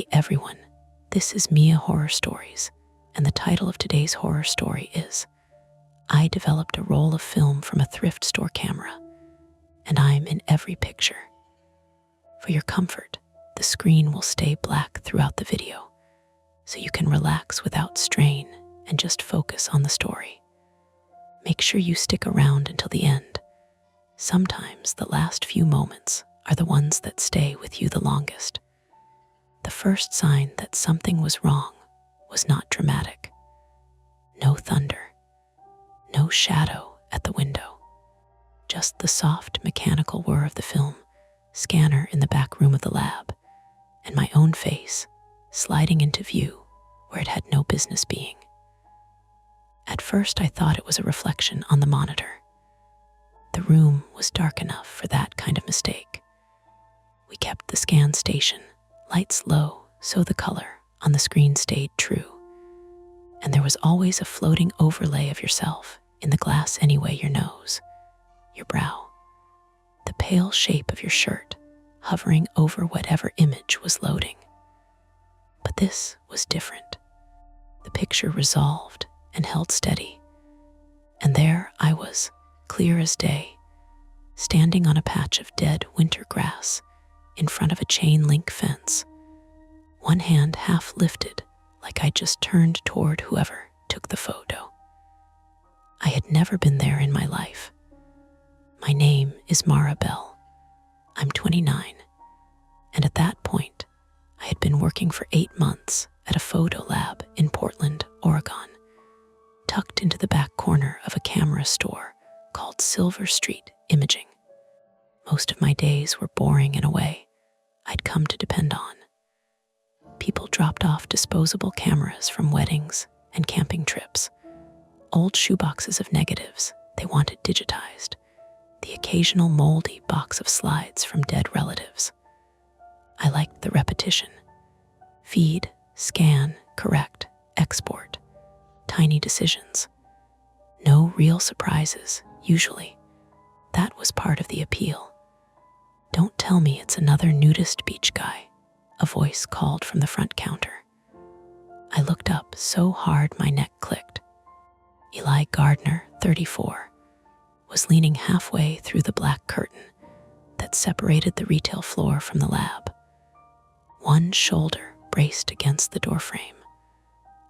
Hey everyone, this is Mia Horror Stories, and the title of today's horror story is I developed a roll of film from a thrift store camera, and I'm in every picture. For your comfort, the screen will stay black throughout the video, so you can relax without strain and just focus on the story. Make sure you stick around until the end. Sometimes the last few moments are the ones that stay with you the longest. The first sign that something was wrong was not dramatic. No thunder, no shadow at the window, just the soft mechanical whir of the film scanner in the back room of the lab, and my own face sliding into view where it had no business being. At first I thought it was a reflection on the monitor. The room was dark enough for that kind of mistake. We kept the scan station lights low so the color on the screen stayed true, and there was always a floating overlay of yourself in the glass anyway, your nose, your brow, the pale shape of your shirt hovering over whatever image was loading. But this was different. The picture resolved and held steady, and there I was, clear as day, standing on a patch of dead winter grass in front of a chain-link fence, one hand half lifted like I just turned toward whoever took the photo. I had never been there in my life. My name is Mara Bell. I'm 29, and at that point, I had been working for 8 months at a photo lab in Portland, Oregon, tucked into the back corner of a camera store called Silver Street Imaging. Most of my days were boring in a way I'd come to depend on. People dropped off disposable cameras from weddings and camping trips, old shoeboxes of negatives they wanted digitized, the occasional moldy box of slides from dead relatives. I liked the repetition. Feed, scan, correct, export. Tiny decisions. No real surprises, usually. That was part of the appeal. Don't tell me it's another nudist beach guy, a voice called from the front counter. I looked up so hard my neck clicked. Eli Gardner, 34, was leaning halfway through the black curtain that separated the retail floor from the lab. One shoulder braced against the doorframe,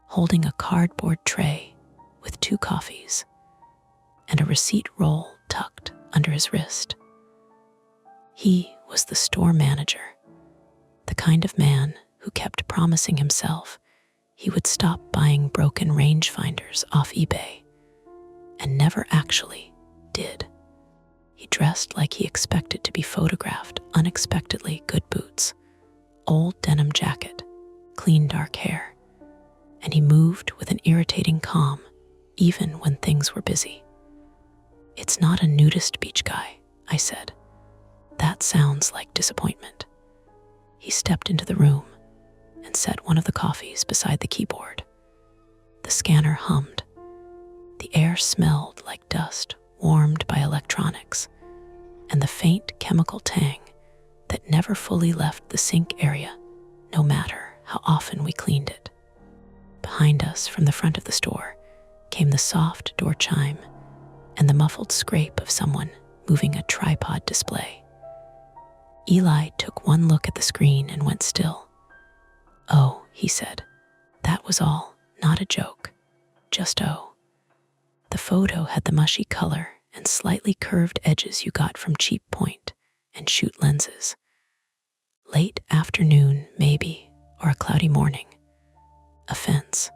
holding a cardboard tray with 2 coffees and a receipt roll tucked under his wrist. He was the store manager, the kind of man who kept promising himself he would stop buying broken rangefinders off eBay, and never actually did. He dressed like he expected to be photographed, unexpectedly good boots, old denim jacket, clean dark hair, and he moved with an irritating calm even when things were busy. "It's not a nudist beach guy," I said. "That sounds like disappointment." He stepped into the room and set one of the coffees beside the keyboard. The scanner hummed. The air smelled like dust warmed by electronics, and the faint chemical tang that never fully left the sink area, no matter how often we cleaned it. Behind us, from the front of the store, came the soft door chime and the muffled scrape of someone moving a tripod display. Eli took one look at the screen and went still. "Oh," he said. "That was all, not a joke. Just oh." The photo had the mushy color and slightly curved edges you got from cheap point and shoot lenses. Late afternoon, maybe, or a cloudy morning. A fence,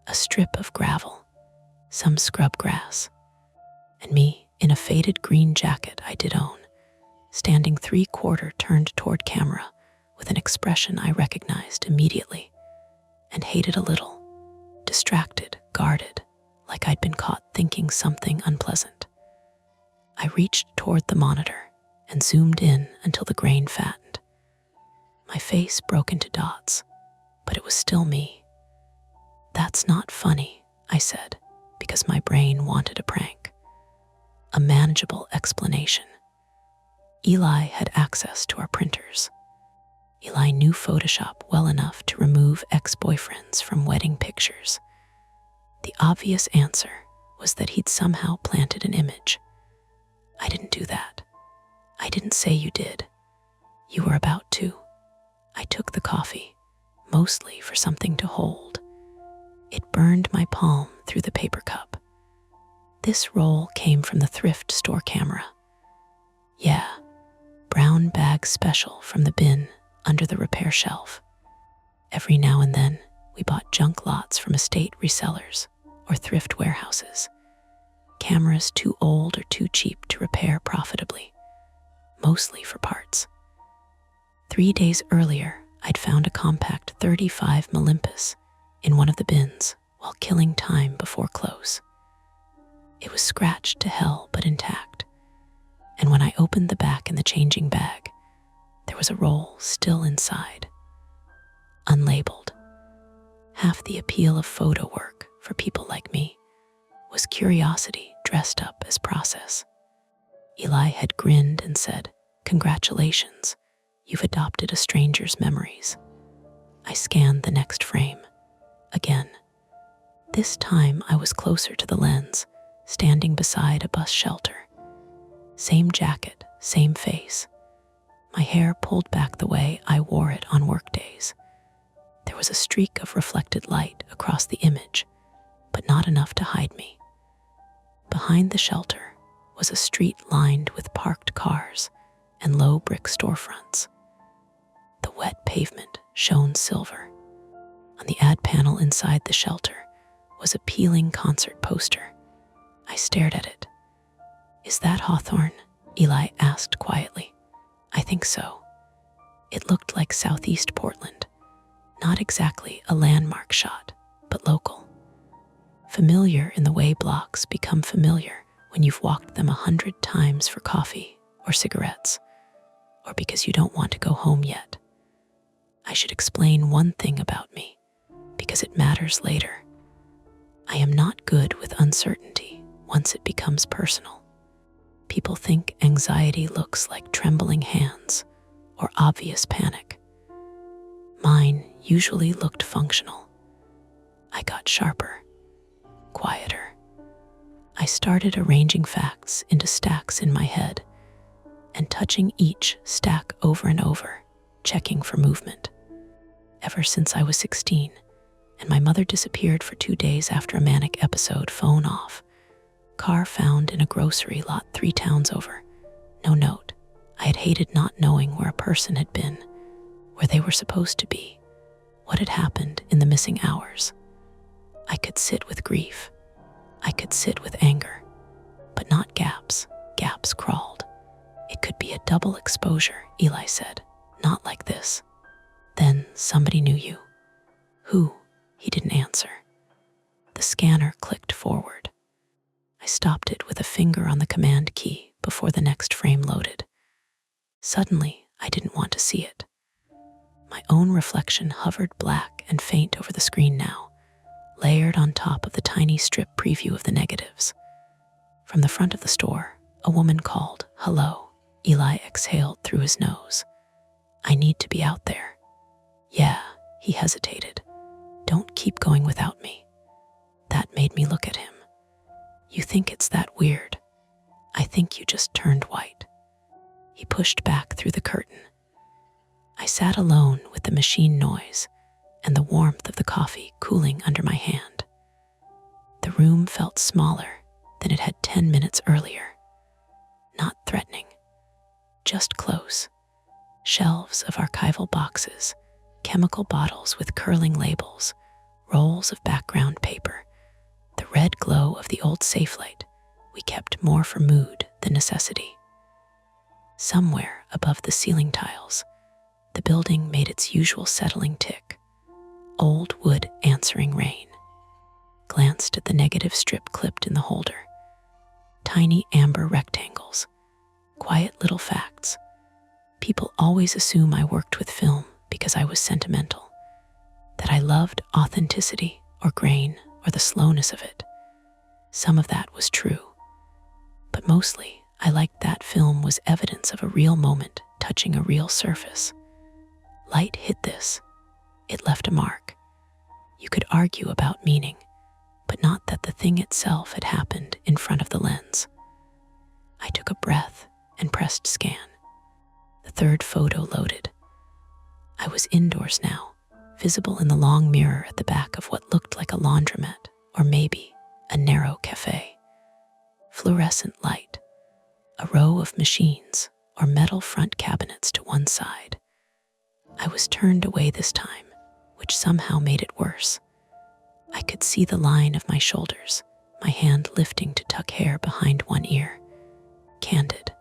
a strip of gravel, some scrub grass, and me in a faded green jacket I did own, standing 3/4 turned toward camera with an expression I recognized immediately and hated a little, distracted, guarded, like I'd been caught thinking something unpleasant. I reached toward the monitor and zoomed in until the grain fattened. My face broke into dots, but it was still me. "That's not funny," I said, because my brain wanted a prank. A manageable explanation. Eli had access to our printers. Eli knew Photoshop well enough to remove ex-boyfriends from wedding pictures. The obvious answer was that he'd somehow planted an image. I didn't do that. I didn't say you did. You were about to. I took the coffee, mostly for something to hold. It burned my palm through the paper cup. This roll came from the thrift store camera. Yeah, brown bag special from the bin under the repair shelf. Every now and then, we bought junk lots from estate resellers or thrift warehouses. Cameras too old or too cheap to repair profitably, mostly for parts. 3 days earlier, I'd found a compact 35 Olympus in one of the bins while killing time before close. It was scratched to hell but intact, and when I opened the back in the changing bag, there was a roll still inside, unlabeled. Half the appeal of photo work for people like me was curiosity dressed up as process. Eli had grinned and said, "Congratulations, you've adopted a stranger's memories." I scanned the next frame. Again. This time I was closer to the lens, standing beside a bus shelter. Same jacket, same face. My hair pulled back the way I wore it on work days. There was a streak of reflected light across the image, but not enough to hide me. Behind the shelter was a street lined with parked cars and low brick storefronts. The wet pavement shone silver. On the ad panel inside the shelter was a peeling concert poster. I stared at it. "Is that Hawthorne?" Eli asked quietly. "I think so." It looked like Southeast Portland. Not exactly a landmark shot, but local. Familiar in the way blocks become familiar when you've walked them 100 times for coffee or cigarettes, or because you don't want to go home yet. I should explain one thing about me, because it matters later. I am not good with uncertainty once it becomes personal. People think anxiety looks like trembling hands or obvious panic. Mine usually looked functional. I got sharper, quieter. I started arranging facts into stacks in my head and touching each stack over and over, checking for movement. Ever since I was 16, and my mother disappeared for 2 days after a manic episode, phone off, car found in a grocery lot 3 towns over, no note. I had hated not knowing where a person had been, where they were supposed to be, what had happened in the missing hours. I could sit with grief. I could sit with anger, but not gaps. Gaps crawled. "It could be a double exposure," Eli said. "Not like this." "Then somebody knew you." "Who?" He didn't answer. The scanner clicked forward. I stopped it with a finger on the command key before the next frame loaded. Suddenly, I didn't want to see it. My own reflection hovered black and faint over the screen now, layered on top of the tiny strip preview of the negatives. From the front of the store, a woman called, "Hello." Eli exhaled through his nose. "I need to be out there." "Yeah," he hesitated. "Don't keep going without me." That made me look at him. "You think it's that weird? I think you just turned white." He pushed back through the curtain. I sat alone with the machine noise and the warmth of the coffee cooling under my hand. The room felt smaller than it had 10 minutes earlier. Not threatening, just close. Shelves of archival boxes, chemical bottles with curling labels, rolls of background paper, the red glow of the old safe light we kept more for mood than necessity. Somewhere above the ceiling tiles, the building made its usual settling tick. Old wood answering rain. Glanced at the negative strip clipped in the holder. Tiny amber rectangles. Quiet little facts. People always assume I worked with film because I was sentimental, that I loved authenticity or grain or the slowness of it. Some of that was true, but mostly I liked that film was evidence of a real moment touching a real surface. Light hit this. It left a mark. You could argue about meaning, but not that the thing itself had happened in front of the lens. I took a breath and pressed scan. The third photo loaded. I was indoors now, visible in the long mirror at the back of what looked like a laundromat or maybe a narrow cafe. Fluorescent light, a row of machines or metal front cabinets to one side. I was turned away this time, which somehow made it worse. I could see the line of my shoulders, my hand lifting to tuck hair behind one ear. Candid,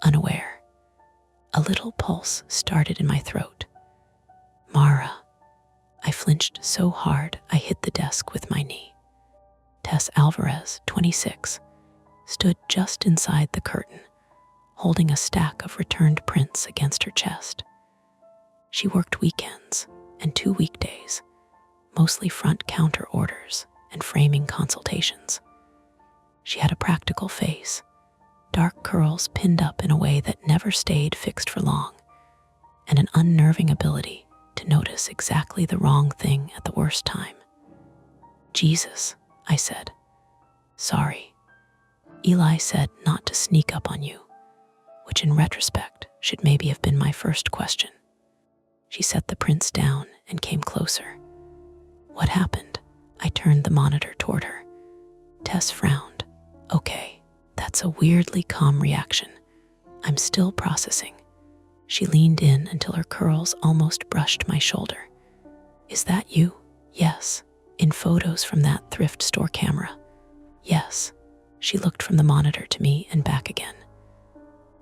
unaware. A little pulse started in my throat. Mara. I flinched so hard I hit the desk with my knee. Tess Alvarez, 26, stood just inside the curtain, holding a stack of returned prints against her chest. She worked weekends and 2 weekdays, mostly front counter orders and framing consultations. She had a practical face, dark curls pinned up in a way that never stayed fixed for long, and an unnerving ability to notice exactly the wrong thing at the worst time. Jesus, I said. Sorry. Eli said not to sneak up on you, which in retrospect should maybe have been my first question. She set the prints down and came closer. What happened? I turned the monitor toward her. Tess frowned. Okay, that's a weirdly calm reaction. I'm still processing. She leaned in until her curls almost brushed my shoulder. Is that you? Yes. In photos from that thrift store camera. Yes. She looked from the monitor to me and back again.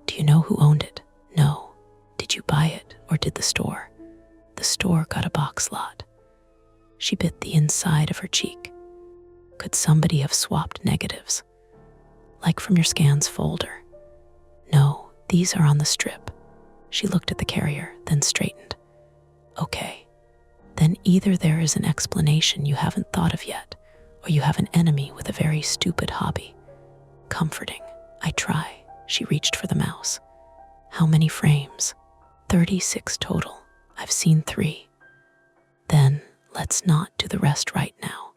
Do you know who owned it? No. Did you buy it or did the store? The store got a box lot. She bit the inside of her cheek. Could somebody have swapped negatives? Like from your scans folder? No, these are on the strip. She looked at the carrier, then straightened. Okay. Then either there is an explanation you haven't thought of yet, or you have an enemy with a very stupid hobby. Comforting. I try. She reached for the mouse. How many frames? 36 total. I've seen 3. Then, let's not do the rest right now.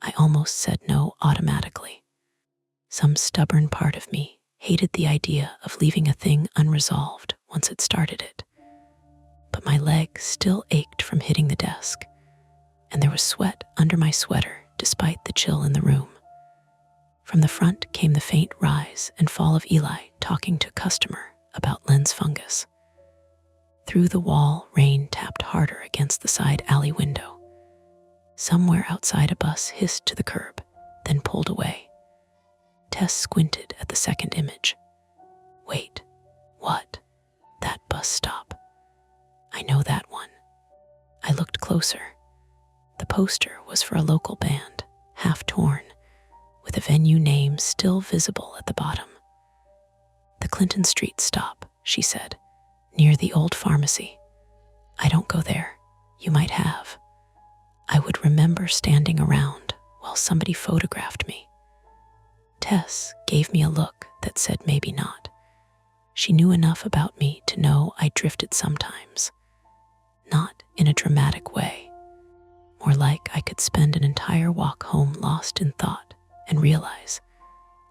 I almost said no automatically. Some stubborn part of me hated the idea of leaving a thing unresolved once it started it. But my leg still ached from hitting the desk, and there was sweat under my sweater despite the chill in the room. From the front came the faint rise and fall of Eli talking to a customer about lens fungus. Through the wall, rain tapped harder against the side alley window. Somewhere outside, a bus hissed to the curb, then pulled away. Tess squinted at the second image. Wait, what? That bus stop. I know that one. I looked closer. The poster was for a local band, half torn, with a venue name still visible at the bottom. The Clinton Street stop, she said, near the old pharmacy. I don't go there. You might have. I would remember standing around while somebody photographed me. Tess gave me a look that said maybe not. She knew enough about me to know I drifted sometimes. Not in a dramatic way. More like I could spend an entire walk home lost in thought and realize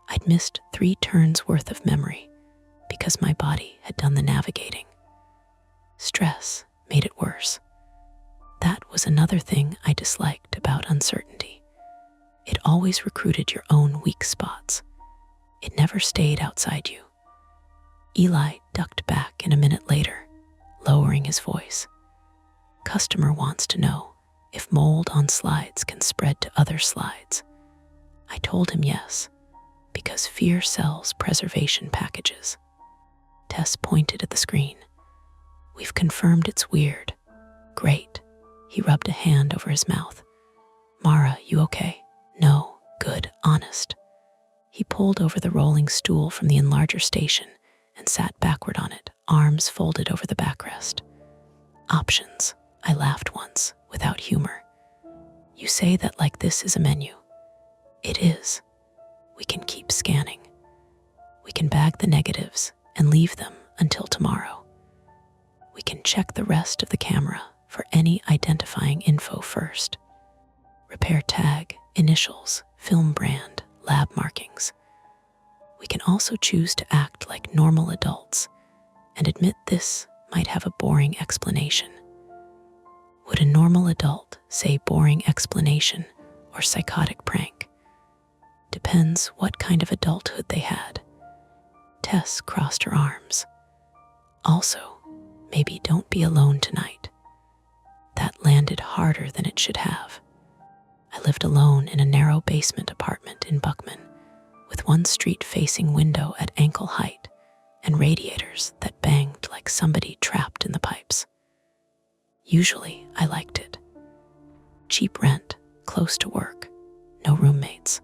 I'd missed 3 turns worth of memory because my body had done the navigating. Stress made it worse. That was another thing I disliked about uncertainty. It always recruited your own weak spots. It never stayed outside you. Eli ducked back in a minute later, lowering his voice. Customer wants to know if mold on slides can spread to other slides. I told him yes, because fear sells preservation packages. Tess pointed at the screen. We've confirmed it's weird. Great. He rubbed a hand over his mouth. Mara, you okay? No. Good. Honest. He pulled over the rolling stool from the enlarger station and sat backward on it, arms folded over the backrest. Options. I laughed once, without humor. You say that like this is a menu. It is. We can keep scanning. We can bag the negatives and leave them until tomorrow. We can check the rest of the camera for any identifying info first. Repair tag, initials, film brand, lab markings. We can also choose to act like normal adults and admit this might have a boring explanation. Would a normal adult say boring explanation or psychotic prank? Depends what kind of adulthood they had. Tess crossed her arms. Also, maybe don't be alone tonight. That landed harder than it should have. I lived alone in a narrow basement apartment in Buckman, with one street-facing window at ankle height and radiators that banged like somebody trapped in the pipes. Usually, I liked it. Cheap rent, close to work, no roommates.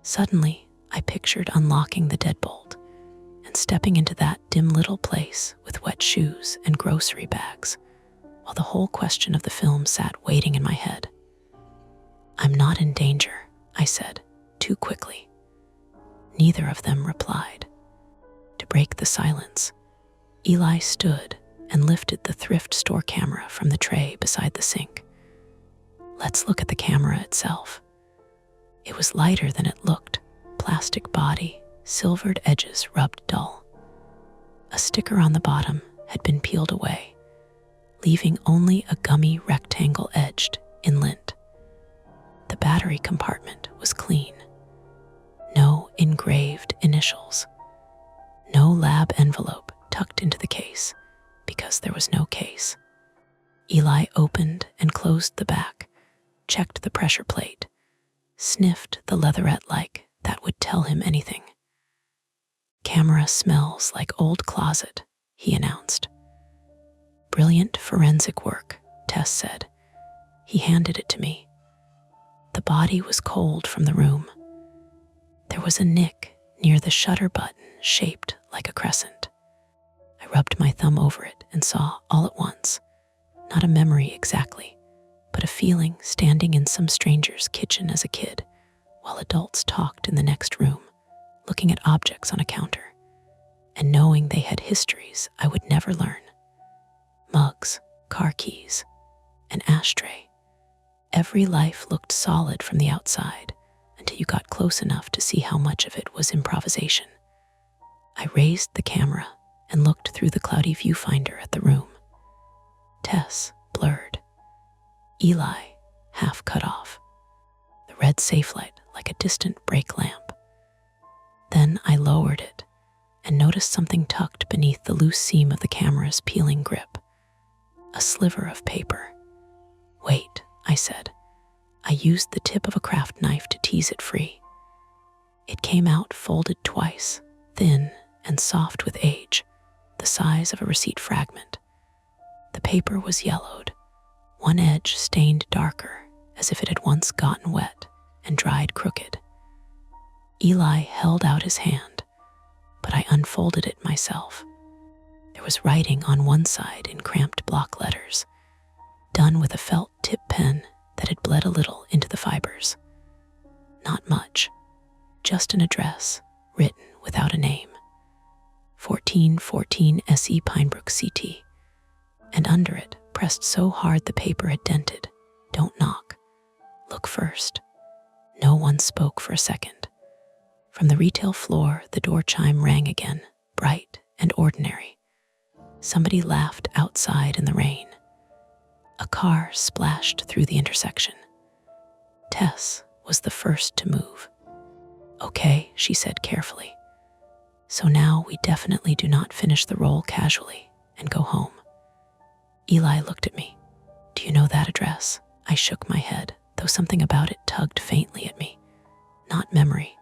Suddenly, I pictured unlocking the deadbolt and stepping into that dim little place with wet shoes and grocery bags, while the whole question of the film sat waiting in my head. "I'm not in danger," I said, too quickly. Neither of them replied. To break the silence, Eli stood and lifted the thrift store camera from the tray beside the sink. "Let's look at the camera itself." It was lighter than it looked, plastic body, silvered edges rubbed dull. A sticker on the bottom had been peeled away, leaving only a gummy rectangle edged in lint. The battery compartment was clean. No engraved initials. No lab envelope tucked into the case, because there was no case. Eli opened and closed the back, checked the pressure plate, sniffed the leatherette like that would tell him anything. "Camera smells like old closet," he announced. "Brilliant forensic work," Tess said. He handed it to me. The body was cold from the room. There was a nick near the shutter button shaped like a crescent. I rubbed my thumb over it and saw all at once, not a memory exactly, but a feeling standing in some stranger's kitchen as a kid, while adults talked in the next room, looking at objects on a counter, and knowing they had histories I would never learn. Mugs, car keys, an ashtray. Every life looked solid from the outside until you got close enough to see how much of it was improvisation. I raised the camera and looked through the cloudy viewfinder at the room. Tess, blurred. Eli, half cut off. The red safe light like a distant brake lamp. Then I lowered it and noticed something tucked beneath the loose seam of the camera's peeling grip. A sliver of paper. "Wait," I said. I used the tip of a craft knife to tease it free. It came out folded twice, thin and soft with age, the size of a receipt fragment. The paper was yellowed, one edge stained darker, as if it had once gotten wet and dried crooked. Eli held out his hand, but I unfolded it myself. There was writing on one side in cramped block letters, done with a felt tip pen that had bled a little into the fibers. Not much, just an address written without a name. 1414 SE Pinebrook CT, and under it, pressed so hard the paper had dented, "Don't knock. Look first." No one spoke for a second. From the retail floor, the door chime rang again, bright and ordinary. Somebody laughed outside in the rain. A car splashed through the intersection. Tess was the first to move. "Okay," she said carefully. "So now we definitely do not finish the roll casually and go home." Eli looked at me. "Do you know that address?" I shook my head, though something about it tugged faintly at me. Not memory.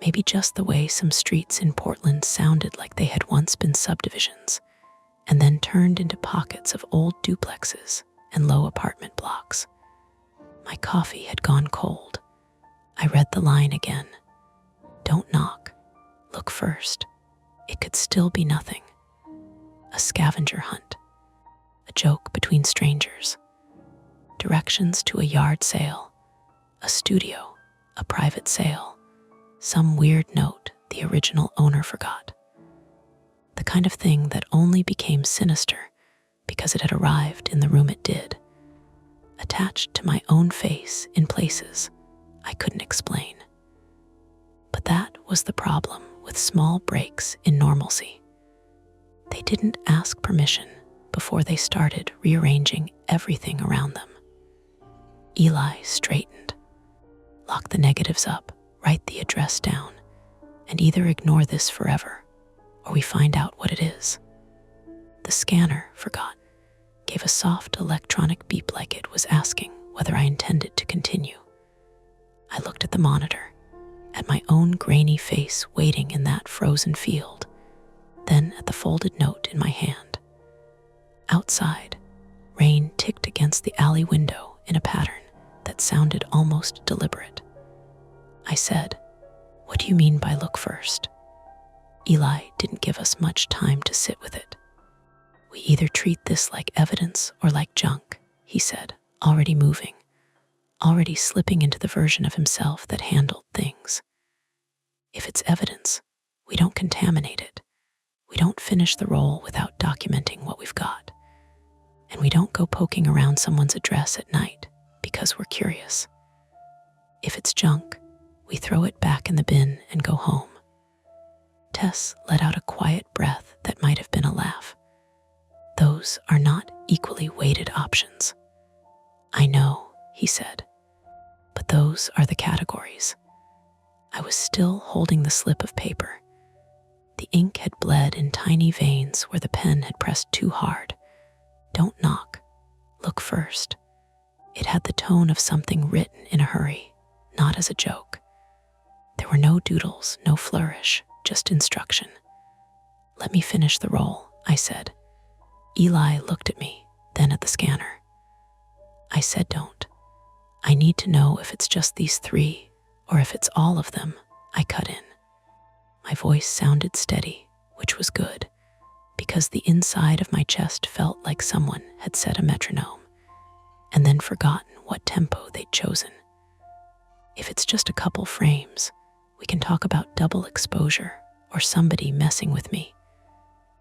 Maybe just the way some streets in Portland sounded like they had once been subdivisions, and then turned into pockets of old duplexes and low apartment blocks. My coffee had gone cold. I read the line again. "Don't knock. Look first." It could still be nothing. A scavenger hunt. A joke between strangers. Directions to a yard sale. A studio. A private sale. Some weird note the original owner forgot. the kind of thing that only became sinister because it had arrived in the room it did, attached to my own face in places I couldn't explain. But that was the problem with small breaks in normalcy. They didn't ask permission before they started rearranging everything around them. Eli straightened. Lock the negatives up, write the address down, and either ignore this forever or we find out what it is. The scanner forgot, gave a soft electronic beep like it was asking whether I intended to continue. I looked at the monitor, at my own grainy face waiting in that frozen field, then at the folded note in my hand. Outside, rain ticked against the alley window in a pattern that sounded almost deliberate. I said, "What do you mean by look first?" Eli didn't give us much time to sit with it. "We either treat this like evidence or like junk," he said, already moving, already slipping into the version of himself that handled things. "If it's evidence, we don't contaminate it. We don't finish the roll without documenting what we've got. And we don't go poking around someone's address at night because we're curious. If it's junk, we throw it back in the bin and go home." Tess let out a quiet breath that might have been a laugh. "Those are not equally weighted options." "I know," he said, "but those are the categories." I was still holding the slip of paper. The ink had bled in tiny veins where the pen had pressed too hard. "Don't knock. Look first." It had the tone of something written in a hurry, not as a joke. There were no doodles, no flourish, just instruction. "Let me finish the roll," I said. Eli looked at me, then at the scanner. I said, "Don't. I need to know if it's just these three or if it's all of them," I cut in. My voice sounded steady, which was good, because the inside of my chest felt like someone had set a metronome and then forgotten what tempo they'd chosen. "If it's just a couple frames, we can talk about double exposure or somebody messing with me.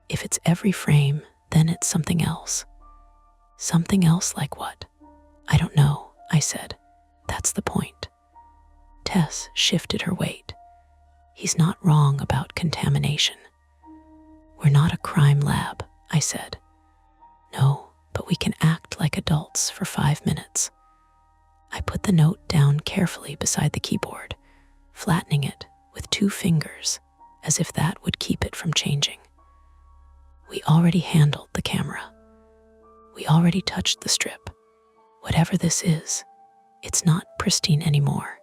If it's every frame, then it's something else." "Something else like what?" "I don't know," I said. "That's the point." Tess shifted her weight. "He's not wrong about contamination." "We're not a crime lab," I said. "No, but we can act like adults for 5 minutes." I put the note down carefully beside the keyboard, flattening it with 2 fingers, as if that would keep it from changing. We already handled the camera. We already touched the strip. Whatever this is, it's not pristine anymore.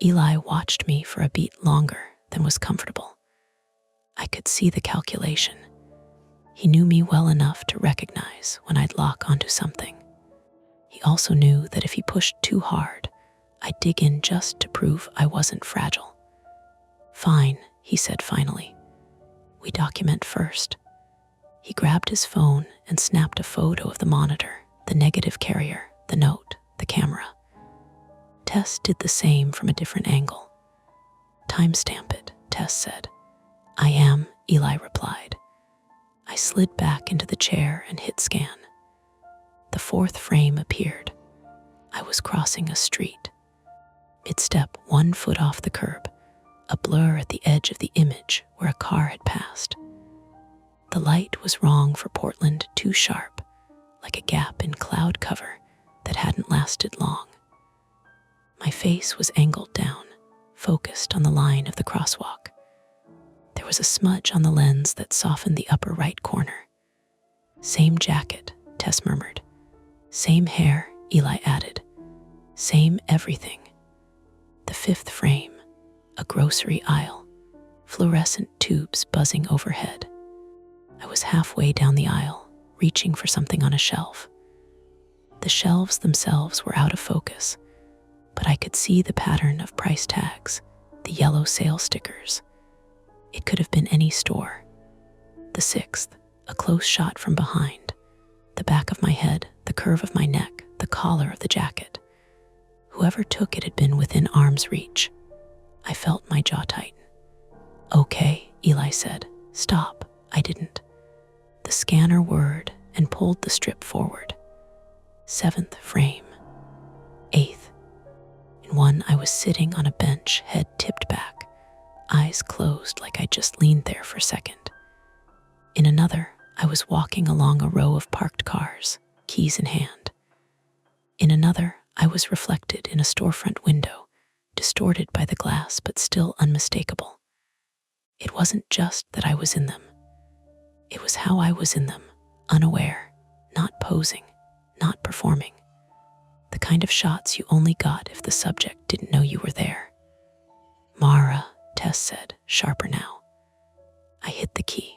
Eli watched me for a beat longer than was comfortable. I could see the calculation. He knew me well enough to recognize when I'd lock onto something. He also knew that if he pushed too hard, I'd dig in just to prove I wasn't fragile. "Fine," he said finally. "We document first." He grabbed his phone and snapped a photo of the monitor, the negative carrier, the note, the camera. Tess did the same from a different angle. "Timestamp it," Tess said. "I am," Eli replied. I slid back into the chair and hit scan. The 4th frame appeared. I was crossing a street. Mid-step, 1 foot off the curb, a blur at the edge of the image where a car had passed. The light was wrong for Portland, too sharp, like a gap in cloud cover that hadn't lasted long. My face was angled down, focused on the line of the crosswalk. There was a smudge on the lens that softened the upper right corner. "Same jacket," Tess murmured. "Same hair," Eli added. "Same everything." The 5th frame, a grocery aisle, fluorescent tubes buzzing overhead. I was halfway down the aisle, reaching for something on a shelf. The shelves themselves were out of focus, but I could see the pattern of price tags, the yellow sale stickers. It could have been any store. The 6th, a close shot from behind, the back of my head, the curve of my neck, the collar of the jacket. Whoever took it had been within arm's reach. I felt my jaw tighten. "Okay," Eli said. Stop, I didn't. The scanner whirred and pulled the strip forward. 7th frame. 8th. In one, I was sitting on a bench, head tipped back, eyes closed like I just leaned there for a second. In another, I was walking along a row of parked cars, keys in hand. In another, I was reflected in a storefront window, distorted by the glass but still unmistakable. It wasn't just that I was in them. It was how I was in them, unaware, not posing, not performing. The kind of shots you only got if the subject didn't know you were there. Mara, Tess said, sharper now. I hit the key.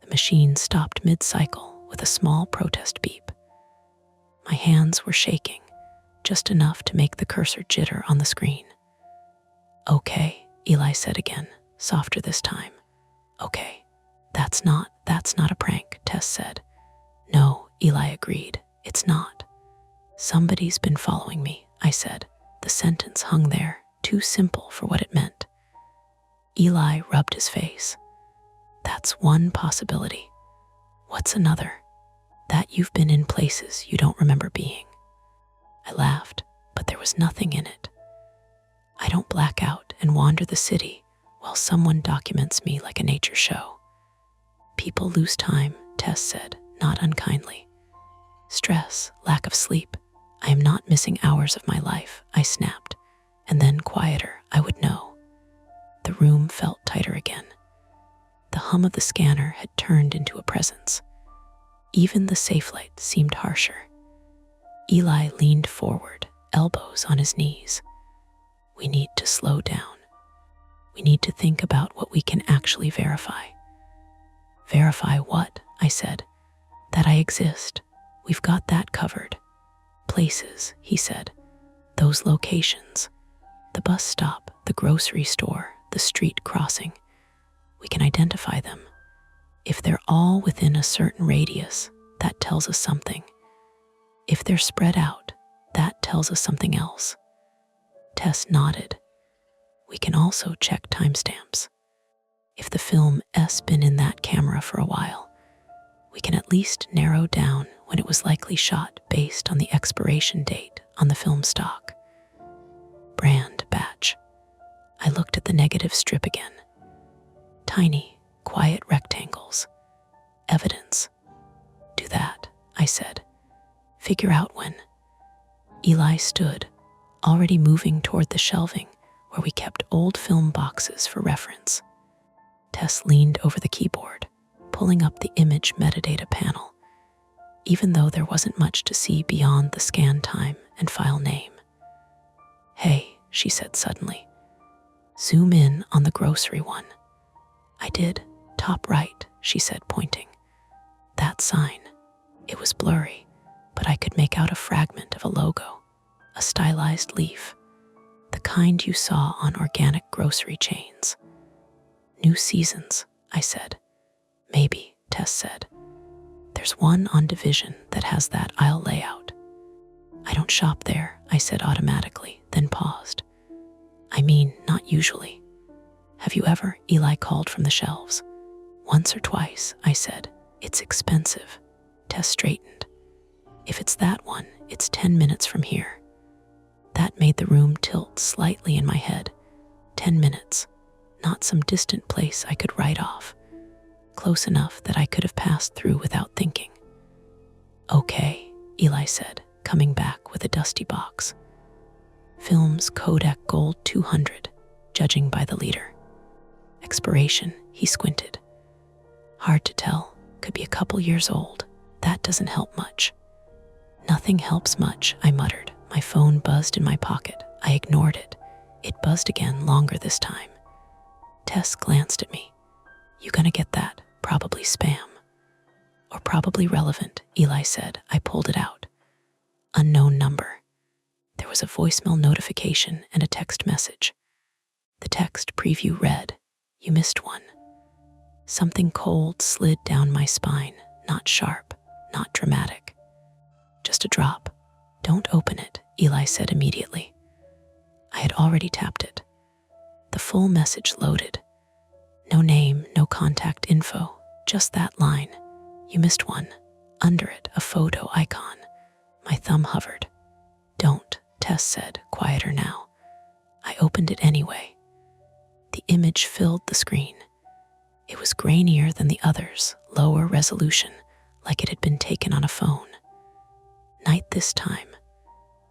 The machine stopped mid-cycle with a small protest beep. My hands were shaking, just enough to make the cursor jitter on the screen. Okay, Eli said again, softer this time. Okay, that's not a prank, Tess said. No, Eli agreed, it's not. Somebody's been following me, I said. The sentence hung there, too simple for what it meant. Eli rubbed his face. That's one possibility. What's another? That you've been in places you don't remember being. I laughed, but there was nothing in it. I don't black out and wander the city while someone documents me like a nature show. People lose time, Tess said, not unkindly. Stress, lack of sleep. I am not missing hours of my life, I snapped, and then quieter, I would know. The room felt tighter again. The hum of the scanner had turned into a presence. Even the safe light seemed harsher. Eli leaned forward, elbows on his knees. We need to slow down. We need to think about what we can actually verify. Verify what? I said. That I exist. We've got that covered. Places, he said. Those locations. The bus stop, the grocery store, the street crossing. We can identify them. If they're all within a certain radius, that tells us something. If they're spread out, that tells us something else. Tess nodded. We can also check timestamps. If the film has been in that camera for a while, we can at least narrow down when it was likely shot based on the expiration date on the film stock. Brand batch. I looked at the negative strip again. Tiny, quiet rectangles. Evidence. Do that, I said. Figure out when. Eli stood, already moving toward the shelving where we kept old film boxes for reference. Tess leaned over the keyboard, pulling up the image metadata panel, even though there wasn't much to see beyond the scan time and file name. Hey, she said suddenly. Zoom in on the grocery one. I did. Top right, she said, pointing. That sign. It was blurry, but I could make out a fragment of a logo, a stylized leaf, the kind you saw on organic grocery chains. New Seasons, I said. Maybe, Tess said. There's one on Division that has that aisle layout. I don't shop there, I said automatically, then paused. I mean, not usually. Have you ever? Eli called from the shelves. Once or twice, I said. It's expensive. Tess straightened. If it's that one, it's 10 minutes from here. That made the room tilt slightly in my head. 10 minutes. Not some distant place I could write off. Close enough that I could have passed through without thinking. Okay, Eli said, coming back with a dusty box. Films Kodak Gold 200, judging by the leader. Expiration, he squinted. Hard to tell, could be a couple years old. That doesn't help much. Nothing helps much, I muttered. My phone buzzed in my pocket. I ignored it. It buzzed again, longer this time. Tess glanced at me. You gonna get that? Probably spam. Or probably relevant, Eli said. I pulled it out. Unknown number. There was a voicemail notification and a text message. The text preview read, You missed one. Something cold slid down my spine, not sharp, not dramatic. Just a drop. Don't open it, Eli said immediately. I had already tapped it. The full message loaded. No name, no contact info, just that line. You missed one. Under it, a photo icon. My thumb hovered. Don't, Tess said, quieter now. I opened it anyway. The image filled the screen. It was grainier than the others, lower resolution, like it had been taken on a phone. Night this time.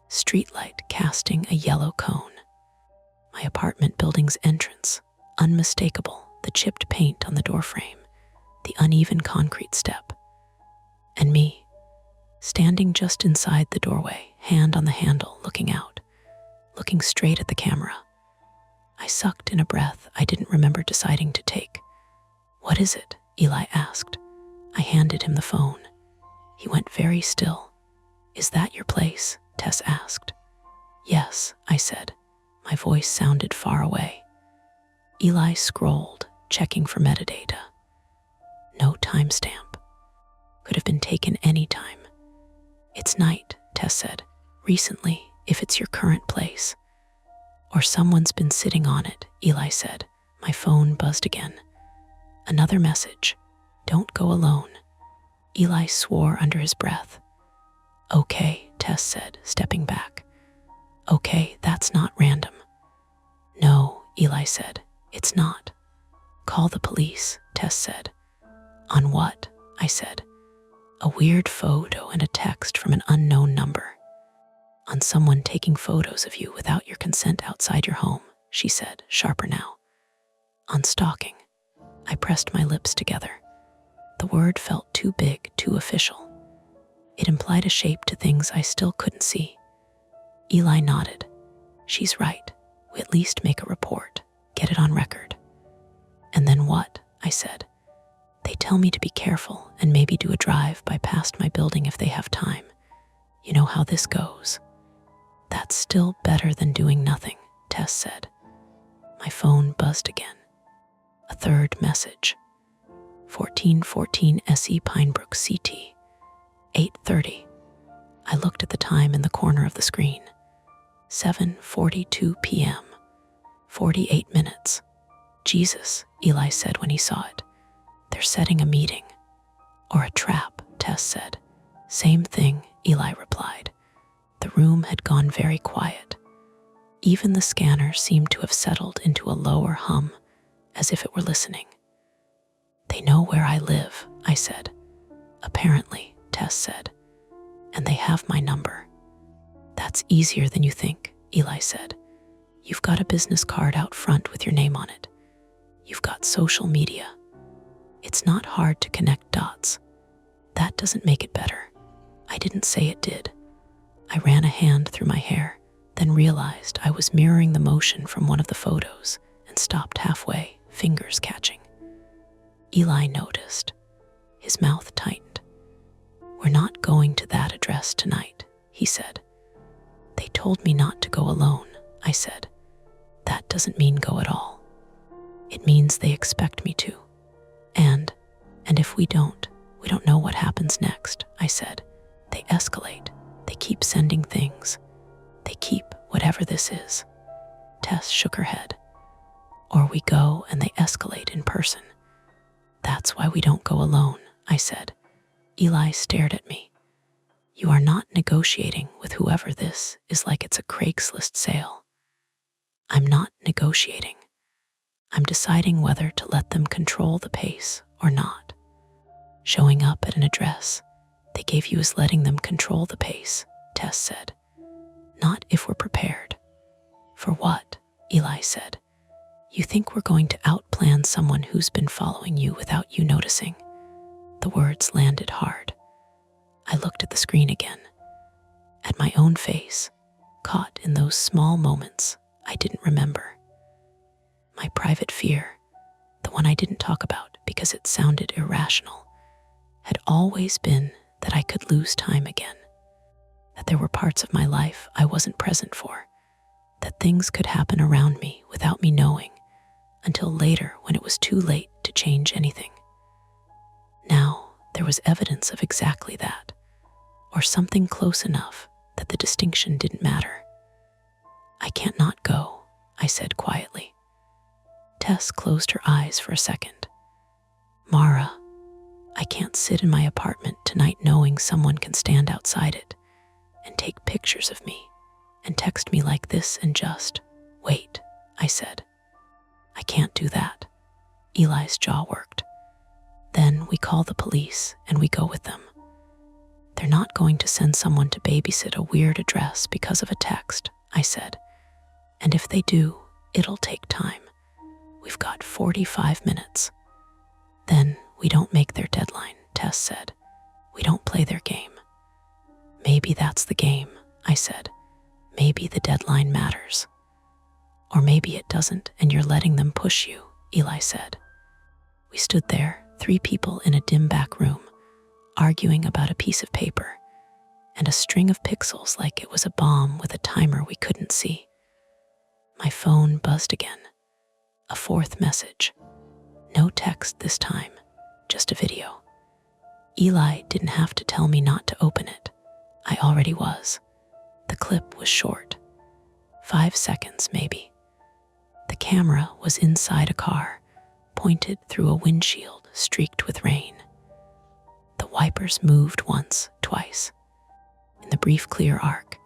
Streetlight casting a yellow cone. My apartment building's entrance, unmistakable, the chipped paint on the doorframe, the uneven concrete step. And me, standing just inside the doorway, hand on the handle, looking out, looking straight at the camera. I sucked in a breath I didn't remember deciding to take. What is it? Eli asked. I handed him the phone. He went very still. Is that your place? Tess asked. Yes, I said. My voice sounded far away. Eli scrolled, checking for metadata. No timestamp. Could have been taken any time. It's night, Tess said. Recently, if it's your current place. Or someone's been sitting on it, Eli said. My phone buzzed again. Another message. Don't go alone. Eli swore under his breath. Okay, Tess said, stepping back. Okay, that's not random. No, Eli said. It's not. Call the police, Tess said. On what? I said. A weird photo and a text from an unknown number. On someone taking photos of you without your consent outside your home, she said, sharper now. On stalking. I pressed my lips together. The word felt too big, too official. It implied a shape to things I still couldn't see. Eli nodded. She's right. We at least make a report. Get it on record. And then what? I said. They tell me to be careful and maybe do a drive by past my building if they have time. You know how this goes. That's still better than doing nothing, Tess said. My phone buzzed again. A third message. 1414 SE Pinebrook CT. 8:30. I looked at the time in the corner of the screen. 7:42 p.m. 48 minutes. Jesus, Eli said when he saw it. They're setting a meeting. Or a trap, Tess said. Same thing, Eli replied. The room had gone very quiet. Even the scanner seemed to have settled into a lower hum, as if it were listening. They know where I live, I said. Apparently, Tess said. And they have my number. That's easier than you think, Eli said. You've got a business card out front with your name on it. You've got social media. It's not hard to connect dots. That doesn't make it better. I didn't say it did. I ran a hand through my hair, then realized I was mirroring the motion from one of the photos and stopped halfway, fingers catching. Eli noticed. His mouth tightened. We're not going to that address tonight, he said. They told me not to go alone, I said. That doesn't mean go at all. It means they expect me to. And if we don't know what happens next, I said. They escalate. They keep sending things. They keep whatever this is. Tess shook her head. Or we go and they escalate in person. That's why we don't go alone, I said. Eli stared at me. You are not negotiating with whoever this is like it's a Craigslist sale. I'm not negotiating. I'm deciding whether to let them control the pace or not. Showing up at an address they gave you is letting them control the pace, Tess said. Not if we're prepared. For what? Eli said. You think we're going to outplan someone who's been following you without you noticing? The words landed hard. I looked at the screen again, at my own face, caught in those small moments I didn't remember. My private fear, the one I didn't talk about because it sounded irrational, had always been that I could lose time again, that there were parts of my life I wasn't present for, that things could happen around me without me knowing until later when it was too late to change anything. Now, there was evidence of exactly that, or something close enough that the distinction didn't matter. I can't not go, I said quietly. Tess closed her eyes for a second. Mara, I can't sit in my apartment tonight knowing someone can stand outside it and take pictures of me and text me like this and just wait, I said. I can't do that. Eli's jaw worked. Then we call the police and we go with them. They're not going to send someone to babysit a weird address because of a text, I said. And if they do, it'll take time. We've got 45 minutes. Then we don't make their deadline, Tess said. We don't play their game. Maybe that's the game, I said. Maybe the deadline matters. Or maybe it doesn't and you're letting them push you, Eli said. We stood there, 3 people in a dim back room, arguing about a piece of paper and a string of pixels like it was a bomb with a timer we couldn't see. My phone buzzed again. A 4th message. No text this time, just a video. Eli didn't have to tell me not to open it. I already was. The clip was short. 5 seconds, maybe. The camera was inside a car, pointed through a windshield streaked with rain. The wipers moved once, twice. In the brief clear arc,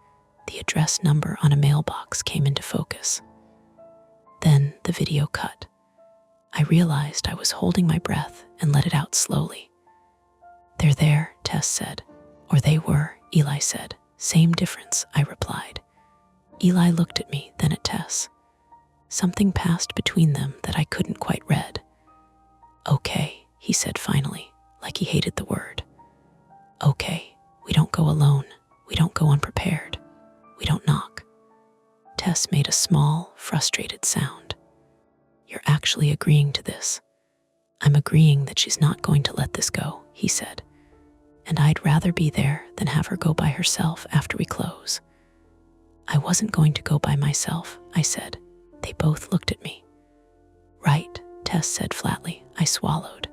the address number on a mailbox came into focus. Then the video cut. I realized I was holding my breath and let it out slowly. They're there, Tess said. Or they were, Eli said. Same difference, I replied. Eli looked at me, then at Tess. Something passed between them that I couldn't quite read. Okay, he said finally, like he hated the word. Okay, we don't go alone. We don't go unprepared. We don't knock. Tess made a small, frustrated sound. You're actually agreeing to this. I'm agreeing that she's not going to let this go, he said. And I'd rather be there than have her go by herself after we close. I wasn't going to go by myself, I said. They both looked at me. Right, Tess said flatly. I swallowed.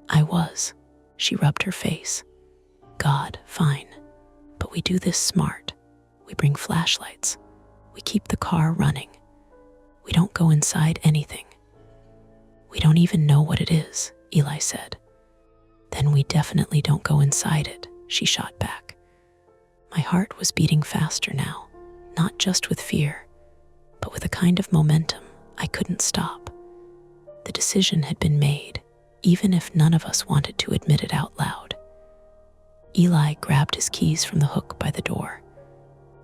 I was. She rubbed her face. God, fine. But we do this smart. We bring flashlights. We keep the car running. We don't go inside anything. We don't even know what it is, Eli said. Then we definitely don't go inside it, she shot back. My heart was beating faster now, not just with fear, but with a kind of momentum I couldn't stop. The decision had been made, even if none of us wanted to admit it out loud. Eli grabbed his keys from the hook by the door.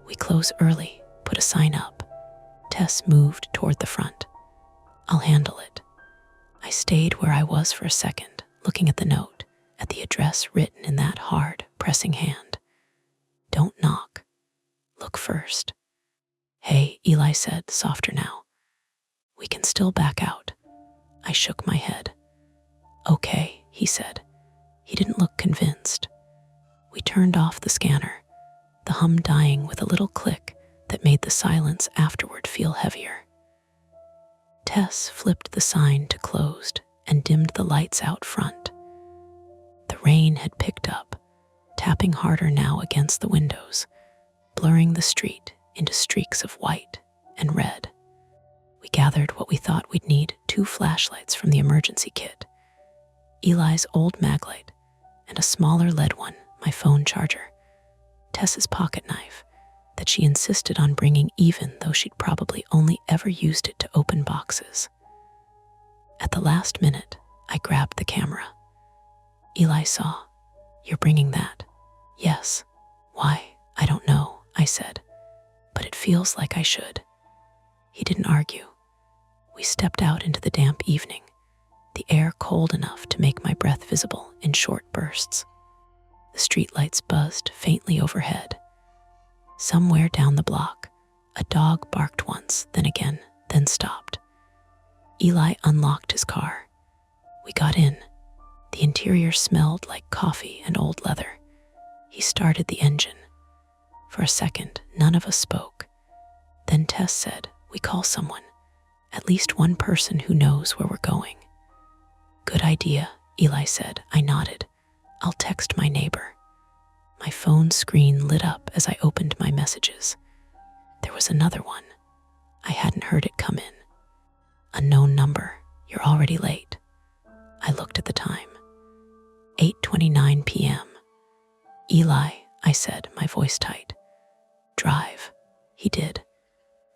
We close early, put a sign up. Tess moved toward the front. I'll handle it. I stayed where I was for a second, looking at the note, at the address written in that hard, pressing hand. Don't knock. Look first. Hey, Eli said, softer now. We can still back out. I shook my head. Okay, he said. He didn't look convinced. We turned off the scanner, the hum dying with a little click that made the silence afterward feel heavier. Tess flipped the sign to closed and dimmed the lights out front. The rain had picked up, tapping harder now against the windows, blurring the street into streaks of white and red. We gathered what we thought we'd need, 2 flashlights from the emergency kit, Eli's old maglite, and a smaller lead one, my phone charger, Tess's pocket knife, that she insisted on bringing even though she'd probably only ever used it to open boxes. At the last minute, I grabbed the camera. Eli saw. You're bringing that? Yes. Why? I don't know, I said, but it feels like I should. He didn't argue. We stepped out into the damp evening, the air cold enough to make my breath visible in short bursts. The streetlights buzzed faintly overhead. Somewhere down the block, a dog barked once, then again, then stopped. Eli unlocked his car. We got in. The interior smelled like coffee and old leather. He started the engine. For a second, none of us spoke. Then Tess said, we call someone, at least one person who knows where we're going. Good idea, Eli said. I nodded. I'll text my neighbor. My phone screen lit up as I opened my messages. There was another one. I hadn't heard it come in. Unknown number, You're already late. I looked at the time. 8:29 p.m. Eli, I said, my voice tight. Drive. He did.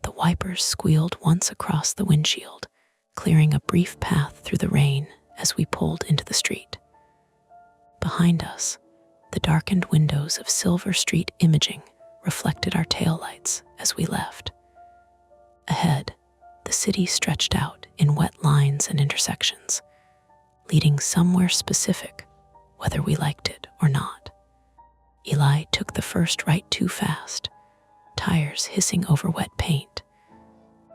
The wipers squealed once across the windshield, clearing a brief path through the rain as we pulled into the street. Behind us, the darkened windows of Silver Street Imaging reflected our taillights as we left. Ahead, the city stretched out in wet lines and intersections, leading somewhere specific, whether we liked it or not. Eli took the first right too fast, tires hissing over wet paint.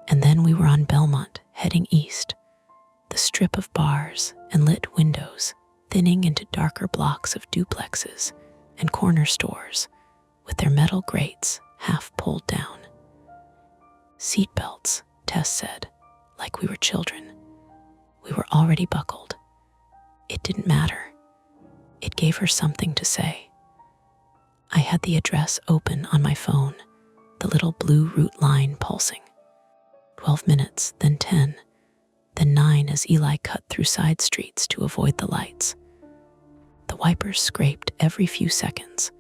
And then we were on Belmont, heading east, the strip of bars and lit windows thinning into darker blocks of duplexes and corner stores with their metal grates half pulled down. Seatbelts, Tess said, like we were children. We were already buckled. It didn't matter. It gave her something to say. I had the address open on my phone, the little blue route line pulsing. 12 minutes, then 10, then 9 as Eli cut through side streets to avoid the lights. The wipers scraped every few seconds,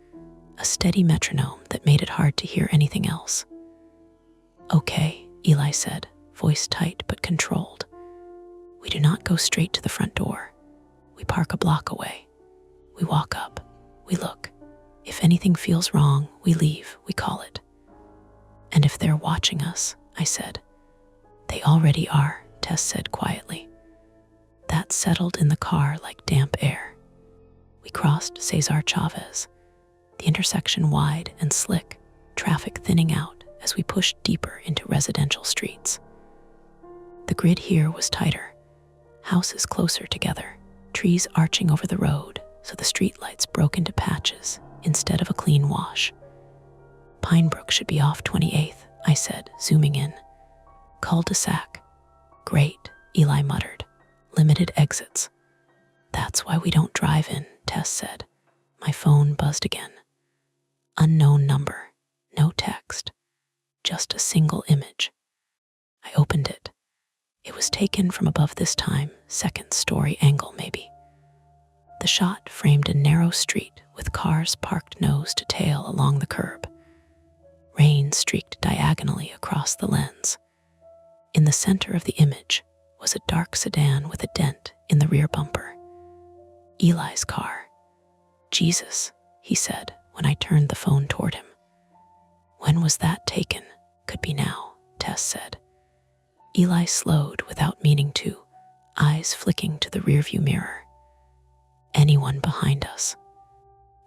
a steady metronome that made it hard to hear anything else. Okay, Eli said, voice tight but controlled. We do not go straight to the front door. We park a block away. We walk up. We look. If anything feels wrong, we leave, we call it. And if they're watching us, I said. They already are, Tess said quietly. That settled in the car like damp air. We crossed Cesar Chavez, the intersection wide and slick, traffic thinning out as we pushed deeper into residential streets. The grid here was tighter, houses closer together, trees arching over the road so the streetlights broke into patches instead of a clean wash. Pinebrook should be off 28th, I said, zooming in. Cul-de-sac. Great, Eli muttered. Limited exits. That's why we don't drive in, Tess said. My phone buzzed again. Unknown number. No text. Just a single image. I opened it. It was taken from above this time, second story angle maybe. The shot framed a narrow street with cars parked nose to tail along the curb. Rain streaked diagonally across the lens. In the center of the image was a dark sedan with a dent in the rear bumper. Eli's car. Jesus, he said when I turned the phone toward him. When was that taken? Could be now, Tess said. Eli slowed without meaning to, eyes flicking to the rearview mirror. Anyone behind us.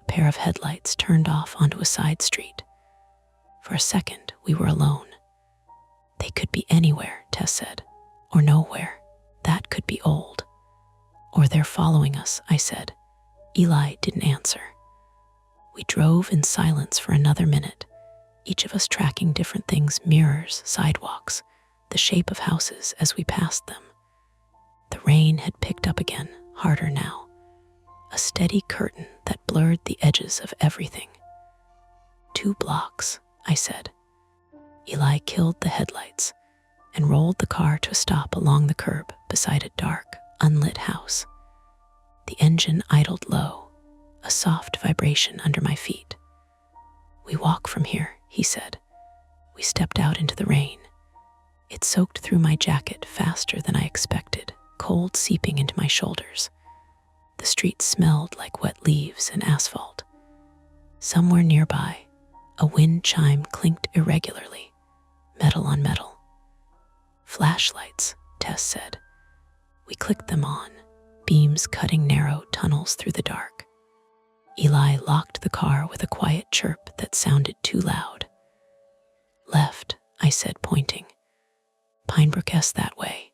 A pair of headlights turned off onto a side street. For a second, we were alone. They could be anywhere, Tess said, or nowhere. That could be old. Or they're following us, I said. Eli didn't answer. We drove in silence for another minute, each of us tracking different things, mirrors, sidewalks, the shape of houses as we passed them. The rain had picked up again, harder now. A steady curtain that blurred the edges of everything. 2 blocks, I said. Eli killed the headlights and rolled the car to a stop along the curb beside a dark, unlit house. The engine idled low, a soft vibration under my feet. We walk from here, he said. We stepped out into the rain. It soaked through my jacket faster than I expected, cold seeping into my shoulders. The street smelled like wet leaves and asphalt. Somewhere nearby, a wind chime clinked irregularly, metal on metal. Flashlights, Tess said. We clicked them on, beams cutting narrow tunnels through the dark. Eli locked the car with a quiet chirp that sounded too loud. Left, I said, pointing. Pinebrook that way.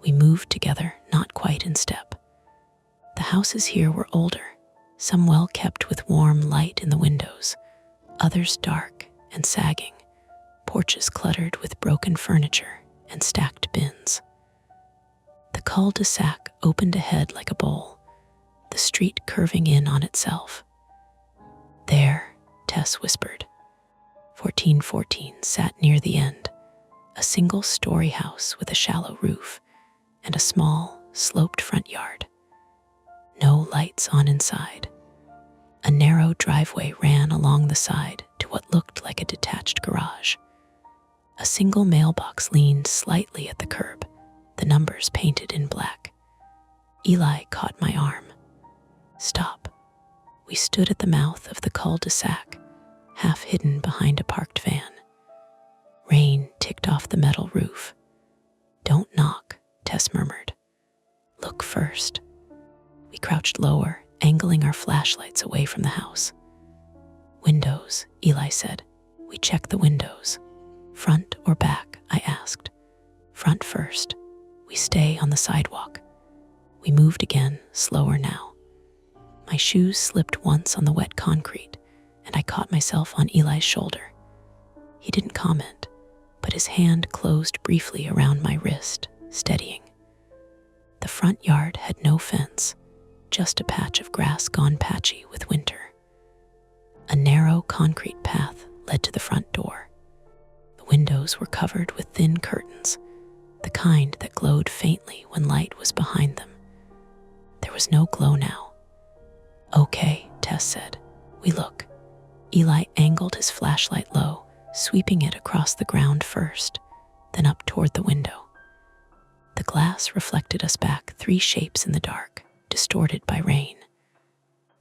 We moved together, not quite in step. The houses here were older, some well kept with warm light in the windows, others dark and sagging, porches cluttered with broken furniture and stacked bins. The cul-de-sac opened ahead like a bowl, the street curving in on itself. There, Tess whispered. 1414 sat near the end, a single-story house with a shallow roof, and a small, sloped front yard. No lights on inside. A narrow driveway ran along the side to what looked like a detached garage. A single mailbox leaned slightly at the curb, the numbers painted in black. Eli caught my arm. "Stop." We stood at the mouth of the cul-de-sac, half hidden behind a parked van. Rain ticked off the metal roof. "Don't knock," Tess murmured. "Look first." We crouched lower, angling our flashlights away from the house. "Windows," Eli said. "We checked the windows." "Front or back?" I asked. "Front first. We stay on the sidewalk." We moved again, slower now. My shoes slipped once on the wet concrete, and I caught myself on Eli's shoulder. He didn't comment, but his hand closed briefly around my wrist, steadying. The front yard had no fence, just a patch of grass gone patchy with winter. A narrow concrete path led to the front door. The windows were covered with thin curtains, the kind that glowed faintly when light was behind them. There was no glow now. "Okay," Tess said. "We look." Eli angled his flashlight low, sweeping it across the ground first, then up toward the window. The glass reflected us back 3 shapes in the dark, distorted by rain.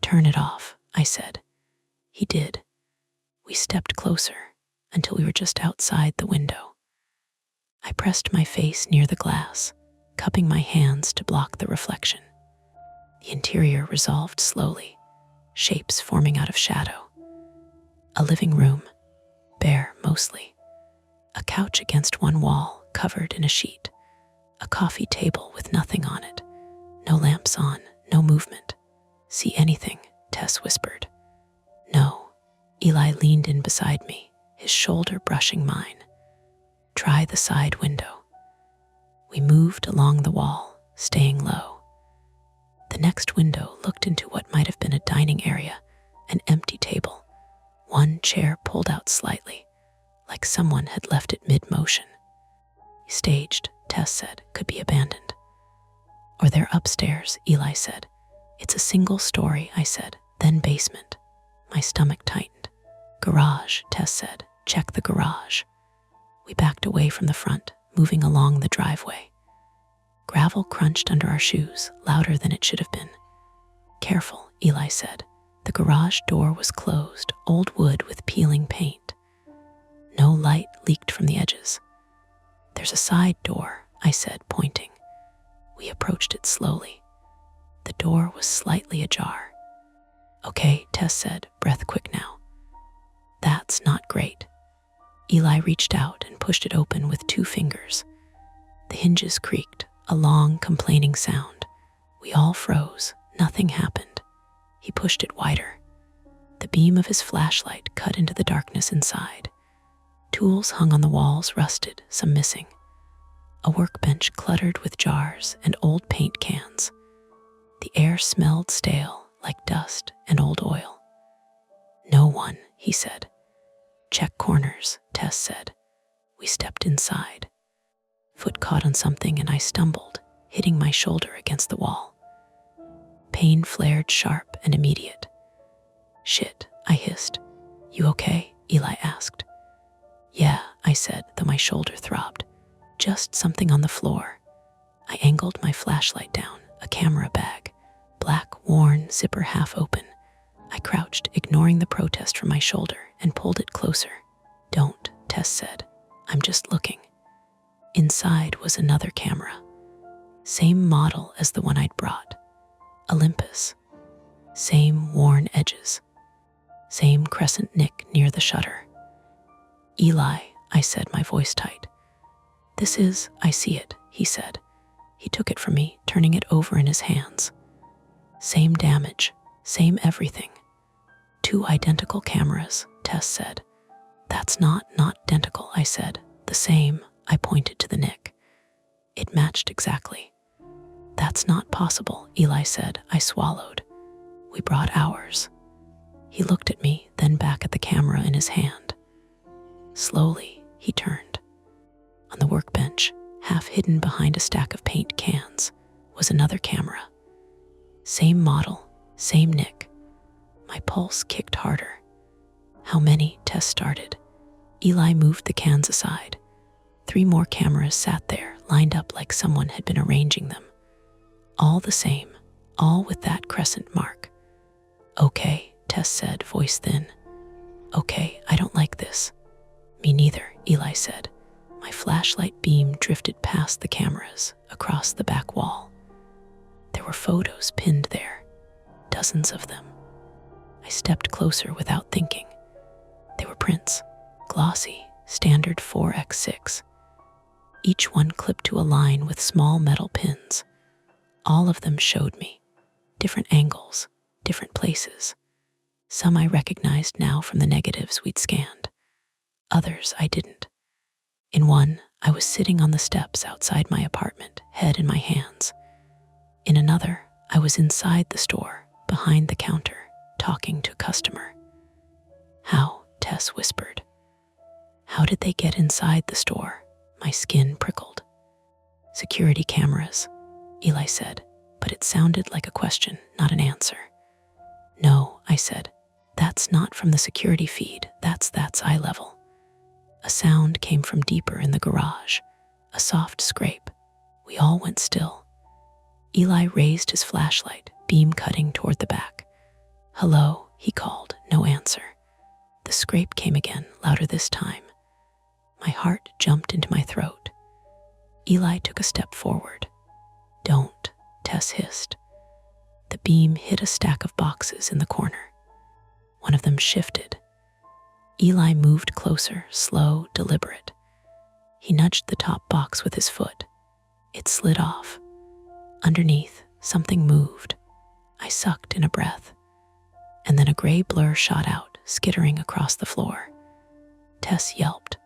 "Turn it off," I said. He did. We stepped closer until we were just outside the window. I pressed my face near the glass, cupping my hands to block the reflection. The interior resolved slowly, shapes forming out of shadow. A living room, bare mostly. A couch against one wall, covered in a sheet. A coffee table with nothing on it. No lamps on, no movement. "See anything?" Tess whispered. "No." Eli leaned in beside me, his shoulder brushing mine. "Try the side window." We moved along the wall, staying low. The next window looked into what might have been a dining area, an empty table, one chair pulled out slightly, like someone had left it mid-motion. "Staged," Tess said, "could be abandoned." "Or they're upstairs," Eli said. "It's a single story," I said, "then basement." My stomach tightened. "Garage," Tess said. "Check the garage." We backed away from the front, moving along the driveway. Gravel crunched under our shoes, louder than it should have been. "Careful," Eli said. The garage door was closed, old wood with peeling paint. No light leaked from the edges. "There's a side door," I said, pointing. We approached it slowly. The door was slightly ajar. "Okay," Tess said, breath quick now. "That's not great." Eli reached out and pushed it open with 2 fingers. The hinges creaked, a long, complaining sound. We all froze. Nothing happened. He pushed it wider. The beam of his flashlight cut into the darkness inside. Tools hung on the walls, rusted, some missing. A workbench cluttered with jars and old paint cans. The air smelled stale, like dust and old oil. "No one," he said. "Check corners," Tess said. We stepped inside. Foot caught on something and I stumbled, hitting my shoulder against the wall. Pain flared sharp and immediate. "Shit," I hissed. "You okay?" Eli asked. "Yeah," I said, though my shoulder throbbed. "Just something on the floor." I angled my flashlight down, a camera bag, black, worn, zipper half open. I crouched, ignoring the protest from my shoulder, and pulled it closer. "Don't," Tess said. "I'm just looking." Inside was another camera. Same model as the one I'd brought. Olympus. Same worn edges. Same crescent nick near the shutter. "Eli," I said, my voice tight. "This is, I see it," he said. He took it from me, turning it over in his hands. "Same damage, same everything." 2 identical cameras, Tess said. "That's not identical," I said. "The same," I pointed to the nick. It matched exactly. "That's not possible," Eli said. I swallowed. "We brought ours." He looked at me, then back at the camera in his hand. Slowly, he turned. On the workbench, half hidden behind a stack of paint cans, was another camera. Same model, same nick. My pulse kicked harder. How many? Tess started. Eli moved the cans aside. 3 more cameras sat there, lined up like someone had been arranging them. All the same, all with that crescent mark. Okay, Tess said, voice thin. Okay, I don't like this. Me neither, Eli said. My flashlight beam drifted past the cameras, across the back wall. There were photos pinned there, dozens of them. I stepped closer without thinking. They were prints, glossy, standard 4x6. Each one clipped to a line with small metal pins. All of them showed me different angles, different places. Some I recognized now from the negatives we'd scanned. Others I didn't. In one, I was sitting on the steps outside my apartment, head in my hands. In another, I was inside the store, behind the counter, talking to a customer. How? Tess whispered. How did they get inside the store? My skin prickled. Security cameras, Eli said, but it sounded like a question, not an answer. No, I said. That's not from the security feed, that's eye level. A sound came from deeper in the garage, a soft scrape. We all went still. Eli raised his flashlight, beam cutting toward the back. Hello, he called, no answer. The scrape came again, louder this time. My heart jumped into my throat. Eli took a step forward. Don't, Tess hissed. The beam hit a stack of boxes in the corner. One of them shifted. Eli moved closer, slow, deliberate. He nudged the top box with his foot. It slid off. Underneath, something moved. I sucked in a breath. And then a gray blur shot out, skittering across the floor. Tess yelped.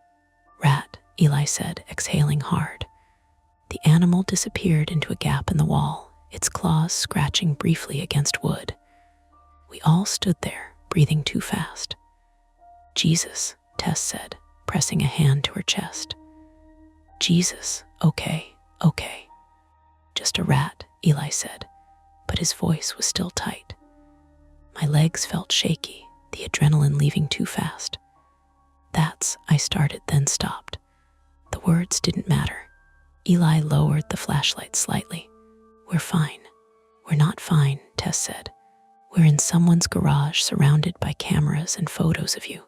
Rat, Eli said, exhaling hard. The animal disappeared into a gap in the wall, its claws scratching briefly against wood. We all stood there, breathing too fast. Jesus, Tess said, pressing a hand to her chest. Jesus, okay. Just a rat, Eli said, but his voice was still tight. My legs felt shaky, the adrenaline leaving too fast. I started, then stopped. The words didn't matter. Eli lowered the flashlight slightly. We're fine. We're not fine, Tess said. We're in someone's garage surrounded by cameras and photos of you.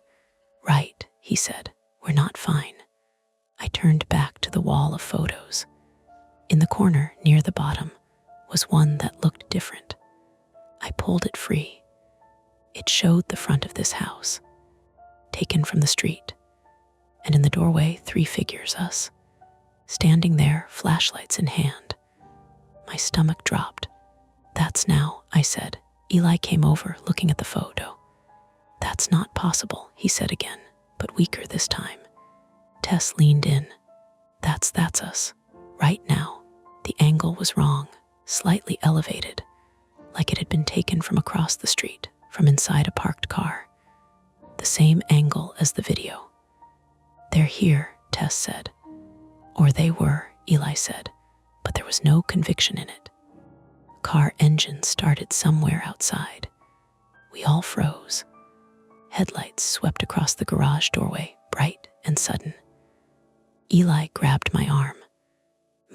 Right, he said. We're not fine. I turned back to the wall of photos. In the corner, near the bottom, was one that looked different. I pulled it free. It showed the front of this house, taken from the street. And in the doorway, 3 figures, us, standing there, flashlights in hand. My stomach dropped. That's now, I said. Eli came over, looking at the photo. That's not possible, he said again, but weaker this time. Tess leaned in. That's us. Right now. The angle was wrong, slightly elevated, like it had been taken from across the street, from inside a parked car. The same angle as the video. They're here, Tess said. Or they were, Eli said, but there was no conviction in it. Car engine started somewhere outside. We all froze. Headlights swept across the garage doorway, bright and sudden. Eli grabbed my arm.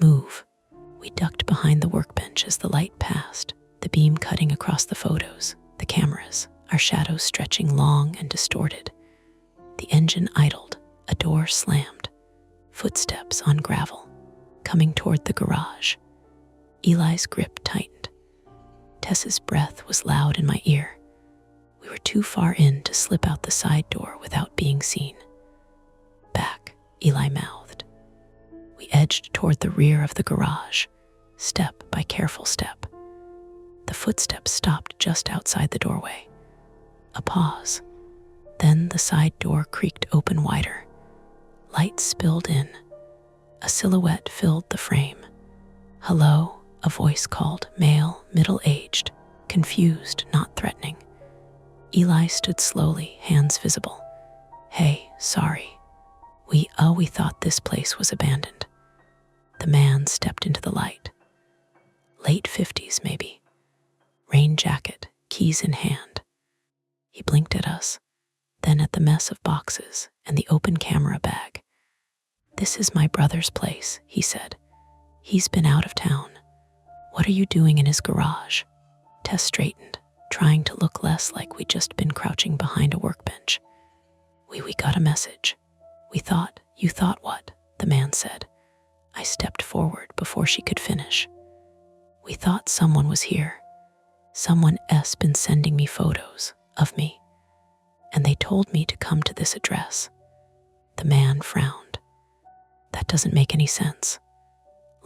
Move. We ducked behind the workbench as the light passed, the beam cutting across the photos, the cameras, our shadows stretching long and distorted. The engine idled, a door slammed, footsteps on gravel, coming toward the garage. Eli's grip tightened. Tess's breath was loud in my ear. We were too far in to slip out the side door without being seen. Back, Eli mouthed. We edged toward the rear of the garage, step by careful step. The footsteps stopped just outside the doorway. A pause. Then the side door creaked open wider. Light spilled in. A silhouette filled the frame. Hello, a voice called, male, middle-aged, confused, not threatening. Eli stood slowly, hands visible. Hey, sorry. We thought this place was abandoned. The man stepped into the light. Late 50s, maybe. Rain jacket, keys in hand. He blinked at us, then at the mess of boxes and the open camera bag. "This is my brother's place," he said. "He's been out of town. What are you doing in his garage?" Tess straightened, trying to look less like we'd just been crouching behind a workbench. We got a message. "We thought." "You thought what?" the man said. I stepped forward before she could finish. "We thought someone was here. Someone S been sending me photos of me, and they told me to come to this address." The man frowned. "That doesn't make any sense."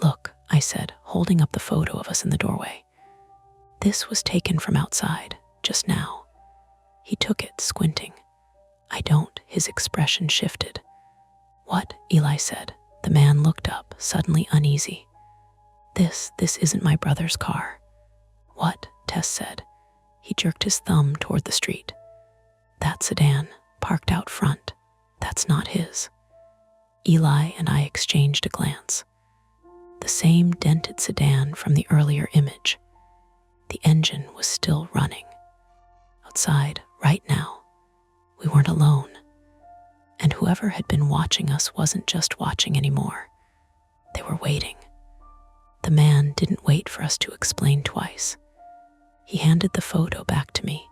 "Look," I said, holding up the photo of us in the doorway. "This was taken from outside, just now." He took it, squinting. "I don't." His expression shifted. "What?" Eli said. The man looked up, suddenly uneasy. This isn't my brother's car." "What?" Tess said. He jerked his thumb toward the street. "That sedan, parked out front, that's not his." Eli and I exchanged a glance. The same dented sedan from the earlier image. The engine was still running. Outside, right now, we weren't alone. And whoever had been watching us wasn't just watching anymore. They were waiting. The man didn't wait for us to explain twice. He handed the photo back to me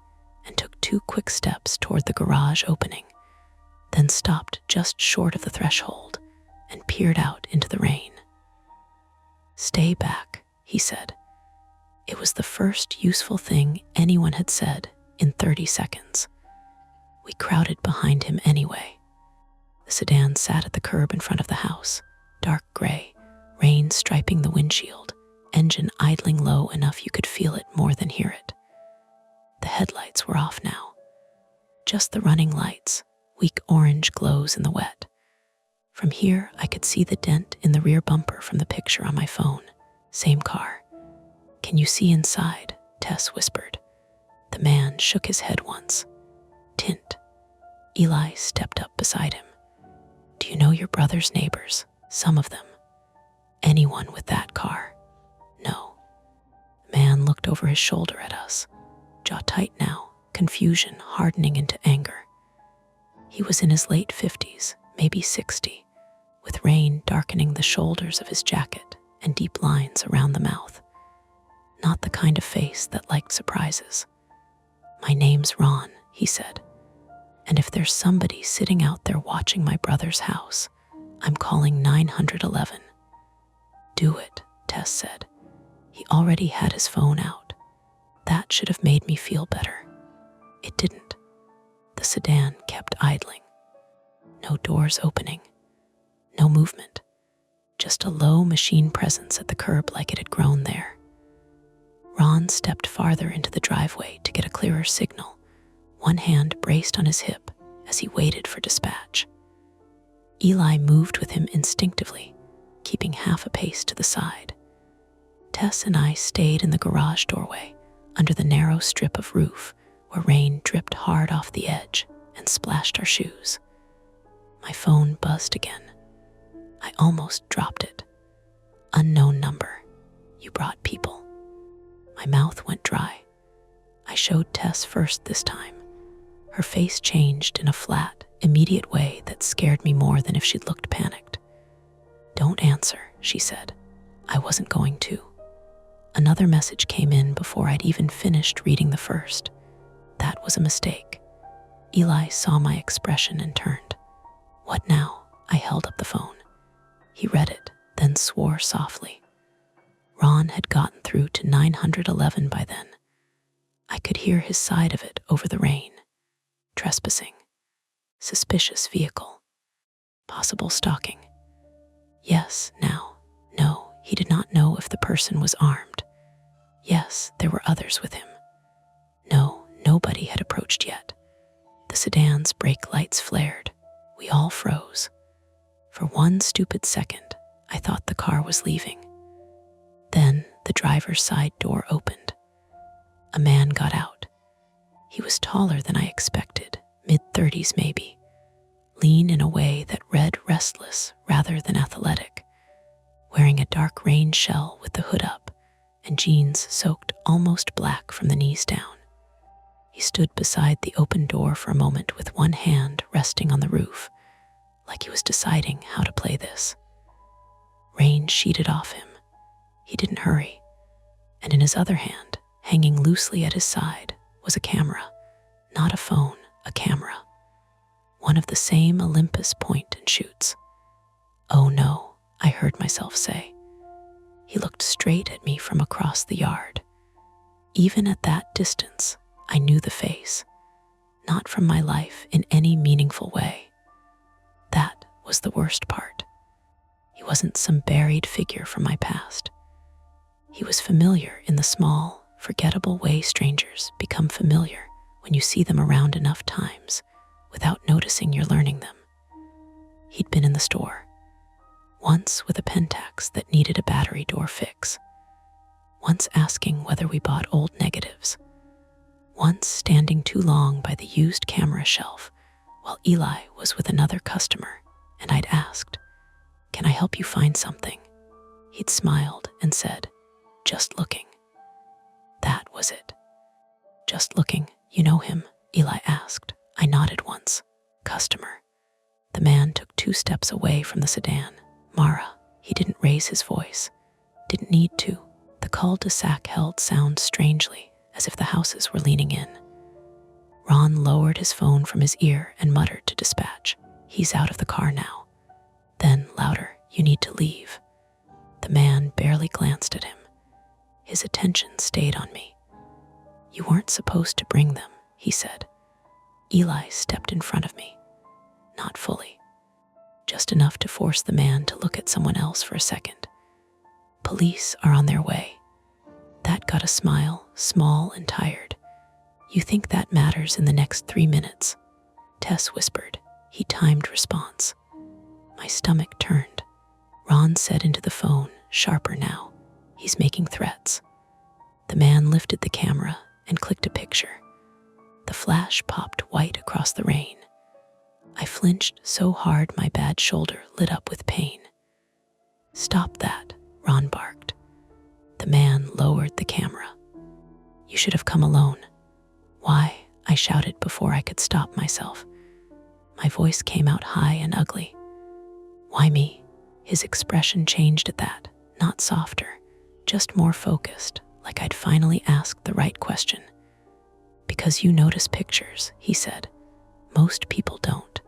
and took 2 quick steps toward the garage opening, then stopped just short of the threshold and peered out into the rain. "Stay back," he said. It was the first useful thing anyone had said in 30 seconds. We crowded behind him anyway. The sedan sat at the curb in front of the house, dark gray, rain striping the windshield, engine idling low enough you could feel it more than hear it. The headlights were off now. Just the running lights, weak orange glows in the wet. From here, I could see the dent in the rear bumper from the picture on my phone. Same car. "Can you see inside?" Tess whispered. The man shook his head once. "Tint." Eli stepped up beside him. "Do you know your brother's neighbors? Some of them." "Anyone with that car?" "No." The man looked over his shoulder at us, jaw tight now, confusion hardening into anger. He was in his late 50s, maybe 60, with rain darkening the shoulders of his jacket and deep lines around the mouth. Not the kind of face that liked surprises. "My name's Ron," he said. "And if there's somebody sitting out there watching my brother's house, I'm calling 911. "Do it," Tess said. He already had his phone out. That should have made me feel better. It didn't. The sedan kept idling. No doors opening. No movement. Just a low machine presence at the curb like it had grown there. Ron stepped farther into the driveway to get a clearer signal, one hand braced on his hip as he waited for dispatch. Eli moved with him instinctively, keeping half a pace to the side. Tess and I stayed in the garage doorway, under the narrow strip of roof where rain dripped hard off the edge and splashed our shoes. My phone buzzed again. I almost dropped it. "Unknown number. You brought people." My mouth went dry. I showed Tess first this time. Her face changed in a flat, immediate way that scared me more than if she'd looked panicked. "Don't answer," she said. I wasn't going to. Another message came in before I'd even finished reading the first. That was a mistake. Eli saw my expression and turned. "What now?" I held up the phone. He read it, then swore softly. Ron had gotten through to 911 by then. I could hear his side of it over the rain. Trespassing. Suspicious vehicle. Possible stalking. Yes, now. No, he did not know if the person was armed. Yes, there were others with him. No, nobody had approached yet. The sedan's brake lights flared. We all froze. For one stupid second, I thought the car was leaving. Then the driver's side door opened. A man got out. He was taller than I expected, mid-30s maybe, lean in a way that read restless rather than athletic. wearing a dark rain shell with the hood up and jeans soaked almost black from the knees down. He stood beside the open door for a moment with one hand resting on the roof, like he was deciding how to play this. Rain sheeted off him. He didn't hurry. And in his other hand, hanging loosely at his side, was a camera. Not a phone, a camera. One of the same Olympus point and shoots. "Oh no," I heard myself say. He looked straight at me from across the yard. Even at that distance, I knew the face, not from my life in any meaningful way. That was the worst part. He wasn't some buried figure from my past. He was familiar in the small, forgettable way strangers become familiar when you see them around enough times without noticing you're learning them. He'd been in the store, once with a Pentax that needed a battery door fix, once asking whether we bought old negatives, once standing too long by the used camera shelf while Eli was with another customer and I'd asked, "Can I help you find something?" He'd smiled and said, "Just looking." That was it. "Just looking, you know him?" Eli asked. I nodded once. "Customer." The man took 2 steps away from the sedan. "Mara." He didn't raise his voice. Didn't need to. The cul-de-sac held sound strangely, as if the houses were leaning in. Ron lowered his phone from his ear and muttered to dispatch, "He's out of the car now." Then, louder, "You need to leave." The man barely glanced at him. His attention stayed on me. "You weren't supposed to bring them," he said. Eli stepped in front of me. Not fully. Just enough to force the man to look at someone else for a second. "Police are on their way." That got a smile, small and tired. "You think that matters in the next 3 minutes?" Tess whispered. He timed response. My stomach turned. Ron said into the phone, sharper now, "He's making threats." The man lifted the camera and clicked a picture. The flash popped white across the rain. I flinched so hard my bad shoulder lit up with pain. "Stop that," Ron barked. The man lowered the camera. "You should have come alone." "Why?" I shouted before I could stop myself. My voice came out high and ugly. "Why me?" His expression changed at that, not softer, just more focused, like I'd finally asked the right question. "Because you notice pictures," he said. "Most people don't.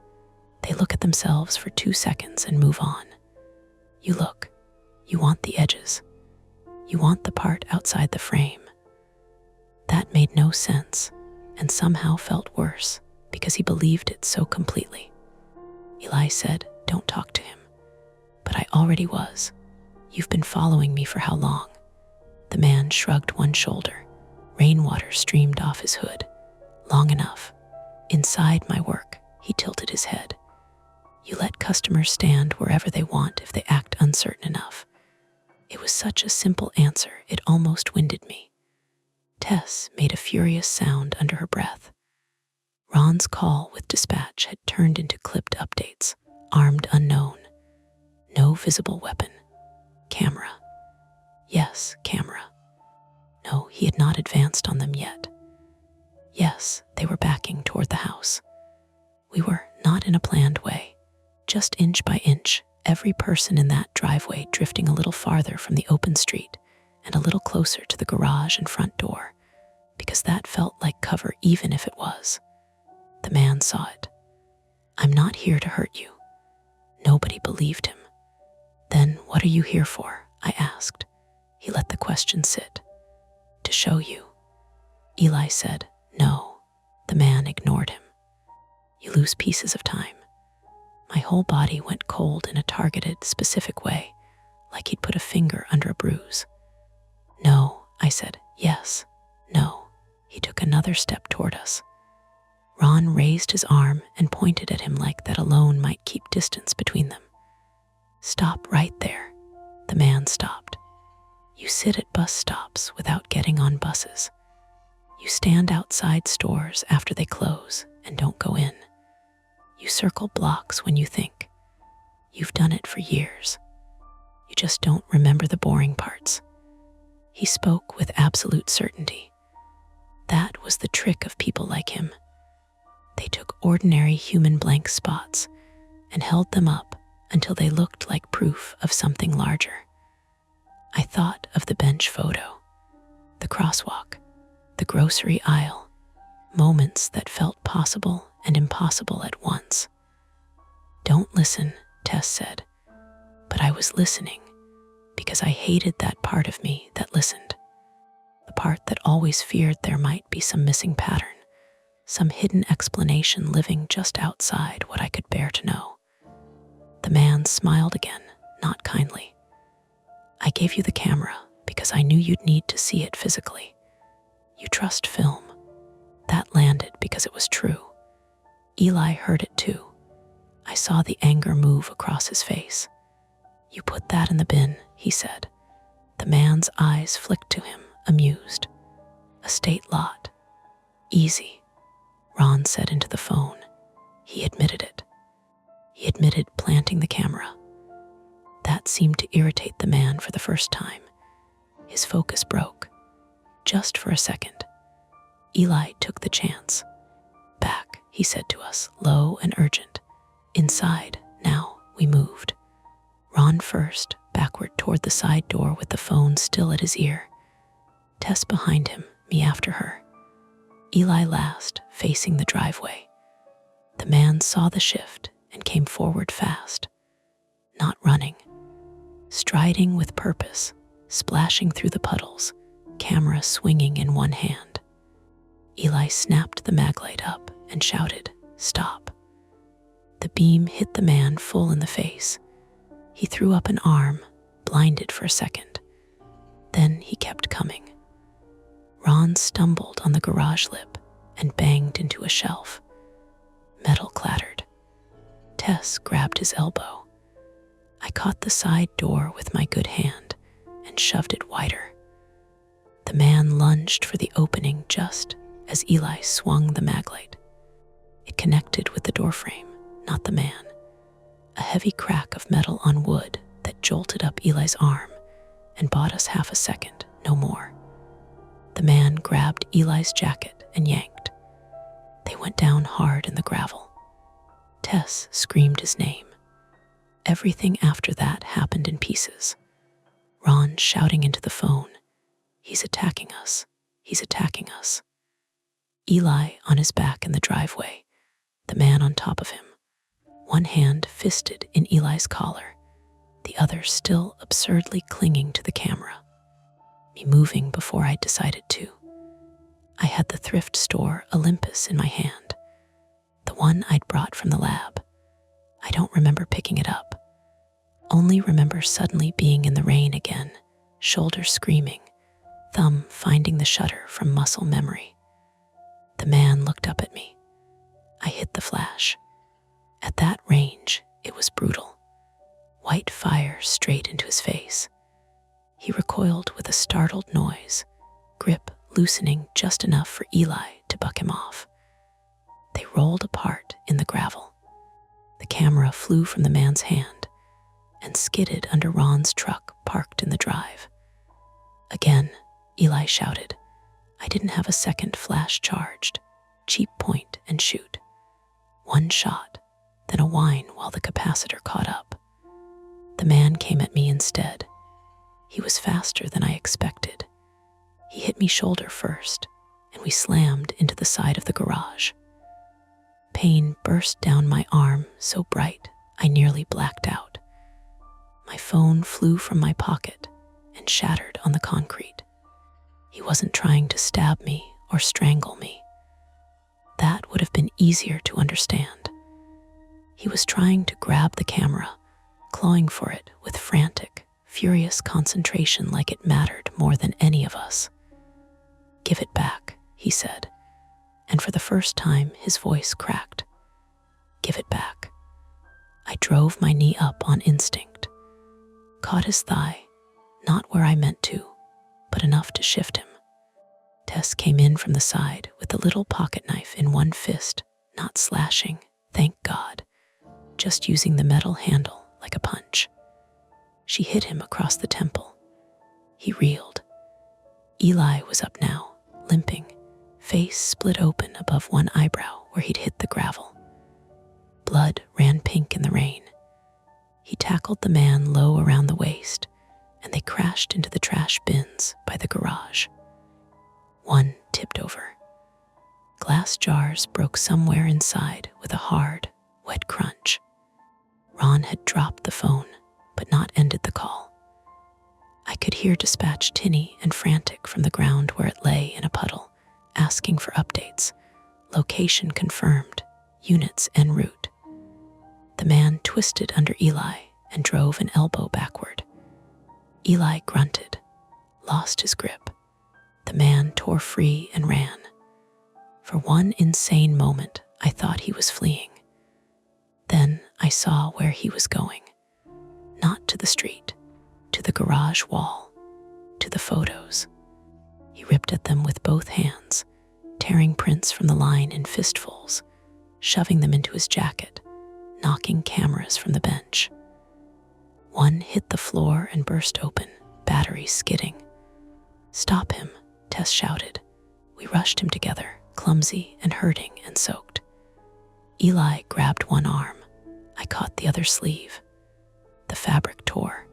They look at themselves for 2 seconds and move on. You look. You want the edges. You want the part outside the frame." That made no sense, and somehow felt worse, because he believed it so completely. Eli said, "Don't talk to him." But I already was. "You've been following me for how long?" The man shrugged one shoulder. Rainwater streamed off his hood. "Long enough." "Inside my work," he tilted his head. "You let customers stand wherever they want if they act uncertain enough." It was such a simple answer, it almost winded me. Tess made a furious sound under her breath. Ron's call with dispatch had turned into clipped updates. Armed unknown. No visible weapon. Camera. Yes, camera. No, he had not advanced on them yet. Yes, they were backing toward the house. We were not in a planned way, just inch by inch, every person in that driveway drifting a little farther from the open street and a little closer to the garage and front door, because that felt like cover even if it was. The man saw it. "I'm not here to hurt you." Nobody believed him. "Then what are you here for?" I asked. He let the question sit. "To show you." Eli said, "No." The man ignored him. "You lose pieces of time." My whole body went cold in a targeted, specific way, like he'd put a finger under a bruise. "No," I said. "Yes, no." He took another step toward us. Ron raised his arm and pointed at him like that alone might keep distance between them. "Stop right there." The man stopped. "You sit at bus stops without getting on buses. You stand outside stores after they close and don't go in. You circle blocks when you think. You've done it for years. You just don't remember the boring parts." He spoke with absolute certainty. That was the trick of people like him. They took ordinary human blank spots and held them up until they looked like proof of something larger. I thought of the bench photo, the crosswalk, the grocery aisle, moments that felt possible and impossible at once. "Don't listen," Tess said, but I was listening because I hated that part of me that listened, the part that always feared there might be some missing pattern, some hidden explanation living just outside what I could bear to know. The man smiled again, not kindly. "I gave you the camera because I knew you'd need to see it physically. You trust film." That landed because it was true. Eli heard it too. I saw the anger move across his face. "You put that in the bin," he said. The man's eyes flicked to him, amused. "A state lot. Easy," Ron said into the phone. He admitted it. He admitted planting the camera. That seemed to irritate the man for the first time. His focus broke. Just for a second. Eli took the chance. "Back," he said to us, low and urgent. "Inside, now." We moved. Ron first, backward toward the side door with the phone still at his ear. Tess behind him, me after her. Eli last, facing the driveway. The man saw the shift and came forward fast. Not running. Striding with purpose, splashing through the puddles, camera swinging in one hand. Eli snapped the maglite up and shouted, "Stop." The beam hit the man full in the face. He threw up an arm, blinded for a second. Then he kept coming. Ron stumbled on the garage lip and banged into a shelf. Metal clattered. Tess grabbed his elbow. I caught the side door with my good hand and shoved it wider. The man lunged for the opening just as Eli swung the maglite. It connected with the doorframe, not the man. A heavy crack of metal on wood that jolted up Eli's arm and bought us half a second, no more. The man grabbed Eli's jacket and yanked. They went down hard in the gravel. Tess screamed his name. Everything after that happened in pieces. Ron shouting into the phone, "He's attacking us. He's attacking us." Eli on his back in the driveway, the man on top of him, one hand fisted in Eli's collar, the other still absurdly clinging to the camera. Me moving before I'd decided to. I had the thrift store Olympus in my hand, the one I'd brought from the lab. I don't remember picking it up. Only remember suddenly being in the rain again, shoulder screaming, thumb finding the shutter from muscle memory. The man looked up at me. I hit the flash. At that range, it was brutal. White fire straight into his face. He recoiled with a startled noise, grip loosening just enough for Eli to buck him off. They rolled apart in the gravel. The camera flew from the man's hand and skidded under Ron's truck parked in the drive. Again, Eli shouted. I didn't have a second flash charged. Cheap point and shoot. One shot, then a whine while the capacitor caught up. The man came at me instead. He was faster than I expected. He hit me shoulder first, and we slammed into the side of the garage. Pain burst down my arm so bright I nearly blacked out. My phone flew from my pocket and shattered on the concrete. He wasn't trying to stab me or strangle me. That would have been easier to understand. He was trying to grab the camera, clawing for it with frantic, furious concentration like it mattered more than any of us. "Give it back," he said, and for the first time his voice cracked. "Give it back." I drove my knee up on instinct, caught his thigh, not where I meant to, but enough to shift him. Tess came in from the side with the little pocket knife in one fist, not slashing, thank God, just using the metal handle like a punch. She hit him across the temple. He reeled. Eli was up now, limping, face split open above one eyebrow where he'd hit the gravel. Blood ran pink in the rain. He tackled the man low around the waist, and they crashed into the trash bins by the garage. One tipped over. Glass jars broke somewhere inside with a hard, wet crunch. Ron had dropped the phone, but not ended the call. I could hear dispatch tinny and frantic from the ground where it lay in a puddle, asking for updates. Location confirmed, units en route. The man twisted under Eli and drove an elbow backward. Eli grunted, lost his grip. The man tore free and ran. For one insane moment, I thought he was fleeing. Then I saw where he was going. Not to the street, to the garage wall, to the photos. He ripped at them with both hands, tearing prints from the line in fistfuls, shoving them into his jacket, knocking cameras from the bench. One hit the floor and burst open, battery skidding. "Stop him," Tess shouted. We rushed him together, clumsy and hurting and soaked. Eli grabbed one arm. I caught the other sleeve. The fabric tore.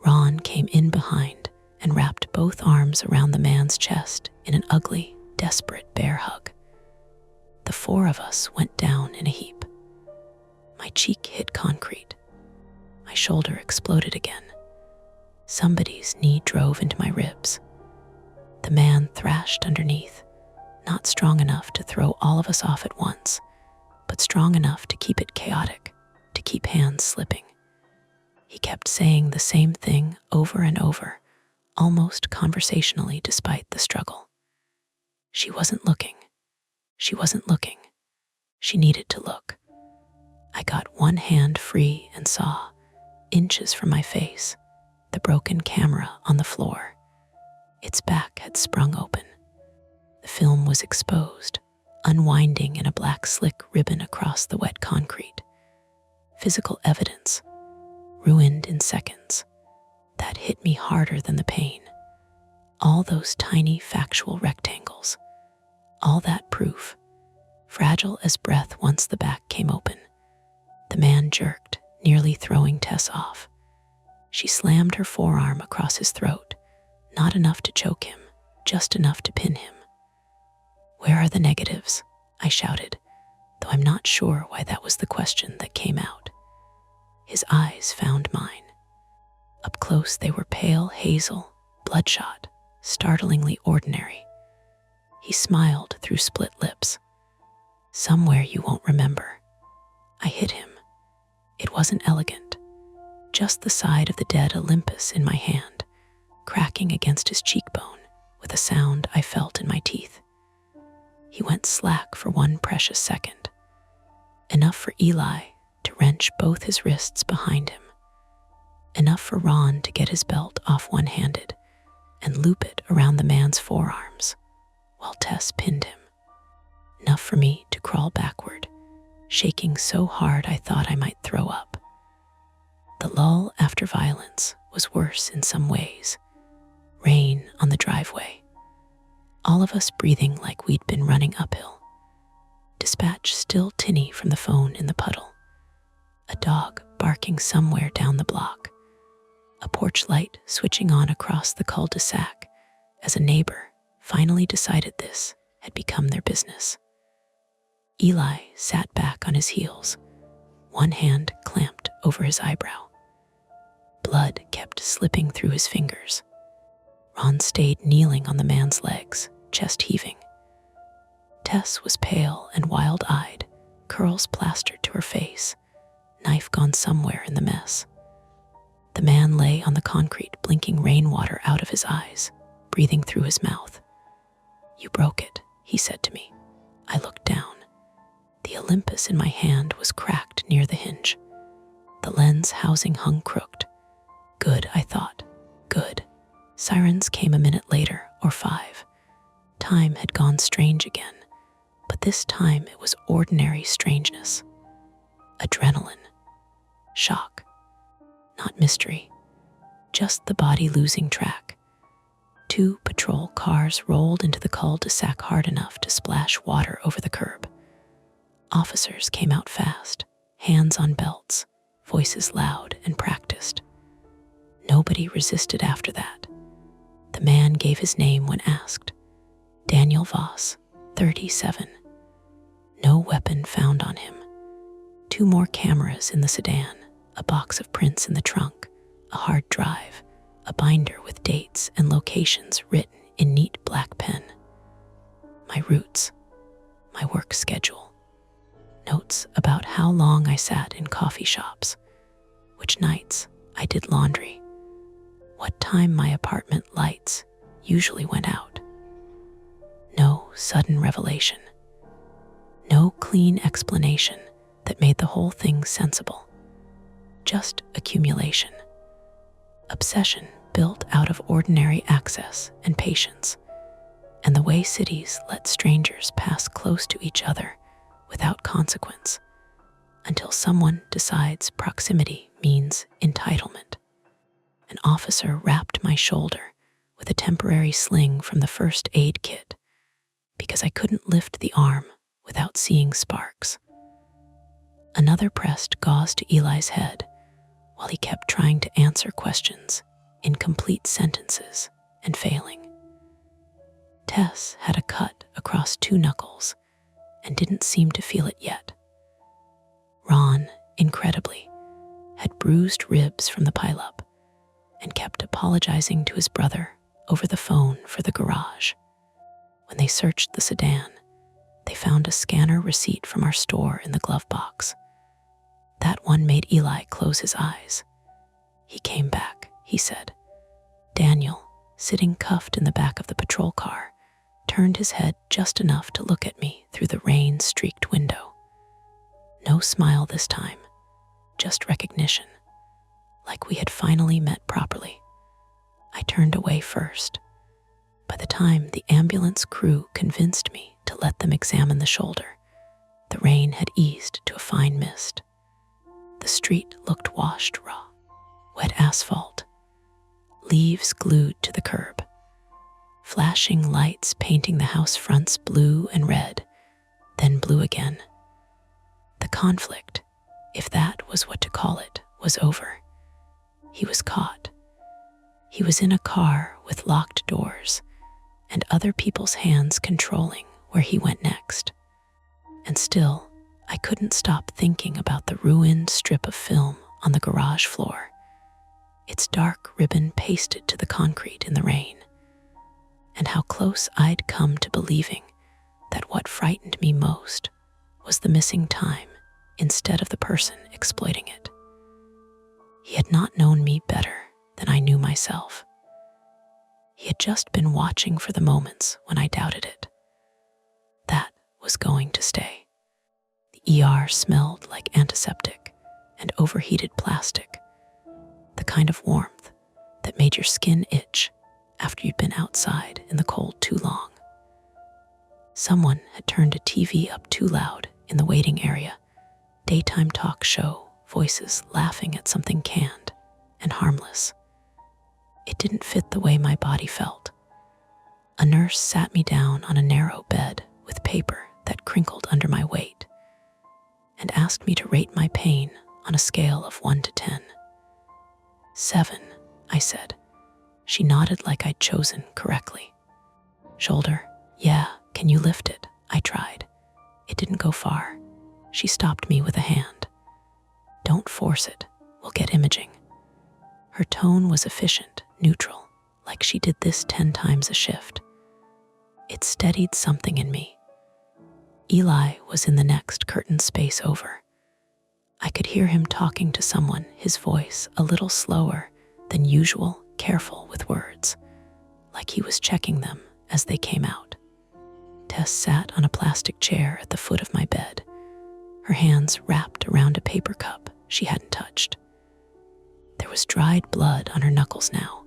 Ron came in behind and wrapped both arms around the man's chest in an ugly, desperate bear hug. The four of us went down in a heap. My cheek hit concrete. My shoulder exploded again. Somebody's knee drove into my ribs. The man thrashed underneath, not strong enough to throw all of us off at once, but strong enough to keep it chaotic, to keep hands slipping. He kept saying the same thing over and over, almost conversationally despite the struggle. She wasn't looking. She wasn't looking. She needed to look. I got one hand free and saw, inches from my face, the broken camera on the floor. Its back had sprung open. The film was exposed, unwinding in a black slick ribbon across the wet concrete. Physical evidence, ruined in seconds. That hit me harder than the pain. All those tiny factual rectangles. All that proof, fragile as breath once the back came open. The man jerked, nearly throwing Tess off. She slammed her forearm across his throat, not enough to choke him, just enough to pin him. "Where are the negatives?" I shouted, though I'm not sure why that was the question that came out. His eyes found mine. Up close they were pale hazel, bloodshot, startlingly ordinary. He smiled through split lips. "Somewhere you won't remember." I hit him. It wasn't elegant. Just the side of the dead Olympus in my hand, cracking against his cheekbone with a sound I felt in my teeth. He went slack for one precious second. Enough for Eli to wrench both his wrists behind him. Enough for Ron to get his belt off one-handed and loop it around the man's forearms, while Tess pinned him. Enough for me to crawl backward, shaking so hard I thought I might throw up. The lull after violence was worse in some ways. Rain on the driveway. All of us breathing like we'd been running uphill. Dispatch still tinny from the phone in the puddle. A dog barking somewhere down the block. A porch light switching on across the cul-de-sac as a neighbor finally decided this had become their business. Eli sat back on his heels, one hand clamped over his eyebrow. Blood kept slipping through his fingers. Ron stayed kneeling on the man's legs, chest heaving. Tess was pale and wild-eyed, curls plastered to her face, knife gone somewhere in the mess. The man lay on the concrete, blinking rainwater out of his eyes, breathing through his mouth. "You broke it," he said to me. I looked down. The Olympus in my hand was cracked near the hinge. The lens housing hung crooked. Good, I thought. Good. Sirens came a minute later, or 5. Time had gone strange again, but this time it was ordinary strangeness. Adrenaline. Shock. Not mystery, just the body losing track. 2 patrol cars rolled into the cul-de-sac hard enough to splash water over the curb. Officers came out fast, hands on belts, voices loud and practiced. Nobody resisted after that. The man gave his name when asked. Daniel Voss, 37. No weapon found on him. 2 more cameras in the sedan, a box of prints in the trunk, a hard drive, a binder with dates and locations written in neat black pen. My routes, my work schedule, notes about how long I sat in coffee shops, which nights I did laundry, what time my apartment lights usually went out. No sudden revelation. No clean explanation that made the whole thing sensible. Just accumulation. Obsession built out of ordinary access and patience, and the way cities let strangers pass close to each other without consequence until someone decides proximity means entitlement. An officer wrapped my shoulder with a temporary sling from the first aid kit because I couldn't lift the arm without seeing sparks. Another pressed gauze to Eli's head while he kept trying to answer questions in complete sentences and failing. Tess had a cut across 2 knuckles and didn't seem to feel it yet. Ron, incredibly, had bruised ribs from the pileup and kept apologizing to his brother over the phone for the garage. When they searched the sedan, they found a scanner receipt from our store in the glove box. That one made Eli close his eyes. He came back, he said. Daniel, sitting cuffed in the back of the patrol car, turned his head just enough to look at me through the rain-streaked window. No smile this time, just recognition, like we had finally met properly. I turned away first. By the time the ambulance crew convinced me to let them examine the shoulder, the rain had eased to a fine mist. The street looked washed raw, wet asphalt, leaves glued to the curb, flashing lights painting the house fronts blue and red, then blue again. The conflict, if that was what to call it, was over. He was caught. He was in a car with locked doors and other people's hands controlling where he went next. And still, I couldn't stop thinking about the ruined strip of film on the garage floor, its dark ribbon pasted to the concrete in the rain, and how close I'd come to believing that what frightened me most was the missing time instead of the person exploiting it. He had not known me better than I knew myself. He had just been watching for the moments when I doubted it. That was going to stay. The ER smelled like antiseptic and overheated plastic, the kind of warmth that made your skin itch after you'd been outside in the cold too long. Someone had turned a TV up too loud in the waiting area, daytime talk show, voices laughing at something canned and harmless. It didn't fit the way my body felt. A nurse sat me down on a narrow bed with paper that crinkled under my weight and asked me to rate my pain on a scale of 1 to 10. 7, I said. She nodded like I'd chosen correctly. Shoulder, yeah, can you lift it? I tried. It didn't go far. She stopped me with a hand. Don't force it, we'll get imaging. Her tone was efficient, neutral, like she did this 10 times a shift. It steadied something in me. Eli was in the next curtain space over. I could hear him talking to someone, his voice a little slower than usual, careful with words, like he was checking them as they came out. Tess sat on a plastic chair at the foot of my bed, her hands wrapped around a paper cup she hadn't touched. There was dried blood on her knuckles now,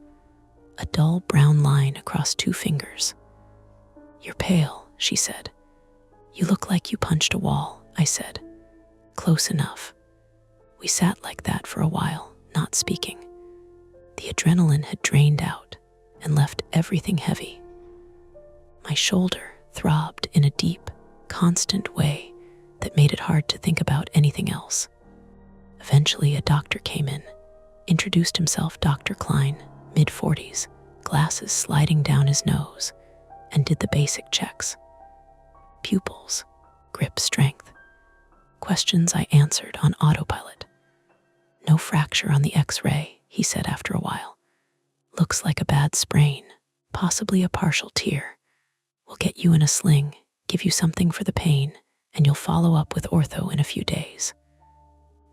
a dull brown line across 2 fingers. You're pale, she said. You look like you punched a wall, I said. Close enough. We sat like that for a while, not speaking. The adrenaline had drained out and left everything heavy. My shoulder throbbed in a deep, constant way that made it hard to think about anything else. Eventually, a doctor came in, introduced himself Dr. Klein, mid-40s, glasses sliding down his nose, and did the basic checks. Pupils, grip strength. Questions I answered on autopilot. No fracture on the X-ray, he said after a while. Looks like a bad sprain, possibly a partial tear. We'll get you in a sling, give you something for the pain, and you'll follow up with ortho in a few days.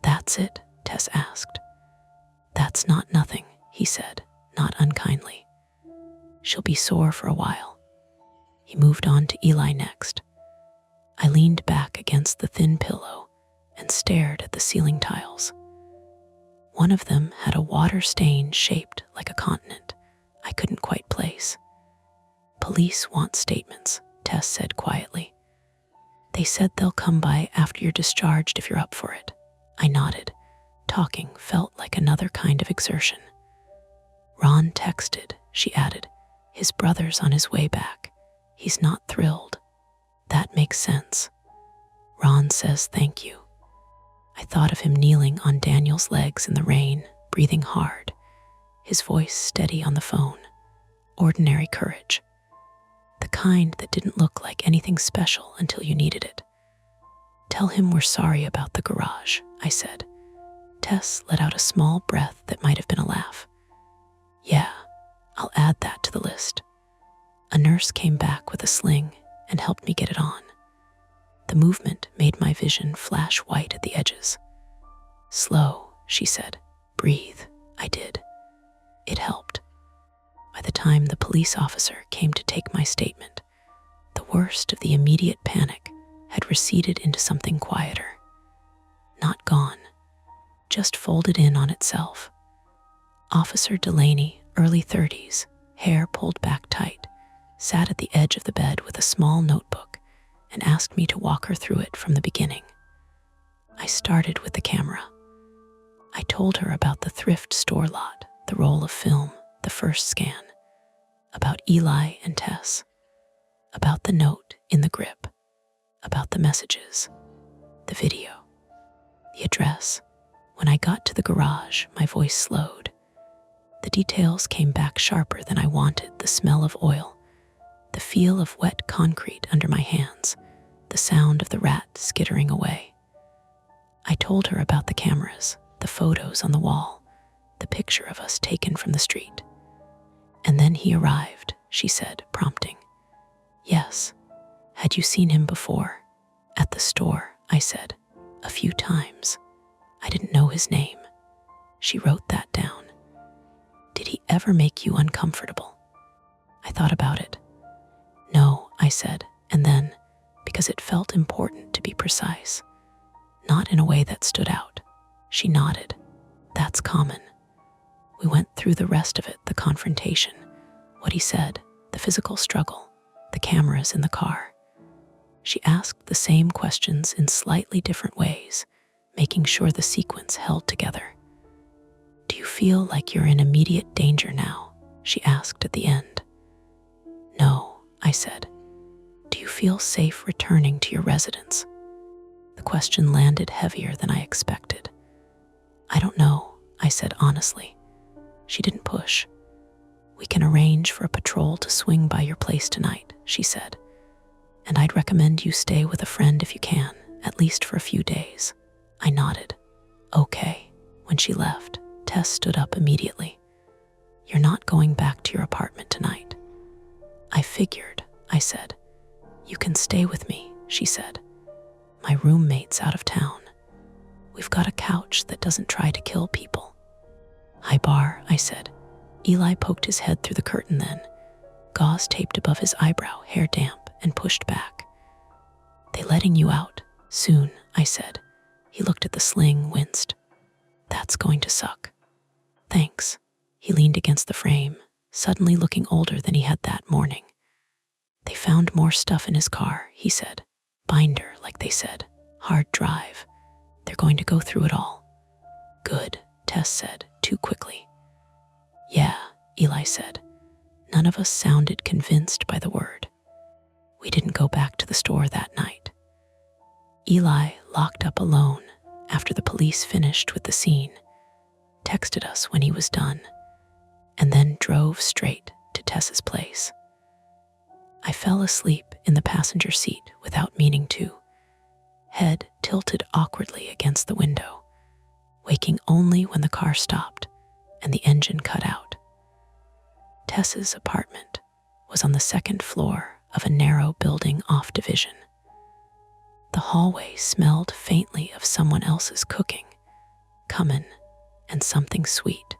That's it? Tess asked. That's not nothing, he said, not unkindly. She'll be sore for a while. He moved on to Eli next. I leaned back against the thin pillow and stared at the ceiling tiles. One of them had a water stain shaped like a continent I couldn't quite place. Police want statements, Tess said quietly. They said they'll come by after you're discharged if you're up for it. I nodded. Talking felt like another kind of exertion. Ron texted, she added. His brother's on his way back. He's not thrilled. That makes sense. Ron says thank you. I thought of him kneeling on Daniel's legs in the rain, breathing hard, his voice steady on the phone. Ordinary courage. The kind that didn't look like anything special until you needed it. Tell him we're sorry about the garage, I said. Tess let out a small breath that might have been a laugh. Yeah, I'll add that to the list. A nurse came back with a sling and helped me get it on. The movement made my vision flash white at the edges. Slow, she said. Breathe. I did. It helped. By the time the police officer came to take my statement, the worst of the immediate panic had receded into something quieter. Not gone, just folded in on itself. Officer Delaney, early 30s, hair pulled back tight, sat at the edge of the bed with a small notebook and asked me to walk her through it from the beginning. I started with the camera. I told her about the thrift store lot, the roll of film, the first scan, about Eli and Tess, about the note in the grip, about the messages, the video, the address. When I got to the garage, my voice slowed. The details came back sharper than I wanted, the smell of oil, the feel of wet concrete under my hands, the sound of the rat skittering away. I told her about the cameras, the photos on the wall, the picture of us taken from the street. And then he arrived, she said, prompting. Yes. Had you seen him before? At the store, I said. A few times. I didn't know his name. She wrote that down. Did he ever make you uncomfortable? I thought about it. No, I said, and then, because it felt important to be precise. Not in a way that stood out. She nodded. That's common. We went through the rest of it, the confrontation, what he said, the physical struggle, the cameras in the car. She asked the same questions in slightly different ways, making sure the sequence held together. Do you feel like you're in immediate danger now? She asked at the end. No, I said. Do you feel safe returning to your residence? The question landed heavier than I expected. I don't know, I said honestly. She didn't push. We can arrange for a patrol to swing by your place tonight, she said. And I'd recommend you stay with a friend if you can, at least for a few days. I nodded. Okay. When she left, Tess stood up immediately. You're not going back to your apartment tonight. I figured, I said. You can stay with me, she said. My roommate's out of town. We've got a couch that doesn't try to kill people. Hi, Bar, I said. Eli poked his head through the curtain then, gauze taped above his eyebrow, hair damp, and pushed back. They letting you out? Soon, I said. He looked at the sling, winced. That's going to suck. Thanks. He leaned against the frame, suddenly looking older than he had that morning. They found more stuff in his car, he said. Binder, like they said. Hard drive. They're going to go through it all. Good, Tess said, too quickly. Yeah, Eli said. None of us sounded convinced by the word. We didn't go back to the store that night. Eli, locked up alone after the police finished with the scene, texted us when he was done, and then drove straight to Tess's place. I fell asleep in the passenger seat without meaning to, head tilted awkwardly against the window, waking only when the car stopped and the engine cut out. Tess's apartment was on the second floor of a narrow building off Division. The hallway smelled faintly of someone else's cooking, cumin, and something sweet.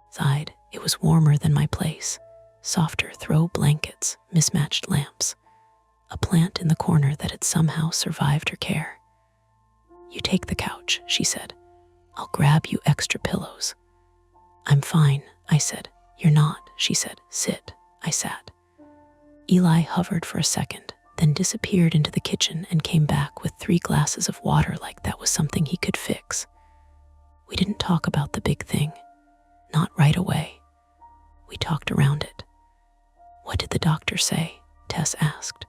Inside, it was warmer than my place, softer throw blankets, mismatched lamps, a plant in the corner that had somehow survived her care. You take the couch, she said. I'll grab you extra pillows. I'm fine, I said. You're not, she said. Sit, I sat. Eli hovered for a second, then disappeared into the kitchen and came back with 3 glasses of water like that was something he could fix. We didn't talk about the big thing. Not right away. We talked around it. What did the doctor say? Tess asked.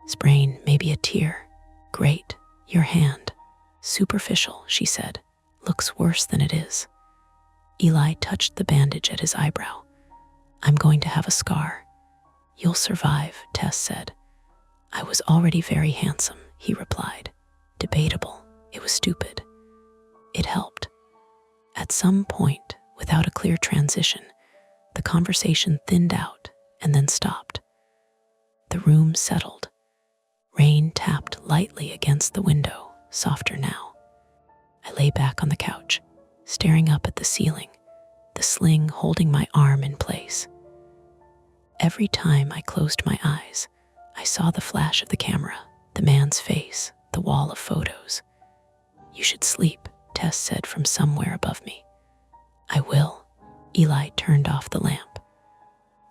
Sprain, maybe a tear. Great, your hand. Superficial, she said. Looks worse than it is. Eli touched the bandage at his eyebrow. I'm going to have a scar. You'll survive, Tess said. I was already very handsome, he replied. Debatable. It was stupid. It helped. At some point, without a clear transition, the conversation thinned out and then stopped. The room settled. Rain tapped lightly against the window, softer now. I lay back on the couch, staring up at the ceiling, the sling holding my arm in place. Every time I closed my eyes, I saw the flash of the camera, the man's face, the wall of photos. You should sleep, Tess said from somewhere above me. I will. Eli turned off the lamp.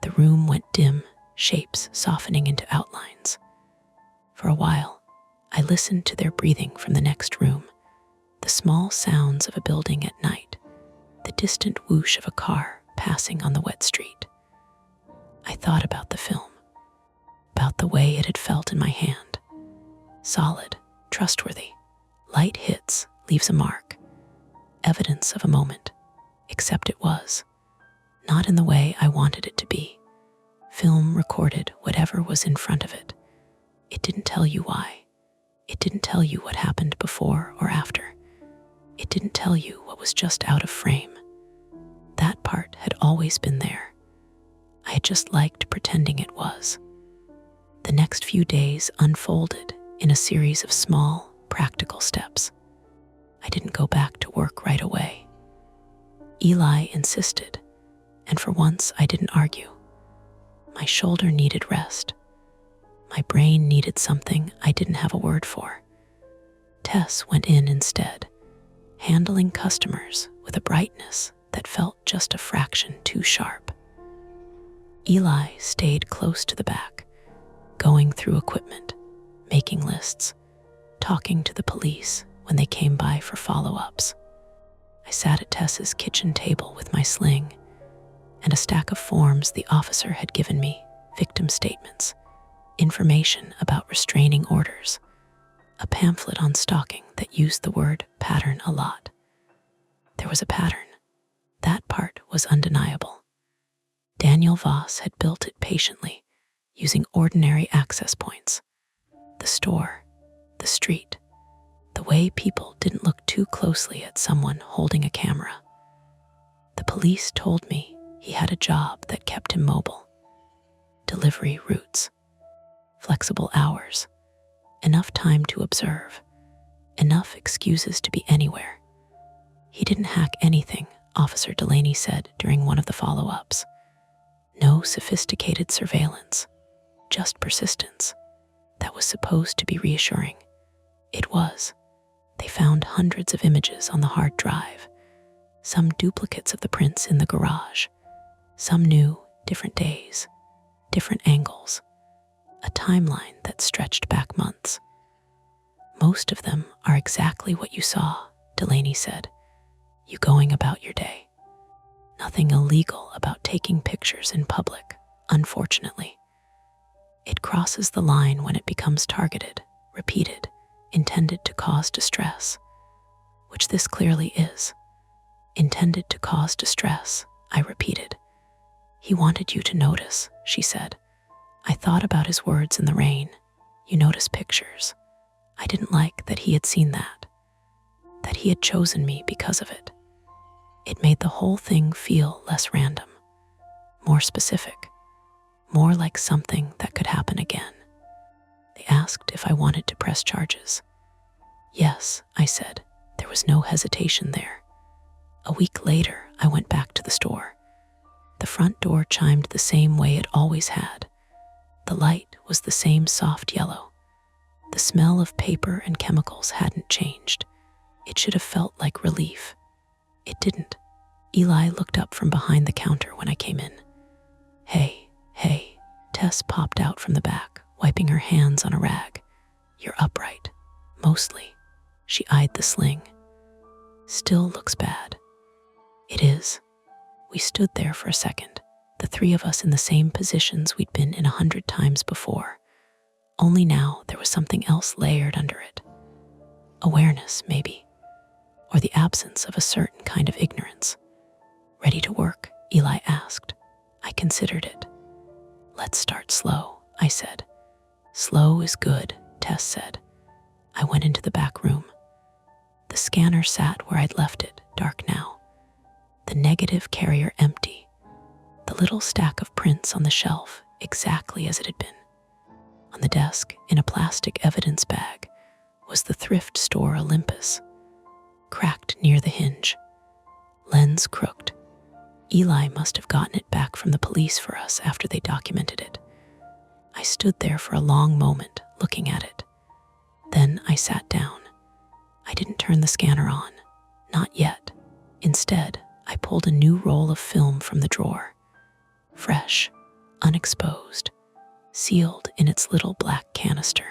The room went dim, shapes softening into outlines. For a while, I listened to their breathing from the next room, the small sounds of a building at night, the distant whoosh of a car passing on the wet street. I thought about the film, about the way it had felt in my hand. Solid, trustworthy. Light hits, leaves a mark. Evidence of a moment, except it was. Not in the way I wanted it to be. Film recorded whatever was in front of it. It didn't tell you why. It didn't tell you what happened before or after. It didn't tell you what was just out of frame. That part had always been there. I had just liked pretending it was. The next few days unfolded in a series of small, practical steps. I didn't go back to work right away. Eli insisted, and for once I didn't argue. My shoulder needed rest. My brain needed something I didn't have a word for. Tess went in instead, handling customers with a brightness that felt just a fraction too sharp. Eli stayed close to the back, going through equipment, making lists, talking to the police when they came by for follow-ups. I sat at Tess's kitchen table with my sling and a stack of forms the officer had given me, victim statements, information about restraining orders, a pamphlet on stalking that used the word pattern a lot. There was a pattern. That part was undeniable. Daniel Voss had built it patiently, using ordinary access points. The store, the street, the way people didn't look too closely at someone holding a camera. The police told me he had a job that kept him mobile. Delivery routes, flexible hours, enough time to observe, enough excuses to be anywhere. He didn't hack anything, Officer Delaney said during one of the follow-ups. No sophisticated surveillance, just persistence. That was supposed to be reassuring. It was. They found hundreds of images on the hard drive, some duplicates of the prints in the garage, some new, different days, different angles, a timeline that stretched back months. Most of them are exactly what you saw, Delaney said. You going about your day. Nothing illegal about taking pictures in public, unfortunately. It crosses the line when it becomes targeted, repeated, intended to cause distress, which this clearly is. Intended to cause distress, I repeated. He wanted you to notice, she said. I thought about his words in the rain. You notice pictures. I didn't like that he had seen that he had chosen me because of it. It made the whole thing feel less random, more specific, more like something that could happen again. They asked if I wanted to press charges. Yes, I said. There was no hesitation there. A week later, I went back to the store. The front door chimed the same way it always had. The light was the same soft yellow. The smell of paper and chemicals hadn't changed. It should have felt like relief. It didn't. Eli looked up from behind the counter when I came in. Hey, Tess popped out from the back, wiping her hands on a rag. You're upright. Mostly. She eyed the sling. Still looks bad. It is. We stood there for a second, the three of us in the same positions we'd been in 100 times before. Only now there was something else layered under it. Awareness, maybe. Or the absence of a certain kind of ignorance. Ready to work? Eli asked. I considered it. Let's start slow, I said. Slow is good, Tess said. I went into the back room. The scanner sat where I'd left it, dark now. The negative carrier empty. The little stack of prints on the shelf exactly as it had been. On the desk, in a plastic evidence bag, was the thrift store Olympus, cracked near the hinge. Lens crooked. Eli must have gotten it back from the police for us after they documented it. I stood there for a long moment, looking at it. Then I sat down. I didn't turn the scanner on. Not yet. Instead, I pulled a new roll of film from the drawer. Fresh, unexposed, sealed in its little black canister.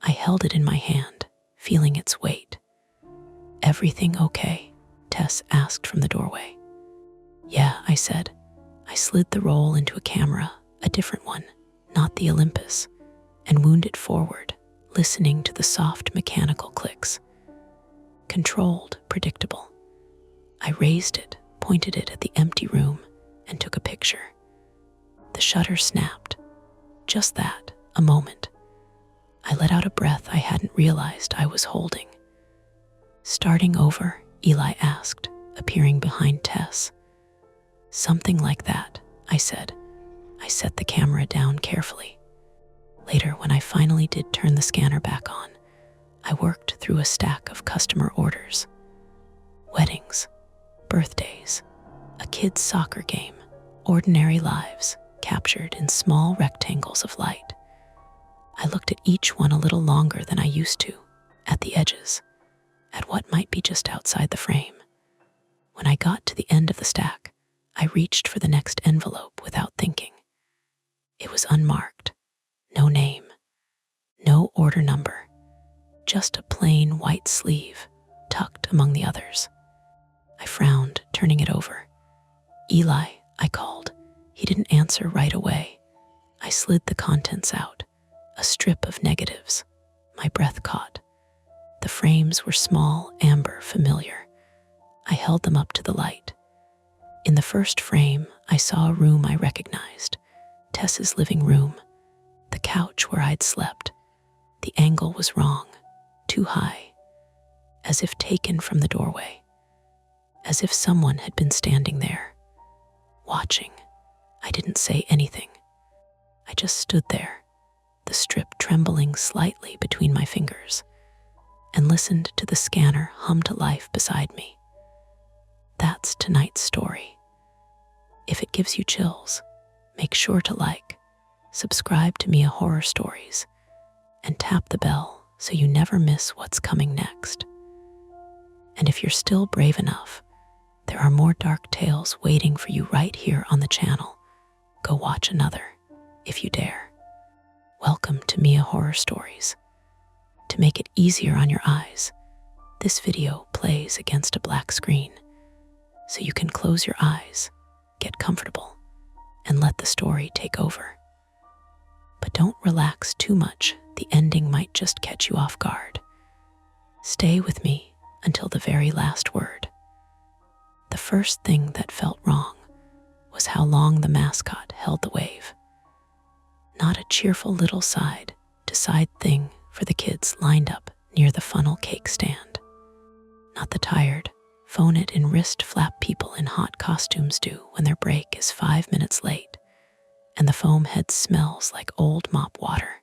I held it in my hand, feeling its weight. Everything okay? Tess asked from the doorway. Yeah, I said. I slid the roll into a camera, a different one, not the Olympus, and wound it forward, listening to the soft mechanical clicks. Controlled, predictable. I raised it, pointed it at the empty room, and took a picture. The shutter snapped. Just that, a moment. I let out a breath I hadn't realized I was holding. Starting over, Eli asked, appearing behind Tess. Something like that, I said. I set the camera down carefully. Later, when I finally did turn the scanner back on, I worked through a stack of customer orders. Weddings, birthdays, a kid's soccer game, ordinary lives captured in small rectangles of light. I looked at each one a little longer than I used to, at the edges, at what might be just outside the frame. When I got to the end of the stack, I reached for the next envelope without thinking. It was unmarked, no name, no order number, just a plain white sleeve tucked among the others. I frowned, turning it over. Eli, I called. He didn't answer right away. I slid the contents out, a strip of negatives. My breath caught. The frames were small, amber, familiar. I held them up to the light. In the first frame, I saw a room I recognized, Tess's living room, the couch where I'd slept. The angle was wrong, too high, as if taken from the doorway, as if someone had been standing there, watching. I didn't say anything. I just stood there, the strip trembling slightly between my fingers, and listened to the scanner hum to life beside me. That's tonight's story. If it gives you chills, make sure to like, subscribe to Mia Horror Stories, and tap the bell so you never miss what's coming next. And if you're still brave enough, there are more dark tales waiting for you right here on the channel. Go watch another, if you dare. Welcome to Mia Horror Stories. To make it easier on your eyes, this video plays against a black screen. so you can close your eyes, get comfortable, and let the story take over. But don't relax too much, the ending might just catch you off guard. Stay with me until the very last word. The first thing that felt wrong was how long the mascot held the wave. Not a cheerful little side-to-side thing for the kids lined up near the funnel cake stand. Not the tired, phone-it-in-wrist-flap people in hot costumes do when their break is 5 minutes late and the foam head smells like old mop water.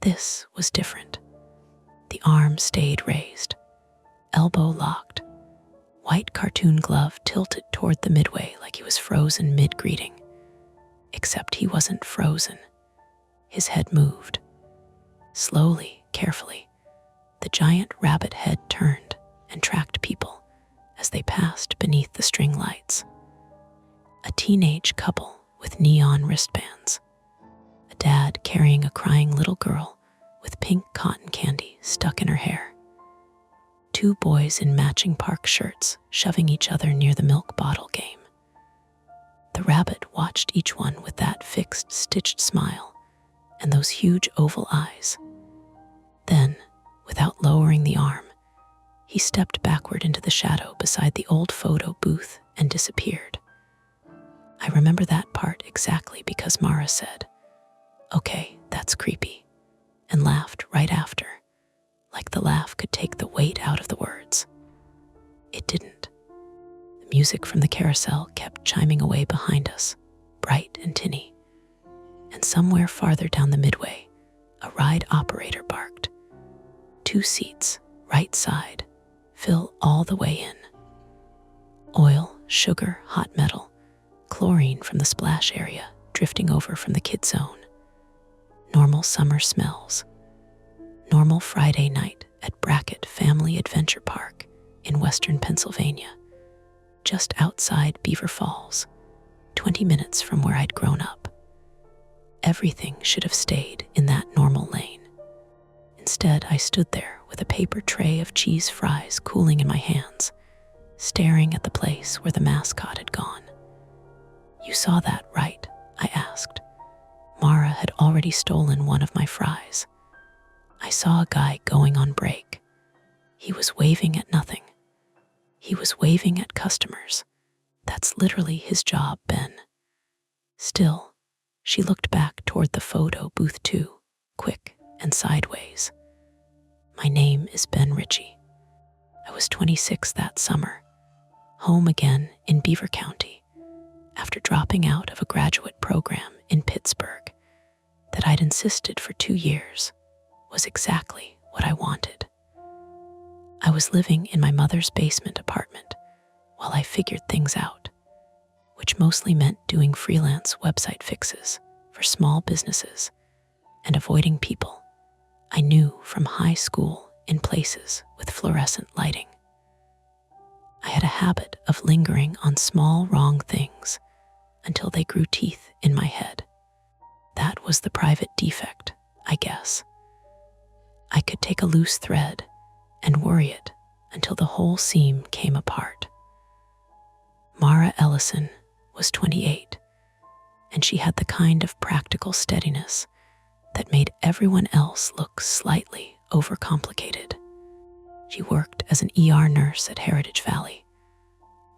This was different. The arm stayed raised, elbow locked, white cartoon glove tilted toward the midway like he was frozen mid-greeting. Except he wasn't frozen. His head moved. Slowly, carefully, the giant rabbit head turned and tracked people as they passed beneath the string lights. A teenage couple with neon wristbands. A dad carrying a crying little girl with pink cotton candy stuck in her hair. 2 boys in matching park shirts shoving each other near the milk bottle game. The rabbit watched each one with that fixed, stitched smile and those huge oval eyes. Then, without lowering the arm, he stepped backward into the shadow beside the old photo booth and disappeared. I remember that part exactly because Mara said, "Okay, that's creepy," and laughed right after, like the laugh could take the weight out of the words. It didn't. The music from the carousel kept chiming away behind us, bright and tinny. And somewhere farther down the midway, a ride operator barked. 2 seats, right side, fill all the way in. Oil, sugar, hot metal, chlorine from the splash area drifting over from the kid zone. Normal summer smells. Normal Friday night at Brackett Family Adventure Park in western Pennsylvania, just outside Beaver Falls, 20 minutes from where I'd grown up. Everything should have stayed in that normal lane. Instead, I stood there with a paper tray of cheese fries cooling in my hands, staring at the place where the mascot had gone. "You saw that, right?" I asked. Mara had already stolen one of my fries. I saw a guy going on break. He was waving at nothing. He was waving at customers. That's literally his job, Ben. Still, she looked back toward the photo booth too, quick and sideways. My name is Ben Ritchie. I was 26 that summer, home again in Beaver County, after dropping out of a graduate program in Pittsburgh that I'd insisted for 2 years was exactly what I wanted. I was living in my mother's basement apartment while I figured things out, which mostly meant doing freelance website fixes for small businesses and avoiding people I knew from high school in places with fluorescent lighting. I had a habit of lingering on small wrong things until they grew teeth in my head. That was the private defect, I guess. I could take a loose thread and worry it until the whole seam came apart. Mara Ellison was 28, and she had the kind of practical steadiness that made everyone else look slightly overcomplicated. She worked as an ER nurse at Heritage Valley,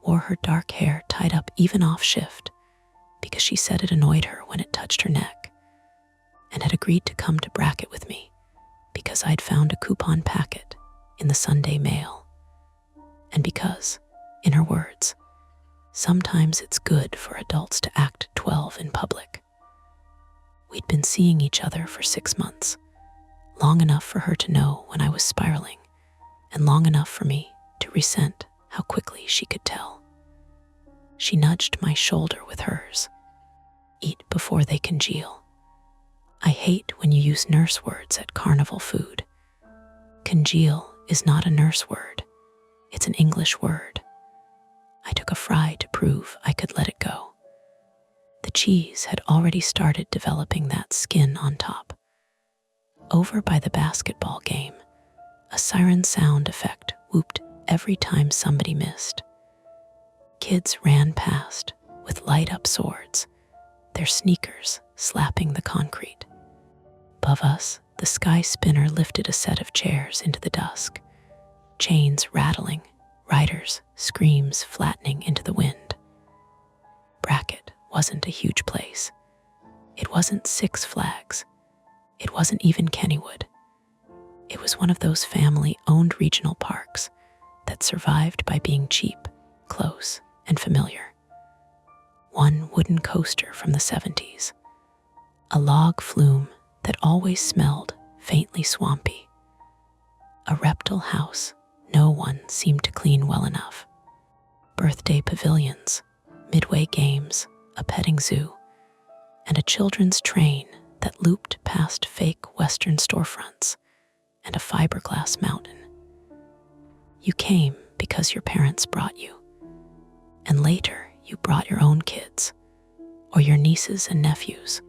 wore her dark hair tied up even off shift because she said it annoyed her when it touched her neck, and had agreed to come to Brackett with me because I'd found a coupon packet in the Sunday mail. And because, in her words, sometimes it's good for adults to act 12 in public. We'd been seeing each other for 6 months, long enough for her to know when I was spiraling, and long enough for me to resent how quickly she could tell. She nudged my shoulder with hers. Eat before they congeal. I hate when you use nurse words at carnival food. Congeal is not a nurse word. It's an English word. I took a fry to prove I could let it go. The cheese had already started developing that skin on top. Over by the basketball game, a siren sound effect whooped every time somebody missed. Kids ran past with light-up swords, their sneakers slapping the concrete. Above us, the sky spinner lifted a set of chairs into the dusk, chains rattling, riders' screams flattening into the wind. Brackett wasn't a huge place. It wasn't Six Flags. It wasn't even Kennywood. It was one of those family-owned regional parks that survived by being cheap, close, and familiar. One wooden coaster from the 70s. A log flume that always smelled faintly swampy. A reptile house no one seemed to clean well enough. Birthday pavilions, midway games, a petting zoo, and a children's train that looped past fake Western storefronts and a fiberglass mountain. You came because your parents brought you, and later you brought your own kids, or your nieces and nephews,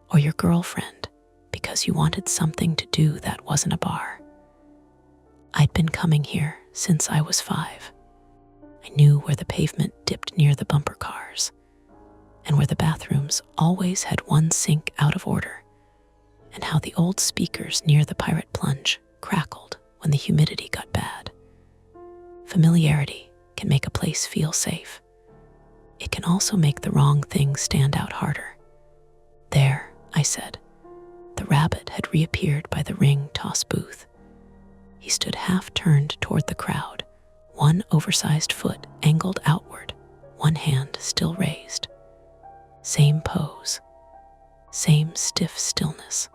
or your girlfriend because you wanted something to do that wasn't a bar. I'd been coming here since I was 5. I knew where the pavement dipped near the bumper cars, and where the bathrooms always had one sink out of order, and how the old speakers near the pirate plunge crackled when the humidity got bad. Familiarity can make a place feel safe. It can also make the wrong thing stand out harder. There, I said. The rabbit had reappeared by the ring toss booth. He stood half-turned toward the crowd, one oversized foot angled outward, one hand still raised. Same pose, same stiff stillness.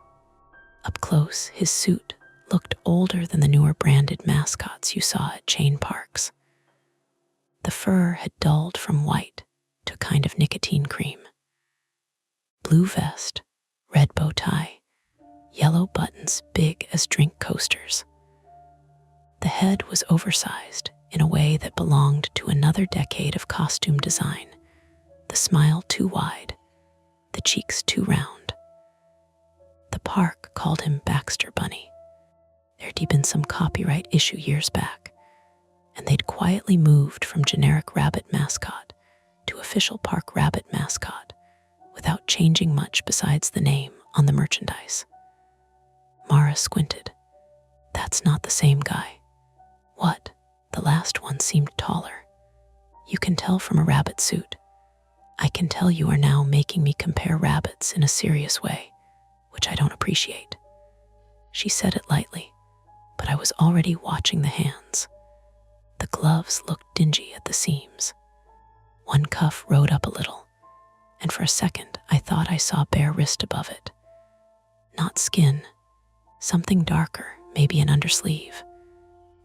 Up close, his suit looked older than the newer branded mascots you saw at chain parks. The fur had dulled from white to a kind of nicotine cream. Blue vest, red bow tie, yellow buttons big as drink coasters. The head was oversized in a way that belonged to another decade of costume design, the smile too wide, the cheeks too round. The park called him Baxter Bunny. There'd been some copyright issue years back, and they'd quietly moved from generic rabbit mascot to official park rabbit mascot without changing much besides the name on the merchandise. Mara squinted. That's not the same guy. What? The last one seemed taller. You can tell from a rabbit suit. I can tell you are now making me compare rabbits in a serious way, which I don't appreciate. She said it lightly, but I was already watching the hands. The gloves looked dingy at the seams. One cuff rode up a little, and for a second I thought I saw bare wrist above it. Not skin, something darker, maybe an undersleeve.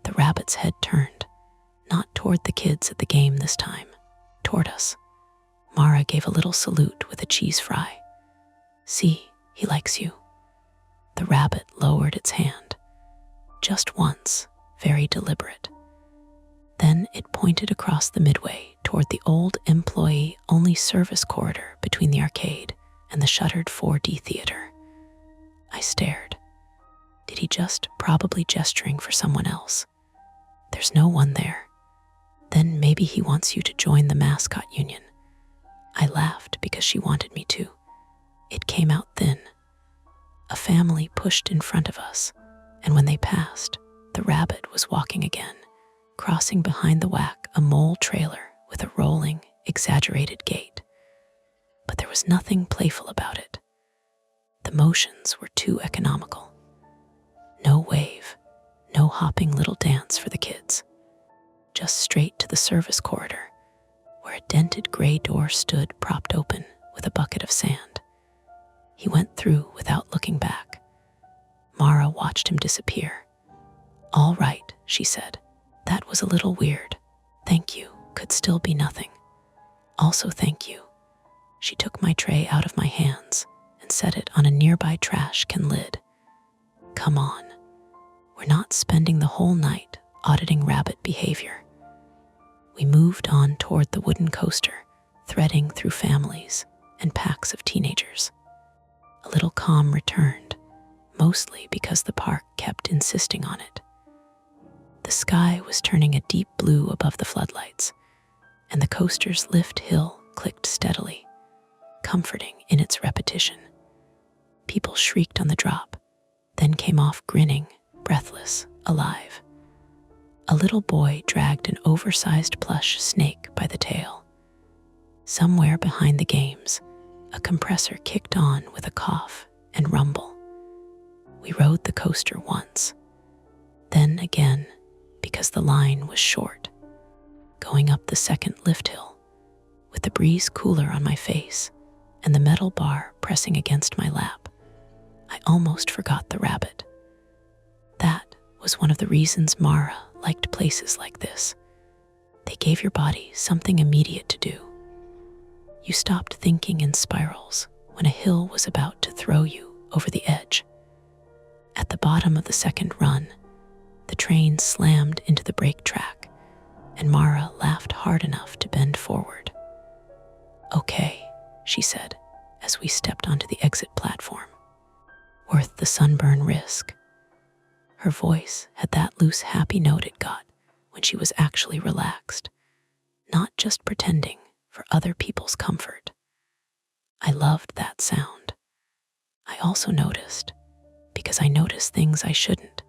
The rabbit's head turned, not toward the kids at the game this time, toward us. Mara gave a little salute with a cheese fry. See, he likes you. The rabbit lowered its hand. Just once, very deliberate. Then it pointed across the midway toward the old employee-only service corridor between the arcade and the shuttered 4D theater. I stared. Did he just probably gesturing for someone else? There's no one there. Then maybe he wants you to join the mascot union. I laughed because she wanted me to. It came out thin. A family pushed in front of us, and when they passed, the rabbit was walking again, crossing behind the whack a mole trailer with a rolling, exaggerated gait. But there was nothing playful about it. The motions were too economical. No wave, no hopping little dance for the kids. Just straight to the service corridor, where a dented gray door stood propped open with a bucket of sand. He went through without looking back. Mara watched him disappear. All right, she said. That was a little weird. Thank you could still be nothing. Also thank you. She took my tray out of my hands and set it on a nearby trash can lid. Come on. We're not spending the whole night auditing rabbit behavior. We moved on toward the wooden coaster, threading through families and packs of teenagers. A little calm returned, mostly because the park kept insisting on it. The sky was turning a deep blue above the floodlights, and the coaster's lift hill clicked steadily, comforting in its repetition. People shrieked on the drop, then came off grinning, breathless, alive. A little boy dragged an oversized plush snake by the tail. Somewhere behind the games, a compressor kicked on with a cough and rumble. We rode the coaster once, then again because the line was short. Going up the second lift hill, with the breeze cooler on my face and the metal bar pressing against my lap, I almost forgot the rabbit. That was one of the reasons Mara liked places like this. They gave your body something immediate to do. You stopped thinking in spirals when a hill was about to throw you over the edge. At the bottom of the second run, the train slammed into the brake track, and Mara laughed hard enough to bend forward. "Okay," she said as we stepped onto the exit platform. "Worth the sunburn risk." Her voice had that loose, happy note it got when she was actually relaxed, not just pretending for other people's comfort. I loved that sound. I also noticed, because I noticed things I shouldn't,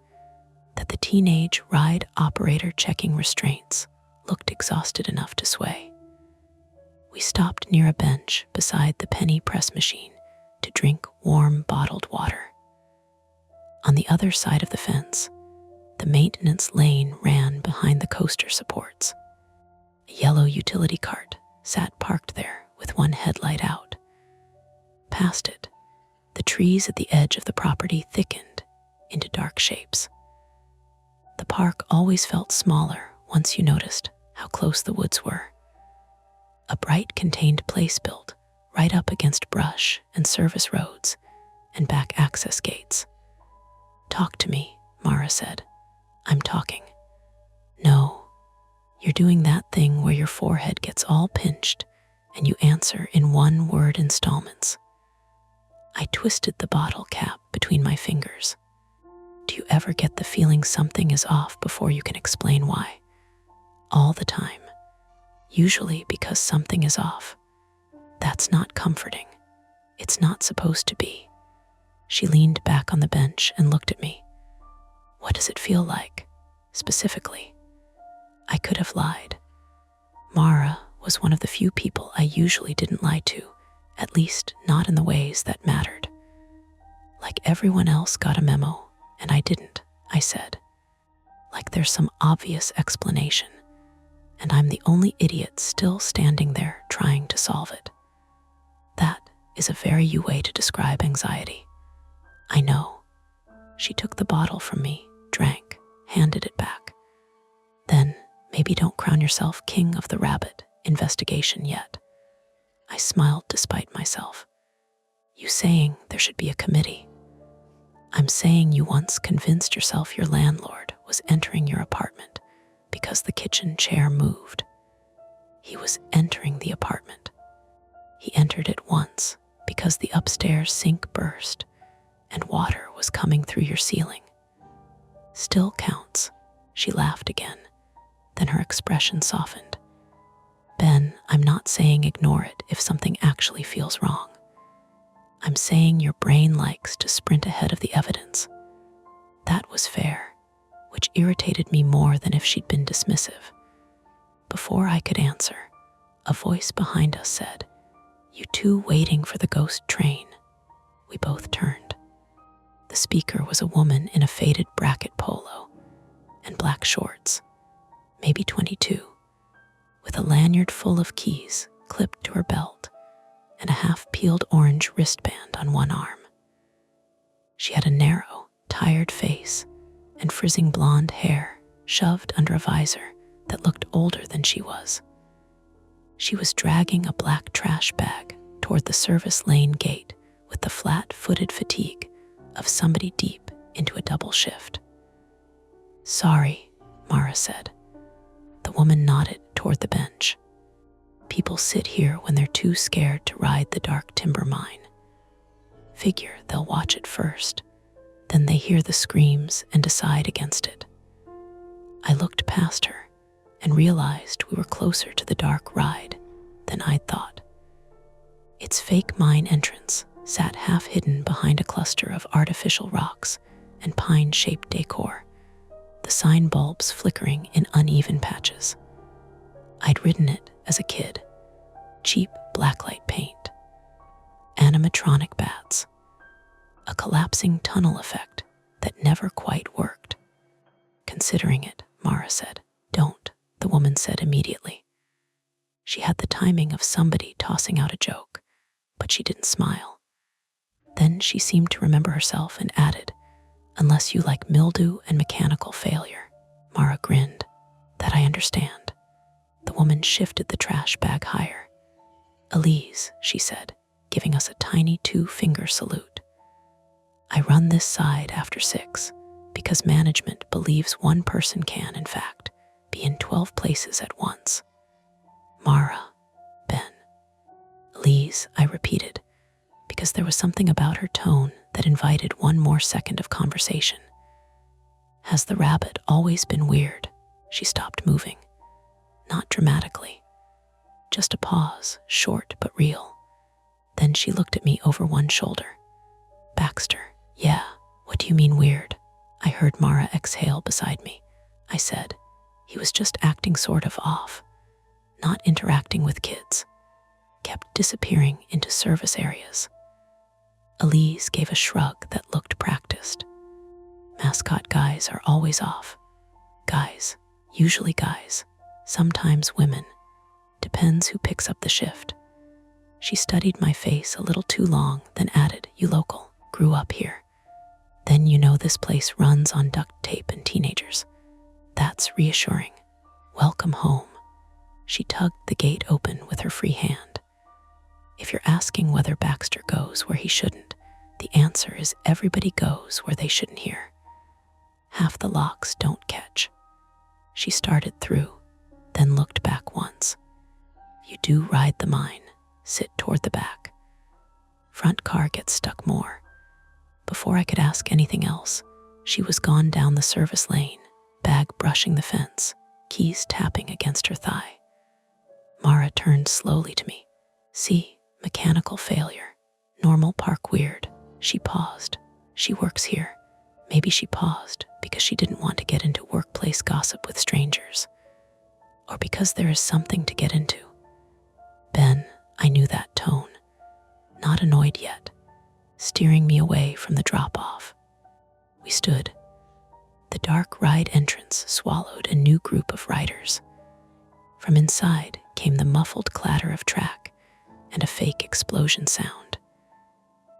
that the teenage ride operator checking restraints looked exhausted enough to sway. We stopped near a bench beside the penny press machine to drink warm bottled water. On the other side of the fence, the maintenance lane ran behind the coaster supports. A yellow utility cart sat parked there with one headlight out. Past it, the trees at the edge of the property thickened into dark shapes. The park always felt smaller once you noticed how close the woods were. A bright contained place built right up against brush and service roads and back access gates. "Talk to me," Mara said. "I'm talking." "No, you're doing that thing where your forehead gets all pinched and you answer in one-word installments." I twisted the bottle cap between my fingers. Do you ever get the feeling something is off before you can explain why? All the time. Usually because something is off. That's not comforting. It's not supposed to be. She leaned back on the bench and looked at me. "What does it feel like, specifically?" I could have lied. Mara was one of the few people I usually didn't lie to, at least not in the ways that mattered. "Like everyone else got a memo, and I didn't," I said. "Like there's some obvious explanation, and I'm the only idiot still standing there trying to solve it." That is a very you way to describe anxiety. "I know." She took the bottle from me, drank, handed it back. "Then maybe don't crown yourself king of the rabbit investigation yet." I smiled despite myself. "You saying there should be a committee?" "I'm saying you once convinced yourself your landlord was entering your apartment because the kitchen chair moved. He was entering the apartment. He entered it once because the upstairs sink burst and water was coming through your ceiling. Still counts." She laughed again, then her expression softened. "Ben, I'm not saying ignore it if something actually feels wrong. I'm saying your brain likes to sprint ahead of the evidence." That was fair, which irritated me more than if she'd been dismissive. Before I could answer, a voice behind us said, "You two waiting for the ghost train?" We both turned. The speaker was a woman in a faded bracket polo and black shorts, maybe 22, with a lanyard full of keys clipped to her belt and a half-peeled orange wristband on one arm. She had a narrow, tired face and frizzing blonde hair shoved under a visor that looked older than she was. She was dragging a black trash bag toward the service lane gate with the flat-footed fatigue of somebody deep into a double shift. "Sorry," Mara said. The woman nodded toward the bench. "People sit here when they're too scared to ride the dark timber mine. Figure they'll watch it first, then they hear the screams and decide against it." I looked past her, and realized we were closer to the dark ride than I'd thought. Its fake mine entrance sat half hidden behind a cluster of artificial rocks and pine-shaped decor, the sign bulbs flickering in uneven patches. I'd ridden it as a kid. Cheap blacklight paint, animatronic bats, a collapsing tunnel effect that never quite worked. Considering it, Mara said. Don't, the woman said immediately. She had the timing of somebody tossing out a joke, but she didn't smile. Then she seemed to remember herself and added, unless you like mildew and mechanical failure. Mara grinned. That I understand. The woman shifted the trash bag higher. Elise, she said, giving us a tiny 2-finger salute. I run this side after 6 because management believes one person can, in fact, be in 12 places at once. Mara, Ben. Elise, I repeated, because there was something about her tone that invited one more second of conversation. Has the rabbit always been weird? She stopped moving. Not dramatically. Just a pause, short but real. Then she looked at me over one shoulder. Baxter, yeah, what do you mean weird? I heard Mara exhale beside me. I said, he was just acting sort of off. Not interacting with kids. Kept disappearing into service areas. Elise gave a shrug that looked practiced. Mascot guys are always off. Guys, usually guys, sometimes women. Depends who picks up the shift. She studied my face a little too long, then added, you local, grew up here. Then you know this place runs on duct tape and teenagers. That's reassuring. Welcome home. She tugged the gate open with her free hand. If you're asking whether Baxter goes where he shouldn't, the answer is everybody goes where they shouldn't hear. Half the locks don't catch. She started through, then looked back once. You do ride the mine, sit toward the back. Front car gets stuck more. Before I could ask anything else, she was gone down the service lane, bag brushing the fence, keys tapping against her thigh. Mara turned slowly to me. See, mechanical failure. Normal park weird. She paused. She works here. Maybe she paused because she didn't want to get into workplace gossip with strangers. Or because there is something to get into. Ben, I knew that tone. Not annoyed yet, steering me away from the drop-off. We stood. The dark ride entrance swallowed a new group of riders. From inside came the muffled clatter of track and a fake explosion sound.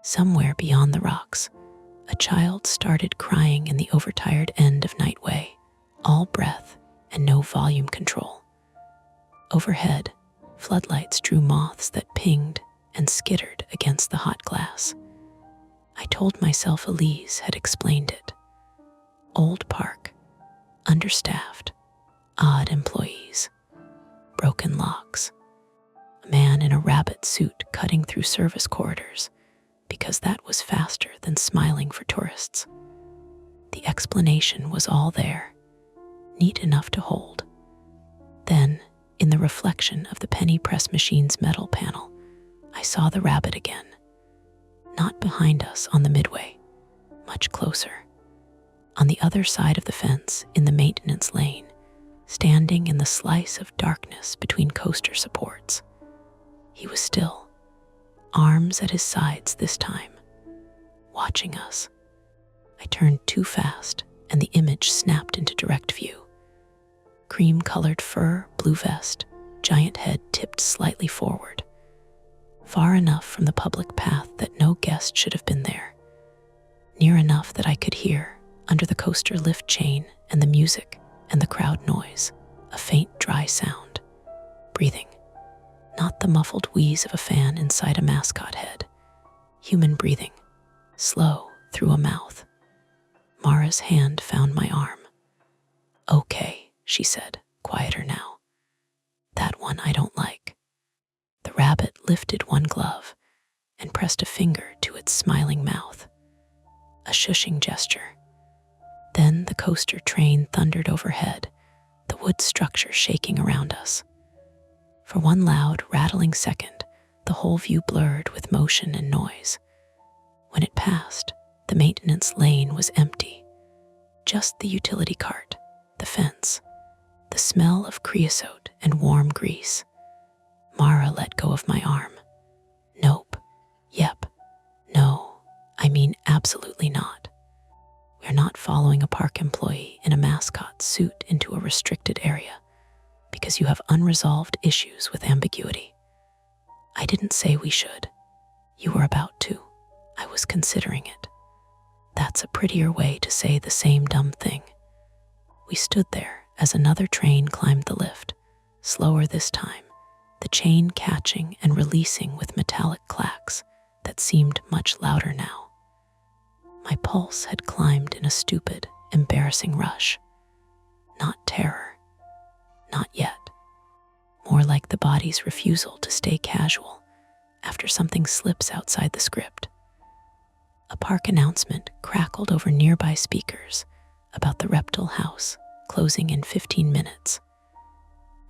Somewhere beyond the rocks, a child started crying in the overtired end of Nightway, all breath and no volume control. Overhead, floodlights drew moths that pinged and skittered against the hot glass. I told myself Elise had explained it. Old park, understaffed, odd employees, broken locks, a man in a rabbit suit cutting through service corridors because that was faster than smiling for tourists. The explanation was all there, neat enough to hold. Then, in the reflection of the penny press machine's metal panel, I saw the rabbit again. Not behind us on the midway, much closer. On the other side of the fence, in the maintenance lane, standing in the slice of darkness between coaster supports. He was still, arms at his sides this time, watching us. I turned too fast, and the image snapped into direct view. Cream-colored fur, blue vest, giant head tipped slightly forward, far enough from the public path that no guest should have been there, near enough that I could hear, under the coaster lift chain and the music and the crowd noise, a faint dry sound. Breathing. Not the muffled wheeze of a fan inside a mascot head. Human breathing. Slow, through a mouth. Mara's hand found my arm. Okay, she said, quieter now. That one I don't like. The rabbit lifted one glove and pressed a finger to its smiling mouth. A shushing gesture. Then the coaster train thundered overhead, the wood structure shaking around us. For one loud, rattling second, the whole view blurred with motion and noise. When it passed, the maintenance lane was empty. Just the utility cart, the fence, the smell of creosote and warm grease. Mara let go of my arm. Nope. Yep. No. I mean absolutely not. We're not following a park employee in a mascot suit into a restricted area because you have unresolved issues with ambiguity. I didn't say we should. You were about to. I was considering it. That's a prettier way to say the same dumb thing. We stood there as another train climbed the lift, slower this time, the chain catching and releasing with metallic clacks that seemed much louder now. My pulse had climbed in a stupid, embarrassing rush. Not terror. Not yet. More like the body's refusal to stay casual after something slips outside the script. A park announcement crackled over nearby speakers about the Reptile House closing in 15 minutes.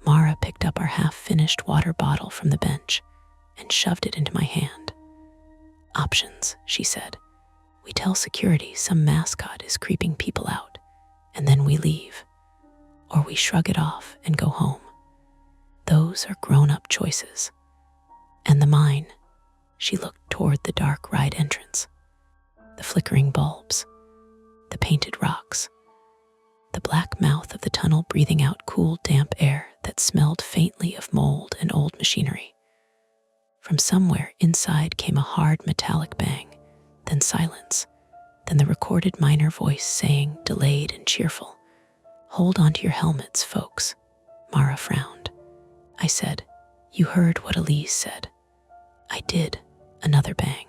Mara picked up our half-finished water bottle from the bench and shoved it into my hand. Options, she said. We tell security some mascot is creeping people out, and then we leave. Or we shrug it off and go home. Those are grown-up choices. And the mine, she looked toward the dark ride entrance. The flickering bulbs, the painted rocks, the black mouth of the tunnel breathing out cool, damp air that smelled faintly of mold and old machinery. From somewhere inside came a hard metallic bang, then silence, then the recorded minor voice saying, delayed and cheerful, "Hold on to your helmets, folks." Mara frowned. I said, "You heard what Elise said." I did. Another bang.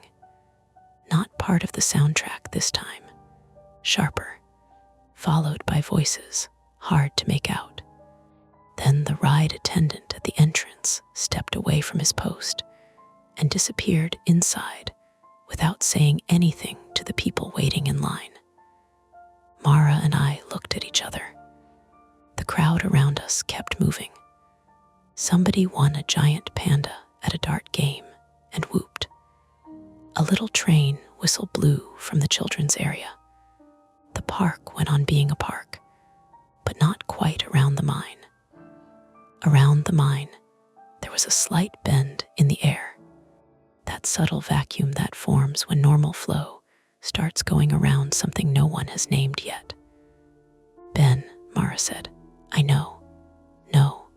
Not part of the soundtrack this time. Sharper, followed by voices, hard to make out. Then the ride attendant at the entrance stepped away from his post and disappeared inside without saying anything to the people waiting in line. Mara and I looked at each other. The crowd around us kept moving. Somebody won a giant panda at a dart game and whooped. A little train whistle blew from the children's area. The park went on being a park, but not quite around the mine. Around the mine, there was a slight bend in the air. That subtle vacuum that forms when normal flow starts going around something no one has named yet. "Ben," Mara said, "I know. No.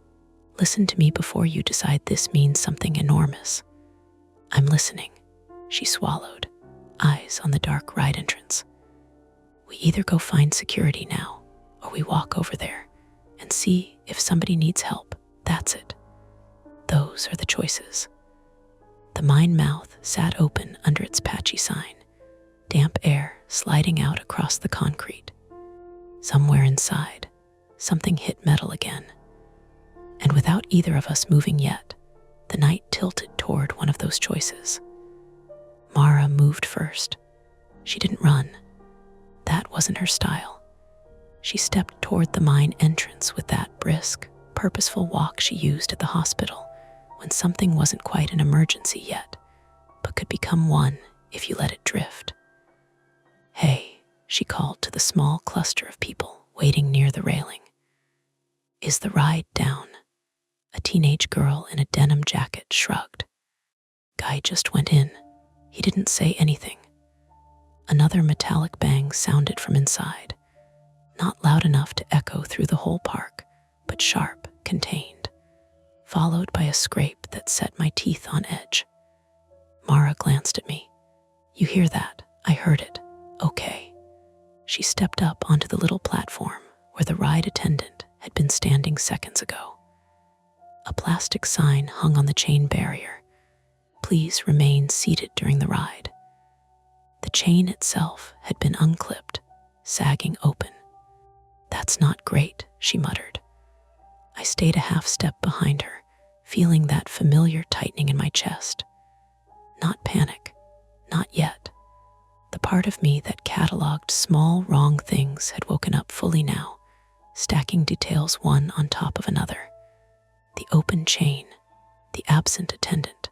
Listen to me before you decide this means something enormous." "I'm listening," she swallowed, eyes on the dark ride entrance. "We either go find security now, or we walk over there and see if somebody needs help. That's it. Those are the choices." The mine mouth sat open under its patchy sign, damp air sliding out across the concrete. Somewhere inside, something hit metal again. And without either of us moving yet, the night tilted toward one of those choices. Mara moved first. She didn't run. That wasn't her style. She stepped toward the mine entrance with that brisk, purposeful walk she used at the hospital when something wasn't quite an emergency yet, but could become one if you let it drift. "Hey," she called to the small cluster of people waiting near the railing. "Is the ride down?" A teenage girl in a denim jacket shrugged. "Guy just went in. He didn't say anything." Another metallic bang sounded from inside, not loud enough to echo through the whole park, but sharp, contained, followed by a scrape that set my teeth on edge. Mara glanced at me. "You hear that? I heard it. Okay." She stepped up onto the little platform where the ride attendant had been standing seconds ago. A plastic sign hung on the chain barrier. "Please remain seated during the ride." The chain itself had been unclipped, sagging open. "That's not great," she muttered. I stayed a half step behind her, feeling that familiar tightening in my chest. Not panic, not yet. The part of me that cataloged small wrong things had woken up fully now, stacking details one on top of another. The open chain, the absent attendant,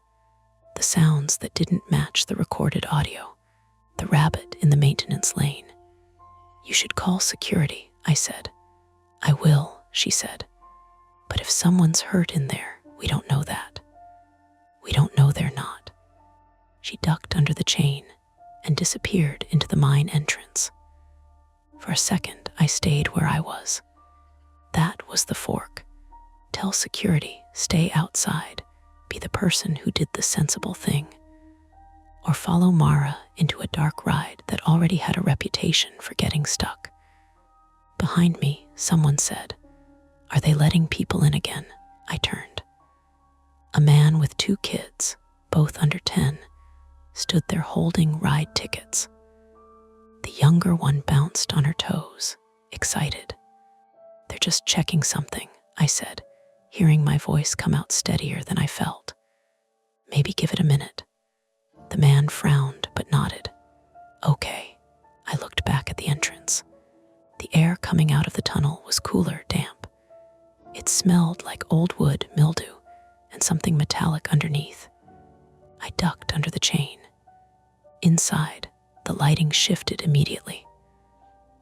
the sounds that didn't match the recorded audio, the rabbit in the maintenance lane. "You should call security," I said. "I will," she said. "But if someone's hurt in there, we don't know that. We don't know they're not." She ducked under the chain and disappeared into the mine entrance. For a second, I stayed where I was. That was the fork. Tell security, stay outside, be the person who did the sensible thing. Or follow Mara into a dark ride that already had a reputation for getting stuck. Behind me, someone said, "Are they letting people in again?" I turned. A man with 2 kids, both under 10, stood there holding ride tickets. The younger one bounced on her toes, excited. "They're just checking something," I said, hearing my voice come out steadier than I felt. "Maybe give it a minute." The man frowned but nodded. "Okay." I looked back at the entrance. The air coming out of the tunnel was cooler, damp. It smelled like old wood, mildew, and something metallic underneath. I ducked under the chain. Inside, the lighting shifted immediately.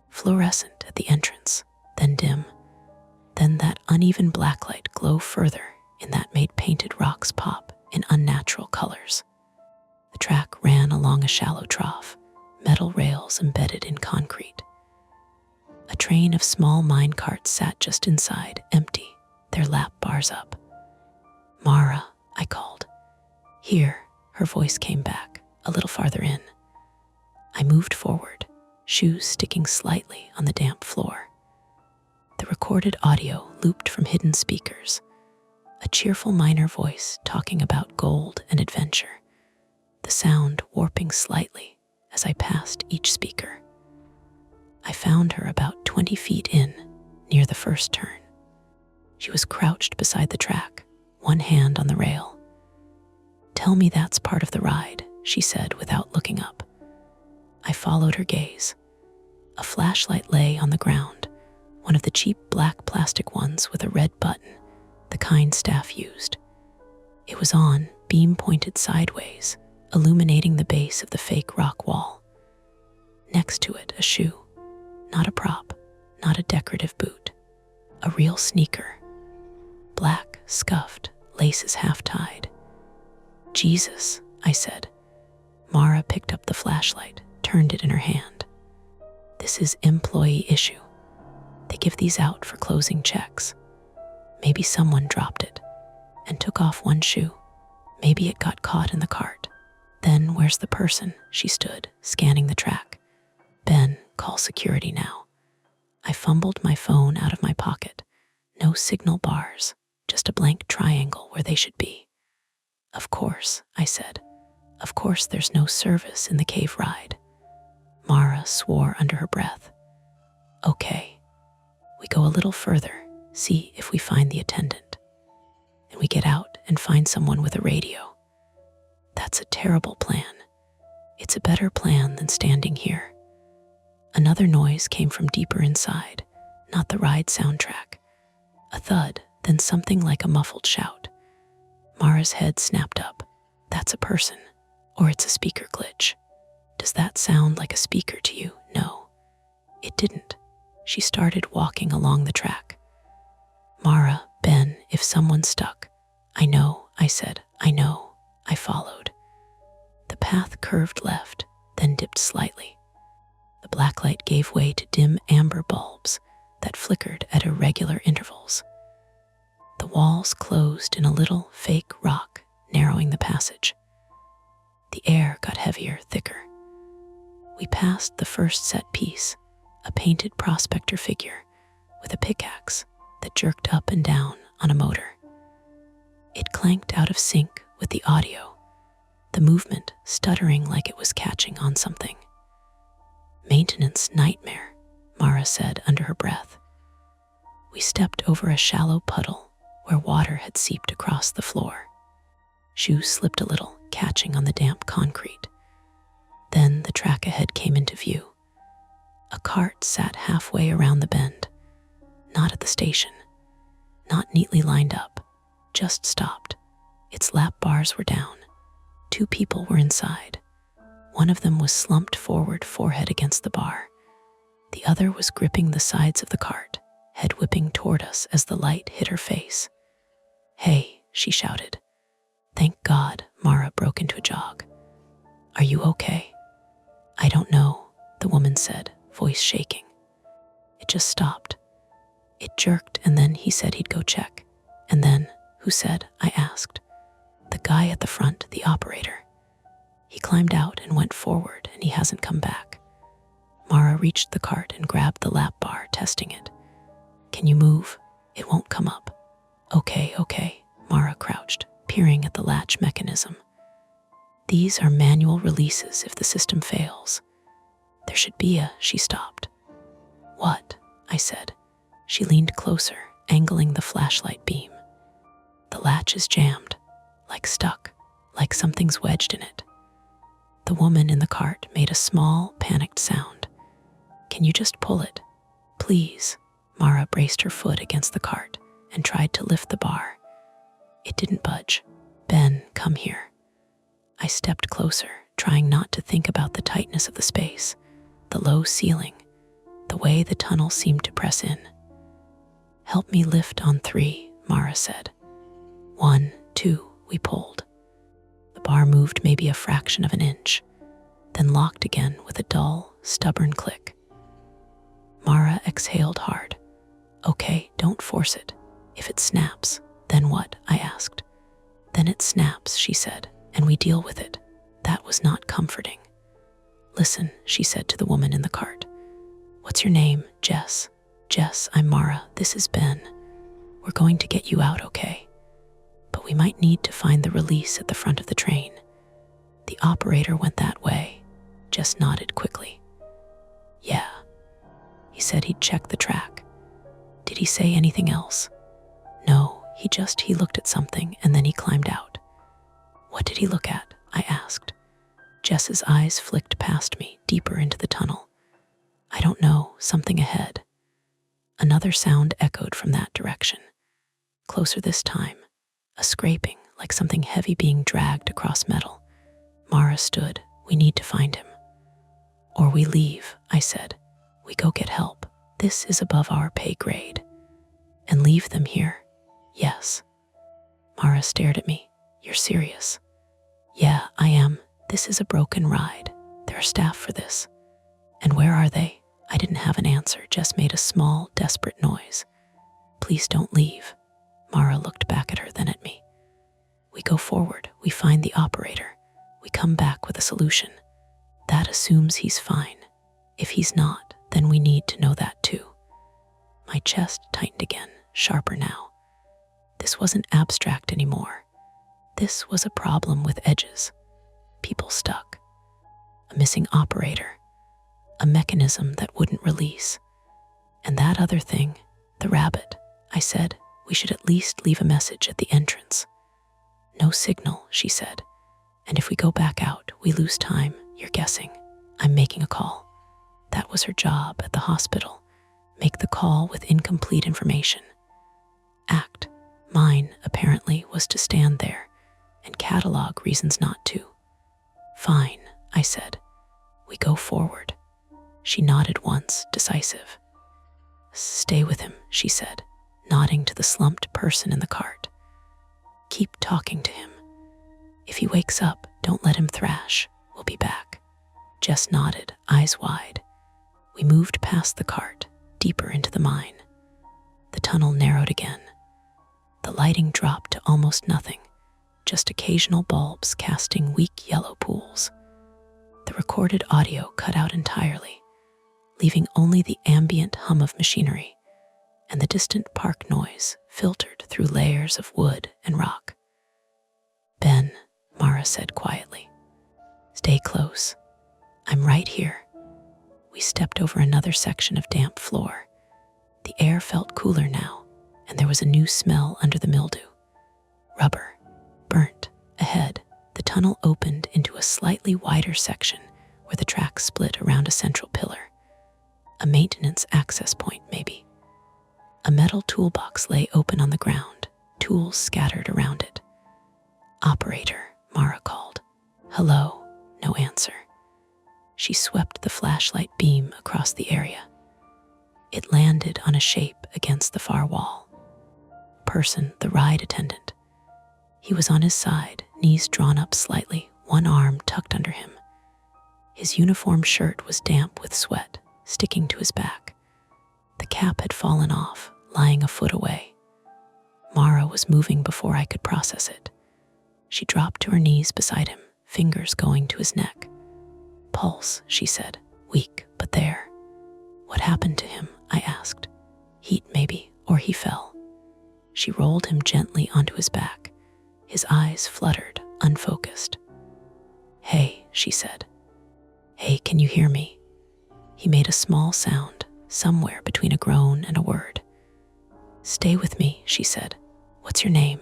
Fluorescent at the entrance, then dim, then that uneven blacklight glow further in that made painted rocks pop in unnatural colors. The track ran along a shallow trough, metal rails embedded in concrete. A train of small mine carts sat just inside, empty, their lap bars up. "Mara," I called. "Here," her voice came back, a little farther in. I moved forward, shoes sticking slightly on the damp floor. The recorded audio looped from hidden speakers, a cheerful miner voice talking about gold and adventure, the sound warping slightly as I passed each speaker. I found her about 20 feet in, near the first turn. She was crouched beside the track, one hand on the rail. "Tell me that's part of the ride," she said without looking up. I followed her gaze. A flashlight lay on the ground, one of the cheap black plastic ones with a red button, the kind staff used. It was on, beam pointed sideways, illuminating the base of the fake rock wall. Next to it, a shoe. Not a prop, not a decorative boot. A real sneaker. Black, scuffed, laces half-tied. "Jesus," I said. Mara picked up the flashlight, turned it in her hand. "This is employee issue. They give these out for closing checks. Maybe someone dropped it and took off one shoe. Maybe it got caught in the cart. Then where's the person?" She stood, scanning the track. "Ben, call security now." I fumbled my phone out of my pocket. No signal bars, just a blank triangle where they should be. "Of course," I said. "Of course there's no service in the cave ride." Mara swore under her breath. "Okay." We go a little further, see if we find the attendant. And we get out and find someone with a radio. That's a terrible plan. It's a better plan than standing here. Another noise came from deeper inside, not the ride soundtrack. A thud, then something like a muffled shout. Mara's head snapped up. "That's a person, or it's a speaker glitch." "Does that sound like a speaker to you?" "No." It didn't. She started walking along the track. "Mara, Ben, if someone's stuck." "I know," I said. "I know." I followed. The path curved left, then dipped slightly. The blacklight gave way to dim amber bulbs that flickered at irregular intervals. The walls closed in a little fake rock, narrowing the passage. The air got heavier, thicker. We passed the first set piece, a painted prospector figure with a pickaxe that jerked up and down on a motor. It clanked out of sync with the audio, the movement stuttering like it was catching on something. "Maintenance nightmare," Mara said under her breath. We stepped over a shallow puddle where water had seeped across the floor. Shoes slipped a little, catching on the damp concrete. Then the track ahead came into view. A cart sat halfway around the bend. Not at the station. Not neatly lined up. Just stopped. Its lap bars were down. 2 people were inside. One of them was slumped forward, forehead against the bar. The other was gripping the sides of the cart, head whipping toward us as the light hit her face. "Hey," she shouted. "Thank God," Mara broke into a jog. "Are you okay?" "I don't know," the woman said, voice shaking. "It just stopped. It jerked, and then he said he'd go check." "And then, who said?" I asked. "The guy at the front, the operator. He climbed out and went forward, and he hasn't come back." Mara reached the cart and grabbed the lap bar, testing it. "Can you move? It won't come up." Okay. Mara crouched, peering at the latch mechanism. "These are manual releases if the system fails. There should be a..." She stopped. "What?" I said. She leaned closer, angling the flashlight beam. "The latch is jammed, like stuck, like something's wedged in it." The woman in the cart made a small, panicked sound. "Can you just pull it? Please?" Mara braced her foot against the cart and tried to lift the bar. It didn't budge. "Ben, come here." I stepped closer, trying not to think about the tightness of the space, the low ceiling, the way the tunnel seemed to press in. "Help me lift on 3, Mara said. 1, 2, we pulled. The bar moved maybe a fraction of an inch, then locked again with a dull, stubborn click. Mara exhaled hard. "Okay, don't force it. If it snaps, then what?" I asked. "Then it snaps," she said, "and we deal with it." That was not comforting. "Listen," she said to the woman in the cart. "What's your name?" "Jess." "Jess, I'm Mara. This is Ben. We're going to get you out, okay? But we might need to find the release at the front of the train." "The operator went that way." Jess nodded quickly. "Yeah. He said he'd check the track." "Did he say anything else?" "No, he looked at something and then he climbed out." "What did he look at?" I asked. Jess's eyes flicked past me, deeper into the tunnel. "I don't know, something ahead." Another sound echoed from that direction. Closer this time, a scraping, like something heavy being dragged across metal. Mara stood. "We need to find him." "Or we leave," I said. "We go get help. This is above our pay grade." "And leave them here?" "Yes." Mara stared at me. "You're serious?" "Yeah, I am. This is a broken ride. There are staff for this." "And where are they?" I didn't have an answer, just made a small, desperate noise. "Please don't leave." Mara looked back at her, then at me. "We go forward. We find the operator. We come back with a solution. That assumes he's fine. If he's not, then we need to know that too." My chest tightened again, sharper now. This wasn't abstract anymore. This was a problem with edges. People stuck. A missing operator. A mechanism that wouldn't release. And that other thing, the rabbit. I said, "We should at least leave a message at the entrance." "No signal," she said. "And if we go back out, we lose time. You're guessing. I'm making a call." That was her job at the hospital. Make the call with incomplete information. Act. Mine, apparently, was to stand there and catalog reasons not to. "Fine," I said. "We go forward." She nodded once, decisive. "Stay with him," she said, nodding to the slumped person in the cart. "Keep talking to him. If he wakes up, don't let him thrash. We'll be back." Jess nodded, eyes wide. We moved past the cart, deeper into the mine. The tunnel narrowed again. The lighting dropped to almost nothing, just occasional bulbs casting weak yellow pools. The recorded audio cut out entirely, leaving only the ambient hum of machinery and the distant park noise filtered through layers of wood and rock. "Ben," Mara said quietly. "Stay close. I'm right here." We stepped over another section of damp floor. The air felt cooler now, and there was a new smell under the mildew. Rubber. Burnt. Ahead, the tunnel opened into a slightly wider section where the track split around a central pillar. A maintenance access point, maybe. A metal toolbox lay open on the ground, tools scattered around it. "Operator," Mara called. "Hello," no answer. She swept the flashlight beam across the area. It landed on a shape against the far wall. Person, the ride attendant. He was on his side, knees drawn up slightly, one arm tucked under him. His uniform shirt was damp with sweat, sticking to his back. The cap had fallen off, lying a foot away. Mara was moving before I could process it. She dropped to her knees beside him, fingers going to his neck. "Pulse," she said, "weak, but there." "What happened to him?" I asked. "Heat, maybe, or he fell." She rolled him gently onto his back. His eyes fluttered, unfocused. "Hey," she said. "Hey, can you hear me?" He made a small sound, somewhere between a groan and a word. "Stay with me," she said. "What's your name?"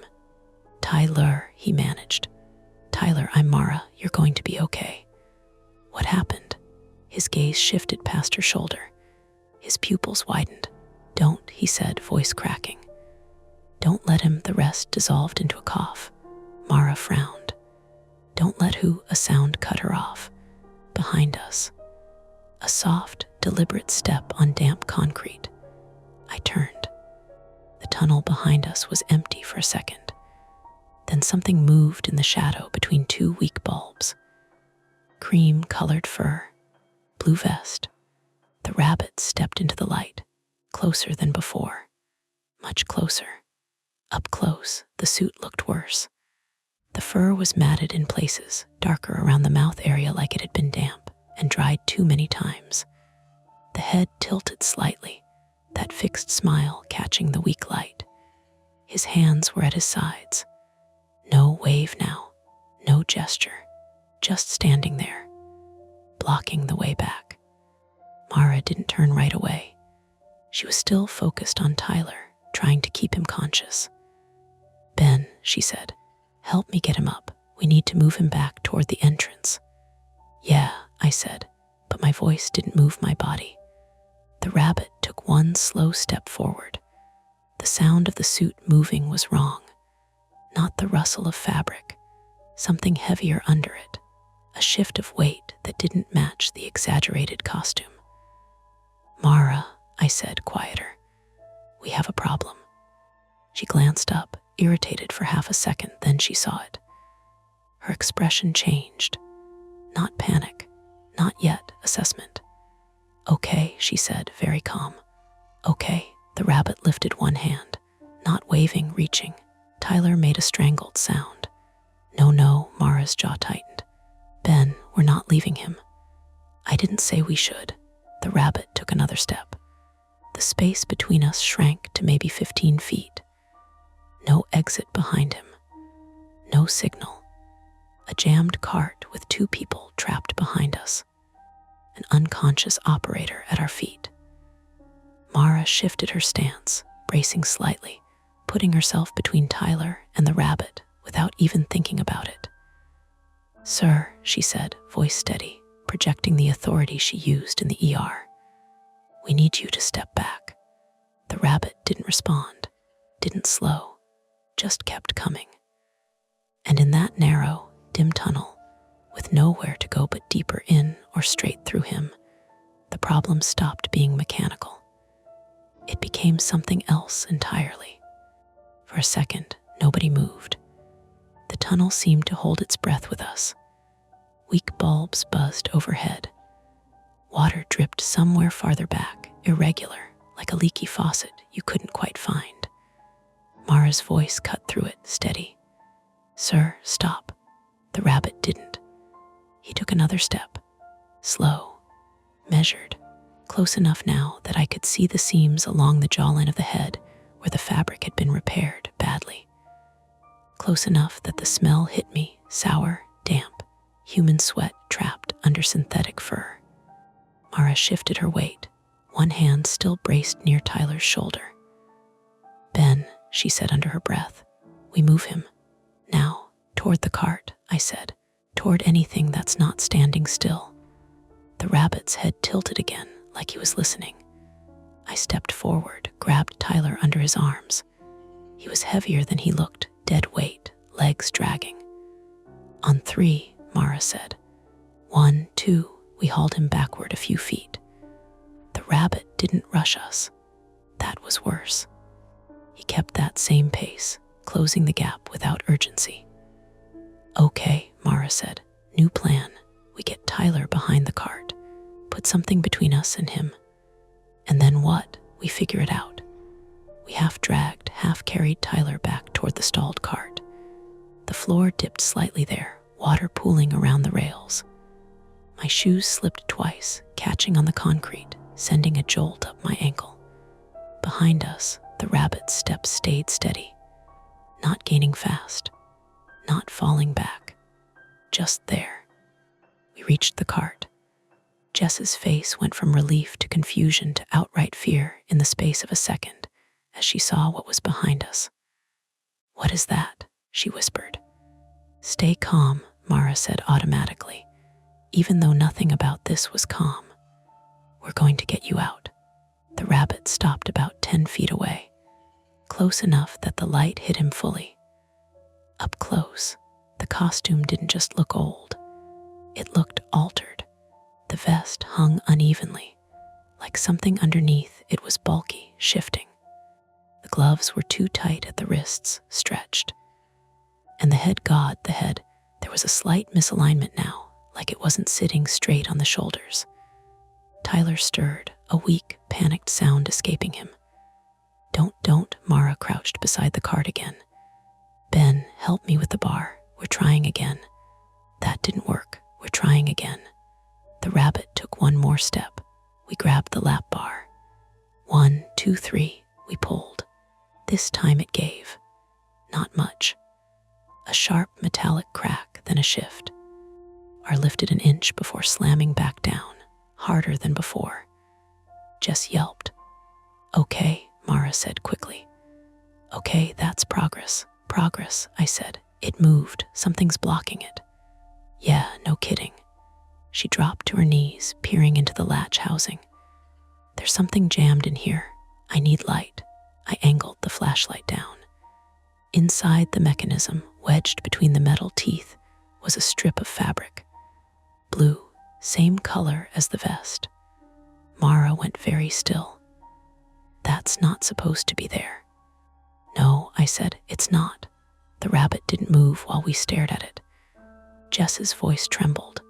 "Tyler," he managed. "Tyler, I'm Mara. You're going to be okay." "What happened?" His gaze shifted past her shoulder. His pupils widened. "Don't," he said, voice cracking. "Don't let him." The rest dissolved into a cough. Mara frowned. "Don't let who?" A sound cut her off. Behind us. A soft, deliberate step on damp concrete. I turned. The tunnel behind us was empty for a second. Then something moved in the shadow between two weak bulbs. Cream-colored fur, blue vest. The rabbit stepped into the light, closer than before. Much closer. Up close, the suit looked worse. The fur was matted in places, darker around the mouth area like it had been damp and dried too many times. The head tilted slightly, that fixed smile catching the weak light. His hands were at his sides. No wave now, no gesture, just standing there, blocking the way back. Mara didn't turn right away. She was still focused on Tyler, trying to keep him conscious. "Ben," she said, "help me get him up. We need to move him back toward the entrance." "Yeah," I said, but my voice didn't move my body. The rabbit took one slow step forward. The sound of the suit moving was wrong. Not the rustle of fabric, something heavier under it, a shift of weight that didn't match the exaggerated costume. "Mara," I said, quieter, "we have a problem." She glanced up, irritated for half a second, then she saw it. Her expression changed. Not panic, not yet assessment. "Okay," she said, very calm. "Okay." The rabbit lifted one hand, not waving, reaching. Tyler made a strangled sound. "No, no," Mara's jaw tightened. "Ben, we're not leaving him." "I didn't say we should." The rabbit took another step. The space between us shrank to maybe 15 feet. No exit behind him. No signal. A jammed cart with two people trapped behind us. An unconscious operator at our feet. Mara shifted her stance, bracing slightly, putting herself between Tyler and the rabbit without even thinking about it. "Sir," she said, voice steady, projecting the authority she used in the ER. "We need you to step back." The rabbit didn't respond, didn't slow, just kept coming. And in that narrow, dim tunnel, with nowhere to go but deeper in or straight through him, the problem stopped being mechanical. It became something else entirely. For a second, nobody moved. The tunnel seemed to hold its breath with us. Weak bulbs buzzed overhead. Water dripped somewhere farther back, irregular, like a leaky faucet you couldn't quite find. Mara's voice cut through it, steady. "Sir, stop." The rabbit didn't. He took another step, slow, measured, close enough now that I could see the seams along the jawline of the head where the fabric had been repaired badly. Close enough that the smell hit me, sour, damp, human sweat trapped under synthetic fur. Mara shifted her weight, one hand still braced near Tyler's shoulder. "Ben," she said under her breath, "we move him. Now, toward the cart," I said, "toward anything that's not standing still." The rabbit's head tilted again, like he was listening. I stepped forward, grabbed Tyler under his arms. He was heavier than he looked, dead weight, legs dragging. On 3, Mara said. 1, 2, we hauled him backward a few feet. The rabbit didn't rush us. That was worse. He kept that same pace, closing the gap without urgency. Okay, Mara said. New plan. We get Tyler behind the cart, put something between us and him. And then what? We figure it out. We half-dragged, half-carried Tyler back toward the stalled cart. The floor dipped slightly there, water pooling around the rails. My shoes slipped twice, catching on the concrete, sending a jolt up my ankle. Behind us, the rabbit's steps stayed steady, not gaining fast, not falling back, just there. We reached the cart. Jess's face went from relief to confusion to outright fear in the space of a second as she saw what was behind us. What is that? She whispered. Stay calm, Mara said automatically, even though nothing about this was calm. We're going to get you out. The rabbit stopped about 10 feet away, close enough that the light hit him fully. Up close, the costume didn't just look old. It looked altered. The vest hung unevenly, like something underneath it was bulky, shifting. The gloves were too tight at the wrists, stretched. And the head there was a slight misalignment now, like it wasn't sitting straight on the shoulders. Tyler stirred, a weak, panicked sound escaping him. Don't, Mara crouched beside the cart again. Ben, help me with the bar. We're trying again. That didn't work. We're trying again. The rabbit took one more step. We grabbed the lap bar. 1, 2, 3, we pulled. This time it gave. Not much. A sharp metallic crack, then a shift. Our lifted an inch before slamming back down, harder than before. Jess yelped. Okay, Mara said quickly. Okay, that's progress. Progress, I said. It moved. Something's blocking it. Yeah, no kidding. She dropped to her knees, peering into the latch housing. There's something jammed in here. I need light. I angled the flashlight down. Inside the mechanism, wedged between the metal teeth, was a strip of fabric. Blue, same color as the vest. Mara went very still. That's not supposed to be there. No, I said, it's not. The rabbit didn't move while we stared at it. Jess's voice trembled.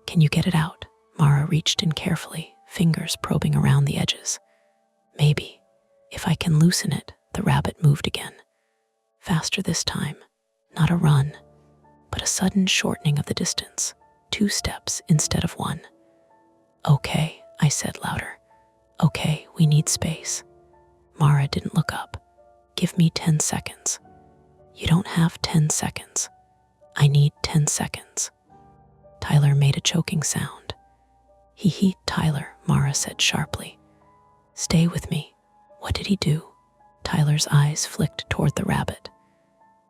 Can you get it out? Mara reached in carefully, fingers probing around the edges. Maybe. If I can loosen it, the rabbit moved again. Faster this time. Not a run, but a sudden shortening of the distance. 2 steps instead of 1. Okay, I said louder. Okay, we need space. Mara didn't look up. Give me 10 seconds. You don't have 10 seconds. I need 10 seconds. Tyler made a choking sound. Tyler, Mara said sharply. Stay with me. What did he do? Tyler's eyes flicked toward the rabbit.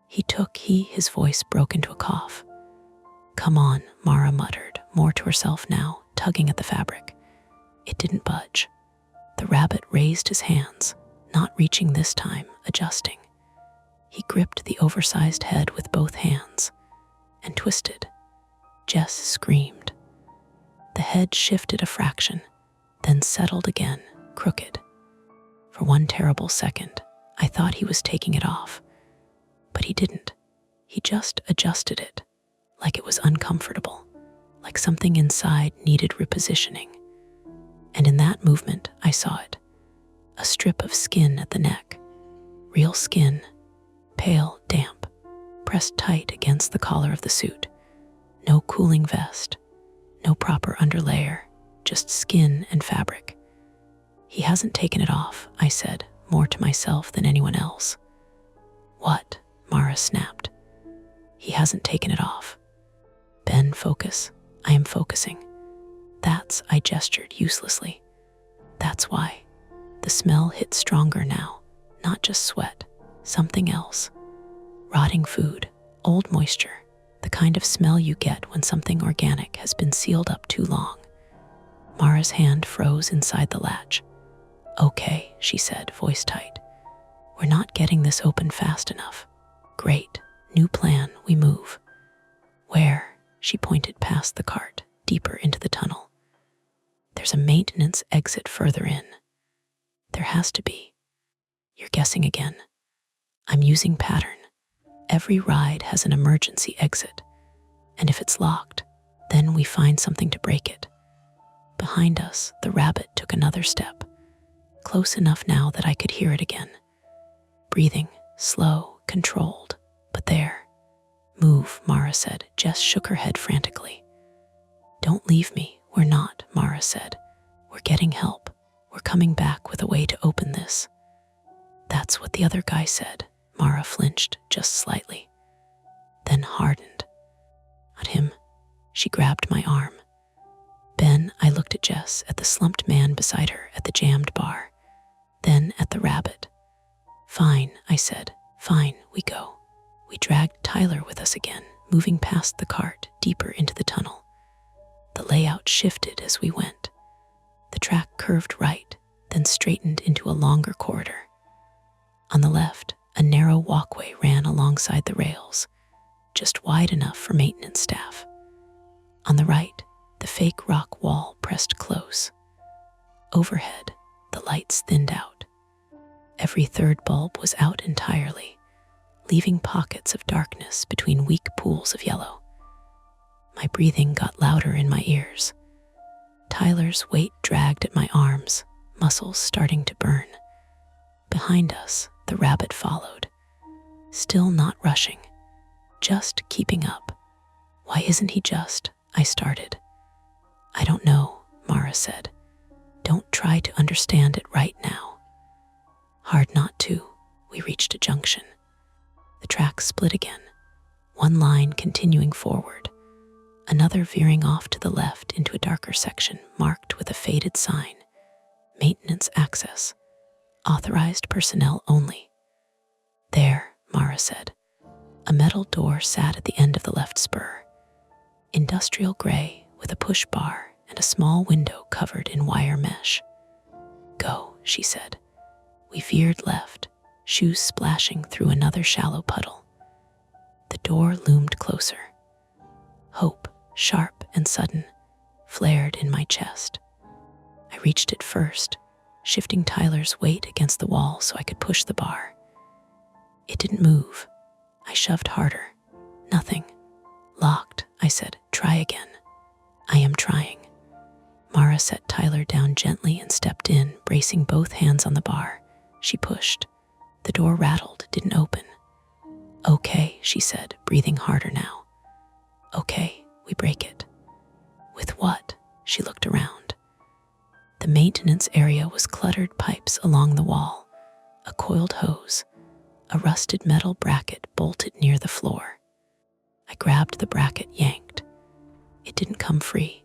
His voice broke into a cough. Come on, Mara muttered, more to herself now, tugging at the fabric. It didn't budge. The rabbit raised his hands, not reaching this time, adjusting. He gripped the oversized head with both hands and twisted. Jess screamed. The head shifted a fraction, then settled again, crooked. For one terrible second, I thought he was taking it off. But he didn't. He just adjusted it, like it was uncomfortable, like something inside needed repositioning. And in that movement, I saw it. A strip of skin at the neck. Real skin, pale, damp, pressed tight against the collar of the suit. No cooling vest, no proper underlayer, just skin and fabric. He hasn't taken it off, I said, more to myself than anyone else. What? Mara snapped. He hasn't taken it off. Ben, focus. I am focusing. I gestured uselessly. That's why. The smell hit stronger now, not just sweat, something else. Rotting food, old moisture, the kind of smell you get when something organic has been sealed up too long. Mara's hand froze inside the latch. Okay, she said, voice tight. We're not getting this open fast enough. Great. New plan, we move. Where? She pointed past the cart, deeper into the tunnel. There's a maintenance exit further in. There has to be. You're guessing again. I'm using pattern. Every ride has an emergency exit, and if it's locked, then we find something to break it. Behind us, the rabbit took another step, close enough now that I could hear it again. Breathing, slow, controlled, but there. Move, Mara said. Jess shook her head frantically. Don't leave me. We're not, Mara said. We're getting help. We're coming back with a way to open this. That's what the other guy said. Mara flinched just slightly, then hardened. Not him. She grabbed my arm. Ben, I looked at Jess, at the slumped man beside her, at the jammed bar, then at the rabbit. Fine, I said. Fine, we go. We dragged Tyler with us again, moving past the cart, deeper into the tunnel. The layout shifted as we went. The track curved right, then straightened into a longer corridor. On the left, a narrow walkway ran alongside the rails, just wide enough for maintenance staff. On the right, the fake rock wall pressed close. Overhead, the lights thinned out. Every third bulb was out entirely, leaving pockets of darkness between weak pools of yellow. My breathing got louder in my ears. Tyler's weight dragged at my arms, muscles starting to burn. Behind us, the rabbit followed, still not rushing, just keeping up. Why isn't he just? I started. I don't know, Mara said. Don't try to understand it right now. Hard not to. We reached a junction. The track split again, one line continuing forward, another veering off to the left into a darker section marked with a faded sign, Maintenance Access, Authorized Personnel Only. There, Mara said. A metal door sat at the end of the left spur, industrial gray with a push bar and a small window covered in wire mesh. Go, she said. We veered left, shoes splashing through another shallow puddle. The door loomed closer. Hope, sharp and sudden, flared in my chest. I reached it first, shifting Tyler's weight against the wall so I could push the bar. It didn't move. I shoved harder. Nothing. Locked, I said. Try again. I am trying. Mara set Tyler down gently and stepped in, bracing both hands on the bar. She pushed. The door rattled, didn't open. Okay, she said, breathing harder now. Okay, we break it. With what? She looked around. The maintenance area was cluttered pipes along the wall, a coiled hose, a rusted metal bracket bolted near the floor. I grabbed the bracket, yanked. It didn't come free.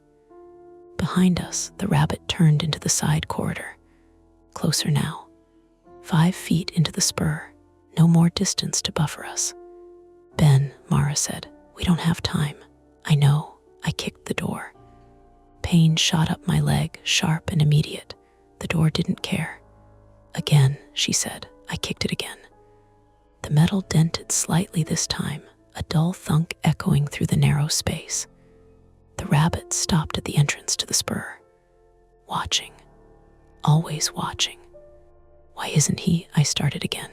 Behind us, the rabbit turned into the side corridor. Closer now. 5 feet into the spur, no more distance to buffer us. Ben, Mara said, we don't have time. I know. I kicked the door. Pain shot up my leg, sharp and immediate. The door didn't care. Again, she said. I kicked it again. The metal dented slightly this time, a dull thunk echoing through the narrow space. The rabbit stopped at the entrance to the spur. Watching. Always watching. Why isn't he? I started again.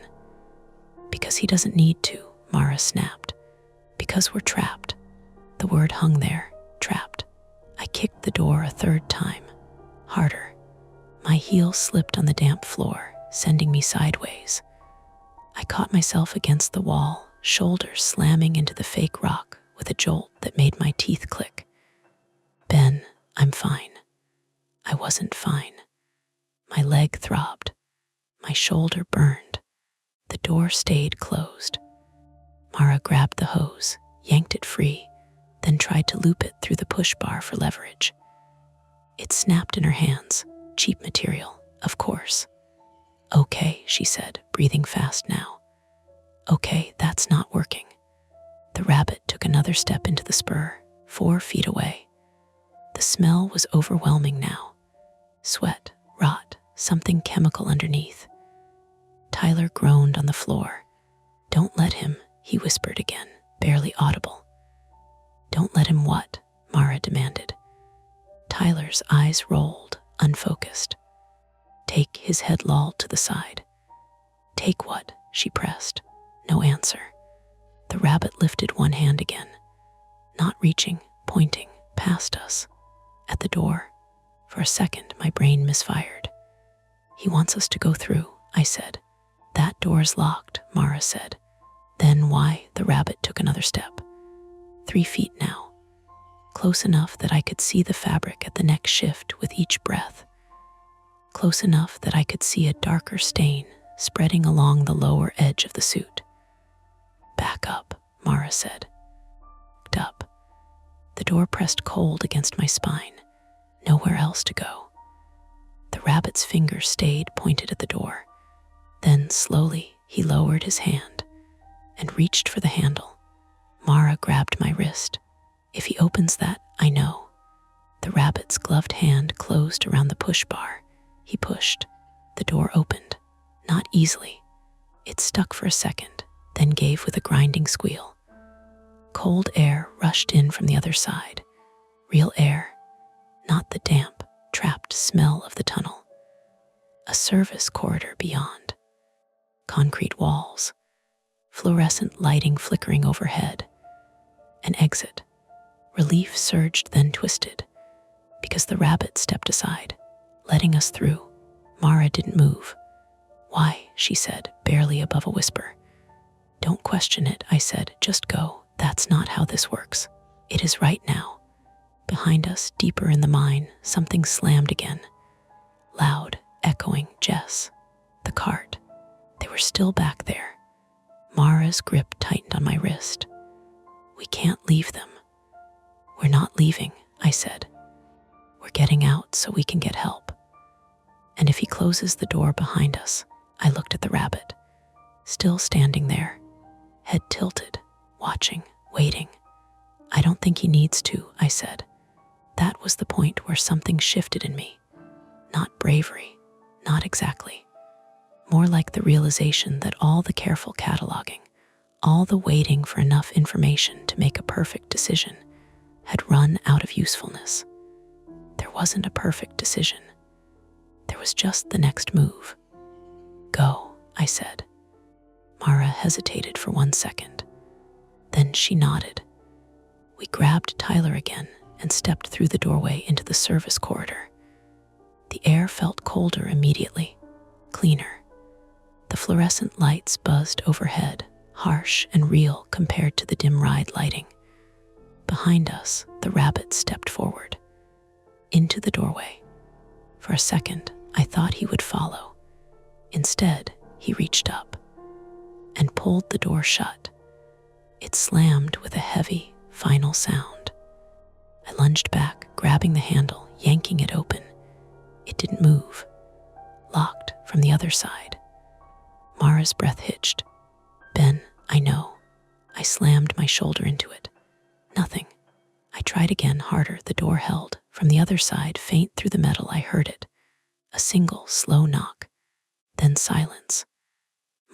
Because he doesn't need to, Mara snapped. Because we're trapped. The word hung there, trapped. I kicked the door a third time, harder. My heel slipped on the damp floor, sending me sideways. I caught myself against the wall, shoulders slamming into the fake rock with a jolt that made my teeth click. Ben, I'm fine. I wasn't fine. My leg throbbed. My shoulder burned. The door stayed closed. Mara grabbed the hose, yanked it free, then tried to loop it through the push bar for leverage. It snapped in her hands, cheap material, of course. Okay, she said, breathing fast now. Okay, that's not working. The rabbit took another step into the spur, 4 feet away. The smell was overwhelming now. Sweat, rot, something chemical underneath. Tyler groaned on the floor. "Don't let him," he whispered again, barely audible. "Don't let him what?" Mara demanded. Tyler's eyes rolled, unfocused. "Take," his head lolled to the side. "Take what?" she pressed. No answer. The rabbit lifted one hand again, not reaching, pointing, past us, at the door. For a second, my brain misfired. "He wants us to go through," I said. "That door's locked," Mara said. "Then why?" The rabbit took another step. 3 feet now, close enough that I could see the fabric at the next shift with each breath. Close enough that I could see a darker stain spreading along the lower edge of the suit. "Back up," Mara said. Backed up. The door pressed cold against my spine. Nowhere else to go. The rabbit's finger stayed pointed at the door. Then, slowly, he lowered his hand and reached for the handle. Mara grabbed my wrist. "If he opens that, I know." The rabbit's gloved hand closed around the push bar. He pushed. The door opened. Not easily. It stuck for a second, then gave with a grinding squeal. Cold air rushed in from the other side. Real air, not the damp, trapped smell of the tunnel. A service corridor beyond. Concrete walls. Fluorescent lighting flickering overhead. An exit. Relief surged, then twisted, because the rabbit stepped aside, letting us through. Mara didn't move. "Why?" she said, barely above a whisper. "Don't question it," I said. "Just go. That's not how this works." "It is right now." Behind us, deeper in the mine, something slammed again. Loud, echoing. Jess. The cart. They were still back there. Mara's grip tightened on my wrist. "We can't leave them." "We're not leaving," I said. "We're getting out so we can get help. And if he closes the door behind us," I looked at the rabbit, still standing there, head tilted, watching, waiting. "I don't think he needs to," I said. That was the point where something shifted in me. Not bravery, not exactly. More like the realization that all the careful cataloging, all the waiting for enough information to make a perfect decision, had run out of usefulness. There wasn't a perfect decision. There was just the next move. "Go," I said. Mara hesitated for 1 second. Then she nodded. We grabbed Tyler again and stepped through the doorway into the service corridor. The air felt colder immediately, cleaner. The fluorescent lights buzzed overhead, harsh and real compared to the dim ride lighting. Behind us, the rabbit stepped forward, into the doorway. For a second, I thought he would follow. Instead, he reached up and pulled the door shut. It slammed with a heavy, final sound. I lunged back, grabbing the handle, yanking it open. It didn't move. Locked from the other side. Mara's breath hitched. "Ben, I know." I slammed my shoulder into it. Nothing. I tried again, harder. The door held. From the other side, faint through the metal, I heard it. A single, slow knock. Then silence.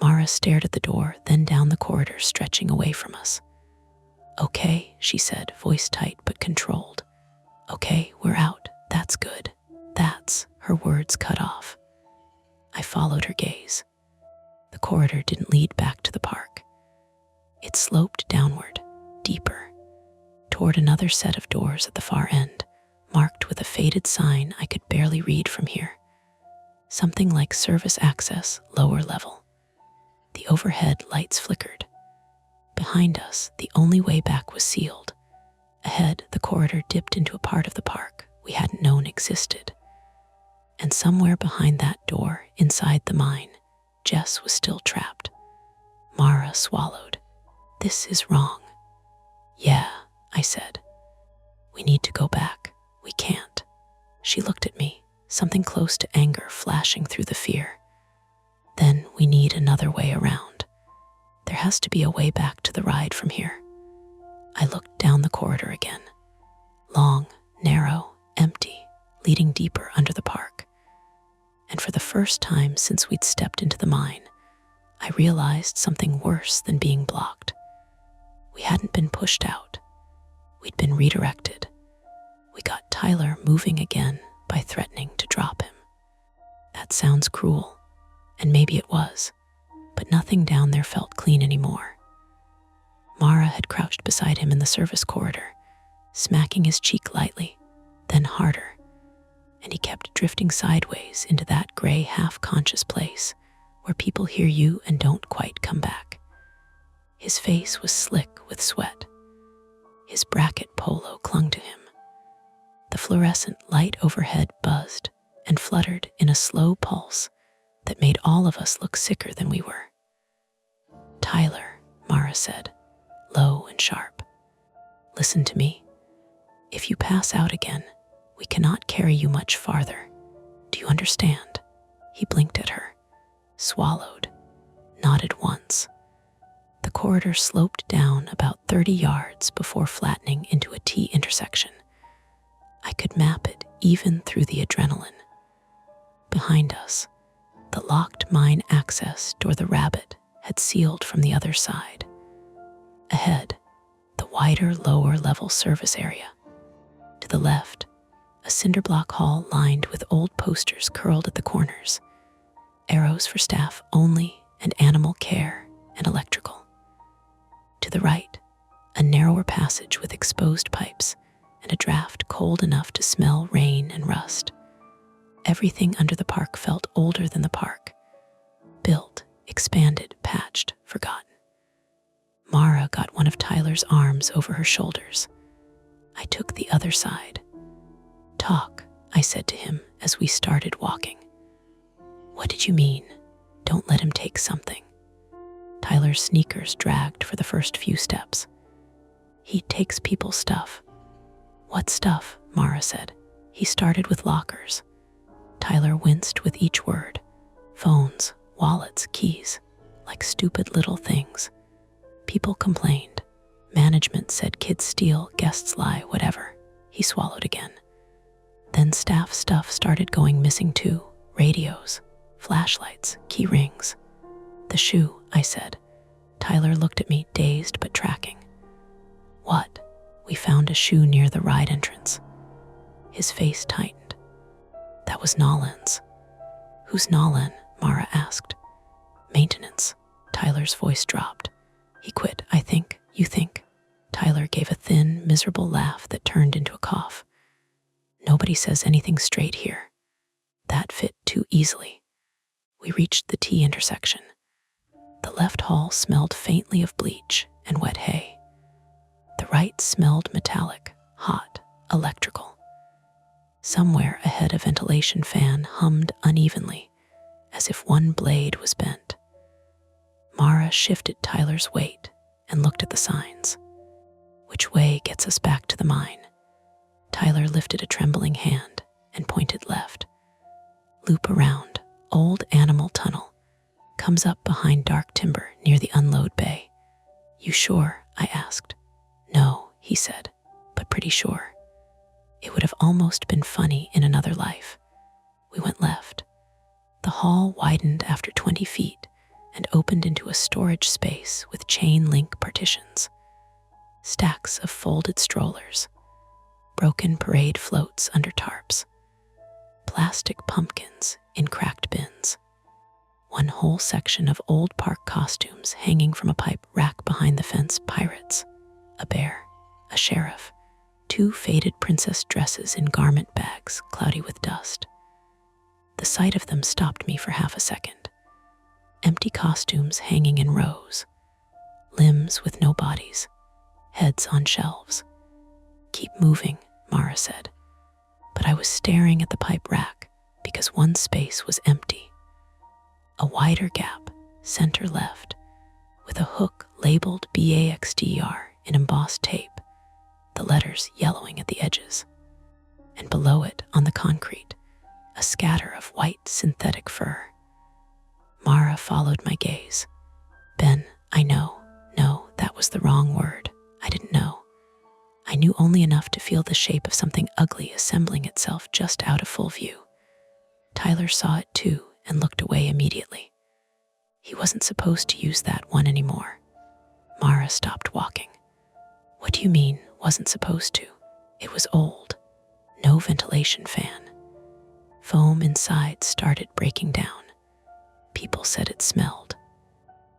Mara stared at the door, then down the corridor, stretching away from us. "Okay," she said, voice tight but controlled. "Okay, we're out. That's good. That's..." Her words cut off. I followed her gaze. The corridor didn't lead back to the park. It sloped downward, deeper, toward another set of doors at the far end, marked with a faded sign I could barely read from here. Something like service access, lower level. The overhead lights flickered. Behind us, the only way back was sealed. Ahead, the corridor dipped into a part of the park we hadn't known existed. And somewhere behind that door, inside the mine, Jess was still trapped. Mara swallowed. "This is wrong." "Yeah," I said. "We need to go back. We can't." She looked at me, something close to anger flashing through the fear. "Then we need another way around. There has to be a way back to the ride from here." I looked down the corridor again. Long, narrow, empty, leading deeper under the park. and for the first time since we'd stepped into the mine, I realized something worse than being blocked. We hadn't been pushed out. We'd been redirected. We got Tyler moving again by threatening to drop him. That sounds cruel, and maybe it was, but nothing down there felt clean anymore. Mara had crouched beside him in the service corridor, smacking his cheek lightly, then harder, and he kept drifting sideways into that gray half-conscious place where people hear you and don't quite come back. His face was slick with sweat. His bracket polo clung to him. The fluorescent light overhead buzzed and fluttered in a slow pulse that made all of us look sicker than we were. "Tyler," Mara said, low and sharp, "listen to me. If you pass out again, we cannot carry you much farther. Do you understand?" He blinked at her, swallowed, nodded once. The corridor sloped down about 30 yards before flattening into a T intersection. I could map it even through the adrenaline. Behind us, the locked mine access door the rabbit had sealed from the other side. Ahead, the wider lower-level service area. To the left, a cinder-block hall lined with old posters curled at the corners. Arrows for staff only and animal care and electrical. To the right, a narrower passage with exposed pipes and a draft cold enough to smell rain and rust. Everything under the park felt older than the park. Built, expanded, patched, forgotten. Mara got one of Tyler's arms over her shoulders. I took the other side. "Talk," I said to him as we started walking. "What did you mean? Don't let him take something." Tyler's sneakers dragged for the first few steps. "He takes people's stuff." "What stuff?" Mara said. "He started with lockers." Tyler winced with each word. "Phones, wallets, keys, like stupid little things. People complained. Management said kids steal, guests lie, whatever." He swallowed again. "Then staff stuff started going missing too. Radios, flashlights, key rings." "The shoe," I said. Tyler looked at me, dazed but tracking. "What?" "We found a shoe near the ride entrance." His face tightened. "That was Nolan's." "Who's Nolan?" Mara asked. "Maintenance." Tyler's voice dropped. "He quit, I think. You think?" Tyler gave a thin, miserable laugh that turned into a cough. "Nobody says anything straight here." That fit too easily. We reached the T intersection. The left hall smelled faintly of bleach and wet hay. The right smelled metallic, hot, electrical. Somewhere ahead, a ventilation fan hummed unevenly, as if one blade was bent. Mara shifted Tyler's weight and looked at the signs. "Which way gets us back to the mine?" Tyler lifted a trembling hand and pointed left. "Loop around, old animal tunnel. Comes up behind dark timber near the unload bay." "You sure?" I asked. "No," he said, "but pretty sure. It would have almost been funny in another life." We went left. The hall widened after 20 feet and opened into a storage space with chain link partitions. Stacks of folded strollers, broken parade floats under tarps, plastic pumpkins in cracked bins. One whole section of old park costumes hanging from a pipe rack behind the fence. Pirates, a bear, a sheriff, 2 faded princess dresses in garment bags cloudy with dust. The sight of them stopped me for half a second. Empty costumes hanging in rows, limbs with no bodies, heads on shelves. "Keep moving," Mara said. But I was staring at the pipe rack because one space was empty. A wider gap, center left, with a hook labeled BAXDR in embossed tape, the letters yellowing at the edges. And below it, on the concrete, a scatter of white synthetic fur. Mara followed my gaze. "Ben, I know. No, that was the wrong word. I didn't know. I knew only enough to feel the shape of something ugly assembling itself just out of full view. Tyler saw it too and looked away immediately. He wasn't supposed to use that one anymore. Mara stopped walking. What do you mean, wasn't supposed to? It was old. No ventilation fan. Foam inside started breaking down. People said it smelled.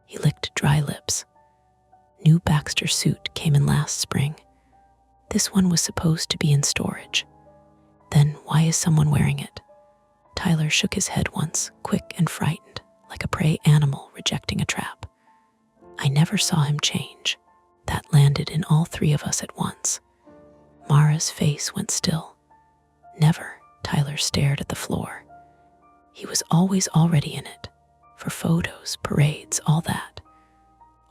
He licked dry lips. New Baxter suit came in last spring. This one was supposed to be in storage. Then why is someone wearing it? Tyler shook his head once, quick and frightened, like a prey animal rejecting a trap. I never saw him change. That landed in all three of us at once. Mara's face went still. Never. Tyler stared at the floor. He was always already in it, for photos, parades, all that.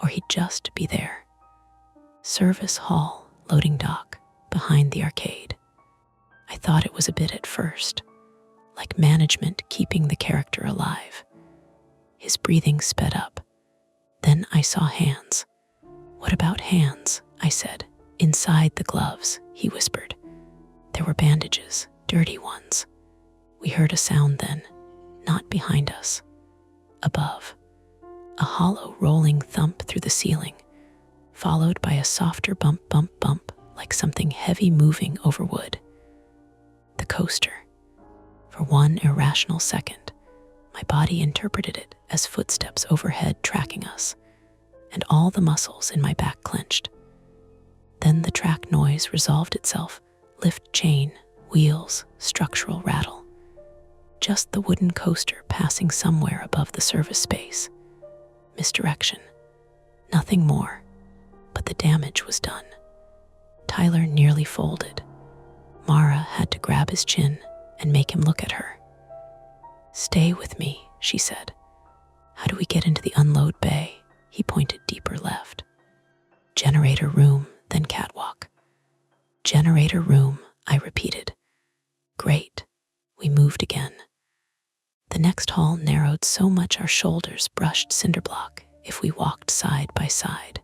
Or he'd just be there. Service hall, loading dock, behind the arcade. I thought it was a bit at first, like management keeping the character alive. His breathing sped up. Then I saw hands. What about hands? I said. Inside the gloves, he whispered. There were bandages, dirty ones. We heard a sound then, not behind us. Above, a hollow rolling thump through the ceiling, followed by a softer bump, bump, bump, like something heavy moving over wood. The coaster. For one irrational second, my body interpreted it as footsteps overhead tracking us, and all the muscles in my back clenched. Then the track noise resolved itself, lift chain, wheels, structural rattle. Just the wooden coaster passing somewhere above the service space. Misdirection. Nothing more, but the damage was done. Tyler nearly folded. Mara had to grab his chin and make him look at her. Stay with me, she said. How do we get into the unload bay? He pointed deeper left. Generator room, then catwalk. Generator room, I repeated. Great. We moved again. The next hall narrowed so much our shoulders brushed cinder block if we walked side by side.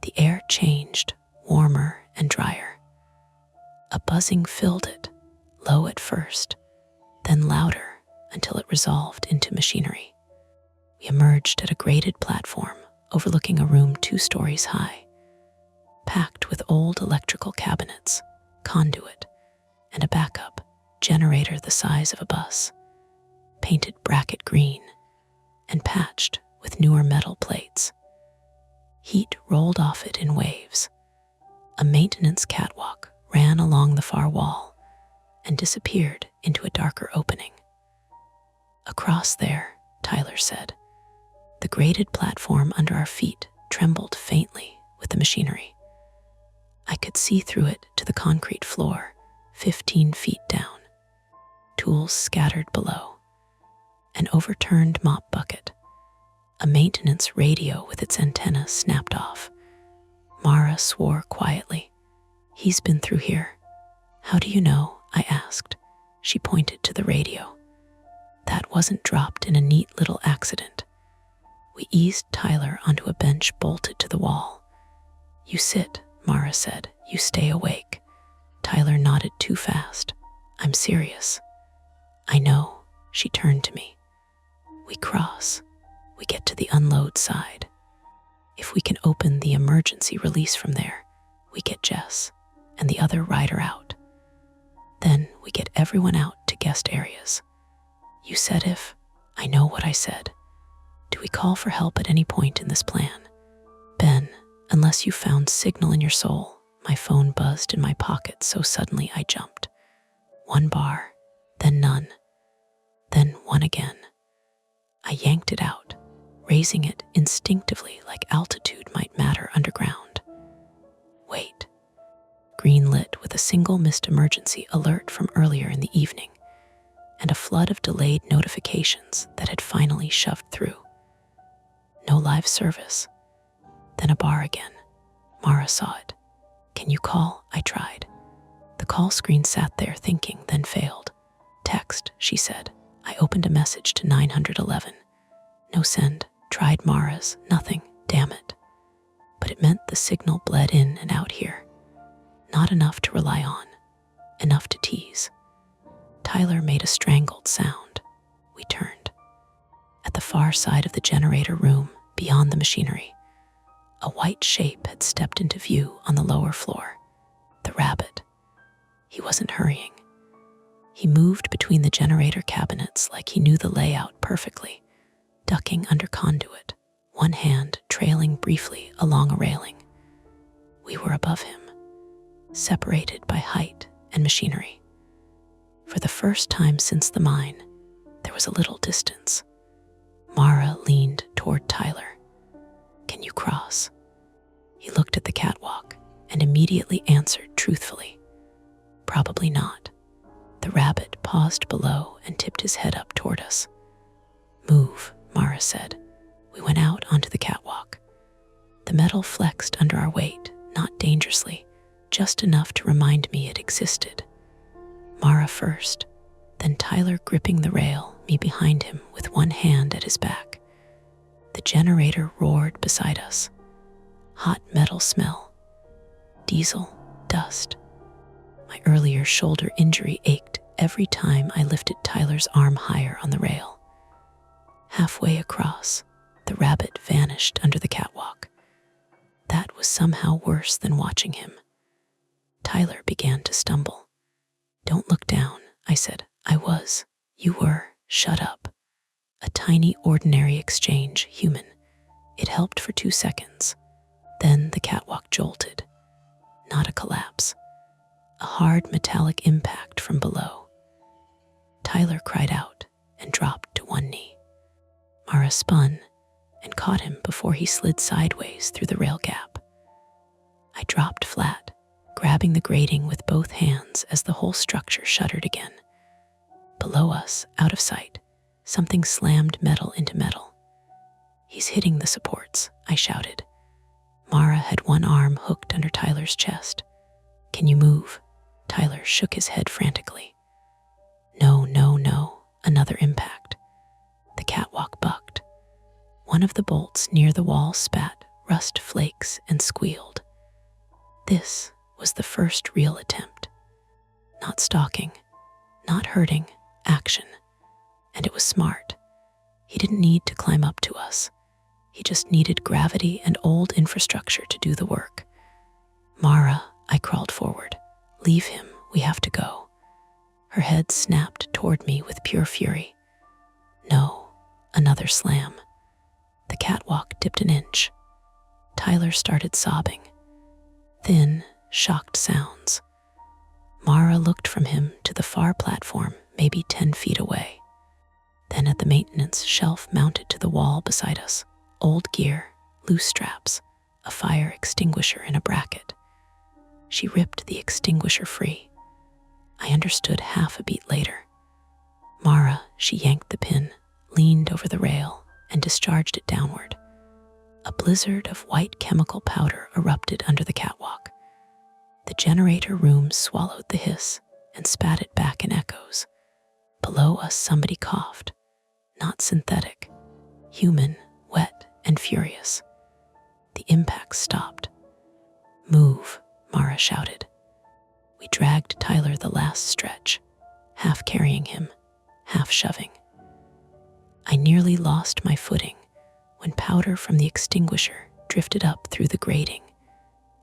The air changed, warmer and drier. A buzzing filled it, low at first, then louder until it resolved into machinery. We emerged at a graded platform overlooking a room 2 stories high, packed with old electrical cabinets, conduit, and a backup generator the size of a bus, painted bracket green and patched with newer metal plates. Heat rolled off it in waves. A maintenance catwalk ran along the far wall and disappeared into a darker opening. Across there, Tyler said. The graded platform under our feet trembled faintly with the machinery. I could see through it to the concrete floor, 15 feet down. Tools scattered below. An overturned mop bucket. A maintenance radio with its antenna snapped off. Mara swore quietly. He's been through here. How do you know? I asked. She pointed to the radio. That wasn't dropped in a neat little accident. We eased Tyler onto a bench bolted to the wall. You sit, Mara said. You stay awake. Tyler nodded too fast. I'm serious. I know. She turned to me. We cross. We get to the unload side. If we can open the emergency release from there, we get Jess and the other rider out. Then we get everyone out to guest areas. You said if. I know what I said. Do we call for help at any point in this plan? Ben, unless you found signal in your soul. My phone buzzed in my pocket so suddenly I jumped. 1 bar, then none, then one again. I yanked it out, raising it instinctively like altitude might matter underground. Wait. Green lit with a single missed emergency alert from earlier in the evening, and a flood of delayed notifications that had finally shoved through. No live service. Then a bar again. Mara saw it. Can you call? I tried. The call screen sat there thinking, then failed. Text, she said. I opened a message to 911. No send. Tried Mara's. Nothing. Damn it. But it meant the signal bled in and out here. Not enough to rely on. Enough to tease. Tyler made a strangled sound. We turned. At the far side of the generator room, beyond the machinery, a white shape had stepped into view on the lower floor. The rabbit. He wasn't hurrying. He moved between the generator cabinets like he knew the layout perfectly, ducking under conduit, one hand trailing briefly along a railing. We were above him, separated by height and machinery. For the first time since the mine, there was a little distance. Mara leaned toward Tyler. "Can you cross?" He looked at the catwalk and immediately answered truthfully, "Probably not." The rabbit paused below and tipped his head up toward us. "Move," Mara said. We went out onto the catwalk. The metal flexed under our weight, not dangerously, just enough to remind me it existed. Mara first, then Tyler gripping the rail, me behind him with one hand at his back. The generator roared beside us. Hot metal smell. Diesel, dust. My earlier shoulder injury ached every time I lifted Tyler's arm higher on the rail. Halfway across, the rabbit vanished under the catwalk. That was somehow worse than watching him. Tyler began to stumble. "Don't look down," I said. "I was. You were. Shut up." A tiny, ordinary exchange, human. It helped for 2 seconds. Then the catwalk jolted. Not a collapse. A hard metallic impact from below. Tyler cried out and dropped to one knee. Mara spun and caught him before he slid sideways through the rail gap. I dropped flat, grabbing the grating with both hands as the whole structure shuddered again. Below us, out of sight, something slammed metal into metal. "He's hitting the supports," I shouted. Mara had one arm hooked under Tyler's chest. "Can you move?" Tyler shook his head frantically. No. Another impact. The catwalk bucked. One of the bolts near the wall spat rust flakes and squealed. This was the first real attempt. Not stalking, not hurting, action. And it was smart. He didn't need to climb up to us. He just needed gravity and old infrastructure to do the work. "Mara," I crawled forward. "Leave him, we have to go." Her head snapped toward me with pure fury. No, another slam. The catwalk dipped an inch. Tyler started sobbing. Thin, shocked sounds. Mara looked from him to the far platform, maybe 10 feet away. Then at the maintenance shelf mounted to the wall beside us, old gear, loose straps, a fire extinguisher in a bracket. She ripped the extinguisher free. I understood half a beat later. "Mara," she yanked the pin, leaned over the rail, and discharged it downward. A blizzard of white chemical powder erupted under the catwalk. The generator room swallowed the hiss and spat it back in echoes. Below us somebody coughed. Not synthetic. Human, wet, and furious. The impact stopped. "Move," Mara shouted. We dragged Tyler the last stretch, half carrying him, half shoving. I nearly lost my footing when powder from the extinguisher drifted up through the grating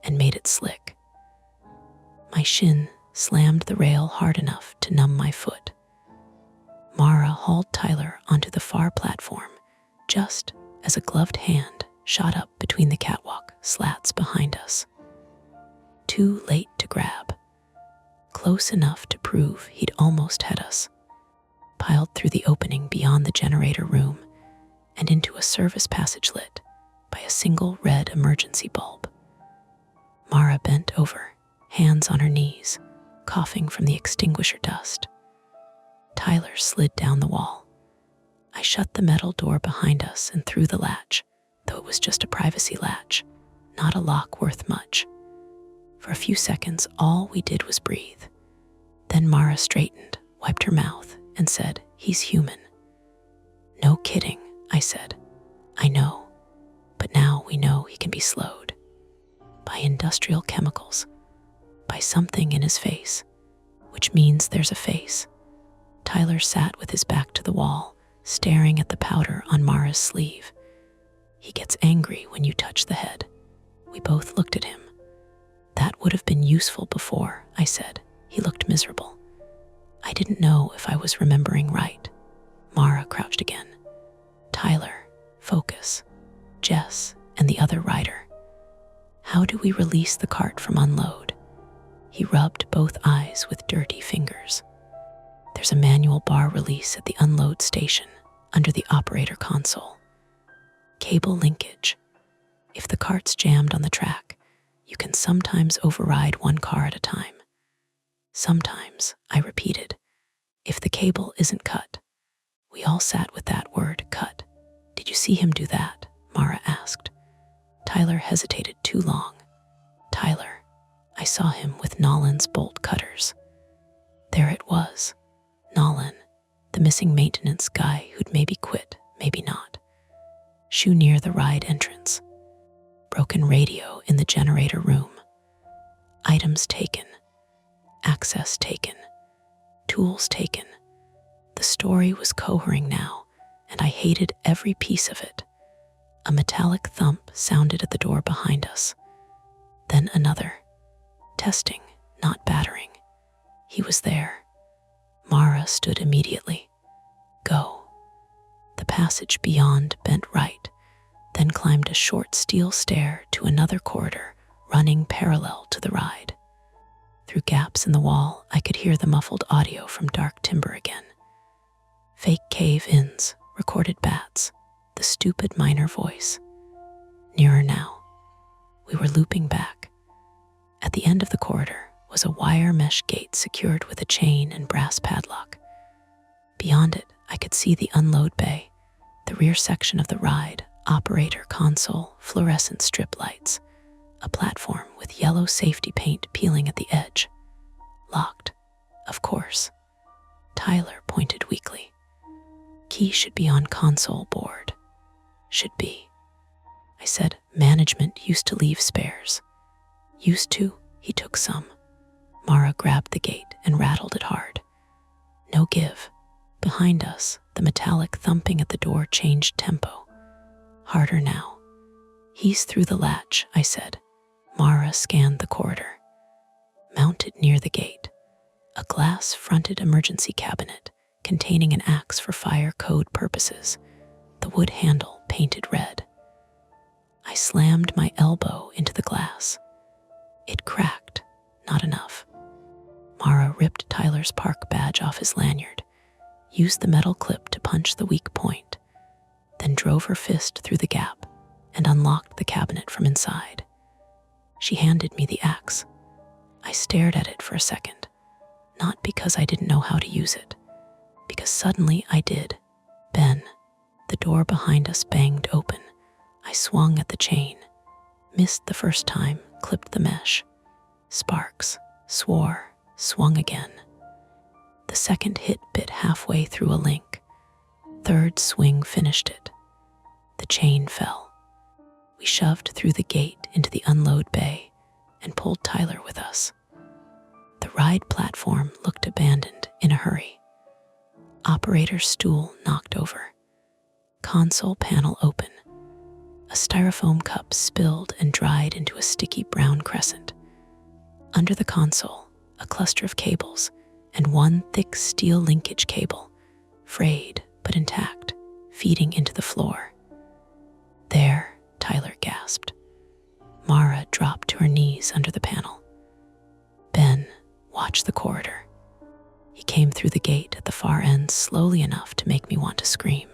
and made it slick. My shin slammed the rail hard enough to numb my foot. Mara hauled Tyler onto the far platform just as a gloved hand shot up between the catwalk slats behind us. Too late to grab. Close enough to prove he'd almost had us. Piled through the opening beyond the generator room and into a service passage lit by a single red emergency bulb. Mara bent over, hands on her knees, coughing from the extinguisher dust. Tyler slid down the wall. I shut the metal door behind us and threw the latch, though it was just a privacy latch, not a lock worth much. For a few seconds, all we did was breathe. Then Mara straightened, wiped her mouth, and said, "He's human." "No kidding," I said. "I know, but now we know he can be slowed. By industrial chemicals, by something in his face, which means there's a face, Tyler sat with his back to the wall, staring at the powder on Mara's sleeve. He gets angry when you touch the head. We both looked at him. That would have been useful before, I said. He looked miserable. I didn't know if I was remembering right. Mara crouched again. Tyler, focus. Jess and the other rider. How do we release the cart from unload? He rubbed both eyes with dirty fingers. There's a manual bar release at the unload station under the operator console. Cable linkage. If the cart's jammed on the track, you can sometimes override one car at a time. Sometimes, I repeated, if the cable isn't cut. We all sat with that word, cut. Did you see him do that? Mara asked. Tyler hesitated too long. Tyler, I saw him with Nolan's bolt cutters. There it was. Nolan, the missing maintenance guy who'd maybe quit, maybe not. Shoe near the ride entrance. Broken radio in the generator room. Items taken. Access taken. Tools taken. The story was cohering now, and I hated every piece of it. A metallic thump sounded at the door behind us. Then another. Testing, not battering. He was there. Mara stood immediately. Go. The passage beyond bent right, then climbed a short steel stair to another corridor running parallel to the ride. Through gaps in the wall, I could hear the muffled audio from dark timber again. Fake cave-ins, recorded bats, the stupid minor voice. Nearer now. We were looping back. At the end of the corridor was a wire mesh gate secured with a chain and brass padlock. Beyond it, I could see the unload bay, the rear section of the ride, operator console, fluorescent strip lights, a platform with yellow safety paint peeling at the edge. Locked, of course. Tyler pointed weakly. Key should be on console board. Should be. I said, management used to leave spares. Used to, he took some. Mara grabbed the gate and rattled it hard. No give. Behind us, the metallic thumping at the door changed tempo. Harder now. He's through the latch, I said. Mara scanned the corridor. Mounted near the gate, a glass-fronted emergency cabinet containing an axe for fire code purposes, the wood handle painted red. I slammed my elbow into the glass. It cracked, not enough. Mara ripped Tyler's park badge off his lanyard, used the metal clip to punch the weak point, then drove her fist through the gap and unlocked the cabinet from inside. She handed me the axe. I stared at it for a second, not because I didn't know how to use it, because suddenly I did. Ben, the door behind us banged open. I swung at the chain, missed the first time, clipped the mesh. Sparks, swore, swung again. The second hit bit halfway through a link. Third swing finished it. The chain fell. We shoved through the gate into the unload bay and pulled Tyler with us. The ride platform looked abandoned in a hurry. Operator's stool knocked over. Console panel open. A styrofoam cup spilled and dried into a sticky brown crescent. Under the console, a cluster of cables and one thick steel linkage cable, frayed but intact, feeding into the floor. There, Tyler gasped. Mara dropped to her knees under the panel. Ben watched the corridor. He came through the gate at the far end slowly enough to make me want to scream.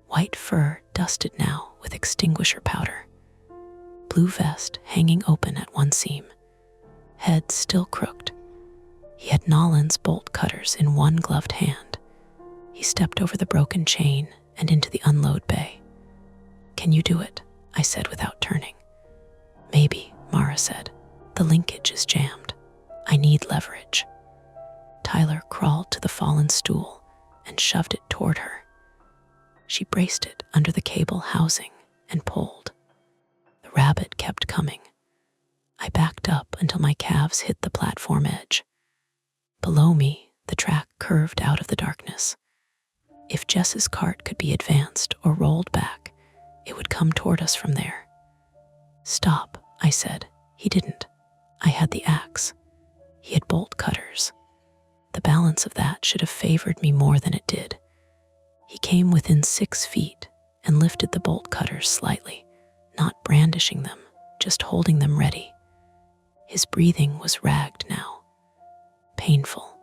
White fur dusted now with extinguisher powder. Blue vest hanging open at one seam. Head still crooked. He had Nolan's bolt cutters in one gloved hand. He stepped over the broken chain and into the unload bay. Can you do it? I said without turning. Maybe, Mara said. The linkage is jammed. I need leverage. Tyler crawled to the fallen stool and shoved it toward her. She braced it under the cable housing and pulled. The rabbit kept coming. I backed up until my calves hit the platform edge. Below me, The track curved out of the darkness. If Jess's cart could be advanced or rolled back, it would come toward us from there. "Stop," I said. He didn't. I had the axe. He had bolt cutters. The balance of that should have favored me more than it did. He came within 6 feet and lifted the bolt cutters slightly, not brandishing them, just holding them ready. His breathing was ragged now. Painful.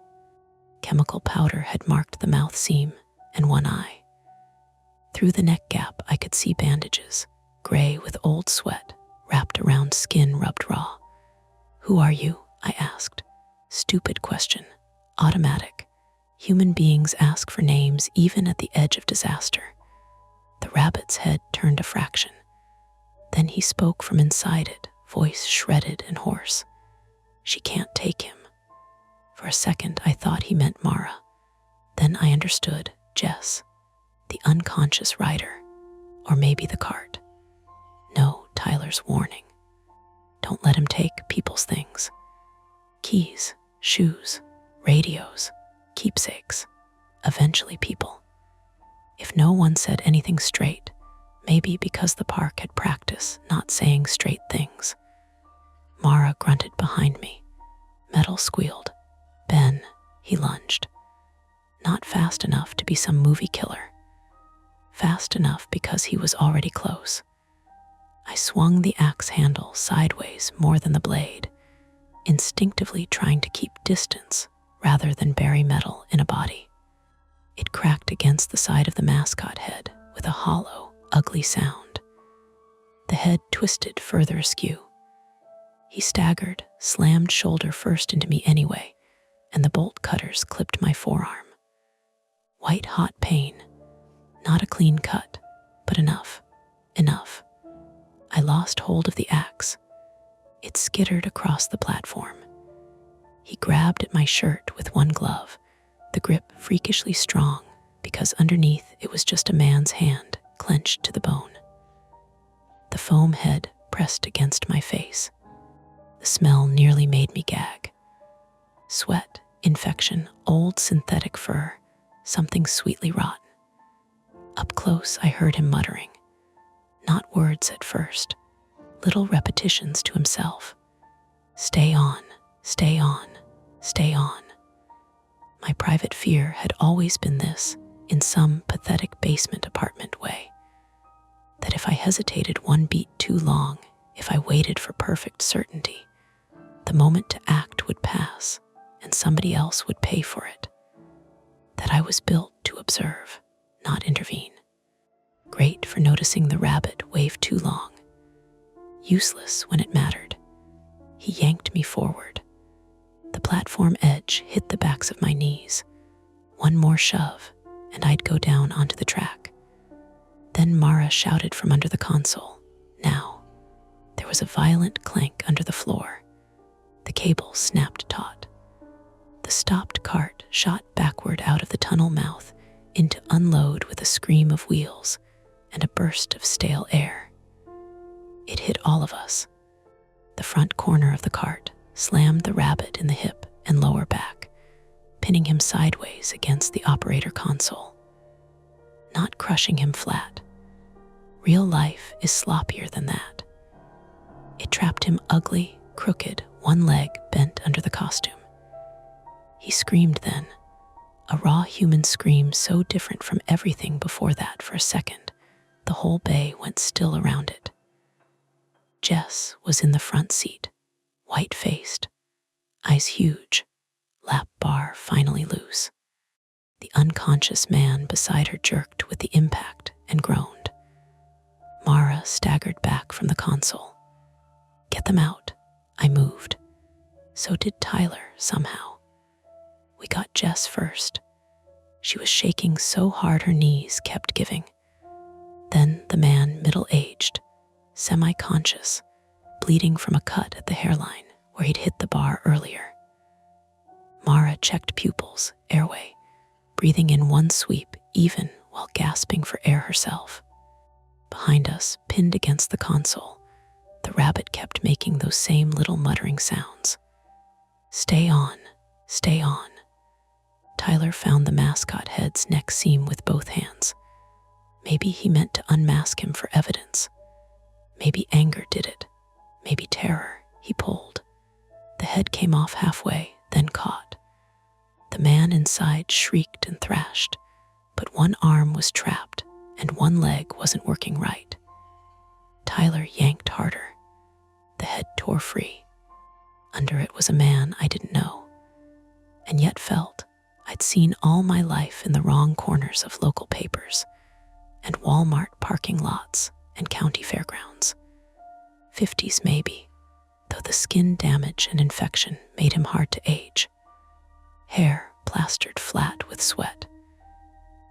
Chemical powder had marked the mouth seam and one eye. Through the neck gap I could see bandages, gray with old sweat, wrapped around skin rubbed raw. "Who are you?" I asked. Stupid question. Automatic. Human beings ask for names even at the edge of disaster. The rabbit's head turned a fraction. Then he spoke from inside it, voice shredded and hoarse. "She can't take him." For a second I thought he meant Mara. Then I understood. Jess. The unconscious rider. Or maybe the cart. No, Tyler's warning. Don't let him take people's things. Keys, shoes, radios, keepsakes, eventually people. If no one said anything straight, maybe because the park had practice not saying straight things. Mara grunted behind me. Metal squealed. "Ben," he lunged. Not fast enough to be some movie killer. Fast enough because he was already close. I swung the axe handle sideways more than the blade, instinctively trying to keep distance rather than bury metal in a body. It cracked against the side of the mascot head with a hollow, ugly sound. The head twisted further askew. He staggered, slammed shoulder first into me anyway, and the bolt cutters clipped my forearm. White-hot pain. Not a clean cut, but enough. Enough. I lost hold of the axe. It skittered across the platform. He grabbed at my shirt with one glove, the grip freakishly strong because underneath it was just a man's hand clenched to the bone. The foam head pressed against my face. The smell nearly made me gag. Sweat, infection, old synthetic fur, something sweetly rotten. Up close, I heard him muttering. Not words at first, little repetitions to himself. "Stay on, stay on, stay on." My private fear had always been this, in some pathetic basement apartment way. That if I hesitated one beat too long, if I waited for perfect certainty, the moment to act would pass and somebody else would pay for it. That I was built to observe, not intervene. Great for noticing the rabbit wave too long. Useless when it mattered. He yanked me forward. The platform edge hit the backs of my knees. One more shove, and I'd go down onto the track. Then Mara shouted from under the console. Now. There was a violent clank under the floor. The cable snapped taut. The stopped cart shot backward out of the tunnel mouth into unload with a scream of wheels and a burst of stale air. It hit all of us. The front corner of the cart slammed the rabbit in the hip and lower back, pinning him sideways against the operator console. Not crushing him flat. Real life is sloppier than that. It trapped him ugly, crooked, one leg bent under the costume. He screamed then, a raw human scream so different from everything before that for a second. The whole bay went still around it. Jess was in the front seat, white-faced, eyes huge, lap bar finally loose. The unconscious man beside her jerked with the impact and groaned. Mara staggered back from the console. "Get them out." I moved. So did Tyler, somehow. We got Jess first. She was shaking so hard her knees kept giving. Then the man, middle-aged, semi-conscious, bleeding from a cut at the hairline where he'd hit the bar earlier. Mara checked pupils, airway, breathing in one sweep even while gasping for air herself. Behind us, pinned against the console, the rabbit kept making those same little muttering sounds. "Stay on, stay on." Tyler found the mascot head's neck seam with both hands. Maybe he meant to unmask him for evidence. Maybe anger did it. Maybe terror. He pulled. The head came off halfway, then caught. The man inside shrieked and thrashed, but one arm was trapped and one leg wasn't working right. Tyler yanked harder. The head tore free. Under it was a man I didn't know, and yet felt I'd seen all my life in the wrong corners of local papers and Walmart parking lots and county fairgrounds. 50s maybe, though the skin damage and infection made him hard to age. Hair plastered flat with sweat.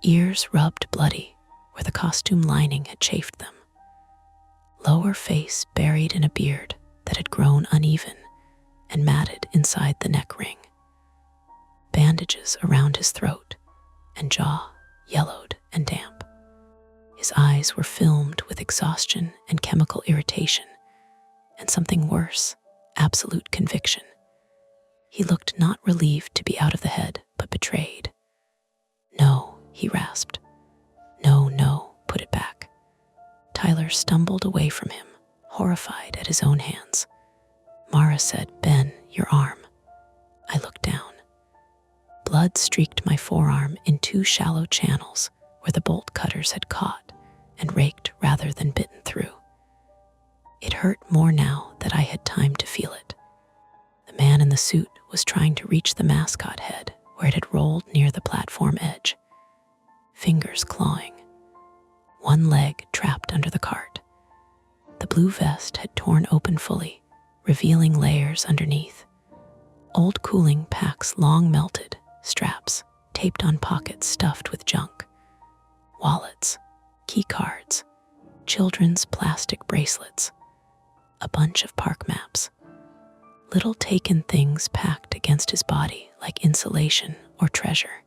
Ears rubbed bloody where the costume lining had chafed them. Lower face buried in a beard that had grown uneven and matted inside the neck ring. Bandages around his throat and jaw yellowed and damp. His eyes were filmed with exhaustion and chemical irritation, and something worse, absolute conviction. He looked not relieved to be out of the head, but betrayed. "No," he rasped. "No, no, put it back." Tyler stumbled away from him, horrified at his own hands. Mara said, "Ben, your arm." I looked down. Blood streaked my forearm in 2 shallow channels where the bolt cutters had caught and raked rather than bitten through. It hurt more now that I had time to feel it. The man in the suit was trying to reach the mascot head where it had rolled near the platform edge. Fingers clawing. One leg trapped under the cart. The blue vest had torn open fully, revealing layers underneath. Old cooling packs long melted, straps taped on pockets stuffed with junk. Wallets, key cards, children's plastic bracelets, a bunch of park maps. Little taken things packed against his body like insulation or treasure.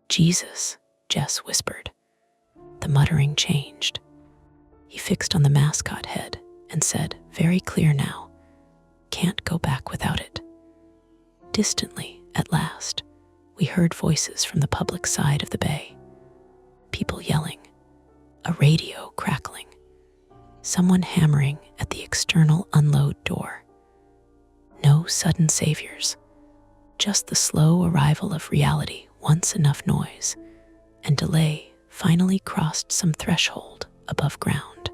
"Jesus," Jess whispered. The muttering changed. He fixed on the mascot head and said, very clear now, "Can't go back without it." Distantly, at last, we heard voices from the public side of the bay. People yelling, a radio crackling, someone hammering at the external unload door. No sudden saviors, just the slow arrival of reality once enough noise, and delay finally crossed some threshold above ground.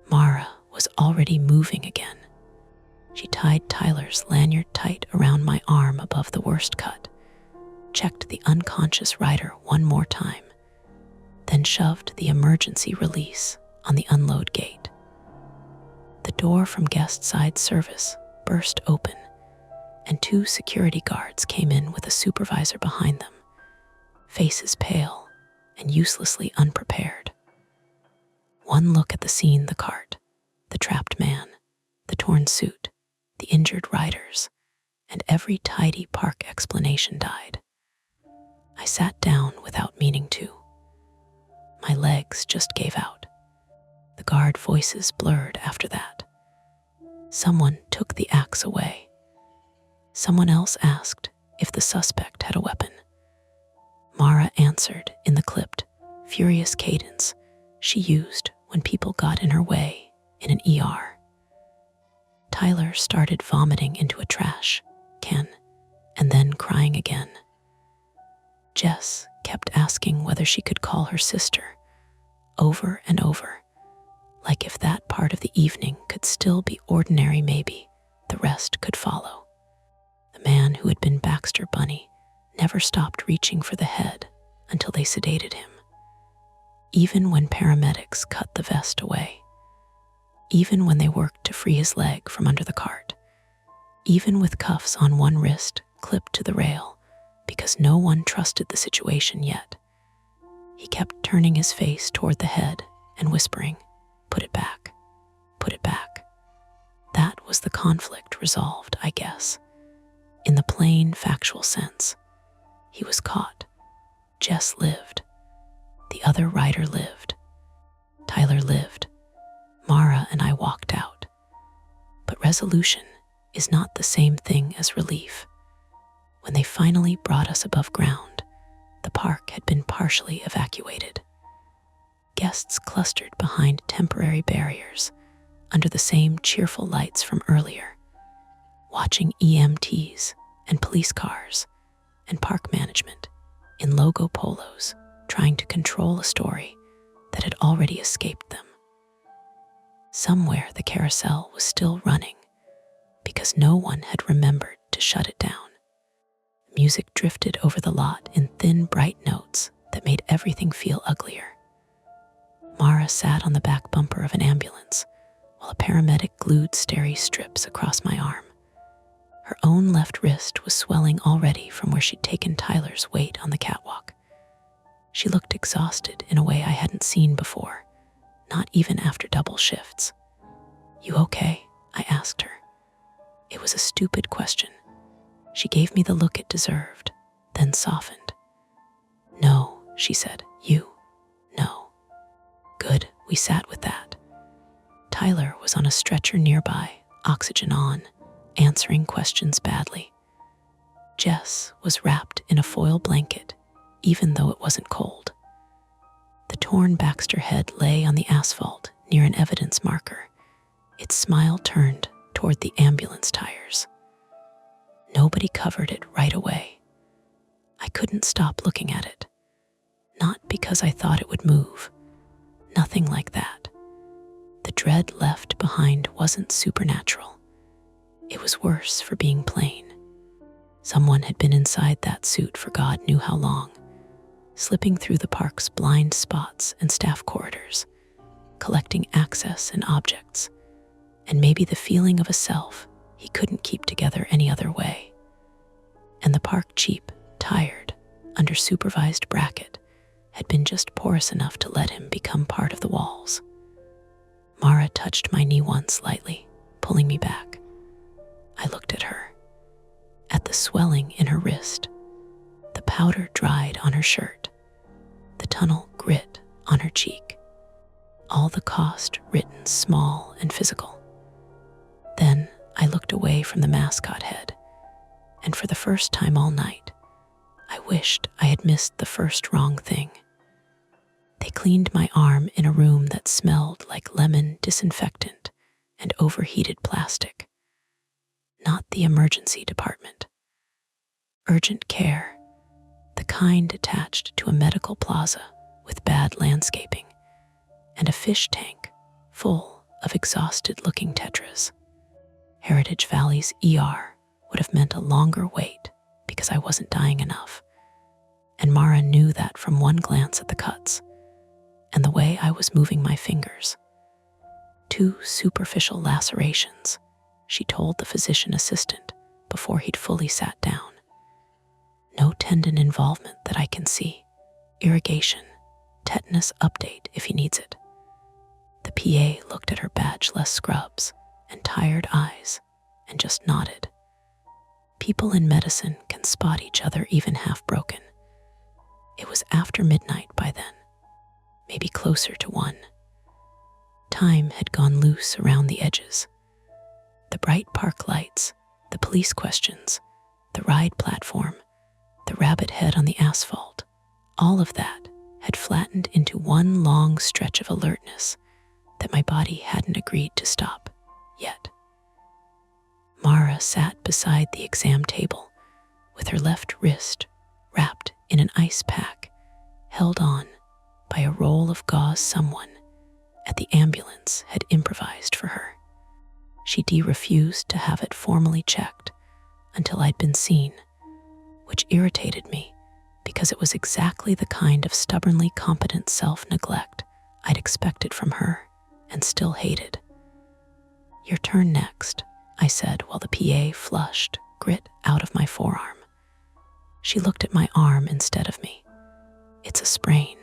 Mara was already moving again. She tied Tyler's lanyard tight around my arm above the worst cut, checked the unconscious rider one more time, then shoved the emergency release on the unload gate. The door from guest side service burst open, and 2 security guards came in with a supervisor behind them, faces pale and uselessly unprepared. One look at the scene, the cart, the trapped man, the torn suit, the injured riders, and every tidy park explanation died. I sat down without meaning to. My legs just gave out. The guard voices blurred after that. Someone took the axe away. Someone else asked if the suspect had a weapon. Mara answered in the clipped, furious cadence she used when people got in her way in an ER. Tyler started vomiting into a trash can and then crying again. Jess kept asking whether she could call her sister, over and over, like if that part of the evening could still be ordinary, maybe the rest could follow. The man who had been Baxter Bunny never stopped reaching for the head until they sedated him. Even when paramedics cut the vest away, even when they worked to free his leg from under the cart, even with cuffs on one wrist clipped to the rail because no one trusted the situation yet, he kept turning his face toward the head and whispering, "Put it back, put it back." That was the conflict resolved, I guess. In the plain, factual sense, he was caught. Jess lived. The other rider lived. Tyler lived. Mara and I walked out. But resolution is not the same thing as relief. When they finally brought us above ground, the park had been partially evacuated. Guests clustered behind temporary barriers under the same cheerful lights from earlier, watching EMTs and police cars and park management in logo polos trying to control a story that had already escaped them. Somewhere the carousel was still running because no one had remembered to shut it down. Music drifted over the lot in thin, bright notes that made everything feel uglier. Mara sat on the back bumper of an ambulance while a paramedic glued steri strips across my arm. Her own left wrist was swelling already from where she'd taken Tyler's weight on the catwalk. She looked exhausted in a way I hadn't seen before, not even after double shifts. "You okay?" I asked her. It was a stupid question. She gave me the look it deserved, then softened. "No," she said. No. Good, we sat with that. Tyler was on a stretcher nearby, oxygen on, answering questions badly. Jess was wrapped in a foil blanket, even though it wasn't cold. The torn Baxter head lay on the asphalt near an evidence marker, its smile turned toward the ambulance tires. Nobody covered it right away. I couldn't stop looking at it. Not because I thought it would move. Nothing like that. The dread left behind wasn't supernatural. It was worse for being plain. Someone had been inside that suit for God knew how long, slipping through the park's blind spots and staff corridors, collecting access and objects, and maybe the feeling of a self he couldn't keep together any other way. And the park chief, tired, under supervised bracket, had been just porous enough to let him become part of the walls. Mara touched my knee once lightly, pulling me back. I looked at her, at the swelling in her wrist, the powder dried on her shirt, the tunnel grit on her cheek, all the cost written small and physical. Then I looked away from the mascot head, and for the first time all night, I wished I had missed the first wrong thing. They cleaned my arm in a room that smelled like lemon disinfectant and overheated plastic. Not the emergency department. Urgent care, the kind attached to a medical plaza with bad landscaping, and a fish tank full of exhausted-looking tetras. Heritage Valley's ER would have meant a longer wait because I wasn't dying enough, and Mara knew that from one glance at the cuts and the way I was moving my fingers. 2 superficial lacerations, she told the physician assistant before he'd fully sat down. No tendon involvement that I can see. Irrigation, tetanus update if he needs it. The PA looked at her badgeless scrubs and tired eyes and just nodded. People in medicine can spot each other even half broken. It was after midnight by then, maybe closer to 1. Time had gone loose around the edges. The bright park lights, the police questions, the ride platform, the rabbit head on the asphalt, all of that had flattened into one long stretch of alertness that my body hadn't agreed to stop yet. Mara sat beside the exam table with her left wrist wrapped in an ice pack, held on by a roll of gauze someone at the ambulance had improvised for her. She refused to have it formally checked until I'd been seen, which irritated me because it was exactly the kind of stubbornly competent self-neglect I'd expected from her and still hated. "Your turn next," I said while the PA flushed grit out of my forearm. She looked at my arm instead of me. "It's a sprain.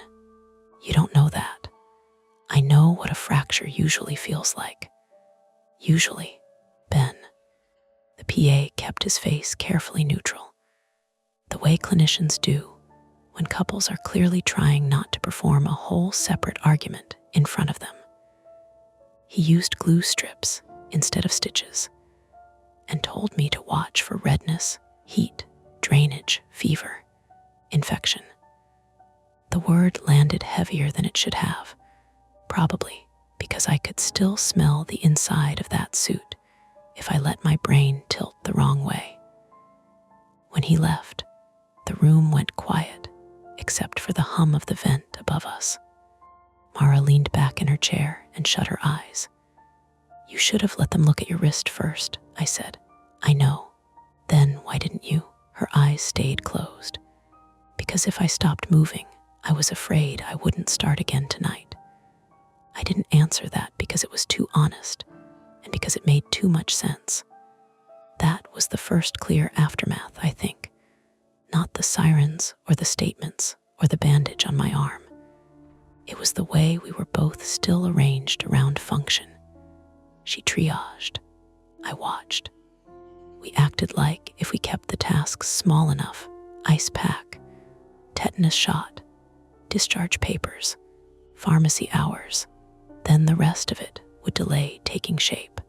You don't know that. I know what a fracture usually feels like. Usually, Ben." The PA kept his face carefully neutral, the way clinicians do when couples are clearly trying not to perform a whole separate argument in front of them. He used glue strips instead of stitches and told me to watch for redness, heat, drainage, fever, infection. The word landed heavier than it should have, probably because I could still smell the inside of that suit if I let my brain tilt the wrong way. When he left, the room went quiet, except for the hum of the vent above us. Mara leaned back in her chair and shut her eyes. "You should have let them look at your wrist first," I said. "I know. Then why didn't you?" Her eyes stayed closed. "Because if I stopped moving, I was afraid I wouldn't start again tonight." I didn't answer that because it was too honest and because it made too much sense. That was the first clear aftermath, I think. Not the sirens or the statements or the bandage on my arm. It was the way we were both still arranged around function. She triaged. I watched. We acted like if we kept the tasks small enough, ice pack, tetanus shot, discharge papers, pharmacy hours, then the rest of it would delay taking shape.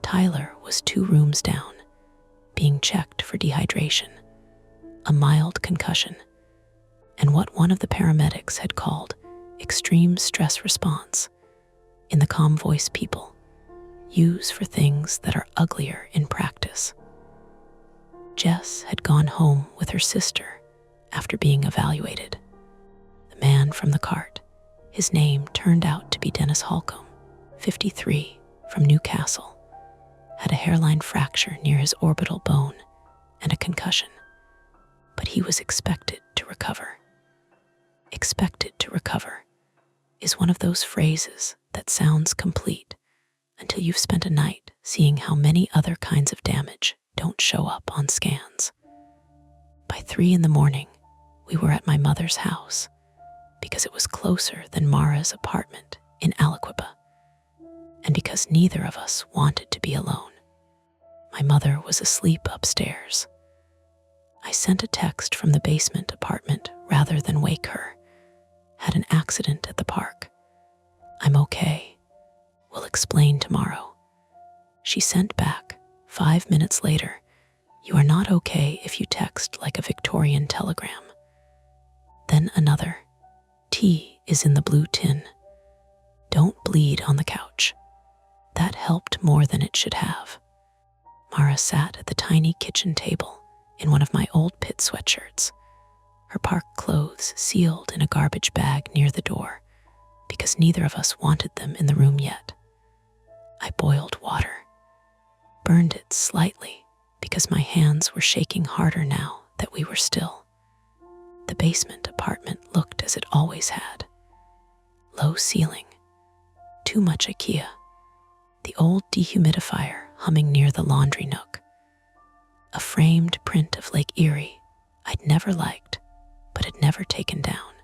Tyler was 2 rooms down, being checked for dehydration, a mild concussion, and what one of the paramedics had called extreme stress response, in the calm voice people use for things that are uglier in practice. Jess had gone home with her sister after being evaluated. The man from the cart, his name turned out to be Dennis Holcomb, 53, from Newcastle, had a hairline fracture near his orbital bone and a concussion, but he was expected to recover. Expected to recover is one of those phrases that sounds complete until you've spent a night seeing how many other kinds of damage don't show up on scans. By 3 a.m, we were at my mother's house because it was closer than Mara's apartment in Aliquippa, and because neither of us wanted to be alone. My mother was asleep upstairs. I sent a text from the basement apartment rather than wake her. Had an accident at the park. I'm okay. We'll explain tomorrow. She sent back, 5 minutes later, "You are not okay if you text like a Victorian telegram." Then another, "Tea is in the blue tin. Don't bleed on the couch." That helped more than it should have. Mara sat at the tiny kitchen table in one of my old pit sweatshirts, her park clothes sealed in a garbage bag near the door because neither of us wanted them in the room yet. I boiled water, burned it slightly because my hands were shaking harder now that we were still. The basement apartment looked as it always had. Low ceiling, too much IKEA, the old dehumidifier humming near the laundry nook, a framed print of Lake Erie I'd never liked but had never taken down.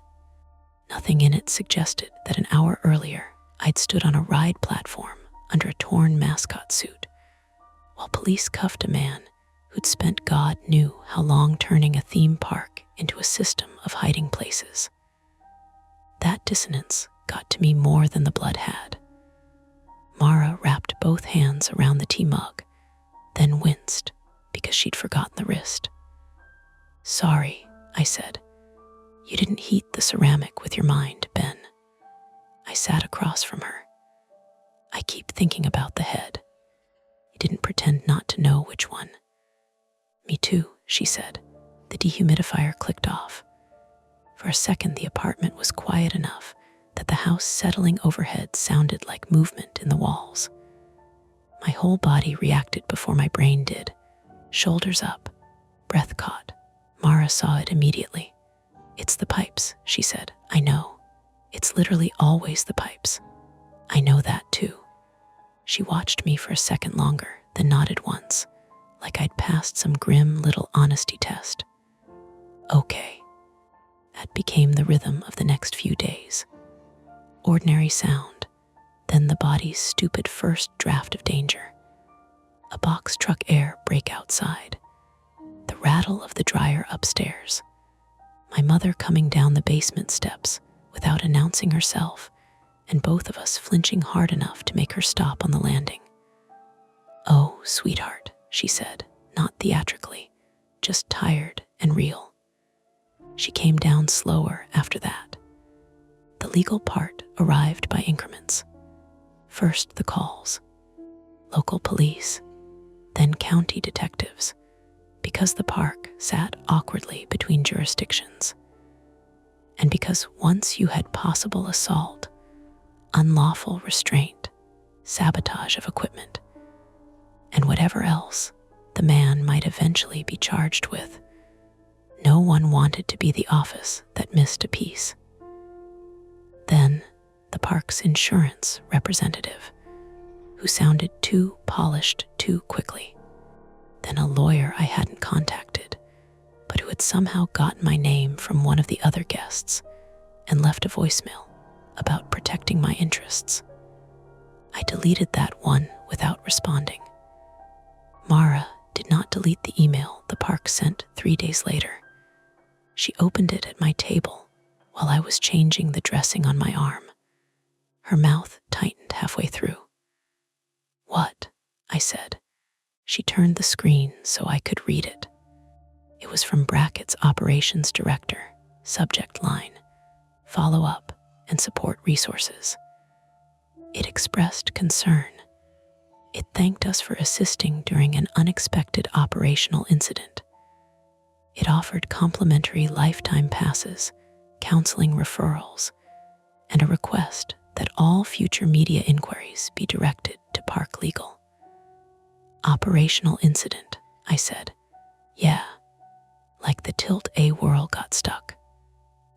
Nothing in it suggested that an hour earlier I'd stood on a ride platform under a torn mascot suit while police cuffed a man who'd spent God knew how long turning a theme park into a system of hiding places. That dissonance got to me more than the blood had. Mara wrapped both hands around the tea mug, then winced because she'd forgotten the wrist. "Sorry," I said. "You didn't heat the ceramic with your mind, Ben." I sat across from her. "I keep thinking about the head." You didn't pretend not to know which one. "Me too," she said. The dehumidifier clicked off. For a second, the apartment was quiet enough that the house settling overhead sounded like movement in the walls. My whole body reacted before my brain did. Shoulders up, breath caught. Mara saw it immediately. "It's the pipes," she said. "I know. It's literally always the pipes." "I know that too." She watched me for a second longer, then nodded once, like I'd passed some grim little honesty test. "Okay." That became the rhythm of the next few days. Ordinary sound, then the body's stupid first draft of danger. A box truck air break outside. The rattle of the dryer upstairs. My mother coming down the basement steps without announcing herself, and both of us flinching hard enough to make her stop on the landing. "Oh, sweetheart," she said, not theatrically, just tired and real. She came down slower after that. The legal part arrived by increments. First the calls, local police, then county detectives, because the park sat awkwardly between jurisdictions. And because once you had possible assault, unlawful restraint, sabotage of equipment, and whatever else the man might eventually be charged with, no one wanted to be the office that missed a piece. Then the park's insurance representative, who sounded too polished too quickly. Then a lawyer I hadn't contacted, but who had somehow gotten my name from one of the other guests and left a voicemail about protecting my interests. I deleted that one without responding. Mara did not delete the email the park sent 3 days later. She opened it at my table while I was changing the dressing on my arm. Her mouth tightened halfway through. "What?" I said. She turned the screen so I could read it. It was from Brackett's operations director, subject line, follow up and support resources. It expressed concern. It thanked us for assisting during an unexpected operational incident. It offered complimentary lifetime passes, counseling referrals, and a request that all future media inquiries be directed to Park Legal. Operational incident, I said. Yeah, like the Tilt A whirl got stuck.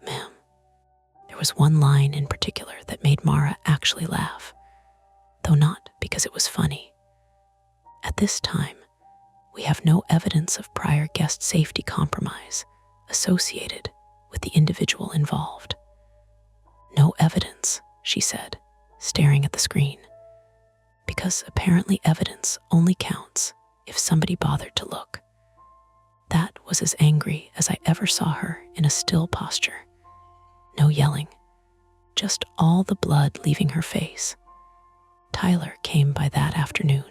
Ma'am. There was one line in particular that made Mara actually laugh, though not because it was funny. At this time, we have no evidence of prior guest safety compromise associated with the individual involved. No evidence, she said, staring at the screen, because apparently evidence only counts if somebody bothered to look. That was as angry as I ever saw her in a still posture. No yelling, just all the blood leaving her face. Tyler came by that afternoon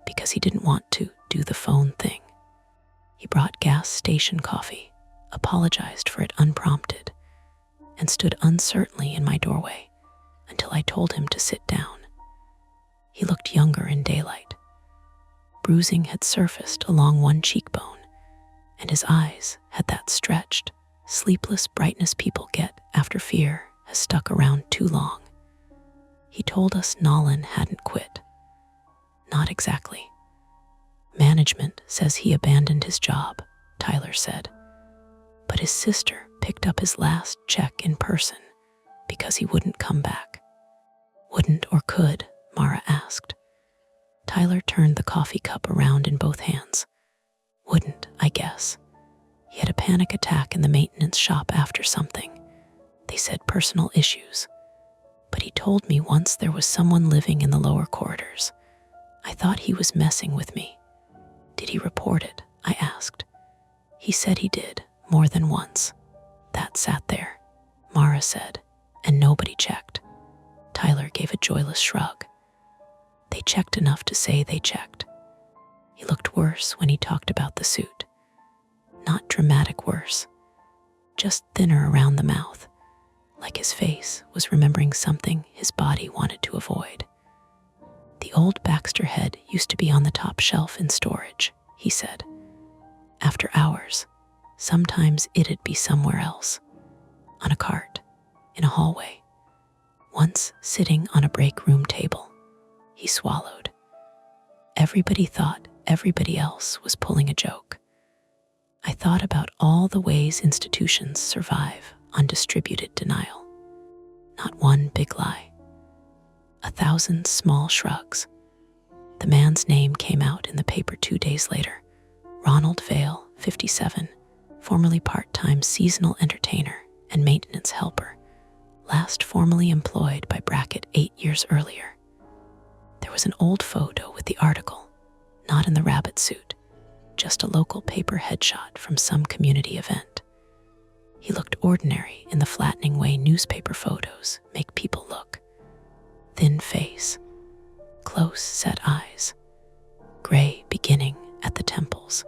because he didn't want to do the phone thing. He brought gas station coffee, apologized for it unprompted, and stood uncertainly in my doorway until I told him to sit down. He looked younger in daylight. Bruising had surfaced along one cheekbone, and his eyes had that stretched, sleepless brightness people get after fear has stuck around too long. He told us Nolan hadn't quit. Not exactly. Management says he abandoned his job, Tyler said, but his sister picked up his last check in person because he wouldn't come back. Wouldn't or could, Mara asked. Tyler turned the coffee cup around in both hands. Wouldn't, I guess. He had a panic attack in the maintenance shop after something. They said personal issues. But he told me once there was someone living in the lower corridors. I thought he was messing with me. Did he report it? I asked. He said he did, more than once. That sat there, Mara said, and nobody checked. Tyler gave a joyless shrug. They checked enough to say they checked. He looked worse when he talked about the suit. Not dramatic worse, just thinner around the mouth, like his face was remembering something his body wanted to avoid. The old Baxter head used to be on the top shelf in storage, he said. After hours, sometimes it'd be somewhere else, on a cart, in a hallway, once sitting on a break room table. He swallowed. Everybody thought everybody else was pulling a joke. I thought about all the ways institutions survive on distributed denial. Not one big lie. 1,000 small shrugs. The man's name came out in the paper 2 days later. Ronald Vale, 57, formerly part-time seasonal entertainer and maintenance helper, last formally employed by Brackett 8 years earlier. There was an old photo with the article, not in the rabbit suit, just a local paper headshot from some community event. He looked ordinary in the flattening way newspaper photos make people look. Thin face, close set eyes, gray beginning at the temples.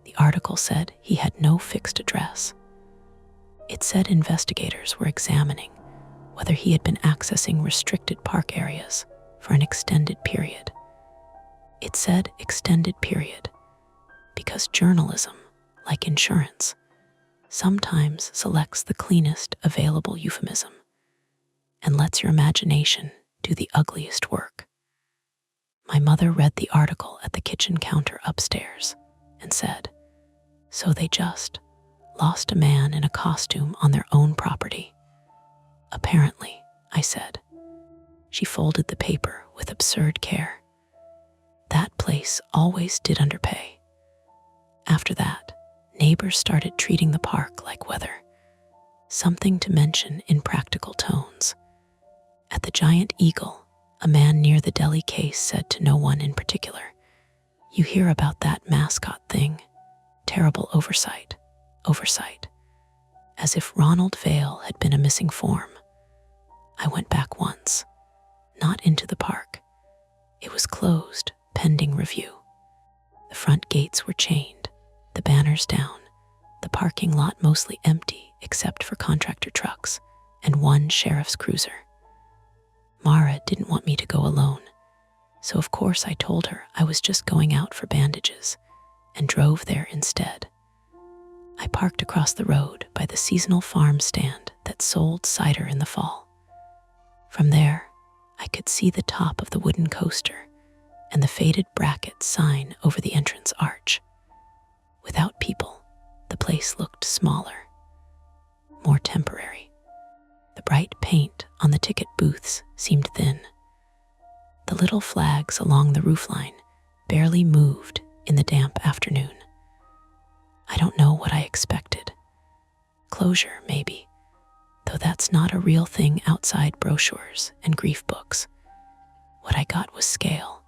The article said he had no fixed address. It said investigators were examining whether he had been accessing restricted park areas for an extended period. It said extended period because journalism, like insurance, sometimes selects the cleanest available euphemism and lets your imagination do the ugliest work. My mother read the article at the kitchen counter upstairs and said, "So they just lost a man in a costume on their own property." "Apparently," I said. She folded the paper with absurd care. "That place always did underpay." After that, neighbors started treating the park like weather, something to mention in practical tones. At the Giant Eagle, a man near the deli case said to no one in particular, "You hear about that mascot thing? Terrible oversight, oversight." As if Ronald Vale had been a missing form. I went back once, not into the park. It was closed, pending review. The front gates were chained, the banners down, the parking lot mostly empty except for contractor trucks and one sheriff's cruiser. Mara didn't want me to go alone, so of course I told her I was just going out for bandages and drove there instead. I parked across the road by the seasonal farm stand that sold cider in the fall. From there, I could see the top of the wooden coaster and the faded bracket sign over the entrance arch. Without people, the place looked smaller, more temporary. The bright paint on the ticket booths seemed thin. The little flags along the roofline barely moved in the damp afternoon. I don't know what I expected. Closure, maybe, though that's not a real thing outside brochures and grief books. What I got was scale.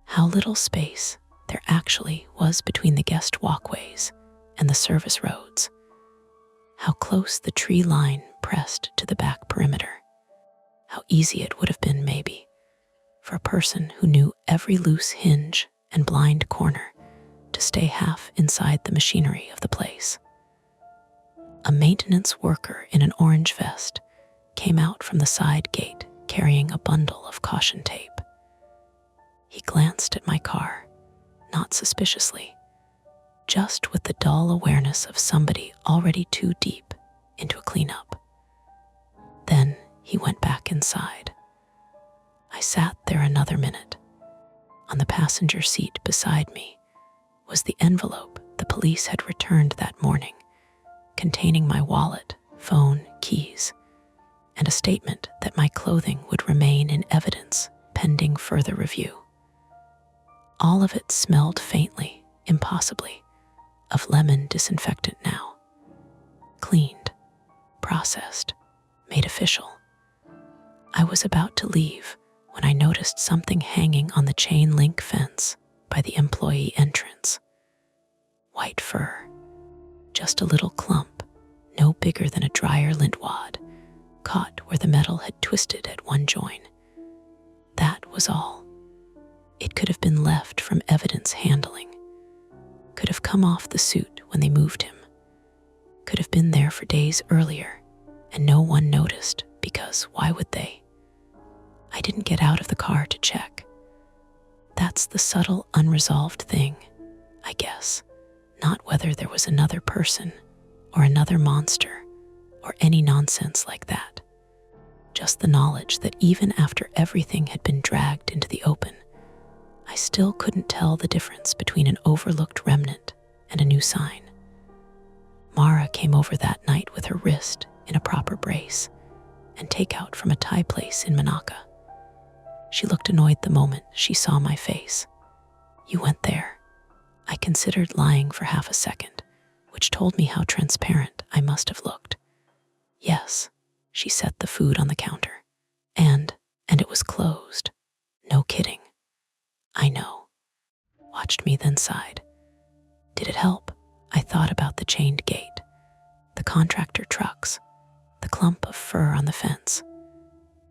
How little space there actually was between the guest walkways and the service roads. How close the tree line pressed to the back perimeter. How easy it would have been, maybe, for a person who knew every loose hinge and blind corner to stay half inside the machinery of the place. A maintenance worker in an orange vest came out from the side gate carrying a bundle of caution tape. He glanced at my car, not suspiciously, just with the dull awareness of somebody already too deep into a cleanup. Then he went back inside. I sat there another minute. On the passenger seat beside me was the envelope the police had returned that morning, containing my wallet, phone, keys, and a statement that my clothing would remain in evidence pending further review. All of it smelled faintly, impossibly, of lemon disinfectant now. Cleaned, processed, made official. I was about to leave when I noticed something hanging on the chain link fence by the employee entrance. White fur, just a little clump, no bigger than a dryer lint wad, caught where the metal had twisted at one join. That was all. It could have been left from evidence handling, could have come off the suit when they moved him, could have been there for days earlier, and no one noticed because why would they? I didn't get out of the car to check. That's the subtle, unresolved thing, I guess, not whether there was another person or another monster or any nonsense like that. Just the knowledge that even after everything had been dragged into the open, I still couldn't tell the difference between an overlooked remnant and a new sign. Mara came over that night with her wrist in a proper brace and takeout from a Thai place in Manaka. She looked annoyed the moment she saw my face. "You went there?" I considered lying for half a second, which told me how transparent I must have looked. "Yes," she set the food on the counter. And it was closed. No kidding. "I know." Watched me, then sighed. Did it help? I thought about the chained gate, the contractor trucks, the clump of fur on the fence.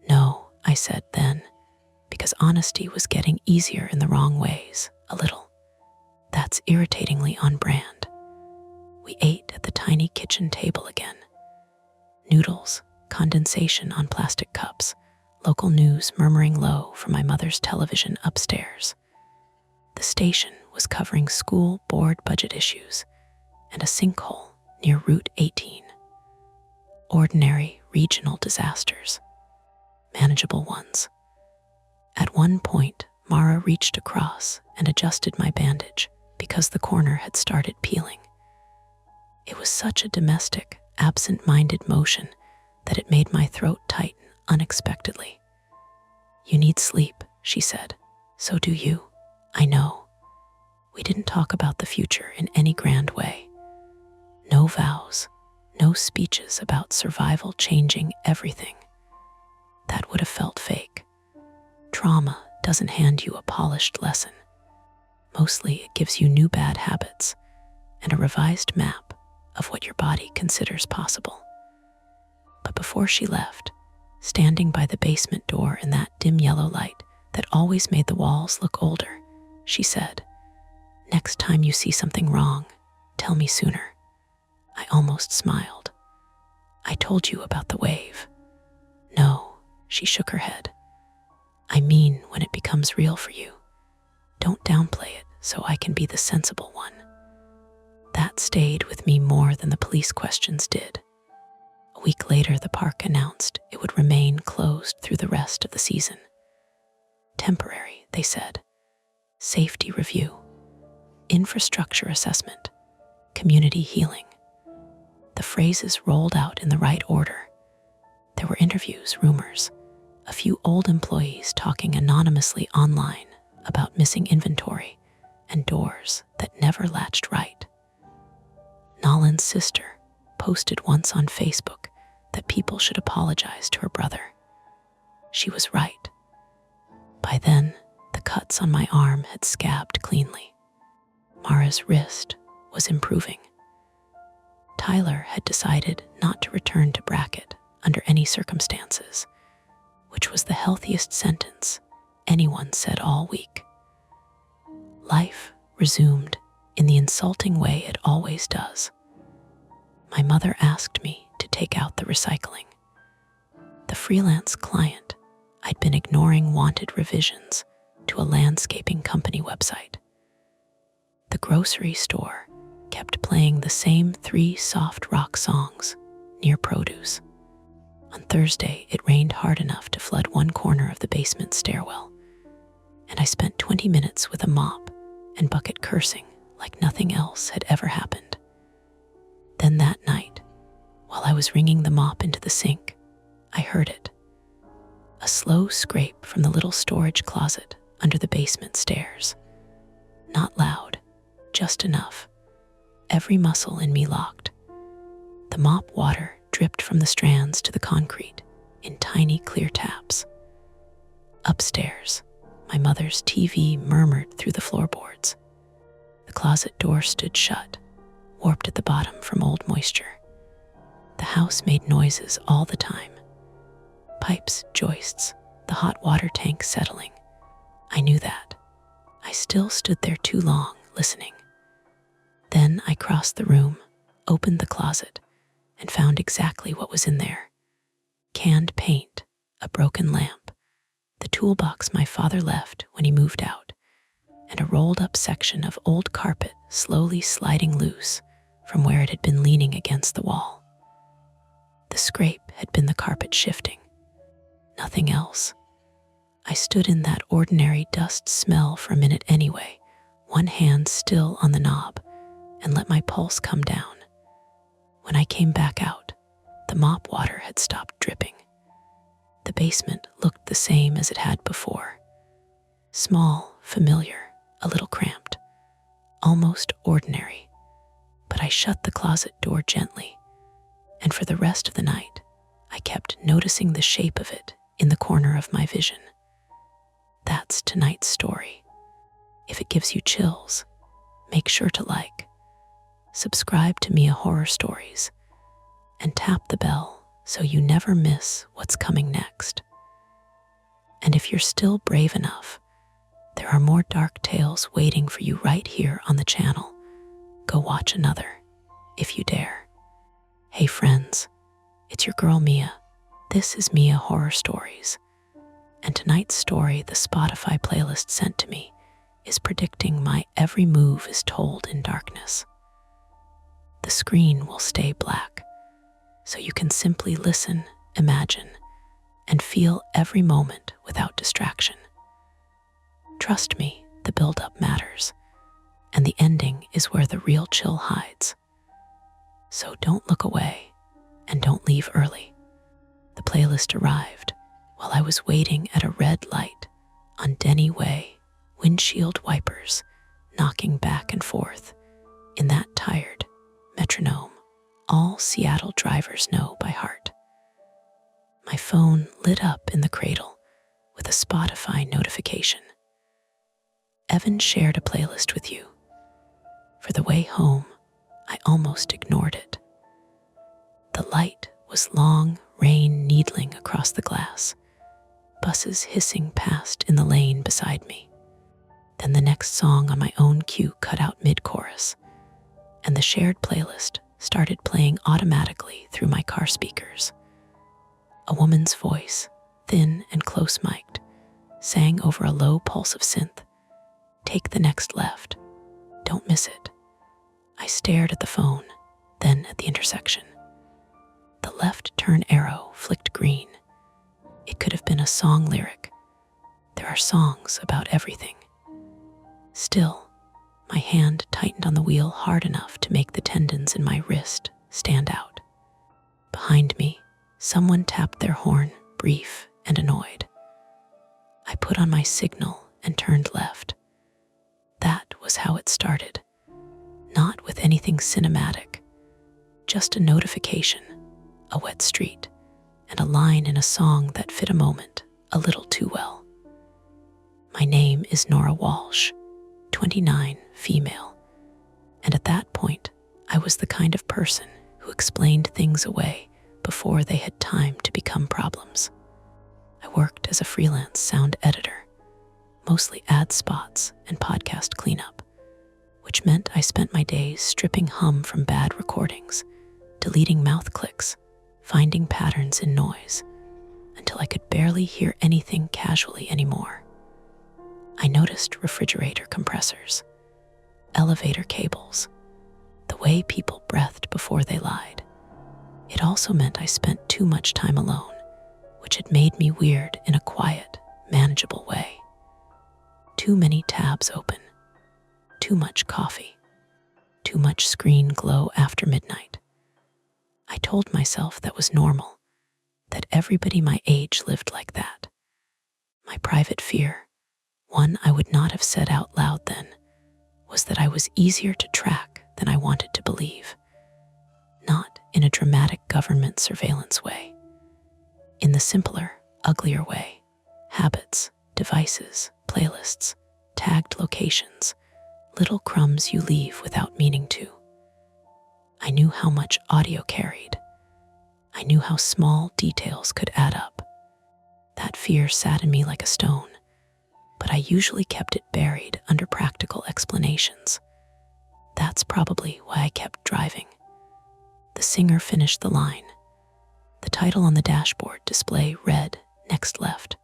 "No," I said then, because honesty was getting easier in the wrong ways, a little. "That's irritatingly on brand. We ate at the tiny kitchen table again. Noodles, condensation on plastic cups, local news murmuring low from my mother's television upstairs. The station was covering school board budget issues and a sinkhole near Route 18. Ordinary regional disasters, manageable ones. At one point, Mara reached across and adjusted my bandage because the corner had started peeling. It was such a domestic, absent-minded motion that it made my throat tighten unexpectedly. "You need sleep," she said. "So do you. I know." We didn't talk about the future in any grand way. No vows, no speeches about survival changing everything. That would have felt fake. Trauma doesn't hand you a polished lesson. Mostly it gives you new bad habits and a revised map of what your body considers possible. But before she left, standing by the basement door in that dim yellow light that always made the walls look older, she said, "Next time you see something wrong, tell me sooner." I almost smiled. "I told you about the wave." "No," she shook her head. "I mean when it becomes real for you. Don't downplay it so I can be the sensible one." That stayed with me more than the police questions did. A week later, the park announced it would remain closed through the rest of the season. Temporary, they said. Safety review. Infrastructure assessment. Community healing. The phrases rolled out in the right order. There were interviews, rumors, a few old employees talking anonymously online about missing inventory and doors that never latched right. Nolan's sister posted once on Facebook that people should apologize to her brother. She was right. By then, the cuts on my arm had scabbed cleanly. Mara's wrist was improving. Tyler had decided not to return to Brackett under any circumstances, which was the healthiest sentence anyone said all week. Life resumed in the insulting way it always does. My mother asked me to take out the recycling. The freelance client I'd been ignoring wanted revisions to a landscaping company website. The grocery store kept playing the same 3 soft rock songs near produce. On Thursday, it rained hard enough to flood one corner of the basement stairwell, and I spent 20 minutes with a mop and bucket cursing like nothing else had ever happened. Then that night, while I was wringing the mop into the sink, I heard it. A slow scrape from the little storage closet under the basement stairs. Not loud, just enough. Every muscle in me locked. The mop water dripped from the strands to the concrete in tiny clear taps. Upstairs, my mother's TV murmured through the floorboards. The closet door stood shut, warped at the bottom from old moisture. The house made noises all the time. Pipes, joists, the hot water tank settling. I knew that. I still stood there too long, listening. Then I crossed the room, opened the closet, and found exactly what was in there. Canned paint, a broken lamp, the toolbox my father left when he moved out, and a rolled-up section of old carpet slowly sliding loose from where it had been leaning against the wall. The scrape had been the carpet shifting. Nothing else. I stood in that ordinary dust smell for a minute anyway, one hand still on the knob, and let my pulse come down. When I came back out, the mop water had stopped dripping. The basement looked the same as it had before. Small, familiar, a little cramped, almost ordinary. But I shut the closet door gently, and for the rest of the night, I kept noticing the shape of it in the corner of my vision. That's tonight's story. If it gives you chills, make sure to like, subscribe to Mia Horror Stories, and tap the bell so you never miss what's coming next. And if you're still brave enough, There are more dark tales waiting for you right here on the channel. Go watch another, if you dare. Hey friends, it's your girl Mia. This is Mia Horror Stories. And tonight's story the Spotify playlist sent to me is predicting my every move is told in darkness. The screen will stay black, so you can simply listen, imagine, and feel every moment without distraction. Trust me, the build-up matters, and the ending is where the real chill hides. So don't look away, and don't leave early. The playlist arrived while I was waiting at a red light on Denny Way, windshield wipers knocking back and forth in that tired metronome all Seattle drivers know by heart. My phone lit up in the cradle with a Spotify notification. Evan shared a playlist with you. For the way home, I almost ignored it. The light was long rain needling across the glass, buses hissing past in the lane beside me. Then the next song on my own cue cut out mid-chorus, and the shared playlist started playing automatically through my car speakers. A woman's voice, thin and close-mic'd, sang over a low pulse of synth. Take the next left. Don't miss it. I stared at the phone, then at the intersection. The left turn arrow flicked green. It could have been a song lyric. There are songs about everything. Still, my hand tightened on the wheel hard enough to make the tendons in my wrist stand out. Behind me, someone tapped their horn, brief and annoyed. I put on my signal and turned left. That was how it started. Not with anything cinematic, just a notification, a wet street, and a line in a song that fit a moment a little too well. My name is Nora Walsh, 29, female, and at that point, I was the kind of person who explained things away before they had time to become problems. I worked as a freelance sound editor, mostly ad spots and podcast cleanup, which meant I spent my days stripping hum from bad recordings, deleting mouth clicks, finding patterns in noise, until I could barely hear anything casually anymore. I noticed refrigerator compressors, elevator cables, the way people breathed before they lied. It also meant I spent too much time alone, which had made me weird in a quiet, manageable way. Too many tabs open, too much coffee, too much screen glow after midnight. I told myself that was normal, that everybody my age lived like that. My private fear, one I would not have said out loud then, was that I was easier to track than I wanted to believe. Not in a dramatic government surveillance way. In the simpler, uglier way, habits, devices, playlists, tagged locations, little crumbs you leave without meaning to. I knew how much audio carried. I knew how small details could add up. That fear sat in me like a stone, but I usually kept it buried under practical explanations. That's probably why I kept driving. The singer finished the line. The title on the dashboard display read, "Next left."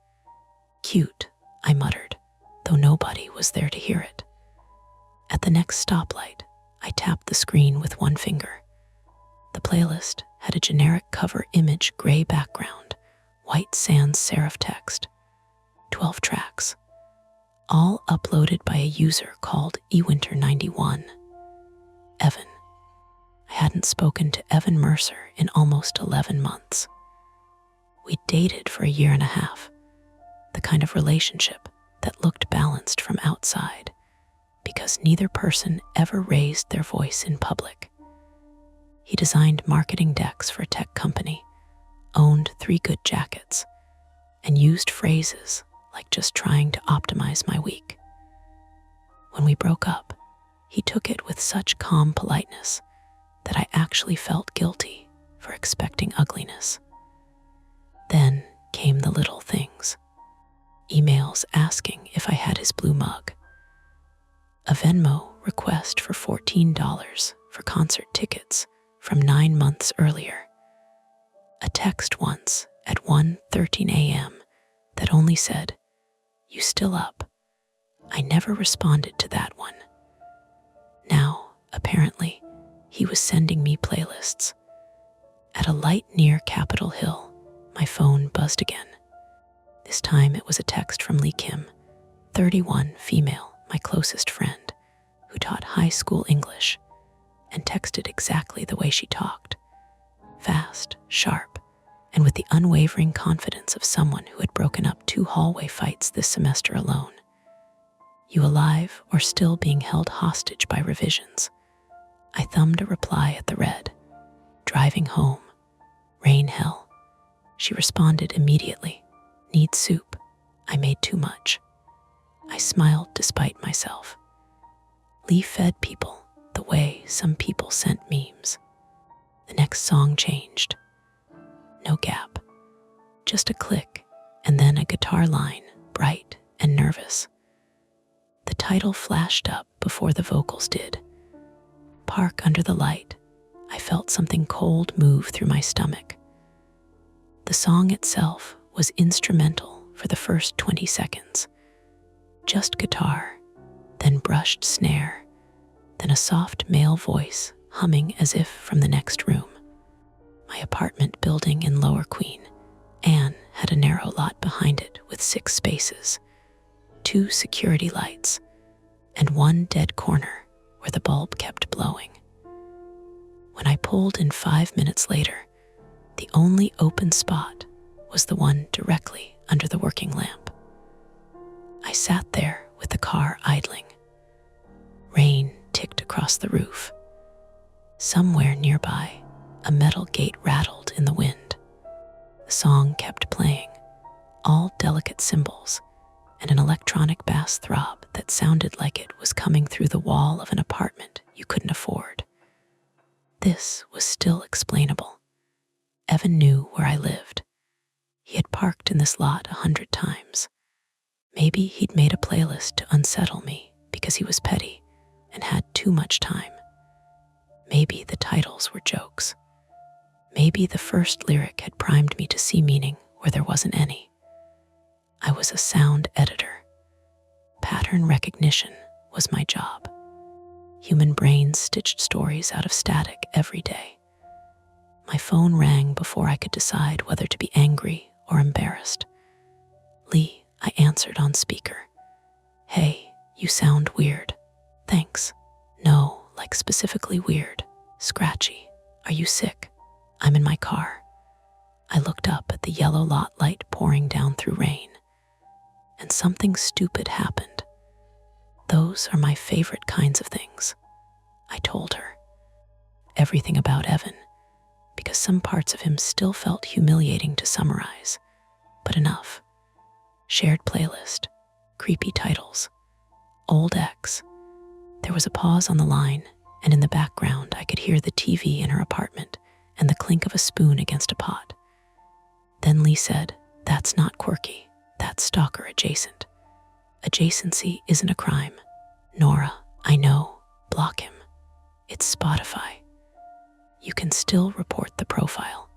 Cute, I muttered, though nobody was there to hear it. At the next stoplight, I tapped the screen with one finger. The playlist had a generic cover image gray background, white sans serif text. 12 tracks, all uploaded by a user called eWinter91. Evan. I hadn't spoken to Evan Mercer in almost 11 months. We'd dated for a year and a half, the kind of relationship that looked balanced from outside, because neither person ever raised their voice in public. He designed marketing decks for a tech company, owned 3 good jackets, and used phrases like just trying to optimize my week. When we broke up, he took it with such calm politeness that I actually felt guilty for expecting ugliness. Then came the little things. emails asking if I had his blue mug, a Venmo request for $14 for concert tickets from 9 months earlier, a text once at 1:13 a.m. that only said, "You still up?" I never responded to that one. Now, apparently, he was sending me playlists. At a light near Capitol Hill, my phone buzzed again. This time it was a text from Lee Kim, 31, female, my closest friend, who taught high school English, and texted exactly the way she talked. Fast, sharp, and with the unwavering confidence of someone who had broken up 2 hallway fights this semester alone. "You alive or still being held hostage by revisions?" I thumbed a reply at the red. "Driving home. Rain hell." She responded immediately. "Need soup. I made too much." I smiled despite myself. Lee fed people the way some people sent memes. The next song changed. No gap. Just a click, and then a guitar line, bright and nervous. The title flashed up before the vocals did. "Park Under the Light." I felt something cold move through my stomach. The song itself was instrumental for the first 20 seconds. Just guitar, then brushed snare, then a soft male voice humming as if from the next room. My apartment building in Lower Queen, Anne, had a narrow lot behind it with 6 spaces, 2 security lights, and 1 dead corner where the bulb kept blowing. When I pulled in 5 minutes later, the only open spot was the one directly under the working lamp. I sat there with the car idling. Rain ticked across the roof. Somewhere nearby, a metal gate rattled in the wind. The song kept playing, all delicate cymbals, and an electronic bass throb that sounded like it was coming through the wall of an apartment you couldn't afford. This was still explainable. Evan knew where I lived. He had parked in this lot 100 times. Maybe he'd made a playlist to unsettle me because he was petty and had too much time. Maybe the titles were jokes. Maybe the first lyric had primed me to see meaning where there wasn't any. I was a sound editor. Pattern recognition was my job. Human brains stitched stories out of static every day. My phone rang before I could decide whether to be angry or embarrassed. "Lee," I answered on speaker. "Hey, you sound weird." "Thanks." "No, like specifically weird. Scratchy. Are you sick?" "I'm in my car." I looked up at the yellow lot light pouring down through rain, and something stupid happened. "Those are my favorite kinds of things," I told her. Everything about Evan, because some parts of him still felt humiliating to summarize, but enough. Shared playlist, creepy titles, old ex. There was a pause on the line, and in the background I could hear the TV in her apartment and the clink of a spoon against a pot. Then Lee said, "That's not quirky, that's stalker adjacent." Adjacency isn't a crime. "Nora, I know, block him. It's Spotify. You can still report the profile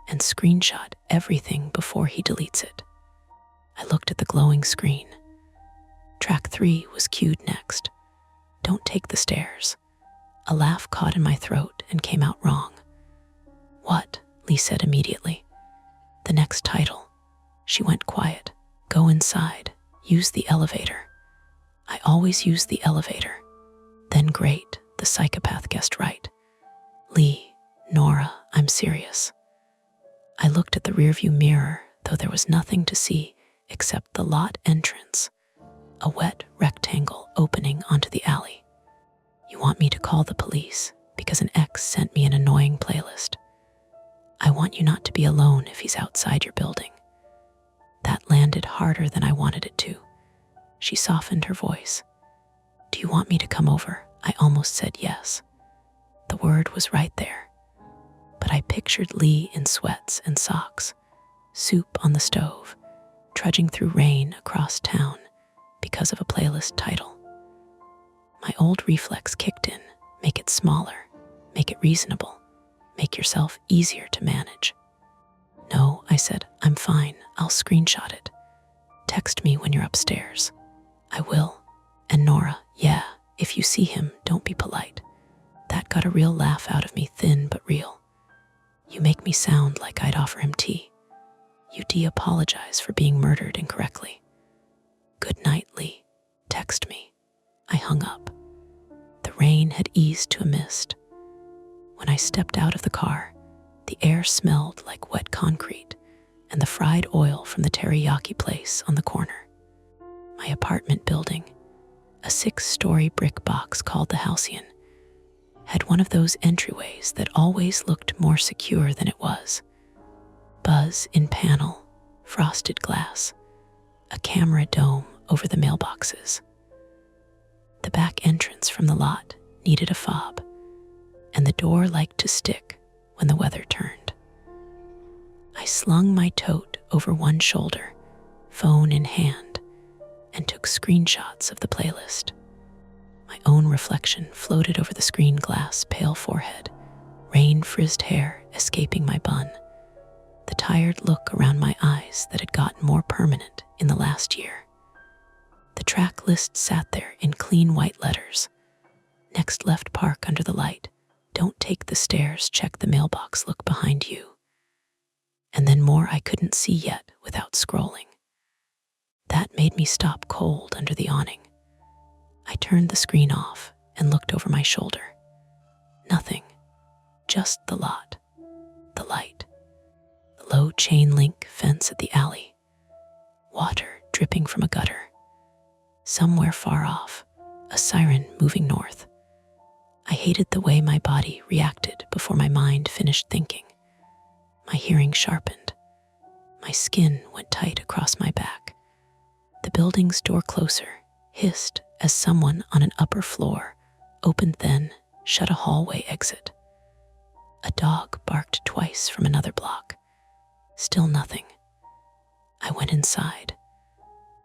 and screenshot everything before he deletes it." I looked at the glowing screen. Track 3 was cued next. "Don't take the stairs." A laugh caught in my throat and came out wrong. "What?" Lee said immediately. The next title. She went quiet. "Go inside. Use the elevator." I always use the elevator. Then great, the psychopath guessed right. "Lee, Nora, I'm serious." I looked at the rearview mirror, though there was nothing to see except the lot entrance, a wet rectangle opening onto the alley. "You want me to call the police because an ex sent me an annoying playlist?" "I want you not to be alone if he's outside your building." That landed harder than I wanted it to. She softened her voice. "Do you want me to come over?" I almost said yes. The word was right there. But I pictured Lee in sweats and socks, soup on the stove, trudging through rain across town because of a playlist title. My old reflex kicked in. Make it smaller, make it reasonable, make yourself easier to manage. No, I said, I'm fine, I'll screenshot it. Text me when you're upstairs. I will. And Nora, yeah, if you see him, don't be polite. That got a real laugh out of me, thin but real. You make me sound like I'd offer him tea. You de-apologize for being murdered incorrectly. Good night, Lee. Text me. I hung up. The rain had eased to a mist. When I stepped out of the car, the air smelled like wet concrete and the fried oil from the teriyaki place on the corner. My apartment building, a 6-story brick box called the Halcyon, had one of those entryways that always looked more secure than it was. Buzz in panel, frosted glass, a camera dome over the mailboxes. The back entrance from the lot needed a fob, and the door liked to stick when the weather turned. I slung my tote over one shoulder, phone in hand, and took screenshots of the playlist. My own reflection floated over the screen glass, pale forehead, rain-frizzed hair escaping my bun, the tired look around my eyes that had gotten more permanent in the last year. The track list sat there in clean white letters. Next left, park under the light. Don't take the stairs, check the mailbox, look behind you. And then more I couldn't see yet without scrolling. That made me stop cold under the awning. I turned the screen off and looked over my shoulder. Nothing, just the lot, the light, the low chain link fence at the alley, water dripping from a gutter. Somewhere far off, a siren moving north. I hated the way my body reacted before my mind finished thinking. My hearing sharpened. My skin went tight across my back. The building's door closer hissed as someone on an upper floor opened, then shut a hallway exit. A dog barked twice from another block. Still nothing. I went inside.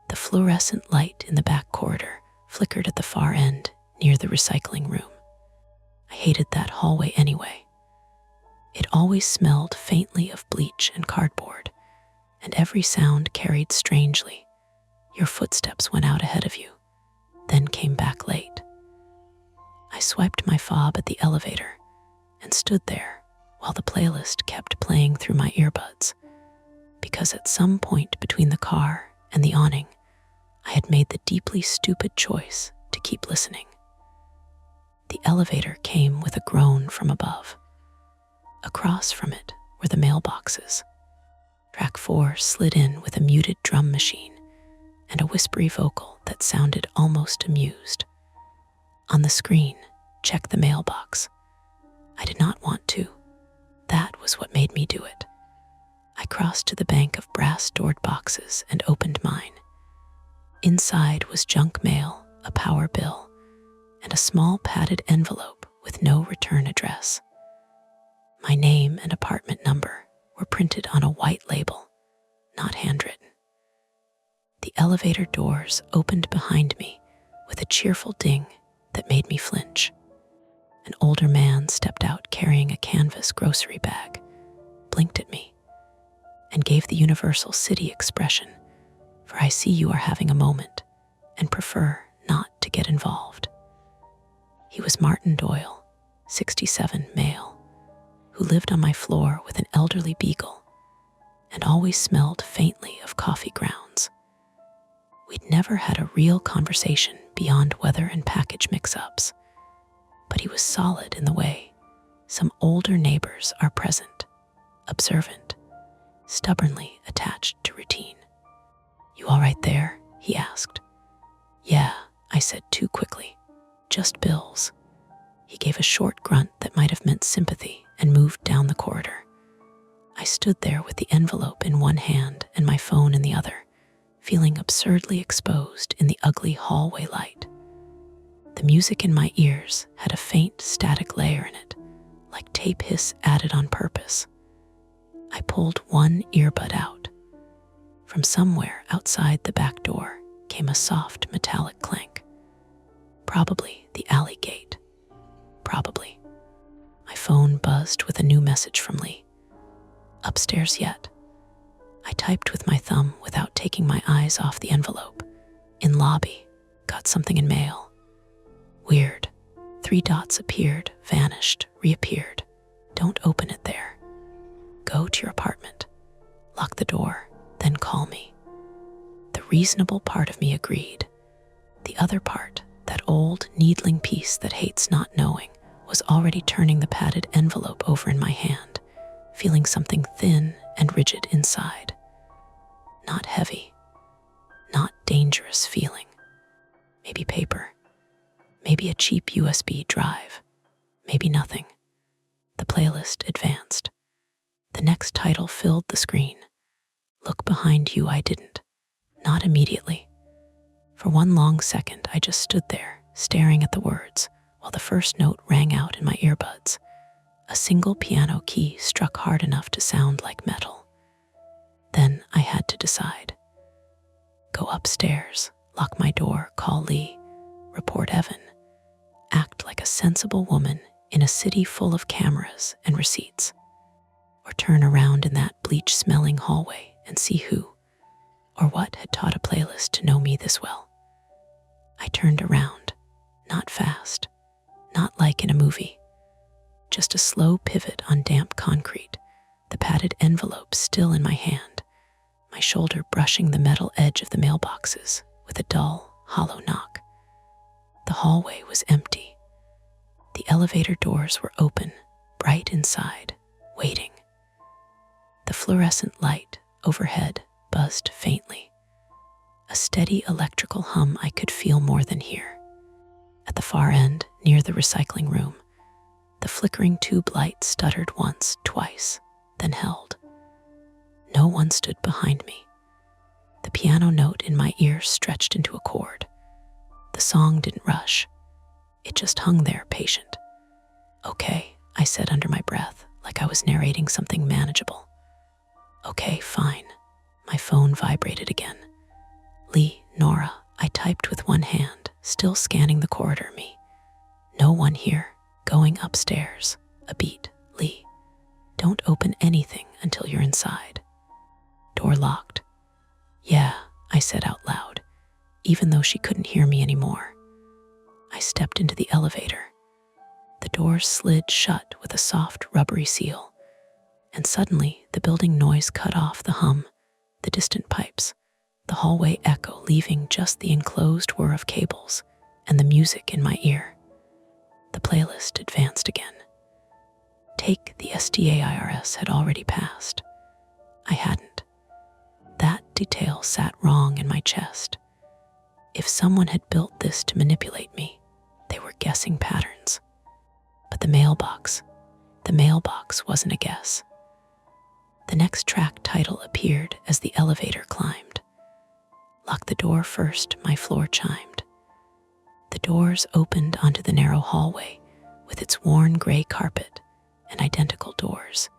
The fluorescent light in the back corridor flickered at the far end near the recycling room. I hated that hallway anyway. It always smelled faintly of bleach and cardboard, and every sound carried strangely. Your footsteps went out ahead of you, then came back late. I swiped my fob at the elevator and stood there while the playlist kept playing through my earbuds, because at some point between the car and the awning, I had made the deeply stupid choice to keep listening. The elevator came with a groan from above. Across from it were the mailboxes. Track 4 slid in with a muted drum machine and a whispery vocal that sounded almost amused. On the screen, check the mailbox. I did not want to. That was what made me do it. I crossed to the bank of brass-doored boxes and opened mine. Inside was junk mail, a power bill, and a small padded envelope with no return address. My name and apartment number were printed on a white label, not handwritten. The elevator doors opened behind me with a cheerful ding that made me flinch. An older man stepped out carrying a canvas grocery bag, blinked at me, and gave the universal city expression, for I see you are having a moment and prefer not to get involved. He was Martin Doyle, 67, male, who lived on my floor with an elderly beagle and always smelled faintly of coffee grounds. We'd never had a real conversation beyond weather and package mix-ups, but he was solid in the way some older neighbors are present, observant, stubbornly attached to routine. "You all right there?" he asked. "Yeah," I said too quickly. "Just bills." He gave a short grunt that might have meant sympathy and moved down the corridor. I stood there with the envelope in one hand and my phone in the other, feeling absurdly exposed in the ugly hallway light. The music in my ears had a faint static layer in it, like tape hiss added on purpose. I pulled one earbud out. From somewhere outside the back door came a soft metallic clank. Probably the alley gate. Probably. My phone buzzed with a new message from Lee. Upstairs yet? I typed with my thumb without taking my eyes off the envelope. In lobby. Got something in mail. Weird. 3 dots appeared, vanished, reappeared. Don't open it there. Go to your apartment. Lock the door, then call me. The reasonable part of me agreed. The other part, that old, needling piece that hates not knowing, was already turning the padded envelope over in my hand, feeling something thin and rigid inside. Not heavy. Not dangerous feeling. Maybe paper. Maybe a cheap USB drive. Maybe nothing. The playlist advanced. The next title filled the screen. Look behind you, I didn't. Not immediately. For one long second, I just stood there, staring at the words, while the first note rang out in my earbuds. A single piano key struck hard enough to sound like metal. Then I had to decide. Go upstairs, lock my door, call Lee, report Evan, act like a sensible woman in a city full of cameras and receipts, or turn around in that bleach-smelling hallway and see who or what had taught a playlist to know me this well. I turned around, not fast, not like in a movie, just a slow pivot on damp concrete, the padded envelope still in my hand, my shoulder brushing the metal edge of the mailboxes with a dull, hollow knock. The hallway was empty. The elevator doors were open, bright inside, waiting. The fluorescent light overhead buzzed faintly. A steady electrical hum I could feel more than hear. At the far end, near the recycling room, the flickering tube light stuttered once, twice, then held. No one stood behind me. The piano note in my ear stretched into a chord. The song didn't rush. It just hung there, patient. Okay, I said under my breath, like I was narrating something manageable. Okay, fine. My phone vibrated again. Lee, Nora, I typed with one hand, still scanning the corridor me. No one here. Going upstairs. A beat. Lee. Don't open anything until you're inside. Door locked. Yeah, I said out loud, even though she couldn't hear me anymore. I stepped into the elevator. The doors slid shut with a soft, rubbery seal, and suddenly the building noise cut off the hum, the distant pipes, the hallway echo leaving just the enclosed whir of cables and the music in my ear. The playlist advanced again. Take the SDAIRS had already passed. I hadn't. That detail sat wrong in my chest. If someone had built this to manipulate me, they were guessing patterns. But the mailbox wasn't a guess. The next track title appeared as the elevator climbed. Lock the door first, my floor chimed. The doors opened onto the narrow hallway with its worn gray carpet and identical doors,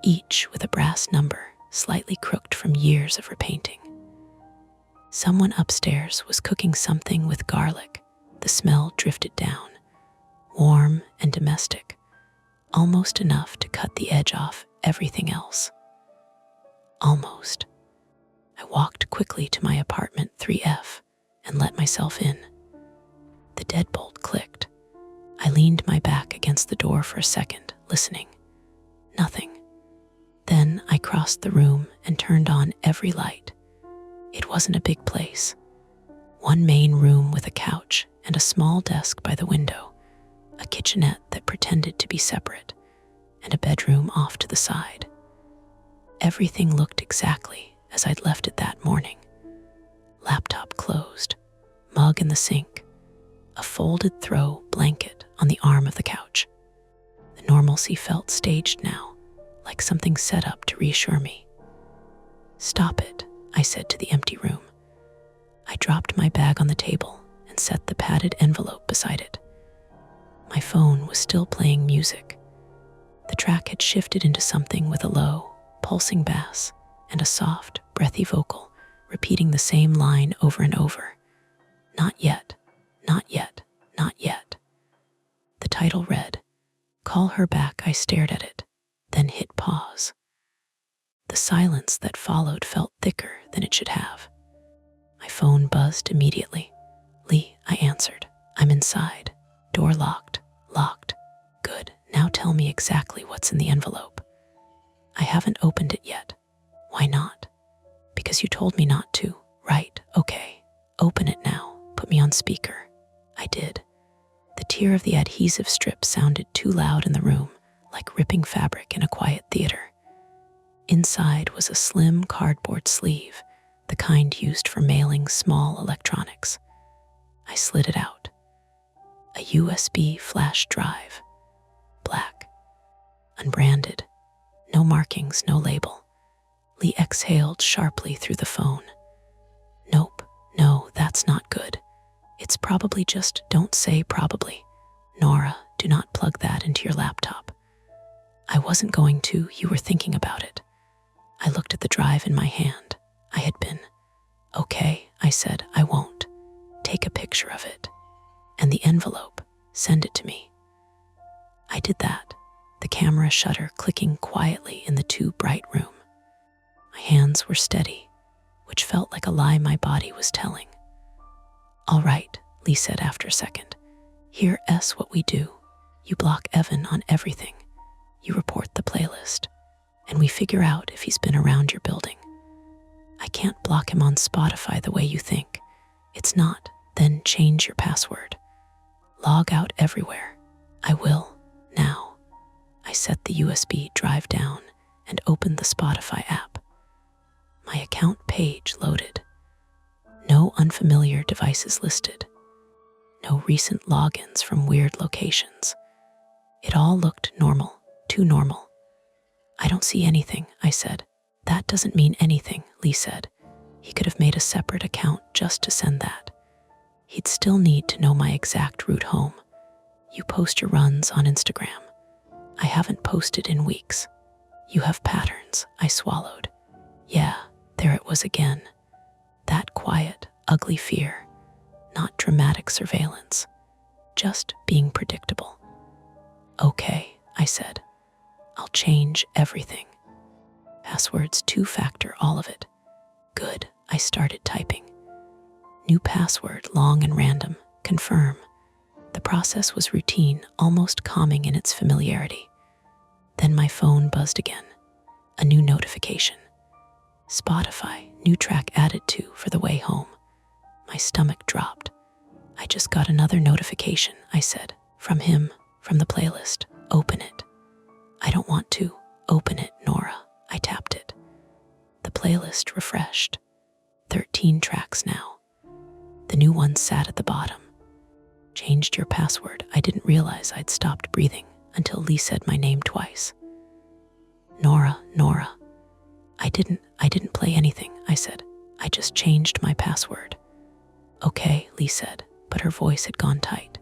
each with a brass number slightly crooked from years of repainting. Someone upstairs was cooking something with garlic. The smell drifted down, warm and domestic, almost enough to cut the edge off everything else. Almost. I walked quickly to my apartment 3F and let myself in. The deadbolt clicked. I leaned my back against the door for a second, listening. Nothing. Then I crossed the room and turned on every light. It wasn't a big place. One main room with a couch and a small desk by the window, a kitchenette that pretended to be separate, and a bedroom off to the side. Everything looked exactly as I'd left it that morning. Laptop closed, mug in the sink, a folded throw blanket on the arm of the couch. The normalcy felt staged now, like something set up to reassure me. Stop it, I said to the empty room. I dropped my bag on the table and set the padded envelope beside it. My phone was still playing music. The track had shifted into something with a low, pulsing bass and a soft, breathy vocal, repeating the same line over and over. Not yet, not yet, not yet. The title read, Call Her Back. I stared at it, then hit pause. The silence that followed felt thicker than it should have. My phone buzzed immediately. Lee, I answered. I'm inside. Door locked. Locked. Good. Now tell me exactly what's in the envelope. I haven't opened it yet. Why not? Because you told me not to. Right. Okay. Open it now. Put me on speaker. I did. The tear of the adhesive strip sounded too loud in the room, like ripping fabric in a quiet theater. Inside was a slim cardboard sleeve, the kind used for mailing small electronics. I slid it out. A USB flash drive. Black. Unbranded. No markings, no label. Lee exhaled sharply through the phone. Nope, no, that's not good. It's probably just, don't say probably. Nora, do not plug that into your laptop. I wasn't going to, you were thinking about it. I looked at the drive in my hand. I had been. Okay, I said, I won't. Take a picture of it. And the envelope, send it to me. I did that, the camera shutter clicking quietly in the too bright room. My hands were steady, which felt like a lie my body was telling. All right, Lee said after a second. Here's what we do. You block Evan on everything. You report the playlist. And we figure out if he's been around your building. I can't block him on Spotify the way you think. It's not. Then change your password. Log out everywhere. I will, now. I set the USB drive down and opened the Spotify app. My account page loaded. No unfamiliar devices listed. No recent logins from weird locations. It all looked normal, too normal. I don't see anything, I said. That doesn't mean anything, Lee said. He could have made a separate account just to send that. He'd still need to know my exact route home. You post your runs on Instagram. I haven't posted in weeks. You have patterns, I swallowed. Yeah, there it was again. That quiet, ugly fear. Not dramatic surveillance. Just being predictable. Okay, I said. I'll change everything. Passwords, two-factor, all of it. Good, I started typing. New password, long and random. Confirm. The process was routine, almost calming in its familiarity. Then my phone buzzed again. A new notification. Spotify, new track added to for the way home. My stomach dropped. I just got another notification, I said. From him, from the playlist. Open it. I don't want to. Open it, Nora. I tapped it. The playlist refreshed. 13 tracks now. The new one sat at the bottom. Changed your password. I didn't realize I'd stopped breathing until Lee said my name twice. Nora, Nora. I didn't play anything, I said. I just changed my password. Okay, Lee said, but her voice had gone tight.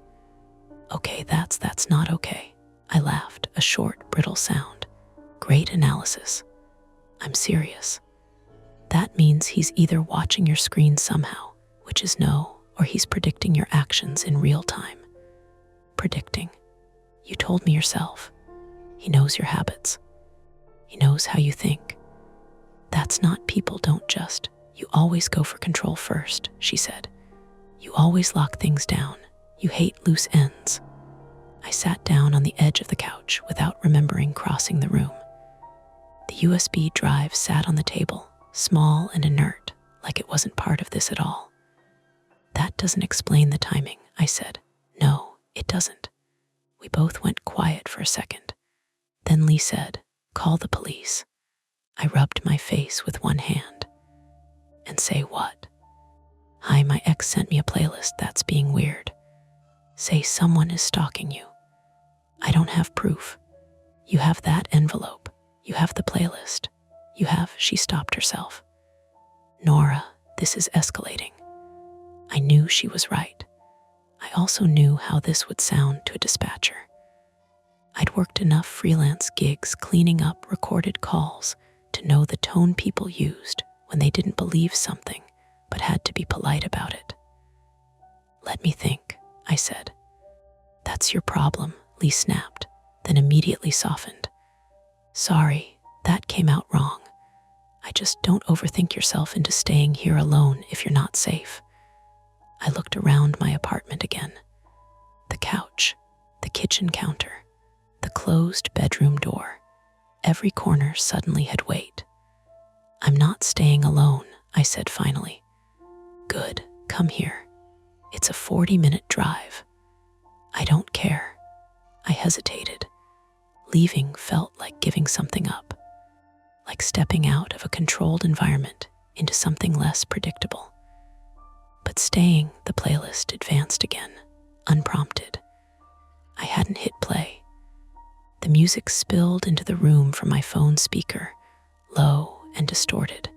Okay, that's not okay. I laughed, a short, brittle sound. Great analysis. I'm serious. That means he's either watching your screen somehow, which is no, or he's predicting your actions in real time. Predicting. You told me yourself. He knows your habits. He knows how you think. That's not people don't just. You always go for control first, she said. You always lock things down. You hate loose ends. I sat down on the edge of the couch without remembering crossing the room. The USB drive sat on the table, small and inert, like it wasn't part of this at all. That doesn't explain the timing, I said. No, it doesn't. We both went quiet for a second. Then Lee said, call the police. I rubbed my face with one hand. And say what? Hi, my ex sent me a playlist that's being weird. Say someone is stalking you. I don't have proof. You have that envelope. You have the playlist. You have, she stopped herself. Nora, this is escalating. I knew she was right. I also knew how this would sound to a dispatcher. I'd worked enough freelance gigs cleaning up recorded calls to know the tone people used when they didn't believe something but had to be polite about it. "Let me think," I said. "That's your problem," Lee snapped, then immediately softened. "Sorry, that came out wrong. I just don't overthink yourself into staying here alone if you're not safe." I looked around my apartment again. The couch, the kitchen counter, the closed bedroom door. Every corner suddenly had weight. "I'm not staying alone," I said finally. "Good, come here. It's a 40-minute drive." "I don't care." I hesitated. Leaving felt like giving something up, like stepping out of a controlled environment into something less predictable. But staying, the playlist advanced again, unprompted. I hadn't hit play. The music spilled into the room from my phone speaker, low and distorted.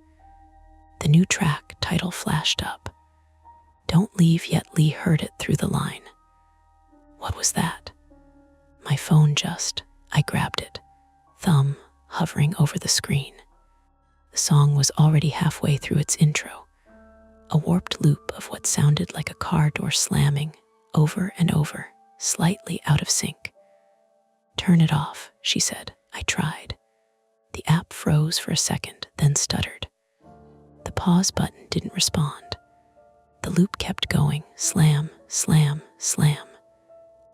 The new track title flashed up. "Don't Leave Yet." Lee heard it through the line. What was that? My phone I grabbed it, thumb hovering over the screen. The song was already halfway through its intro, a warped loop of what sounded like a car door slamming over and over, slightly out of sync. "Turn it off," she said. I tried. The app froze for a second, then stuttered. The pause button didn't respond. The loop kept going, slam, slam, slam.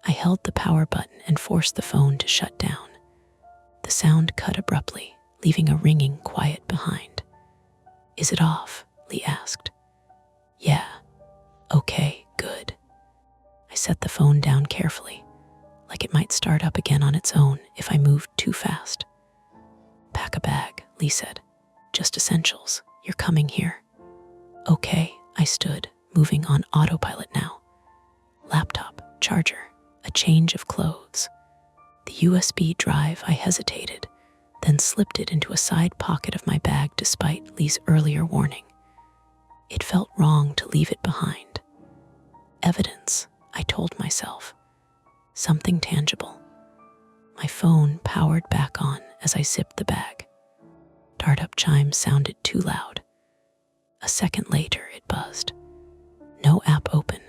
I held the power button and forced the phone to shut down. The sound cut abruptly, leaving a ringing quiet behind. "Is it off?" Lee asked. "Yeah." "Okay, good." I set the phone down carefully, like it might start up again on its own if I moved too fast. "Pack a bag," Lee said. "Just essentials. You're coming here." "Okay," I stood, moving on autopilot now. Laptop, charger, a change of clothes. The USB drive, I hesitated, then slipped it into a side pocket of my bag despite Lee's earlier warning. It felt wrong to leave it behind. Evidence, I told myself. Something tangible. My phone powered back on as I zipped the bag. Startup chimes sounded too loud. A second later, it buzzed. No app open,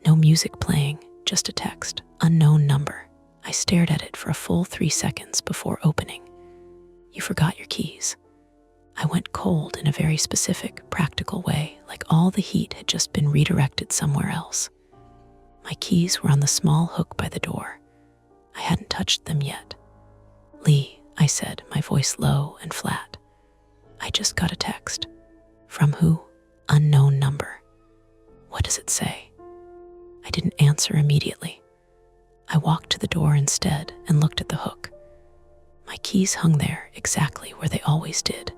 no music playing, just a text, unknown number. I stared at it for a full 3 seconds before opening. "You forgot your keys." I went cold in a very specific, practical way, like all the heat had just been redirected somewhere else. My keys were on the small hook by the door. I hadn't touched them yet. "Lee," I said, my voice low and flat. "I just got a text." "From who?" "Unknown number." "What does it say?" I didn't answer immediately. I walked to the door instead and looked at the hook. My keys hung there exactly where they always did.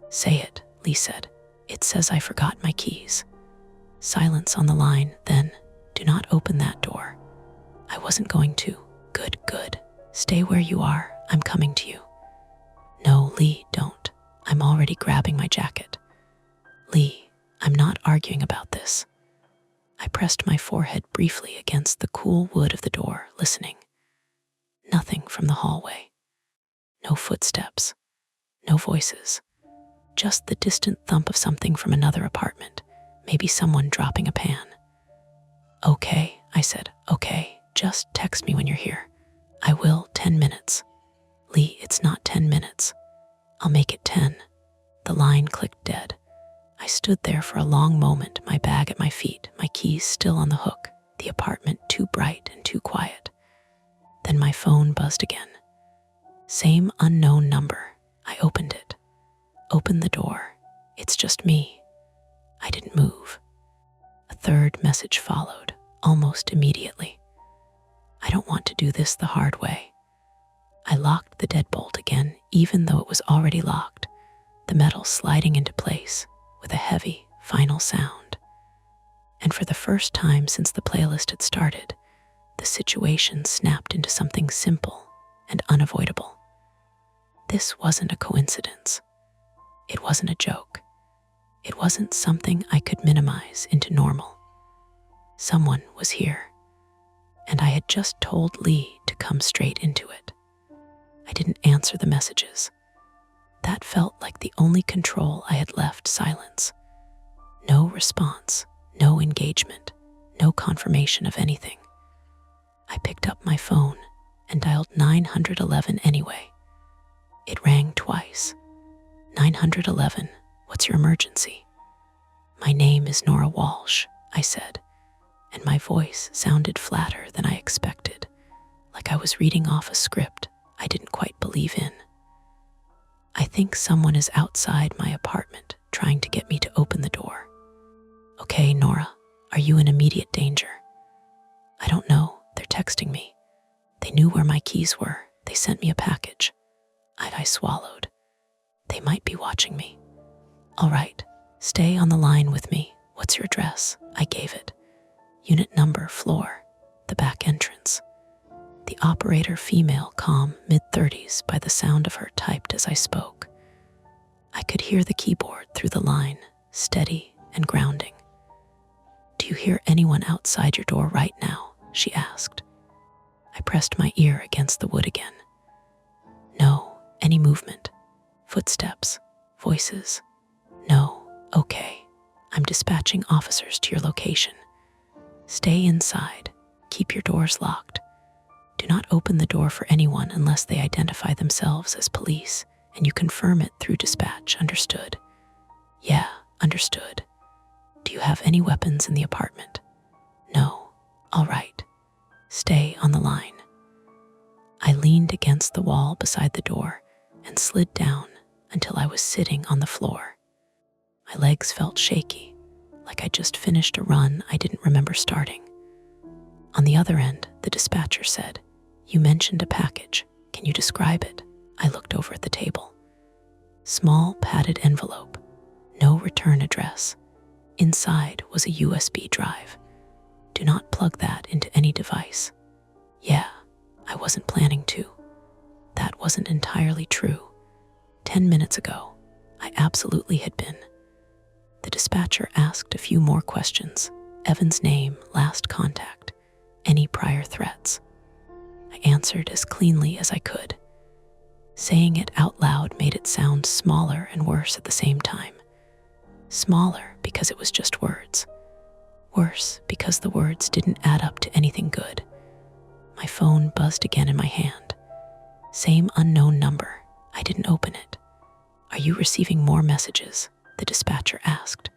"Say it," Lee said. "It says I forgot my keys." Silence on the line, then, "Do not open that door." I wasn't going to. "Good, good. Stay where you are. I'm coming to you." "No, Lee, don't. I'm already grabbing my jacket." "Lee, I'm not arguing about this." I pressed my forehead briefly against the cool wood of the door, listening. Nothing from the hallway. No footsteps. No voices. Just the distant thump of something from another apartment, maybe someone dropping a pan. "Okay," I said. "Okay, just text me when you're here." "I will, 10 minutes." "Lee, it's not 10 minutes. I'll make it 10. The line clicked dead. I stood there for a long moment, my bag at my feet, my keys still on the hook, the apartment too bright and too quiet. Then my phone buzzed again. Same unknown number. I opened it. Opened the door. "It's just me." I didn't move. A third message followed, almost immediately. "I don't want to do this the hard way." I locked the deadbolt again, even though it was already locked, the metal sliding into place with a heavy, final sound. And for the first time since the playlist had started, the situation snapped into something simple and unavoidable. This wasn't a coincidence. It wasn't a joke. It wasn't something I could minimize into normal. Someone was here, and I had just told Lee to come straight into it. I didn't answer the messages. That felt like the only control I had left: silence. No response, no engagement, no confirmation of anything. I picked up my phone and dialed 911 anyway. It rang twice. 911, what's your emergency? My name is Nora Walsh, I said, and my voice sounded flatter than I expected, like I was reading off a script I didn't quite believe in. I think someone is outside my apartment trying to get me to open the door. Okay, Nora, are you in immediate danger? I don't know, they're texting me. They knew where my keys were. They sent me a package. I swallowed. They might be watching me. All right, stay on the line with me. What's your address? I gave it. Unit number, floor, the back entrance. The operator, female, calm, mid-30s, by the sound of her typed as I spoke. I could hear the keyboard through the line, steady and grounding. Do you hear anyone outside your door right now? She asked. I pressed my ear against the wood again. No. Any movement? Footsteps? Voices? No. Okay. I'm dispatching officers to your location. Stay inside. Keep your doors locked. Do not open the door for anyone unless they identify themselves as police, and you confirm it through dispatch. Understood? Yeah, understood. Do you have any weapons in the apartment? No. All right. Stay on the line. I leaned against the wall beside the door and slid down until I was sitting on the floor. My legs felt shaky, like I'd just finished a run I didn't remember starting. On the other end, the dispatcher said, "You mentioned a package. Can you describe it?" I looked over at the table. Small padded envelope, no return address. Inside was a USB drive. Do not plug that into any device. Yeah, I wasn't planning to. That wasn't entirely true. 10 minutes ago, I absolutely had been. The dispatcher asked a few more questions. Evan's name, last contact, any prior threats. I answered as cleanly as I could. Saying it out loud made it sound smaller and worse at the same time. Smaller because it was just words. Worse because the words didn't add up to anything good. My phone buzzed again in my hand. Same unknown number. I didn't open it. Are you receiving more messages? The dispatcher asked.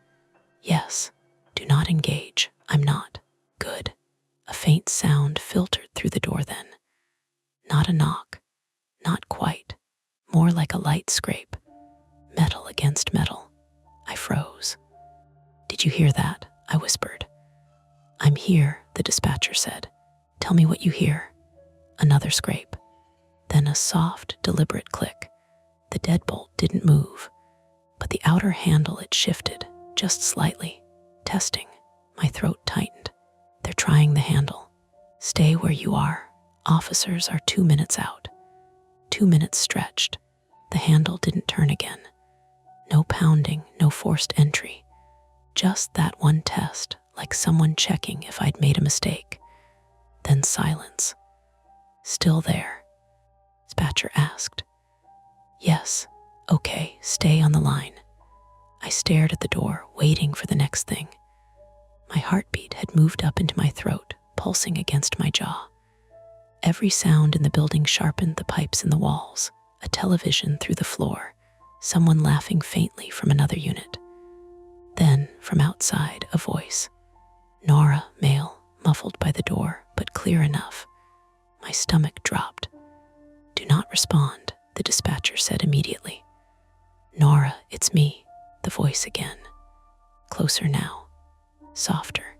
Yes. Do not engage. I'm not. Good. A faint sound filtered through the door then. Not a knock. Not quite. More like a light scrape. Metal against metal. I froze. Did you hear that? I whispered. I'm here, the dispatcher said. Tell me what you hear. Another scrape. Then a soft, deliberate click. The deadbolt didn't move, but the outer handle had shifted, just slightly. Testing. My throat tightened. They're trying the handle. Stay where you are. Officers are 2 minutes out. 2 minutes stretched. The handle didn't turn again. No pounding, no forced entry. Just that one test, like someone checking if I'd made a mistake. Then silence. Still there? Dispatcher asked. Yes. Okay, stay on the line. I stared at the door, waiting for the next thing. My heartbeat had moved up into my throat, pulsing against my jaw. Every sound in the building sharpened the pipes in the walls, a television through the floor, someone laughing faintly from another unit. Then, from outside, a voice. Nora, male, muffled by the door, but clear enough. My stomach dropped. Do not respond, the dispatcher said immediately. Nora, it's me, the voice again. Closer now. Softer.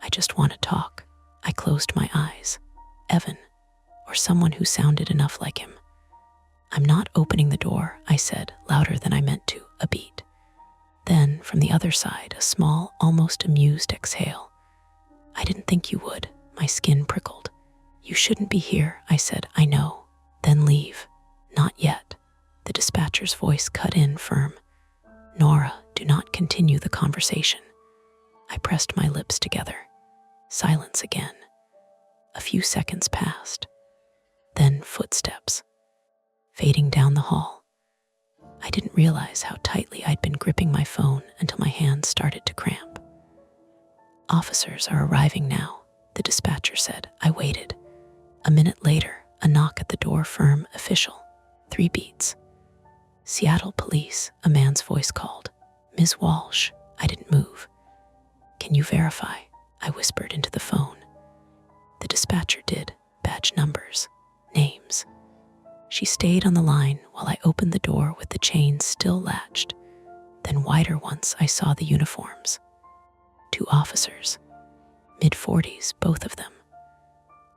I just want to talk. I closed my eyes. Evan, or someone who sounded enough like him. I'm not opening the door, I said, louder than I meant to, a beat. Then, from the other side, a small, almost amused exhale. I didn't think you would. My skin prickled. You shouldn't be here, I said. I know. Then leave. Not yet. The dispatcher's voice cut in firm. Nora, do not continue the conversation. I pressed my lips together. Silence again. A few seconds passed. Then footsteps. Fading down the hall. I didn't realize how tightly I'd been gripping my phone until my hands started to cramp. "Officers are arriving now," the dispatcher said. I waited. A minute later, a knock at the door. Firm, official. 3 beats. "Seattle Police," a man's voice called. "Ms. Walsh." I didn't move. "Can you verify?" I whispered into the phone. The dispatcher did. Badge numbers, names. She stayed on the line while I opened the door with the chains still latched. Then wider once I saw the uniforms. 2 officers, mid-40s, both of them.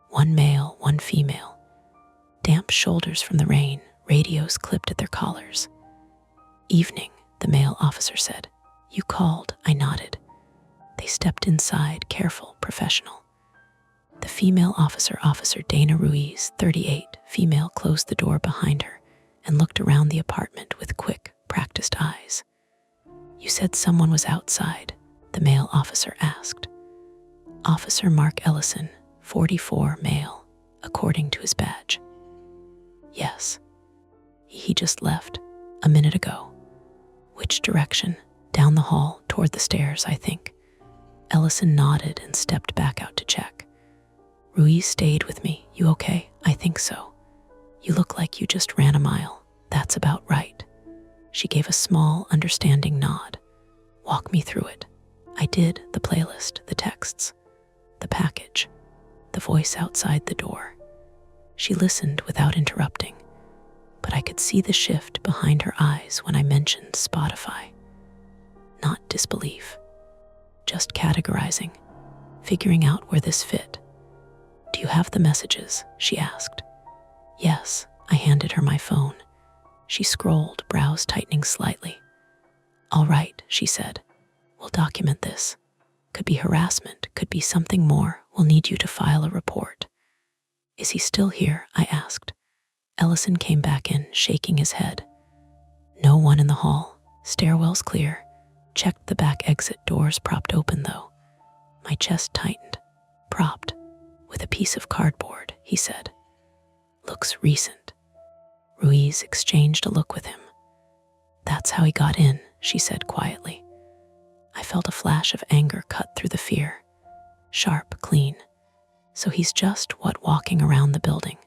1 male, 1 female. Damp shoulders from the rain, radios clipped at their collars. "Evening," the male officer said. "You called," I nodded. They stepped inside, careful, professional. The female officer, Officer Dana Ruiz, 38, female, closed the door behind her and looked around the apartment with quick, practiced eyes. "You said someone was outside," the male officer asked. "Officer Mark Ellison, 44, male, according to his badge." "Yes. He just left a minute ago." "Which direction?" "Down the hall, toward the stairs, I think." Ellison nodded and stepped back out to check. Ruiz stayed with me. "You okay?" "I think so." "You look like you just ran a mile." "That's about right." She gave a small, understanding nod. "Walk me through it." I did. The playlist, the texts, the package, the voice outside the door. She listened without interrupting, but I could see the shift behind her eyes when I mentioned Spotify. Not disbelief, just categorizing, figuring out where this fit. "Do you have the messages?" she asked. "Yes." I handed her my phone. She scrolled, brows tightening slightly. "All right," she said. "We'll document this. Could be harassment, could be something more. We'll need you to file a report." "Is he still here?" I asked. Ellison came back in, shaking his head. "No one in the hall. Stairwell's clear. Checked the back exit doors, propped open though." My chest tightened. "Propped with a piece of cardboard," he said. "Looks recent." Ruiz exchanged a look with him. "That's how he got in," she said quietly. I felt a flash of anger cut through the fear. Sharp, clean. "So he's just, walking around the building?"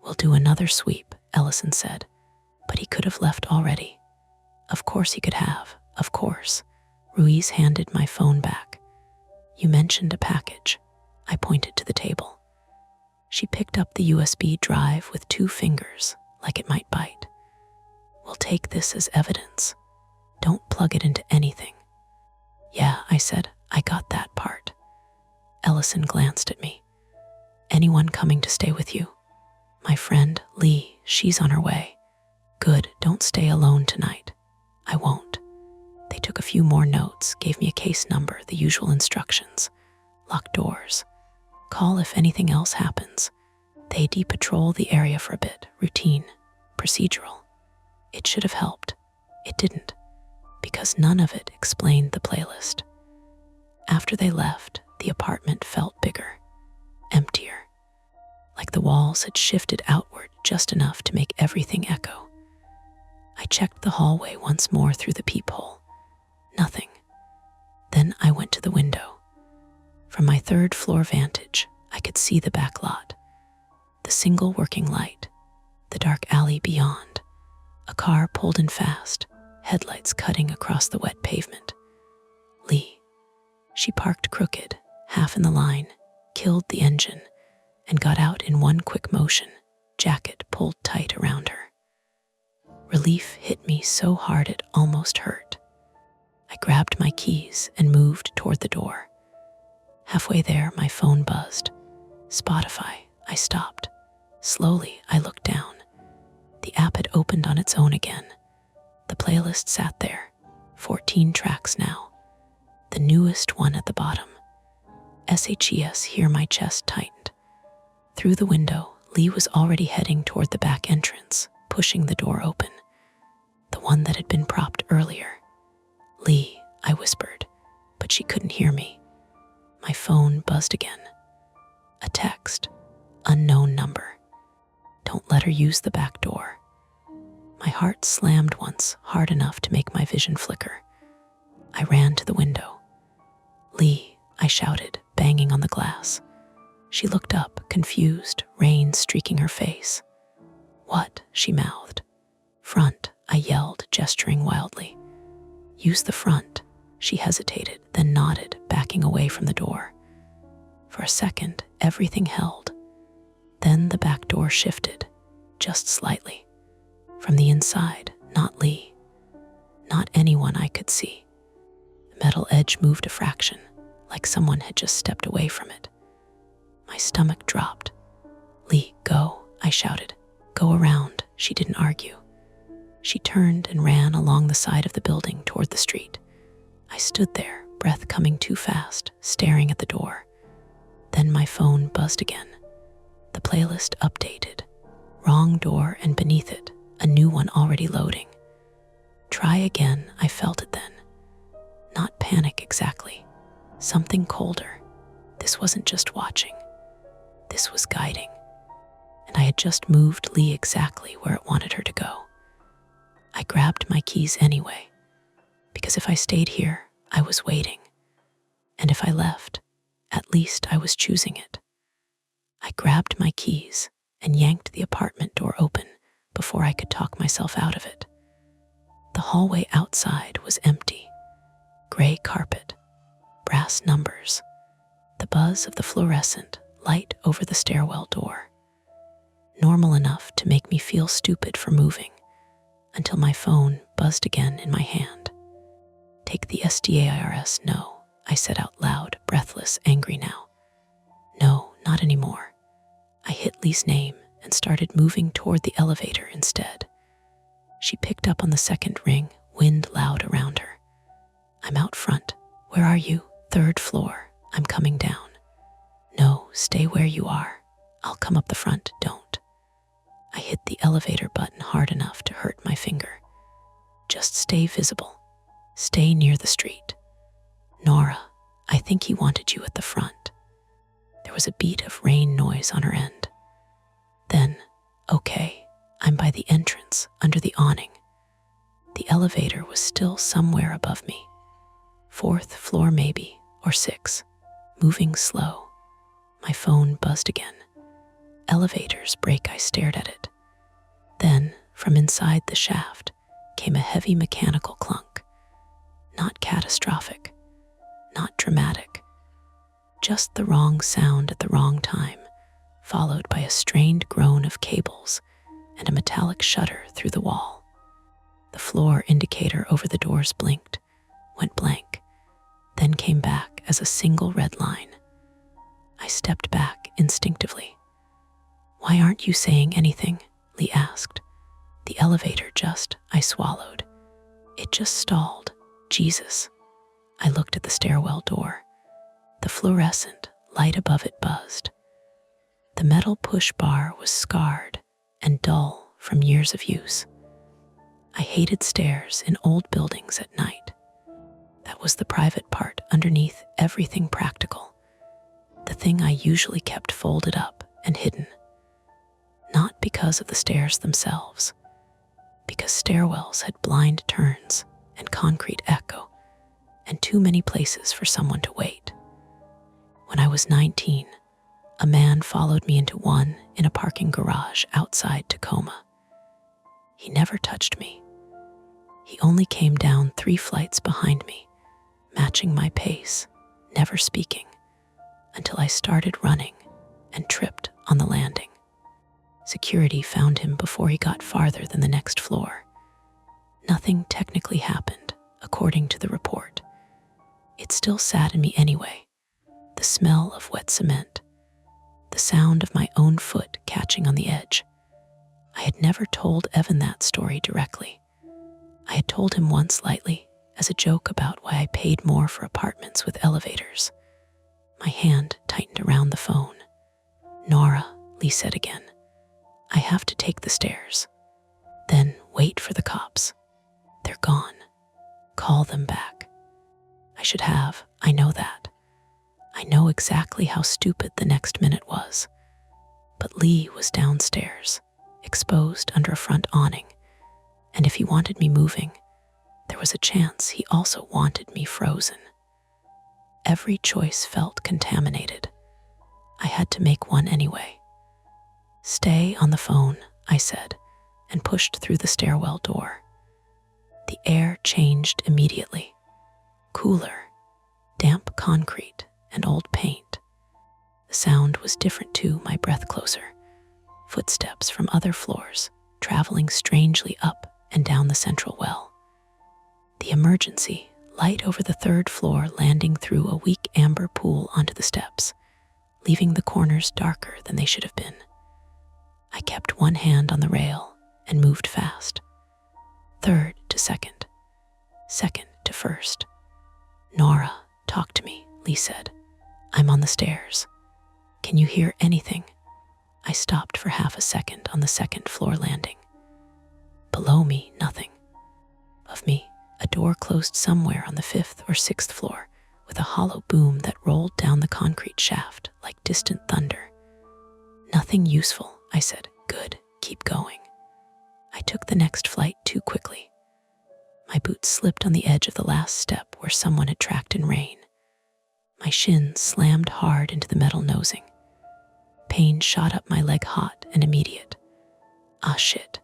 "We'll do another sweep," Ellison said. "But he could have left already." "Of course he could have, of course." Ruiz handed my phone back. "You mentioned a package." I pointed to the table. She picked up the USB drive with 2 fingers, like it might bite. "We'll take this as evidence. Don't plug it into anything." "Yeah," I said. "I got that part." Ellison glanced at me. "Anyone coming to stay with you?" "My friend, Lee. She's on her way." "Good. Don't stay alone tonight." "I won't." They took a few more notes, gave me a case number, the usual instructions. Lock doors. Call if anything else happens. They de-patrol the area for a bit. Routine. Procedural. It should have helped. It didn't, because none of it explained the playlist. After they left, the apartment felt bigger, emptier, like the walls had shifted outward just enough to make everything echo. I checked the hallway once more through the peephole. Nothing. Then I went to the window. From my 3rd floor vantage, I could see the back lot, the single working light, the dark alley beyond. A car pulled in fast, headlights cutting across the wet pavement. Lee. She parked crooked, half in the line, killed the engine, and got out in one quick motion, jacket pulled tight around her. Relief hit me so hard it almost hurt. I grabbed my keys and moved toward the door. Halfway there, my phone buzzed. Spotify. I stopped. Slowly, I looked down. The app had opened on its own again. The playlist sat there, 14 tracks now. The newest one at the bottom. SHES, here my chest tightened. Through the window, Lee was already heading toward the back entrance, pushing the door open. The one that had been propped earlier. "Lee," I whispered, but she couldn't hear me. My phone buzzed again. A text. Unknown number. "Don't let her use the back door." My heart slammed once, hard enough to make my vision flicker. I ran to the window. "Lee," I shouted, banging on the glass. She looked up, confused, rain streaking her face. "What?" she mouthed. "Front," I yelled, gesturing wildly. "Use the front." She hesitated, then nodded, backing away from the door. For a second, everything held. Then the back door shifted, just slightly. From the inside, not Lee, not anyone I could see. The metal edge moved a fraction, like someone had just stepped away from it. My stomach dropped. "Lee, go," I shouted. "Go around." She didn't argue. She turned and ran along the side of the building toward the street. I stood there, breath coming too fast, staring at the door. Then my phone buzzed again. The playlist updated. Wrong door, and beneath it, a new one already loading. Try again, I felt it then. Not panic exactly. Something colder. This wasn't just watching. This was guiding. And I had just moved Lee exactly where it wanted her to go. I grabbed my keys anyway, because if I stayed here, I was waiting. And if I left, at least I was choosing it. I grabbed my keys and yanked the apartment door open before I could talk myself out of it. The hallway outside was empty. Gray carpet, brass numbers, the buzz of the fluorescent light over the stairwell door. Normal enough to make me feel stupid for moving, until my phone buzzed again in my hand. "Take the SDAIRS, no," I said out loud, breathless, angry now. "No, not anymore." I hit Lee's name and started moving toward the elevator instead. She picked up on the second ring, wind loud around her. "I'm out front. Where are you?" "Third floor. I'm coming down." "No, stay where you are. I'll come up the front, don't." I hit the elevator button hard enough to hurt my finger. "Just stay visible. Stay near the street." "Nora, I think he wanted you at the front." There was a beat of rain noise on her end. Then, "Okay, I'm by the entrance, under the awning." The elevator was still somewhere above me. 4th floor maybe, or 6, moving slow. My phone buzzed again. "Elevators brake," I stared at it. Then, from inside the shaft, came a heavy mechanical clunk. Not catastrophic, not dramatic, just the wrong sound at the wrong time, followed by a strained groan of cables and a metallic shudder through the wall. The floor indicator over the doors blinked, went blank, then came back as a single red line. I stepped back instinctively. "Why aren't you saying anything?" Lee asked. "The elevator just," I swallowed. "It just stalled. Jesus." I looked at the stairwell door. The fluorescent light above it buzzed. The metal push bar was scarred and dull from years of use. I hated stairs in old buildings at night. That was the private part underneath everything practical, the thing I usually kept folded up and hidden. Not because of the stairs themselves, because stairwells had blind turns and concrete echo, and too many places for someone to wait. When I was 19, a man followed me into one in a parking garage outside Tacoma. He never touched me. He only came down 3 flights behind me, matching my pace, never speaking, until I started running and tripped on the landing. Security found him before he got farther than the next floor. Nothing technically happened, according to the report. It still saddened me anyway. The smell of wet cement, the sound of my own foot catching on the edge. I had never told Evan that story directly. I had told him once lightly, as a joke about why I paid more for apartments with elevators. My hand tightened around the phone. "Nora," Lee said again, "I have to take the stairs. Then wait for the cops. They're gone. Call them back." I should have, I know that. I know exactly how stupid the next minute was. But Lee was downstairs, exposed under a front awning, And if he wanted me moving, there was a chance he also wanted me frozen. Every choice felt contaminated. I had to make one anyway. "Stay on the phone," I said, and pushed through the stairwell door. The air changed immediately. Cooler, damp concrete, and old paint. The sound was different too, my breath closer. Footsteps from other floors, traveling strangely up and down the central well. The emergency light over the third floor landing through a weak amber pool onto the steps, leaving the corners darker than they should have been. I kept one hand on the rail and moved fast. Third to second, second to first. "Nora, talk to me," Lee said. "I'm on the stairs. Can you hear anything?" I stopped for half a second on the second floor landing. Below me, nothing. Above me, a door closed somewhere on the 5th or 6th floor with a hollow boom that rolled down the concrete shaft like distant thunder. "Nothing useful," I said. "Good, keep going." I took the next flight too quickly. My boots slipped on the edge of the last step where someone had tracked in rain. My shins slammed hard into the metal nosing. Pain shot up my leg hot and immediate. "Ah, shit.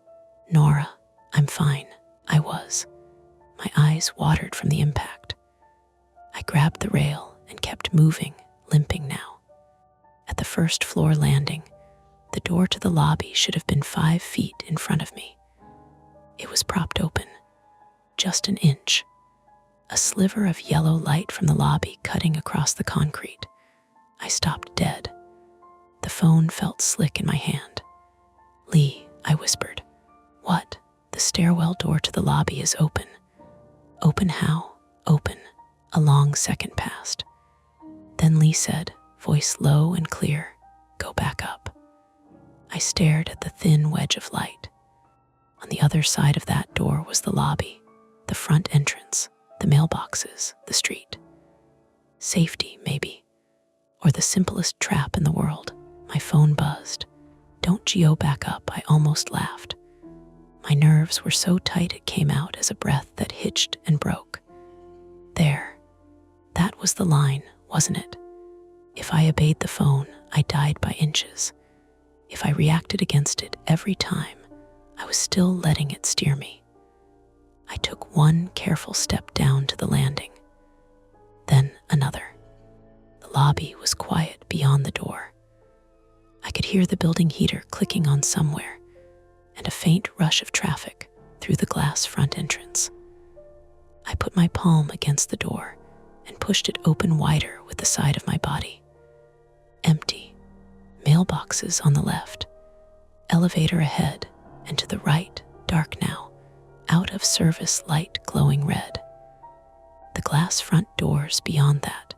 Nora, I'm fine." I was. My eyes watered from the impact. I grabbed the rail and kept moving, limping now. At the first floor landing, the door to the lobby should have been 5 feet in front of me. It was propped open, just an inch. A sliver of yellow light from the lobby cutting across the concrete. I stopped dead. The phone felt slick in my hand. "Lee," I whispered. "What?" "The stairwell door to the lobby is open." "Open how?" "Open." A long second passed. Then Lee said, voice low and clear, "Go back up." I stared at the thin wedge of light. On the other side of that door was the lobby, the front entrance, the mailboxes, the street. Safety, maybe. Or the simplest trap in the world. My phone buzzed. "Don't Geo back up," I almost laughed. My nerves were so tight it came out as a breath that hitched and broke. There. That was the line, wasn't it? If I obeyed the phone, I died by inches. If I reacted against it every time, I was still letting it steer me. I took one careful step down to the landing. Then another. The lobby was quiet beyond the door. I could hear the building heater clicking on somewhere, and a faint rush of traffic through the glass front entrance. I put my palm against the door and pushed it open wider with the side of my body. Empty. Mailboxes on the left. Elevator ahead, and to the right, dark now, out of service light glowing red. The glass front doors beyond that,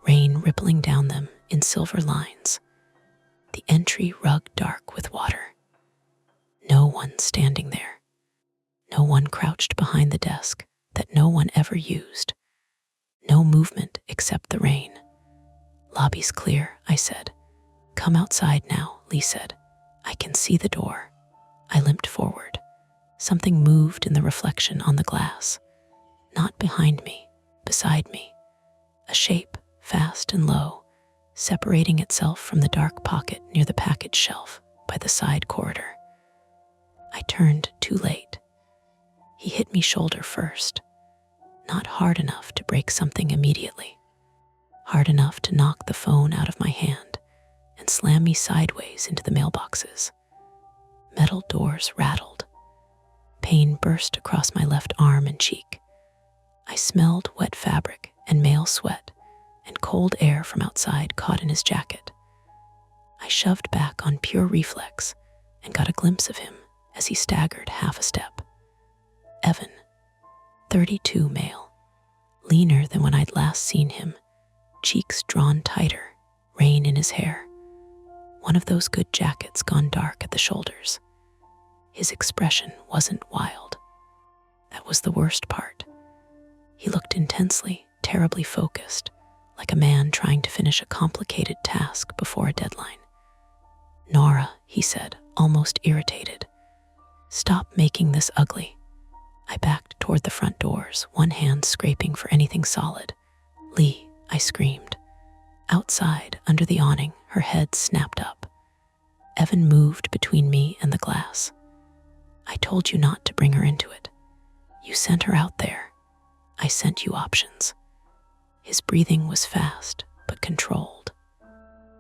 rain rippling down them in silver lines. The entry rug dark with water. No one standing there. No one crouched behind the desk that no one ever used. No movement except the rain. "Lobby's clear," I said. "Come outside now," Lee said. "I can see the door." I limped forward. Something moved in the reflection on the glass. Not behind me, beside me. A shape, fast and low, separating itself from the dark pocket near the package shelf by the side corridor. I turned too late. He hit me shoulder first. Not hard enough to break something immediately. Hard enough to knock the phone out of my hand and slam me sideways into the mailboxes. Metal doors rattled. Pain burst across my left arm and cheek. I smelled wet fabric and male sweat, and cold air from outside caught in his jacket. I shoved back on pure reflex and got a glimpse of him as he staggered half a step. Evan, 32 male, leaner than when I'd last seen him, cheeks drawn tighter, rain in his hair. One of those good jackets gone dark at the shoulders. His expression wasn't wild. That was the worst part. He looked intensely, terribly focused, like a man trying to finish a complicated task before a deadline. "Nora," he said, almost irritated. "Stop making this ugly." I backed toward the front doors, one hand scraping for anything solid. "Lee," I screamed. Outside, under the awning, her head snapped up. Evan moved between me and the glass. "I told you not to bring her into it. You sent her out there. I sent you options." His breathing was fast, but controlled.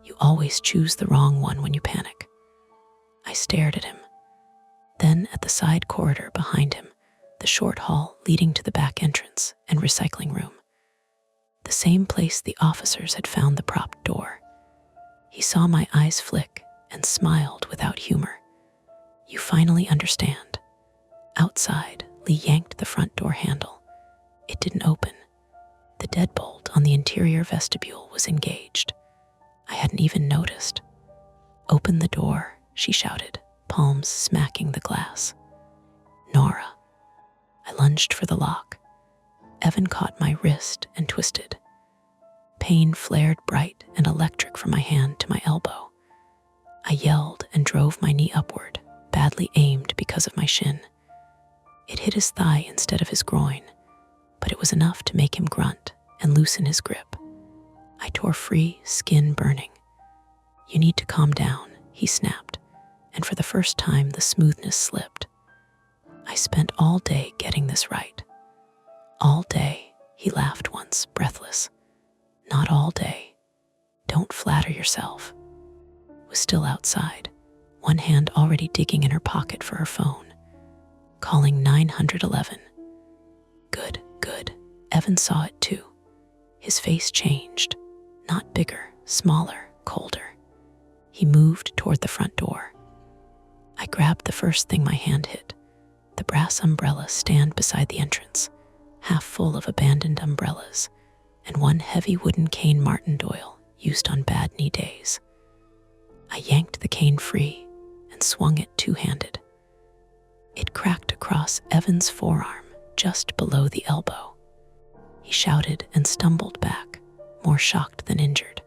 "You always choose the wrong one when you panic." I stared at him, then at the side corridor behind him, the short hall leading to the back entrance and recycling room. The same place the officers had found the propped door. He saw my eyes flick and smiled without humor. "You finally understand." Outside, Lee yanked the front door handle. It didn't open. The deadbolt on the interior vestibule was engaged. I hadn't even noticed. "Open the door," she shouted, palms smacking the glass. "Nora." I lunged for the lock. Evan caught my wrist and twisted. Pain flared bright and electric from my hand to my elbow. I yelled and drove my knee upward, badly aimed because of my shin. It hit his thigh instead of his groin, but it was enough to make him grunt and loosen his grip. I tore free, skin burning. "You need to calm down," he snapped, and for the first time the smoothness slipped. "I spent all day getting this right." "All day," he laughed once, breathless. "Not all day. Don't flatter yourself." Was still outside, one hand already digging in her pocket for her phone. Calling 911. Good. Evan saw it too. His face changed. Not bigger, smaller, colder. He moved toward the front door. I grabbed the first thing my hand hit. The brass umbrella stand beside the entrance, half full of abandoned umbrellas, and one heavy wooden cane Martin Doyle used on bad knee days. I yanked the cane free and swung it two-handed. It cracked across Evan's forearm just below the elbow. He shouted and stumbled back, more shocked than injured.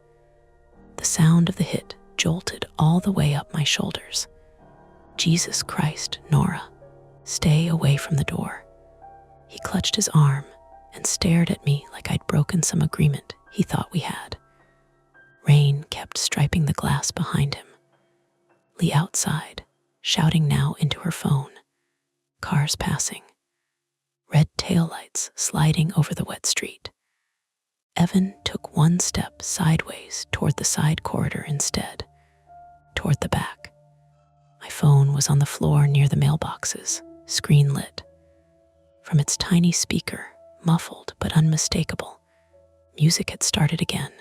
The sound of the hit jolted all the way up my shoulders. "Jesus Christ, Nora, stay away from the door." He clutched his arm and stared at me like I'd broken some agreement he thought we had. Rain kept striping the glass behind him. Lee outside, shouting now into her phone. Cars passing. Red taillights sliding over the wet street. Evan took one step sideways toward the side corridor instead, toward the back. My phone was on the floor near the mailboxes, screen lit. From its tiny speaker, muffled but unmistakable, music had started again.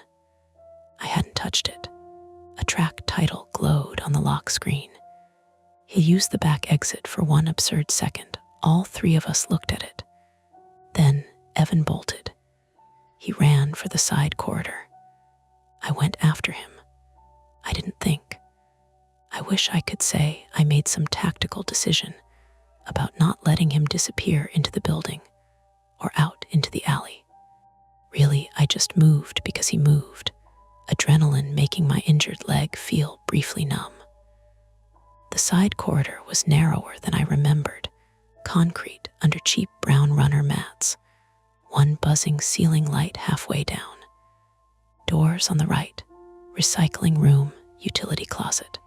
I hadn't touched it. A track title glowed on the lock screen. He used the back exit for one absurd second. All three of us looked at it. Then Evan bolted. He ran for the side corridor. I went after him. I didn't think. I wish I could say I made some tactical decision about not letting him disappear into the building or out into the alley. Really, I just moved because he moved, adrenaline making my injured leg feel briefly numb. The side corridor was narrower than I remembered, concrete under cheap brown runner mats, one buzzing ceiling light halfway down. Doors on the right, recycling room, utility closet.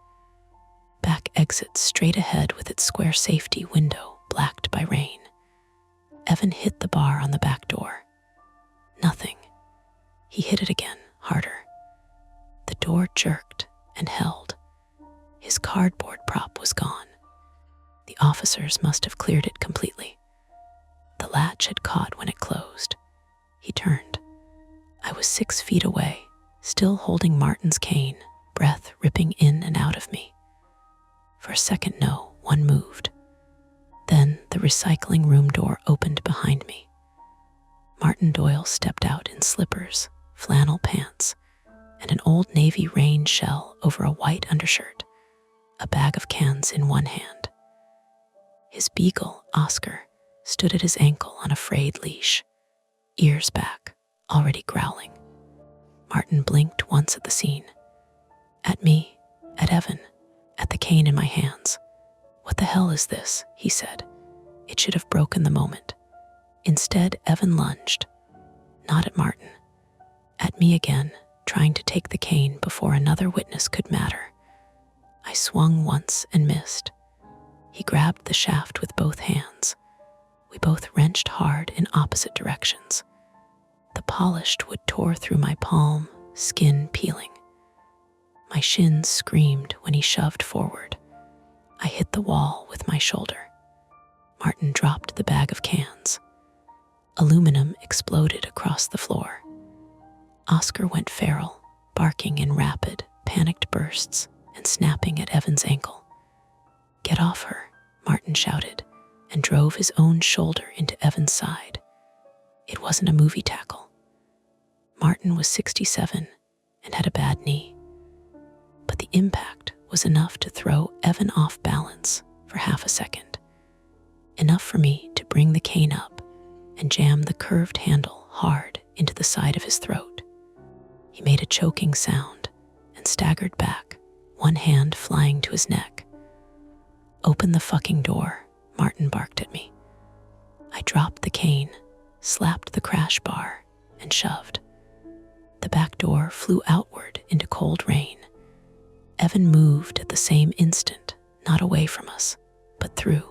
Back exit straight ahead with its square safety window blacked by rain. Evan hit the bar on the back door. Nothing. He hit it again, harder. The door jerked and held. His cardboard prop was gone. The officers must have cleared it completely. The latch had caught when it closed. He turned. I was 6 feet away, still holding Martin's cane, breath ripping in and out of me. For a second, no one moved. Then the recycling room door opened behind me. Martin Doyle stepped out in slippers, flannel pants, and an old Navy rain shell over a white undershirt, a bag of cans in one hand. His beagle, Oscar, stood at his ankle on a frayed leash, ears back, already growling. Martin blinked once at the scene. At me, at Evan, at the cane in my hands. "What the hell is this?" he said. It should have broken the moment. Instead, Evan lunged, not at Martin, at me again, trying to take the cane before another witness could matter. I swung once and missed. He grabbed the shaft with both hands. We both wrenched hard in opposite directions. The polished wood tore through my palm, skin peeling. My shins screamed when he shoved forward. I hit the wall with my shoulder. Martin dropped the bag of cans. Aluminum exploded across the floor. Oscar went feral, barking in rapid, panicked bursts and snapping at Evan's ankle. "Get off her," Martin shouted, and drove his own shoulder into Evan's side. It wasn't a movie tackle. Martin was 67 and had a bad knee. But the impact was enough to throw Evan off balance for half a second. Enough for me to bring the cane up and jam the curved handle hard into the side of his throat. He made a choking sound and staggered back, one hand flying to his neck. "Open the fucking door," Martin barked at me. I dropped the cane, slapped the crash bar, and shoved. The back door flew outward into cold rain. Evan moved at the same instant, not away from us, but through.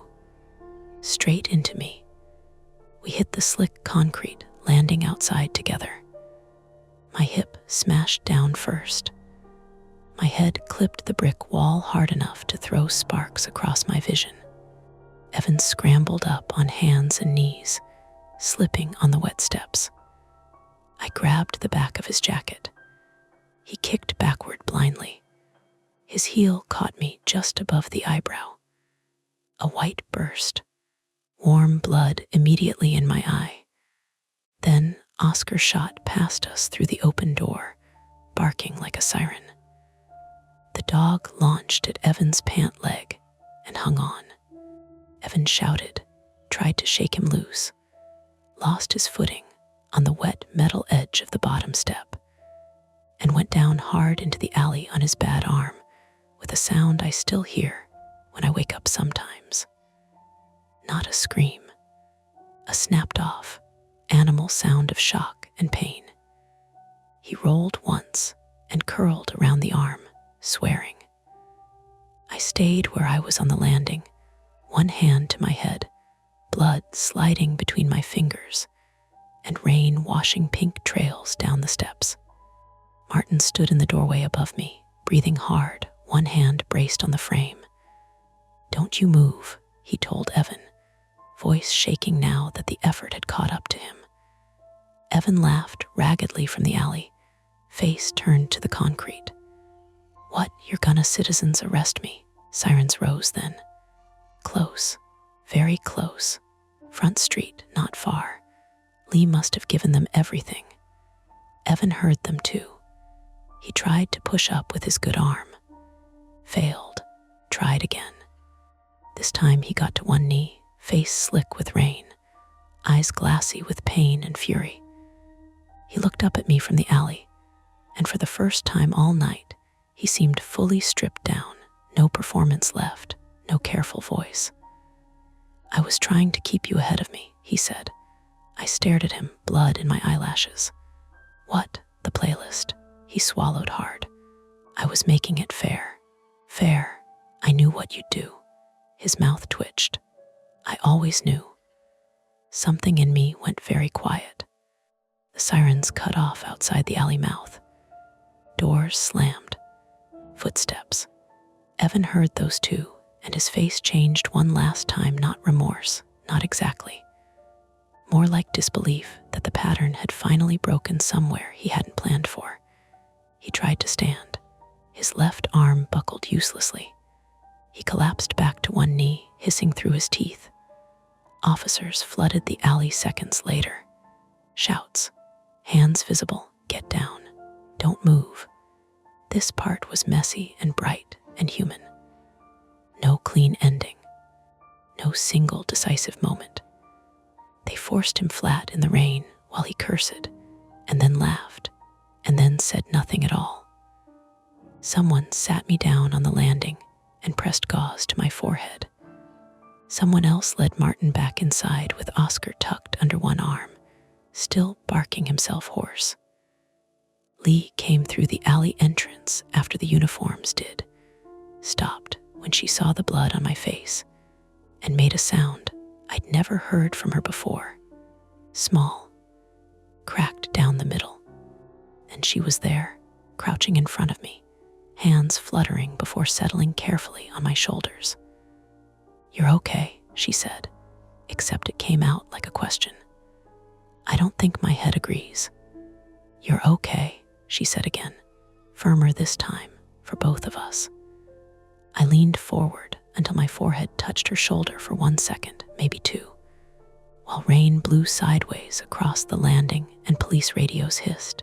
Straight into me. We hit the slick concrete, landing outside together. My hip smashed down first. My head clipped the brick wall hard enough to throw sparks across my vision. Evan scrambled up on hands and knees, slipping on the wet steps. I grabbed the back of his jacket. He kicked backward blindly. His heel caught me just above the eyebrow. A white burst. Warm blood immediately in my eye. Then Oscar shot past us through the open door, barking like a siren. The dog launched at Evan's pant leg and hung on. Evan shouted, tried to shake him loose, lost his footing on the wet metal edge of the bottom step, and went down hard into the alley on his bad arm with a sound I still hear when I wake up sometimes. Not a scream, a snapped-off, animal sound of shock and pain. He rolled once and curled around the arm, swearing. I stayed where I was on the landing, one hand to my head, blood sliding between my fingers, and rain washing pink trails down the steps. Martin stood in the doorway above me, breathing hard, one hand braced on the frame. "Don't you move," he told Evan, voice shaking now that the effort had caught up to him. Evan laughed raggedly from the alley, face turned to the concrete. "What, you're gonna citizens arrest me?" Sirens rose then. Close, very close. Front street, not far. Lee must have given them everything. Evan heard them too. He tried to push up with his good arm. Failed. Tried again. This time he got to one knee, face slick with rain, eyes glassy with pain and fury. He looked up at me from the alley, and for the first time all night, he seemed fully stripped down, no performance left, no careful voice. "I was trying to keep you ahead of me," he said. I stared at him, blood in my eyelashes. "What? The playlist?" He swallowed hard. "I was making it fair. Fair. I knew what you'd do." His mouth twitched. I always knew. Something in me went very quiet. The sirens cut off outside the alley mouth. Doors slammed. Footsteps. Evan heard those too, and his face changed one last time, not remorse, not exactly. More like disbelief that the pattern had finally broken somewhere he hadn't planned for. He tried to stand. His left arm buckled uselessly. He collapsed back to one knee, hissing through his teeth. Officers flooded the alley seconds later. Shouts. Hands visible. Get down. Don't move. This part was messy and bright and human. No clean ending. No single decisive moment. They forced him flat in the rain while he cursed, and then laughed, and then said nothing at all. Someone sat me down on the landing and pressed gauze to my forehead. Someone else led Martin back inside with Oscar tucked under one arm, still barking himself hoarse. Lee came through the alley entrance after the uniforms did, stopped when she saw the blood on my face, and made a sound I'd never heard from her before. Small, cracked down the middle. And she was there, crouching in front of me, hands fluttering before settling carefully on my shoulders. "You're okay," she said, except it came out like a question. I don't think my head agrees. "You're okay," she said again, firmer this time for both of us. I leaned forward until my forehead touched her shoulder for 1 second, maybe 2, while rain blew sideways across the landing and police radios hissed.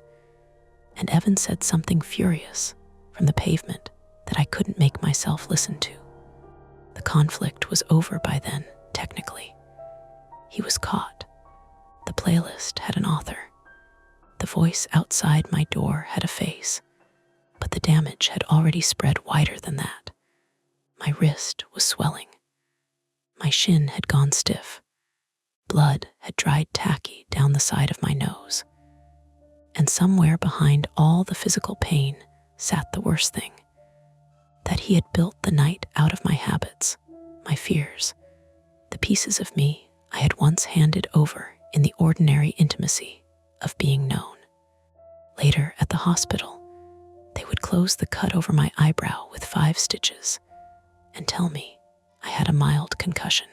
And Evan said something furious from the pavement that I couldn't make myself listen to. The conflict was over by then, technically. He was caught. The playlist had an author. The voice outside my door had a face, but the damage had already spread wider than that. My wrist was swelling. My shin had gone stiff. Blood had dried tacky down the side of my nose. And somewhere behind all the physical pain sat the worst thing. That he had built the night out of my habits, my fears, the pieces of me I had once handed over in the ordinary intimacy of being known. Later at the hospital, they would close the cut over my eyebrow with 5 stitches and tell me I had a mild concussion.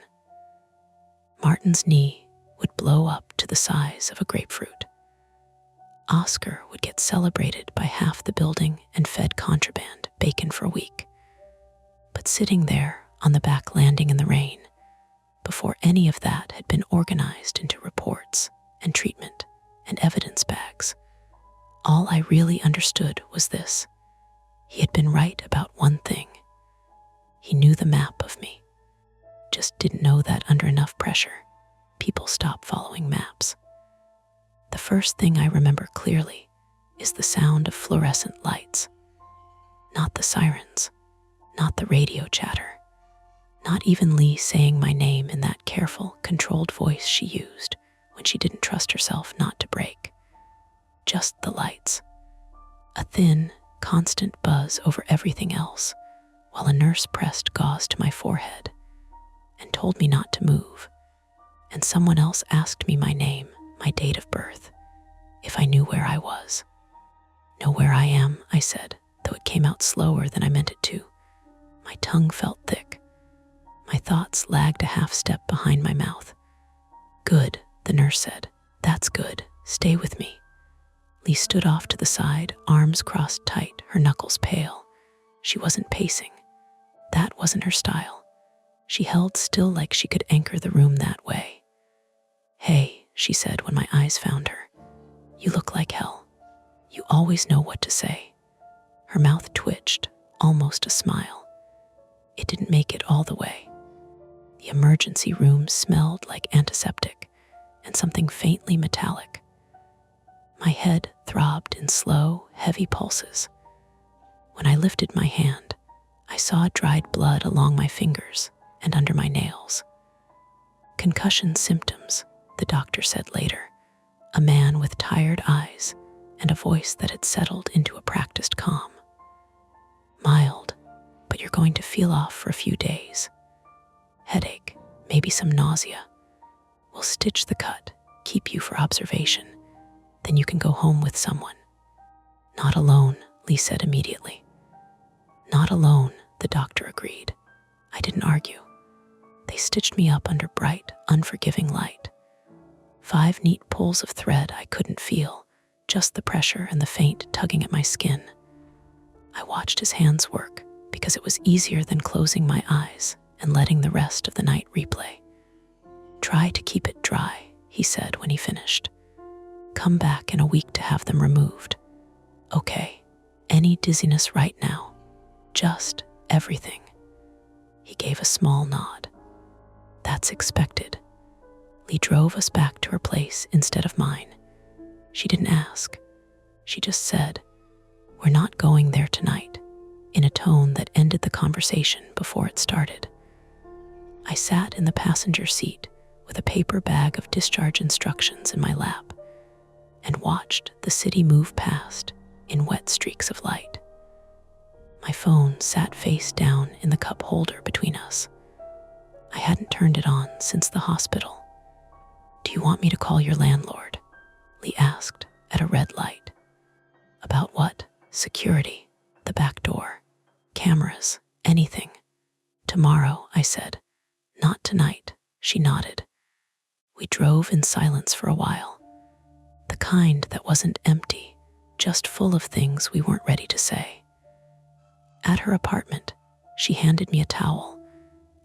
Martin's knee would blow up to the size of a grapefruit. Oscar would get celebrated by half the building and fed contraband bacon for a week. But sitting there on the back landing in the rain, before any of that had been organized into reports and treatment and evidence bags, all I really understood was this. He had been right about one thing. He knew the map of me. Just didn't know that under enough pressure, people stop following maps. The first thing I remember clearly is the sound of fluorescent lights. Not the sirens, not the radio chatter, not even Lee saying my name in that careful, controlled voice she used when she didn't trust herself not to break. Just the lights. A thin, constant buzz over everything else, while a nurse pressed gauze to my forehead and told me not to move, and someone else asked me my name, my date of birth, if I knew where I was. "Know where I am," I said, though it came out slower than I meant it to. My tongue felt thick. My thoughts lagged a half step behind my mouth. "Good," the nurse said. "That's good. Stay with me." Lee stood off to the side, arms crossed tight, her knuckles pale. She wasn't pacing. That wasn't her style. She held still like she could anchor the room that way. "Hey," she said when my eyes found her. "You look like hell. You always know what to say." Her mouth twitched, almost a smile. It didn't make it all the way. The emergency room smelled like antiseptic and something faintly metallic. My head throbbed in slow, heavy pulses. When I lifted my hand, I saw dried blood along my fingers and under my nails. "Concussion symptoms," the doctor said later, a man with tired eyes and a voice that had settled into a practiced calm. "Mild, but you're going to feel off for a few days. Headache, maybe some nausea. We'll stitch the cut, keep you for observation. Then you can go home with someone." "Not alone," Lee said immediately. "Not alone," the doctor agreed. I didn't argue. They stitched me up under bright, unforgiving light. 5 neat pulls of thread I couldn't feel, just the pressure and the faint tugging at my skin. I watched his hands work because it was easier than closing my eyes and letting the rest of the night replay. "Try to keep it dry," he said when he finished. "Come back in a week to have them removed. Okay, any dizziness right now? Just everything." He gave a small nod. "That's expected." Lee drove us back to her place instead of mine. She didn't ask. She just said, "We're not going there tonight," in a tone that ended the conversation before it started. I sat in the passenger seat with a paper bag of discharge instructions in my lap and watched the city move past in wet streaks of light. My phone sat face down in the cup holder between us. I hadn't turned it on since the hospital. "Do you want me to call your landlord?" Lee asked at a red light. "About what?" "Security, the back door, cameras, anything." "Tomorrow," I said. "Not tonight," she nodded. We drove in silence for a while. The kind that wasn't empty, just full of things we weren't ready to say. At her apartment, she handed me a towel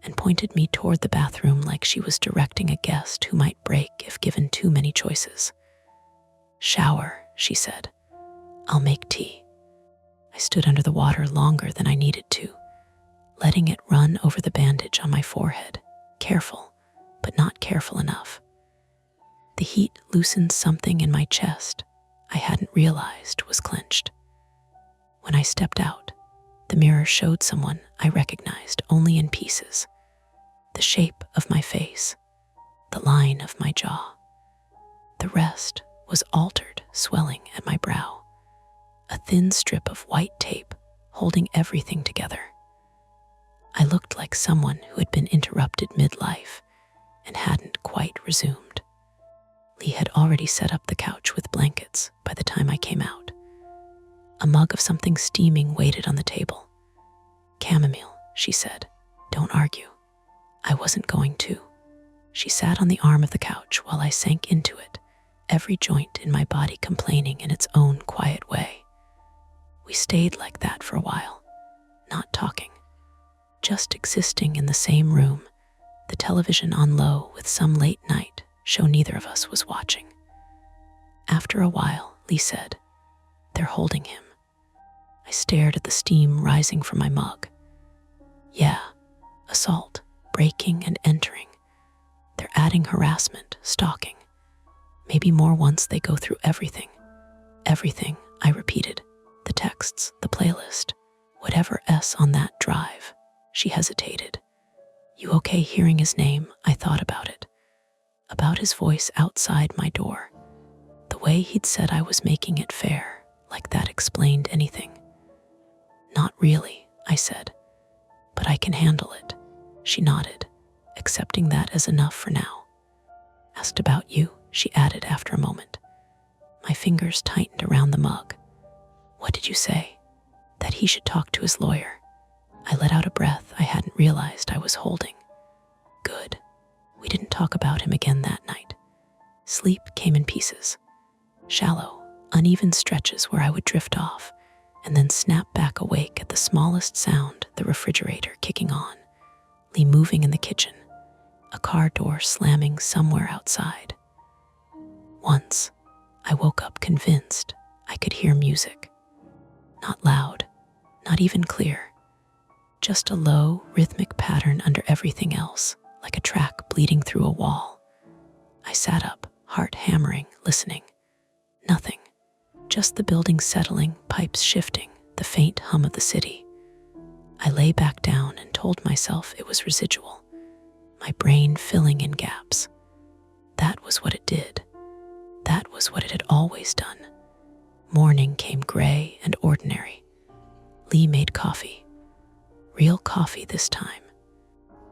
and pointed me toward the bathroom like she was directing a guest who might break if given too many choices. "Shower," she said. "I'll make tea." I stood under the water longer than I needed to, letting it run over the bandage on my forehead, careful, but not careful enough. The heat loosened something in my chest I hadn't realized was clenched. When I stepped out, the mirror showed someone I recognized only in pieces. The shape of my face, the line of my jaw. The rest was altered swelling at my brow, a thin strip of white tape holding everything together. I looked like someone who had been interrupted midlife and hadn't quite resumed. Lee had already set up the couch with blankets by the time I came out. A mug of something steaming waited on the table. "Chamomile," she said. "Don't argue." I wasn't going to. She sat on the arm of the couch while I sank into it, every joint in my body complaining in its own quiet way. We stayed like that for a while, not talking, just existing in the same room, the television on low with some late night show neither of us was watching. After a while, Lee said, "They're holding him." I stared at the steam rising from my mug. "Yeah, assault, breaking and entering. They're adding harassment, stalking. Maybe more once they go through everything." "Everything," I repeated. "The texts, the playlist, whatever S on that drive." She hesitated. "You okay hearing his name?" I thought about it. About his voice outside my door. The way he'd said I was making it fair, like that explained anything. "Not really," I said. "But I can handle it." She nodded, accepting that as enough for now. "Asked about you," she added after a moment. My fingers tightened around the mug. "What did you say?" "That he should talk to his lawyer." I let out a breath I hadn't realized I was holding. Good. We didn't talk about him again that night. Sleep came in pieces. Shallow, uneven stretches where I would drift off and then snap back awake at the smallest sound, the refrigerator kicking on, Lee moving in the kitchen, a car door slamming somewhere outside. Once, I woke up convinced I could hear music. Not loud, not even clear, just a low, rhythmic pattern under everything else, like a track bleeding through a wall. I sat up, heart hammering, listening. Nothing, just the building settling, pipes shifting, the faint hum of the city. I lay back down and told myself it was residual, my brain filling in gaps. That was what it did. That was what it had always done. Morning came gray and ordinary. Lee made coffee. Real coffee this time.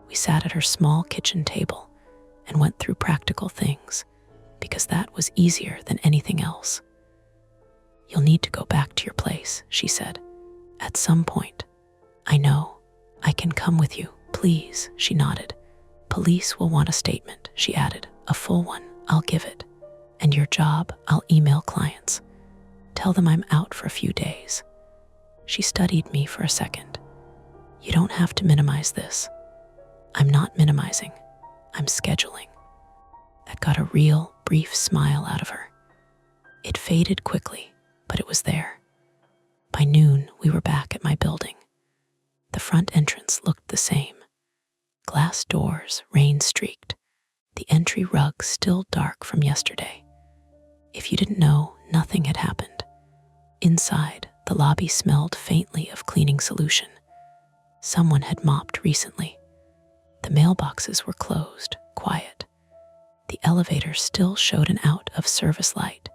We sat at her small kitchen table and went through practical things, because that was easier than anything else. "You'll need to go back to your place," she said, "at some point." "I know. I can come with you, please," she nodded. "Police will want a statement," she added. "A full one, I'll give it. And your job, I'll email clients. Tell them I'm out for a few days." She studied me for a second. "You don't have to minimize this." "I'm not minimizing. I'm scheduling." That got a real, brief smile out of her. It faded quickly, but it was there. By noon, we were back at my building. The front entrance looked the same. Glass doors, rain-streaked. The entry rug still dark from yesterday. If you didn't know, nothing had happened. Inside, the lobby smelled faintly of cleaning solution. Someone had mopped recently. The mailboxes were closed, quiet. The elevator still showed an out-of-service light,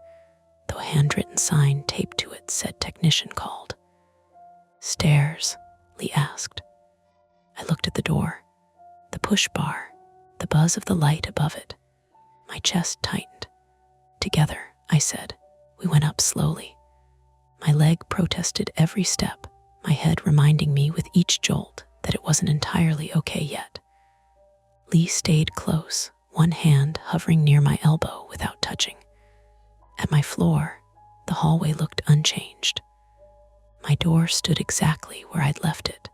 though a handwritten sign taped to it said technician called. Stairs? Lee asked. I looked at the door, the push bar, the buzz of the light above it. My chest tightened. Together, I said. We went up slowly. My leg protested every step, my head reminding me with each jolt that it wasn't entirely okay yet. Lee stayed close, one hand hovering near my elbow without touching. At my floor, the hallway looked unchanged. My door stood exactly where I'd left it,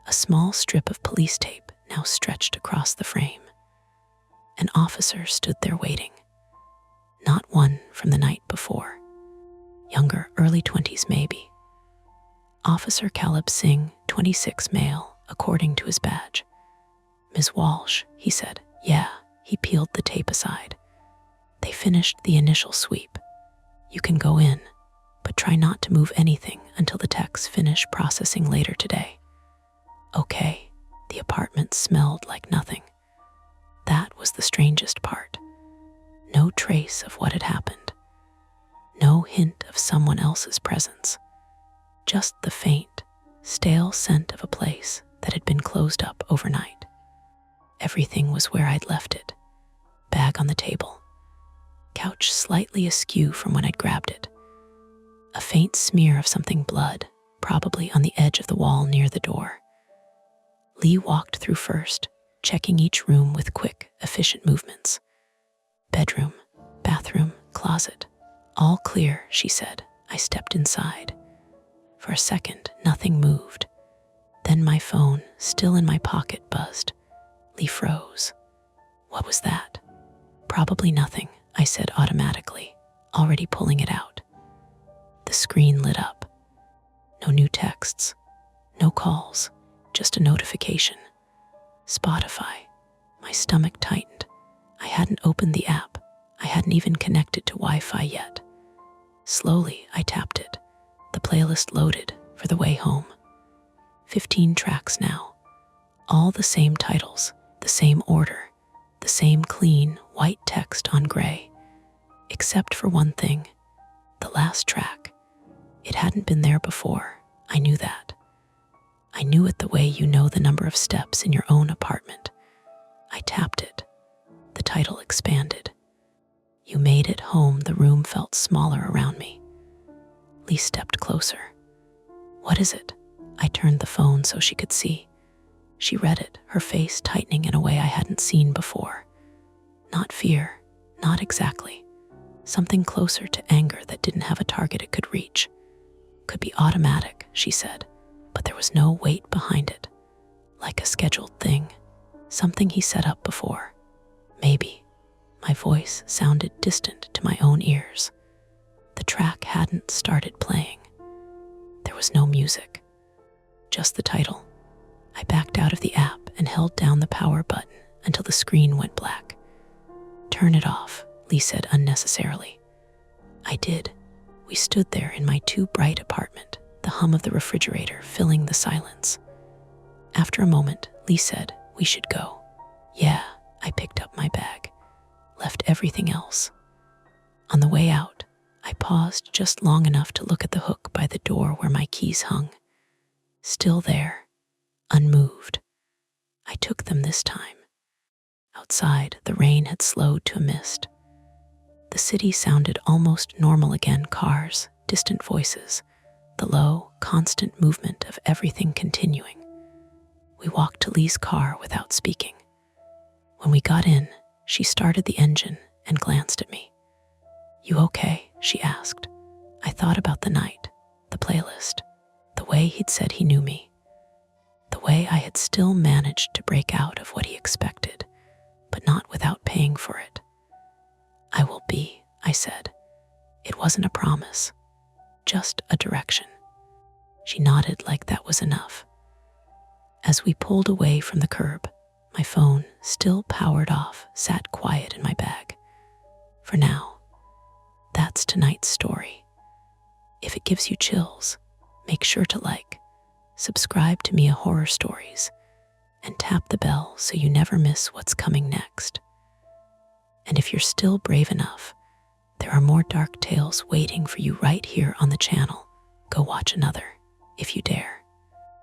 a small strip of police tape now stretched across the frame. An officer stood there waiting. Not one from the night before. Younger, early 20s maybe. Officer Caleb Singh, 26 male, according to his badge. Ms. Walsh, he said. Yeah, he peeled the tape aside. They finished the initial sweep. You can go in, but try not to move anything until the techs finish processing later today. Okay, the apartment smelled like nothing. That was the strangest part. No trace of what had happened. No hint of someone else's presence. Just the faint, stale scent of a place that had been closed up overnight. Everything was where I'd left it. Bag on the table. Couch slightly askew from when I'd grabbed it. A faint smear of something blood, probably on the edge of the wall near the door. Lee walked through first, checking each room with quick, efficient movements. Bedroom, bathroom, closet. All clear, she said. I stepped inside. For a second, nothing moved. Then my phone, still in my pocket, buzzed. Lee froze. What was that? Probably nothing, I said automatically, already pulling it out. The screen lit up. No new texts, no calls, just a notification. Spotify. My stomach tightened. I hadn't opened the app. I hadn't even connected to Wi-Fi yet. Slowly, I tapped it. The playlist loaded for the way home. 15 tracks now. All the same titles, the same order, the same clean, white text on gray. Except for one thing. The last track. It hadn't been there before. I knew that. I knew it the way you know the number of steps in your own apartment. I tapped it. The title expanded. You made it home. The room felt smaller around me. Lee stepped closer. What is it? I turned the phone so she could see. She read it, her face tightening in a way I hadn't seen before. Not fear, not exactly. Something closer to anger that didn't have a target it could reach. Could be automatic, she said, but there was no weight behind it. Like a scheduled thing, something he set up before. Maybe. My voice sounded distant to my own ears. The track hadn't started playing. There was no music. Just the title. I backed out of the app and held down the power button until the screen went black. Turn it off, Lee said unnecessarily. I did. We stood there in my too bright apartment, the hum of the refrigerator filling the silence. After a moment, Lee said, we should go. Yeah, I picked up my bag. Left everything else. On the way out, I paused just long enough to look at the hook by the door where my keys hung. Still there, unmoved. I took them this time. Outside, the rain had slowed to a mist. The city sounded almost normal again, cars, distant voices, the low, constant movement of everything continuing. We walked to Lee's car without speaking. When we got in, she started the engine and glanced at me. You okay? She asked. I thought about the night, the playlist, the way he'd said he knew me, the way I had still managed to break out of what he expected, but not without paying for it. I will be, I said. It wasn't a promise, just a direction. She nodded like that was enough. As we pulled away from the curb, my phone, still powered off, sat quiet in my bag. For now, that's tonight's story. If it gives you chills, make sure to like, subscribe to Mia Horror Stories, and tap the bell so you never miss what's coming next. And if you're still brave enough, there are more dark tales waiting for you right here on the channel. Go watch another, if you dare.